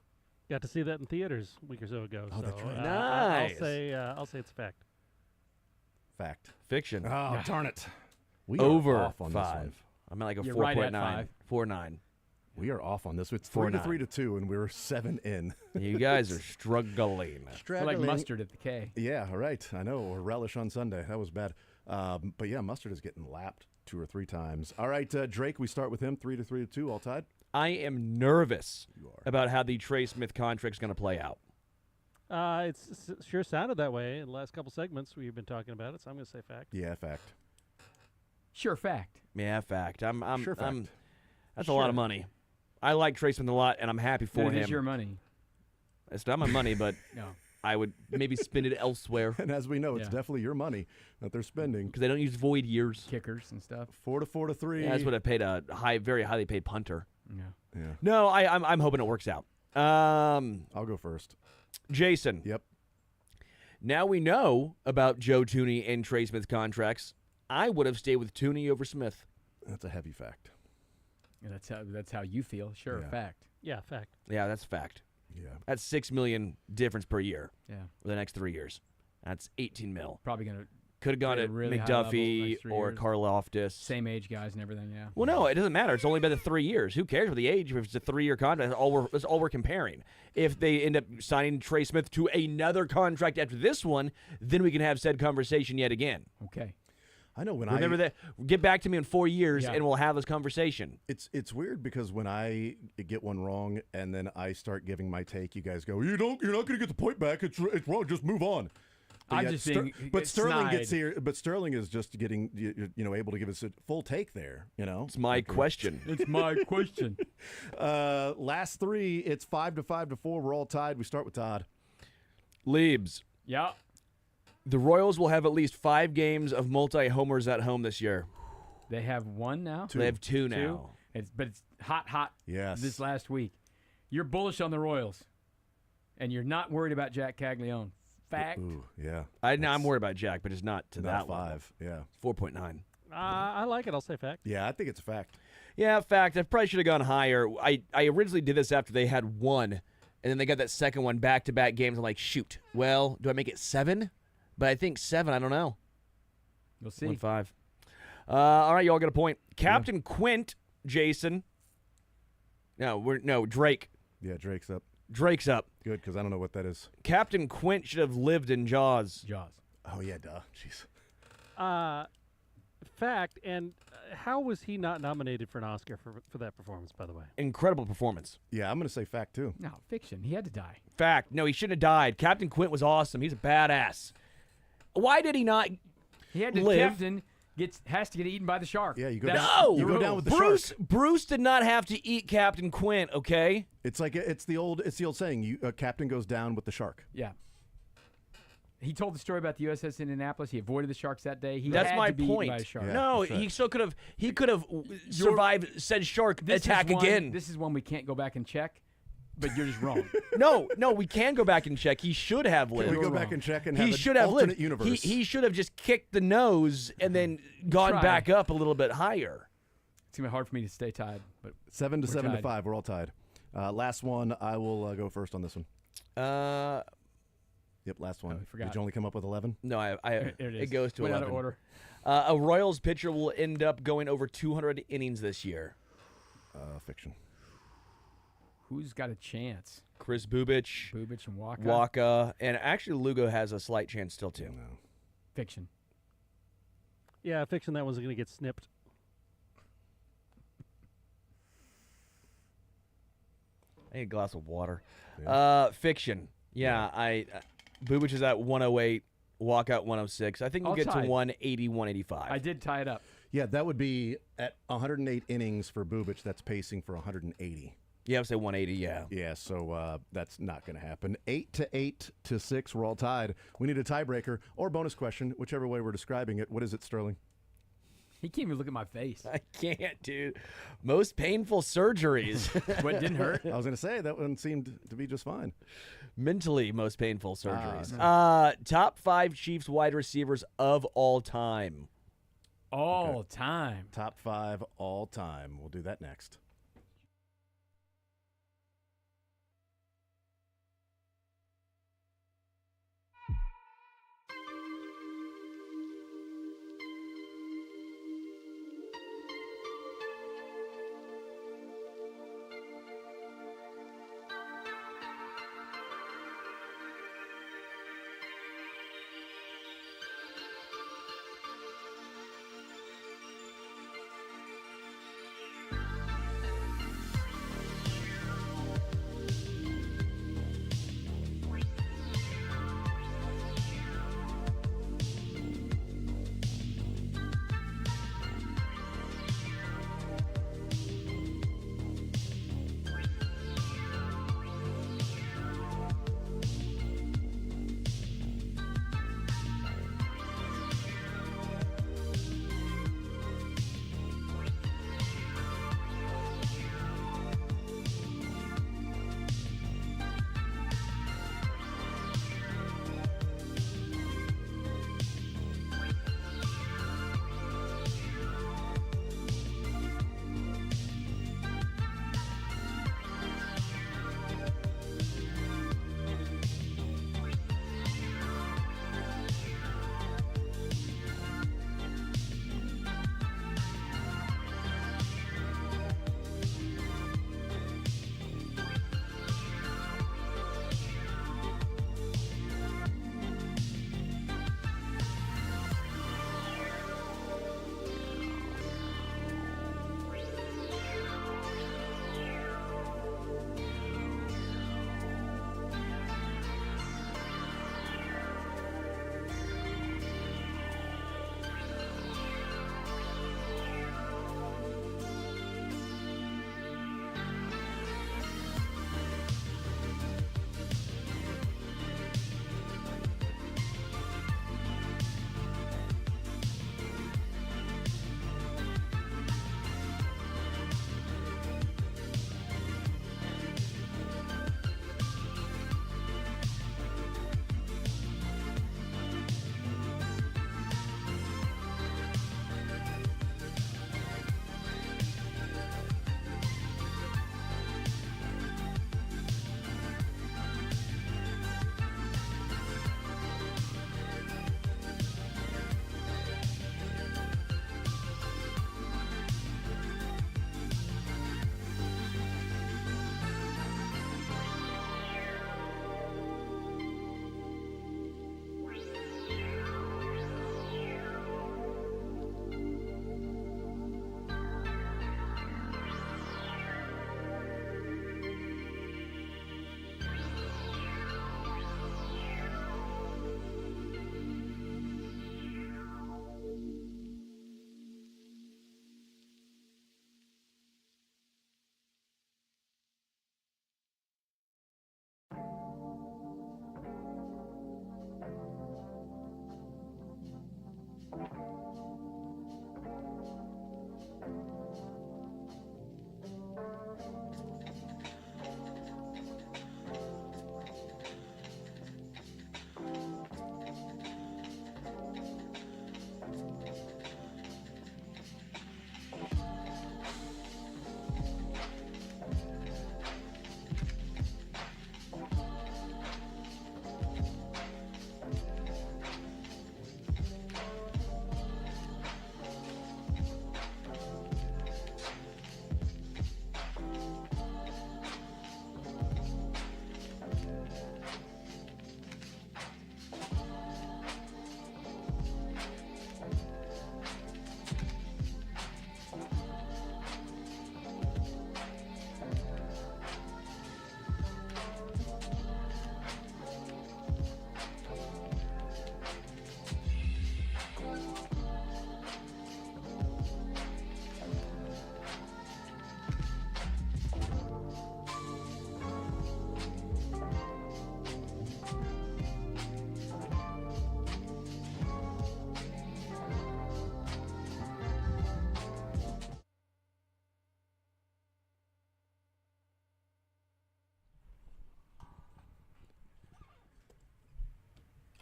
[SPEAKER 3] Got to see that in theaters a week or so ago.
[SPEAKER 1] Oh,
[SPEAKER 3] so
[SPEAKER 1] that's right.
[SPEAKER 2] Nice.
[SPEAKER 3] I'll say it's a fact.
[SPEAKER 1] Fact.
[SPEAKER 2] Fiction.
[SPEAKER 1] Oh, darn it. We are
[SPEAKER 2] Over
[SPEAKER 1] off on this one.
[SPEAKER 2] 5. I'm at like a
[SPEAKER 6] You're
[SPEAKER 2] 4.9.
[SPEAKER 6] right at 5.
[SPEAKER 2] 4.9.
[SPEAKER 1] We are off on this. It's
[SPEAKER 2] 4-9.
[SPEAKER 1] 3-2, and we're 7 in.
[SPEAKER 2] You guys are struggling.
[SPEAKER 6] We're like mustard at the K.
[SPEAKER 1] Yeah, all right. I know. Or relish on Sunday. That was bad. But yeah, mustard is getting lapped 2 or 3 times. All right, Drake, we start with him. 3-2, all tied.
[SPEAKER 2] I am nervous
[SPEAKER 1] You are.
[SPEAKER 2] about how the Trey Smith contract's going to play out.
[SPEAKER 3] It's sure sounded that way in the last couple segments we've been talking about it, so I'm going to say fact.
[SPEAKER 1] Yeah, fact.
[SPEAKER 6] Sure fact.
[SPEAKER 2] Yeah, fact. I'm
[SPEAKER 1] Sure fact.
[SPEAKER 2] that's a lot of money. I like Trey Smith a lot, and I'm happy for
[SPEAKER 6] Then it
[SPEAKER 2] him.
[SPEAKER 6] is your money.
[SPEAKER 2] It's not my money, but
[SPEAKER 6] No.
[SPEAKER 2] I would maybe spend it elsewhere
[SPEAKER 1] And as we know, it's
[SPEAKER 6] Yeah.
[SPEAKER 1] definitely your money that they're spending.
[SPEAKER 2] because they don't use void years.
[SPEAKER 6] Kickers and stuff.
[SPEAKER 1] 4-3.
[SPEAKER 2] Yeah, that's what I paid a very highly paid punter.
[SPEAKER 6] Yeah.
[SPEAKER 1] Yeah.
[SPEAKER 2] No, I'm hoping it works out.
[SPEAKER 1] I'll go first.
[SPEAKER 2] Jason.
[SPEAKER 1] Yep.
[SPEAKER 2] Now we know about Joe Tooney and Trey Smith contracts. I would have stayed with Tooney over Smith.
[SPEAKER 1] That's a heavy fact.
[SPEAKER 6] Yeah, that's how you feel. Sure,
[SPEAKER 1] Yeah.
[SPEAKER 6] fact.
[SPEAKER 3] Yeah, fact.
[SPEAKER 2] Yeah, that's fact.
[SPEAKER 1] Yeah.
[SPEAKER 2] That's $6 million difference per year
[SPEAKER 6] Yeah.
[SPEAKER 2] for the next 3 years. That's 18 mil.
[SPEAKER 6] Probably gonna
[SPEAKER 2] Could have gone
[SPEAKER 6] Played
[SPEAKER 2] at
[SPEAKER 6] really high level
[SPEAKER 2] McDuffie
[SPEAKER 6] next 3
[SPEAKER 2] or
[SPEAKER 6] years.
[SPEAKER 2] Karloftis.
[SPEAKER 6] Same age guys and everything. Yeah.
[SPEAKER 2] Well, no, it doesn't matter. It's only been the 3 years. Who cares about the age if it's a 3-year contract? That's all we're comparing. If they end up signing Trey Smith to another contract after this one, then we can have said conversation yet again.
[SPEAKER 6] Okay.
[SPEAKER 1] I know when
[SPEAKER 2] Remember that. Get back to me in 4 years,
[SPEAKER 6] Yeah.
[SPEAKER 2] and we'll have this conversation.
[SPEAKER 1] It's weird because when I get one wrong and then I start giving my take, you guys go, you're not going to get the point back. It's wrong. Just move on. But
[SPEAKER 6] I'm
[SPEAKER 1] yet
[SPEAKER 6] just being
[SPEAKER 1] but Sterling
[SPEAKER 6] snide.
[SPEAKER 1] gets here. But Sterling is just getting able to give us a full take there.
[SPEAKER 2] It's my question.
[SPEAKER 6] It's my question.
[SPEAKER 1] Last 3, it's 5 to 5 to 4. We're all tied. We start with Todd.
[SPEAKER 2] Leibs.
[SPEAKER 6] Yeah.
[SPEAKER 2] The Royals will have at least 5 games of multi-homers at home this year.
[SPEAKER 6] They have 1 now.
[SPEAKER 2] They have 2 now.
[SPEAKER 6] But it's hot.
[SPEAKER 1] Yes.
[SPEAKER 6] This last week, you're bullish on the Royals, and you're not worried about Jack Caglione. Fact.
[SPEAKER 1] Ooh, yeah.
[SPEAKER 2] I'm worried about Jack, but it's not to
[SPEAKER 1] Not
[SPEAKER 2] that level.
[SPEAKER 1] 5. Yeah.
[SPEAKER 2] 4.9.
[SPEAKER 3] I like it. I'll say fact.
[SPEAKER 1] Yeah, I think it's a fact.
[SPEAKER 2] Yeah, fact. I probably should have gone higher. I originally did this after they had 1, and then they got that second one back-to-back games. I'm like, shoot. Well, do I make it 7? But I think 7. I don't know.
[SPEAKER 6] We'll see.
[SPEAKER 2] 1-5. All right, you all got a point. Captain Quint, Jason. No, Drake.
[SPEAKER 1] Yeah, Drake's up.
[SPEAKER 2] Drake's up.
[SPEAKER 1] Good, because I don't know what that is.
[SPEAKER 2] Captain Quint should have lived in Jaws.
[SPEAKER 6] Jaws.
[SPEAKER 1] Oh, yeah, duh. Jeez.
[SPEAKER 3] Fact. And how was he not nominated for an Oscar for that performance, by the way?
[SPEAKER 2] Incredible performance.
[SPEAKER 1] Yeah, I'm going to say fact, too.
[SPEAKER 6] No, fiction. He had to die.
[SPEAKER 2] Fact. No, he shouldn't have died. Captain Quint was awesome. He's a badass. Why did he not
[SPEAKER 6] He had to.
[SPEAKER 2] live?
[SPEAKER 6] Captain has to get eaten by the shark.
[SPEAKER 1] Yeah, you go
[SPEAKER 6] That's
[SPEAKER 1] down.
[SPEAKER 2] No!
[SPEAKER 1] You
[SPEAKER 6] the
[SPEAKER 1] go
[SPEAKER 6] rule.
[SPEAKER 1] down with the
[SPEAKER 2] Bruce
[SPEAKER 1] shark.
[SPEAKER 2] Bruce did not have to eat Captain Quint, okay?
[SPEAKER 1] It's the old saying. Captain goes down with the shark.
[SPEAKER 6] Yeah. He told the story about the USS Indianapolis. He avoided the sharks that day. He
[SPEAKER 2] That's
[SPEAKER 6] had
[SPEAKER 2] my
[SPEAKER 6] to be eaten
[SPEAKER 2] point.
[SPEAKER 6] by a shark.
[SPEAKER 1] Yeah.
[SPEAKER 2] No,
[SPEAKER 1] that's right.
[SPEAKER 2] he could have survived said shark
[SPEAKER 6] This
[SPEAKER 2] attack
[SPEAKER 6] is one,
[SPEAKER 2] again.
[SPEAKER 6] This is one we can't go back and check, but you're just wrong.
[SPEAKER 2] No, we can go back and check. He should have
[SPEAKER 1] Can
[SPEAKER 2] lived.
[SPEAKER 1] we go
[SPEAKER 6] You're
[SPEAKER 1] back
[SPEAKER 6] wrong.
[SPEAKER 1] and check and
[SPEAKER 2] He
[SPEAKER 1] have
[SPEAKER 2] should
[SPEAKER 1] an
[SPEAKER 2] have
[SPEAKER 1] alternate
[SPEAKER 2] lived.
[SPEAKER 1] universe?
[SPEAKER 2] He should have just kicked the nose and then gone
[SPEAKER 6] Try.
[SPEAKER 2] back up a little bit higher.
[SPEAKER 6] It's gonna be hard for me to stay tied, but
[SPEAKER 1] 7 to
[SPEAKER 6] We're
[SPEAKER 1] 7 to
[SPEAKER 6] tied.
[SPEAKER 1] 5. We're all tied. Last one. I will go first on this one. Yep, last one.
[SPEAKER 6] we forgot.
[SPEAKER 1] Did you only come up with 11?
[SPEAKER 2] No,
[SPEAKER 6] there it is.
[SPEAKER 2] it goes to
[SPEAKER 6] Went out
[SPEAKER 2] 11.
[SPEAKER 6] of order.
[SPEAKER 2] A Royals pitcher will end up going over 200 innings this year.
[SPEAKER 1] Fiction.
[SPEAKER 6] Who's got a chance?
[SPEAKER 2] Chris Bubich,
[SPEAKER 6] Bubich and Waka.
[SPEAKER 2] Waka, and actually Lugo has a slight chance still too.
[SPEAKER 1] No.
[SPEAKER 6] Fiction.
[SPEAKER 3] Yeah, fiction. That one's going to get snipped.
[SPEAKER 2] I need a glass of water.
[SPEAKER 1] Yeah.
[SPEAKER 2] Fiction. Yeah, Bubich is at 108, Walkout 106. I think we'll
[SPEAKER 6] All
[SPEAKER 2] get to
[SPEAKER 6] tied.
[SPEAKER 2] 180, 185.
[SPEAKER 6] I did tie it up.
[SPEAKER 1] Yeah, that would be at 108 innings for Bubich. That's pacing for 180.
[SPEAKER 2] Yeah, I would say 180, yeah.
[SPEAKER 1] Yeah, so that's not going to happen. 8 to 6, we're all tied. We need a tiebreaker or bonus question, whichever way we're describing it. What is it, Sterling?
[SPEAKER 6] He can't even look at my face.
[SPEAKER 2] I can't, dude. Most painful surgeries.
[SPEAKER 6] What didn't hurt?
[SPEAKER 1] I was going to say that one seemed to be just fine.
[SPEAKER 2] Mentally, most painful surgeries.
[SPEAKER 1] no.
[SPEAKER 2] Top 5 Chiefs wide receivers of all time.
[SPEAKER 6] All time.
[SPEAKER 1] Top 5 all time. We'll do that next.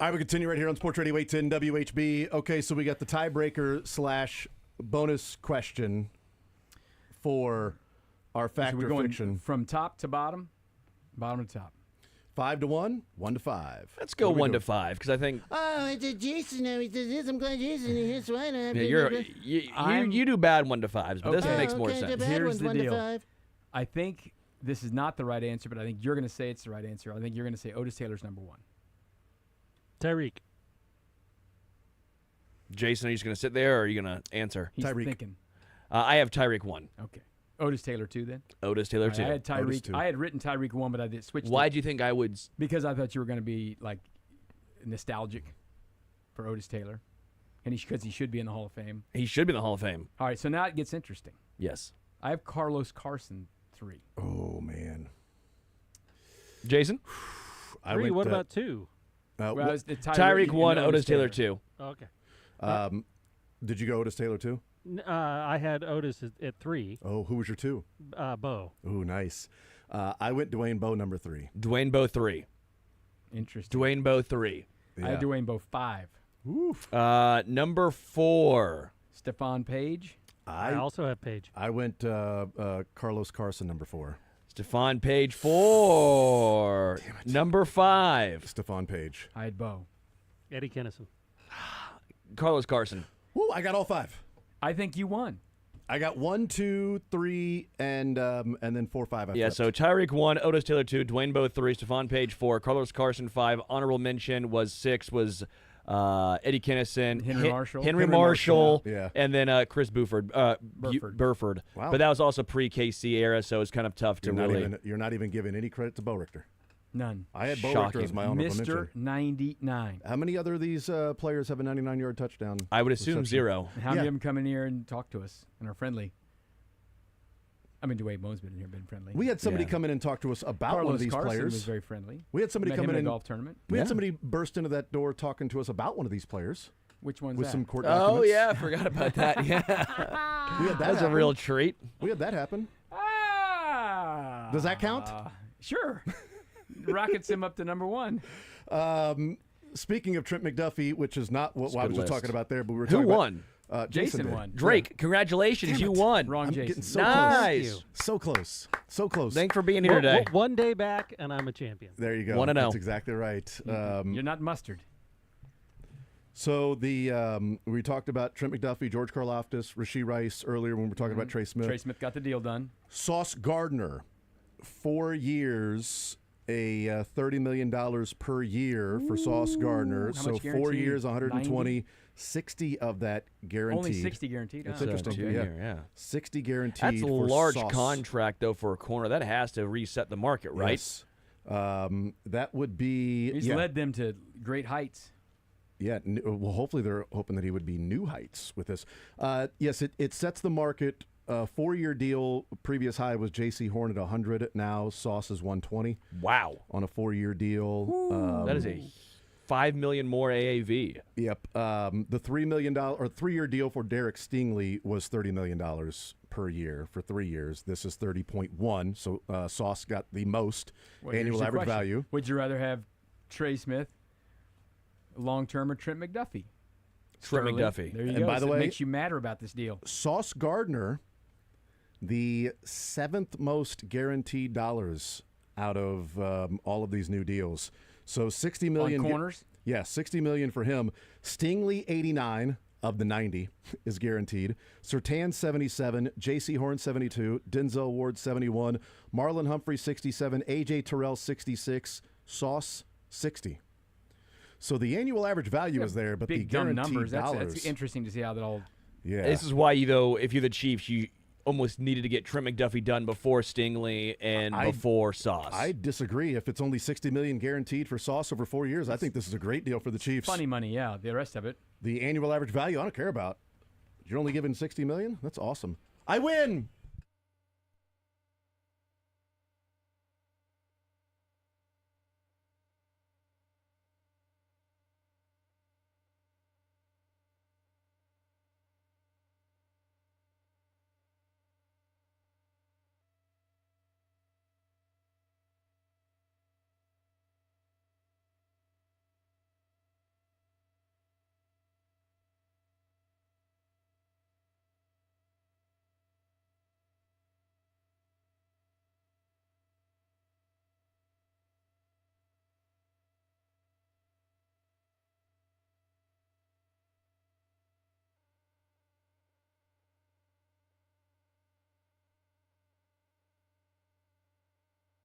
[SPEAKER 1] All right, we continue right here on Sports Radio 810 WHB. Okay, so we got the tiebreaker / bonus question for our fact
[SPEAKER 6] So we're
[SPEAKER 1] or
[SPEAKER 6] going
[SPEAKER 1] fiction.
[SPEAKER 6] from top to bottom to top.
[SPEAKER 1] 5 to 1, 1 to 5.
[SPEAKER 2] Let's go
[SPEAKER 1] What do we
[SPEAKER 2] 1
[SPEAKER 1] do?
[SPEAKER 2] to 5 because I think
[SPEAKER 7] Oh, it's a Jason now. He says this. I'm glad Jason is. That's right.
[SPEAKER 2] you do bad 1 to 5s, but this
[SPEAKER 6] Okay.
[SPEAKER 2] makes more
[SPEAKER 7] okay,
[SPEAKER 2] sense.
[SPEAKER 7] The bad
[SPEAKER 6] Here's
[SPEAKER 7] one's
[SPEAKER 6] the
[SPEAKER 7] 1
[SPEAKER 6] deal.
[SPEAKER 7] to 5.
[SPEAKER 6] I think this is not the right answer, but I think you're going to say it's the right answer. I think you're going to say Otis Taylor's number 1.
[SPEAKER 3] Tyreek.
[SPEAKER 2] Jason, are you just going to sit there or are you going to answer?
[SPEAKER 6] He's
[SPEAKER 1] Tyreek.
[SPEAKER 6] thinking.
[SPEAKER 2] I have Tyreek 1.
[SPEAKER 6] Okay. Otis Taylor 2 then?
[SPEAKER 2] Otis Taylor
[SPEAKER 6] All right,
[SPEAKER 2] 2.
[SPEAKER 6] I had
[SPEAKER 1] Otis
[SPEAKER 6] Tyreek.
[SPEAKER 1] 2.
[SPEAKER 6] I had written Tyreek 1, but I did switch
[SPEAKER 2] Why do you think I would?
[SPEAKER 6] because I thought you were going to be like nostalgic for Otis Taylor. And because he should be in the Hall of Fame.
[SPEAKER 2] He should be in the Hall of Fame.
[SPEAKER 6] All right, so now it gets interesting.
[SPEAKER 2] Yes.
[SPEAKER 6] I have Carlos Carson 3.
[SPEAKER 1] Oh, man.
[SPEAKER 2] Jason?
[SPEAKER 1] I
[SPEAKER 3] 3.
[SPEAKER 1] went,
[SPEAKER 3] What about 2?
[SPEAKER 6] Well, it's
[SPEAKER 2] Tyreek 1,
[SPEAKER 6] and
[SPEAKER 2] Otis Taylor 2.
[SPEAKER 3] Okay.
[SPEAKER 1] did you go Otis Taylor too?
[SPEAKER 3] I had Otis at 3.
[SPEAKER 1] Oh, who was your 2?
[SPEAKER 3] Bo.
[SPEAKER 1] Ooh, nice. I went Dwayne Bowe number 3.
[SPEAKER 2] Dwayne Bowe 3.
[SPEAKER 6] Interesting.
[SPEAKER 2] Dwayne Bowe 3.
[SPEAKER 6] I had Dwayne Bowe 5.
[SPEAKER 1] Oof.
[SPEAKER 2] Number 4.
[SPEAKER 6] Stephon Page.
[SPEAKER 3] I also have Page.
[SPEAKER 1] I went Carlos Carson number 4.
[SPEAKER 2] Stephon Page 4. Number 5.
[SPEAKER 1] Stephon Page.
[SPEAKER 6] I had Bowe.
[SPEAKER 3] Eddie Kennison.
[SPEAKER 2] Carlos Carson.
[SPEAKER 1] Ooh, I got all 5.
[SPEAKER 6] I think you won.
[SPEAKER 1] I got 1, 2, 3, and then 4, 5. I
[SPEAKER 2] Yeah,
[SPEAKER 1] flipped.
[SPEAKER 2] so Tyreek 1, Otis Taylor 2, Dwayne Bowe 3, Stephon Page 4, Carlos Carson 5. Honorable mention was 6 was Eddie Kennison,
[SPEAKER 6] Henry Marshall.
[SPEAKER 2] Henry
[SPEAKER 1] Henry
[SPEAKER 2] Marshall,
[SPEAKER 1] Marshall, yeah.
[SPEAKER 2] and then Chris Burford.
[SPEAKER 6] Burford.
[SPEAKER 1] Wow.
[SPEAKER 2] But that was also pre-KC era, so it's kind of tough to
[SPEAKER 1] You're not even giving any credit to Bo Richter.
[SPEAKER 6] None.
[SPEAKER 1] I had Bo Richter
[SPEAKER 2] Shocking.
[SPEAKER 1] as my honorable
[SPEAKER 6] Mr.
[SPEAKER 1] mention.
[SPEAKER 6] 99.
[SPEAKER 1] How many other of these players have a 99-yard touchdown?
[SPEAKER 2] I would assume
[SPEAKER 1] reception?
[SPEAKER 2] 0.
[SPEAKER 6] How many
[SPEAKER 1] Yeah.
[SPEAKER 6] of them come in here and talk to us and are friendly? I mean, Dwayne Bowe's been in here, been friendly.
[SPEAKER 1] We had somebody
[SPEAKER 2] Yeah.
[SPEAKER 1] come in and talk to us about
[SPEAKER 6] Carlos
[SPEAKER 1] one of these
[SPEAKER 6] Carson
[SPEAKER 1] players.
[SPEAKER 6] was very friendly.
[SPEAKER 1] We had somebody
[SPEAKER 6] Met
[SPEAKER 1] come
[SPEAKER 6] him
[SPEAKER 1] in
[SPEAKER 6] in
[SPEAKER 1] and
[SPEAKER 6] a golf tournament.
[SPEAKER 1] we had somebody burst into that door talking to us about one of these players
[SPEAKER 6] Which one's
[SPEAKER 1] with
[SPEAKER 6] that?
[SPEAKER 1] some court
[SPEAKER 2] Oh,
[SPEAKER 1] documents.
[SPEAKER 2] yeah, I forgot about that. Yeah,
[SPEAKER 1] We had that
[SPEAKER 2] that's a
[SPEAKER 1] happen.
[SPEAKER 2] real treat.
[SPEAKER 1] We had that happen.
[SPEAKER 6] Ah!
[SPEAKER 1] Does that count?
[SPEAKER 6] Sure. Rockets him up to number 1.
[SPEAKER 1] Speaking of Trent McDuffie, which is not what I
[SPEAKER 2] good
[SPEAKER 1] was just
[SPEAKER 2] list.
[SPEAKER 1] talking about there, but we were
[SPEAKER 2] Who
[SPEAKER 1] talking
[SPEAKER 2] won?
[SPEAKER 1] about
[SPEAKER 6] Jason
[SPEAKER 1] did.
[SPEAKER 6] won.
[SPEAKER 2] Drake, congratulations, you won.
[SPEAKER 6] Wrong,
[SPEAKER 1] I'm
[SPEAKER 6] Jason.
[SPEAKER 1] getting so
[SPEAKER 2] Nice.
[SPEAKER 1] close. So close. So close.
[SPEAKER 2] Thanks for being here today.
[SPEAKER 3] One day back, and I'm a champion.
[SPEAKER 1] There you go.
[SPEAKER 2] 1-0.
[SPEAKER 1] That's exactly right.
[SPEAKER 6] You're not mustard.
[SPEAKER 1] So we talked about Trent McDuffie, George Karlaftis, Rashee Rice earlier when we were talking about Trey Smith.
[SPEAKER 6] Trey Smith got the deal done.
[SPEAKER 1] Sauce Gardner, 4 years, a $30 million per year for Sauce Gardner.
[SPEAKER 6] How
[SPEAKER 1] So
[SPEAKER 6] much
[SPEAKER 1] 4
[SPEAKER 6] guaranteed?
[SPEAKER 1] years, 120,
[SPEAKER 6] 90?
[SPEAKER 1] 60 of that guaranteed.
[SPEAKER 6] Only 60 guaranteed.
[SPEAKER 1] That's
[SPEAKER 6] Oh,
[SPEAKER 1] interesting.
[SPEAKER 2] Two
[SPEAKER 1] Yeah.
[SPEAKER 2] year, yeah.
[SPEAKER 1] 60 guaranteed.
[SPEAKER 2] That's a
[SPEAKER 1] for
[SPEAKER 2] large
[SPEAKER 1] Sauce.
[SPEAKER 2] contract, though, for a corner. That has to reset the market, right?
[SPEAKER 1] Yes. That would be.
[SPEAKER 6] He's
[SPEAKER 1] yeah.
[SPEAKER 6] led them to great heights.
[SPEAKER 1] Yeah, well, hopefully they're hoping that he would be new heights with this. Yes, it sets the market. 4-year deal. Previous high was J.C. Horn at 100. Now Sauce is 120
[SPEAKER 2] Wow.
[SPEAKER 1] on a 4-year deal.
[SPEAKER 2] That is a $5 million more AAV.
[SPEAKER 1] Yep. The $3 million or 3-year deal for Derek Stingley was $30 million per year for 3 years. This is 30.1. So Sauce got the most
[SPEAKER 6] Well, here's
[SPEAKER 1] annual
[SPEAKER 6] the
[SPEAKER 1] average
[SPEAKER 6] question.
[SPEAKER 1] value.
[SPEAKER 6] Would you rather have Trey Smith long term or Trent McDuffie?
[SPEAKER 2] Trent
[SPEAKER 6] Sterling.
[SPEAKER 2] McDuffie.
[SPEAKER 6] There you
[SPEAKER 1] And
[SPEAKER 6] go.
[SPEAKER 1] by the
[SPEAKER 6] So it
[SPEAKER 1] way-
[SPEAKER 6] makes you madder about this deal.
[SPEAKER 1] Sauce Gardner, the 7th most guaranteed dollars out of all of these new deals. So 60 million
[SPEAKER 6] On corners?
[SPEAKER 1] Yeah, 60 million for him. Stingley 89 of the 90 is guaranteed. Surtain 77, J.C. Horn 72, Denzel Ward 71, Marlon Humphrey 67, A.J. Terrell 66, Sauce 60. So the annual average value is there, but the
[SPEAKER 6] Big dumb
[SPEAKER 1] guaranteed
[SPEAKER 6] numbers.
[SPEAKER 1] dollars.
[SPEAKER 6] That's interesting to see how that all.
[SPEAKER 1] yeah.
[SPEAKER 2] This is why, though, if you're the Chiefs, you almost needed to get Trent McDuffie done before Stingley and before Sauce.
[SPEAKER 1] I disagree. If it's only $60 million guaranteed for Sauce over 4 years, I think this is a great deal for the Chiefs.
[SPEAKER 6] Funny money, yeah. The rest of it.
[SPEAKER 1] The annual average value, I don't care about. You're only giving $60 million? That's awesome. I win.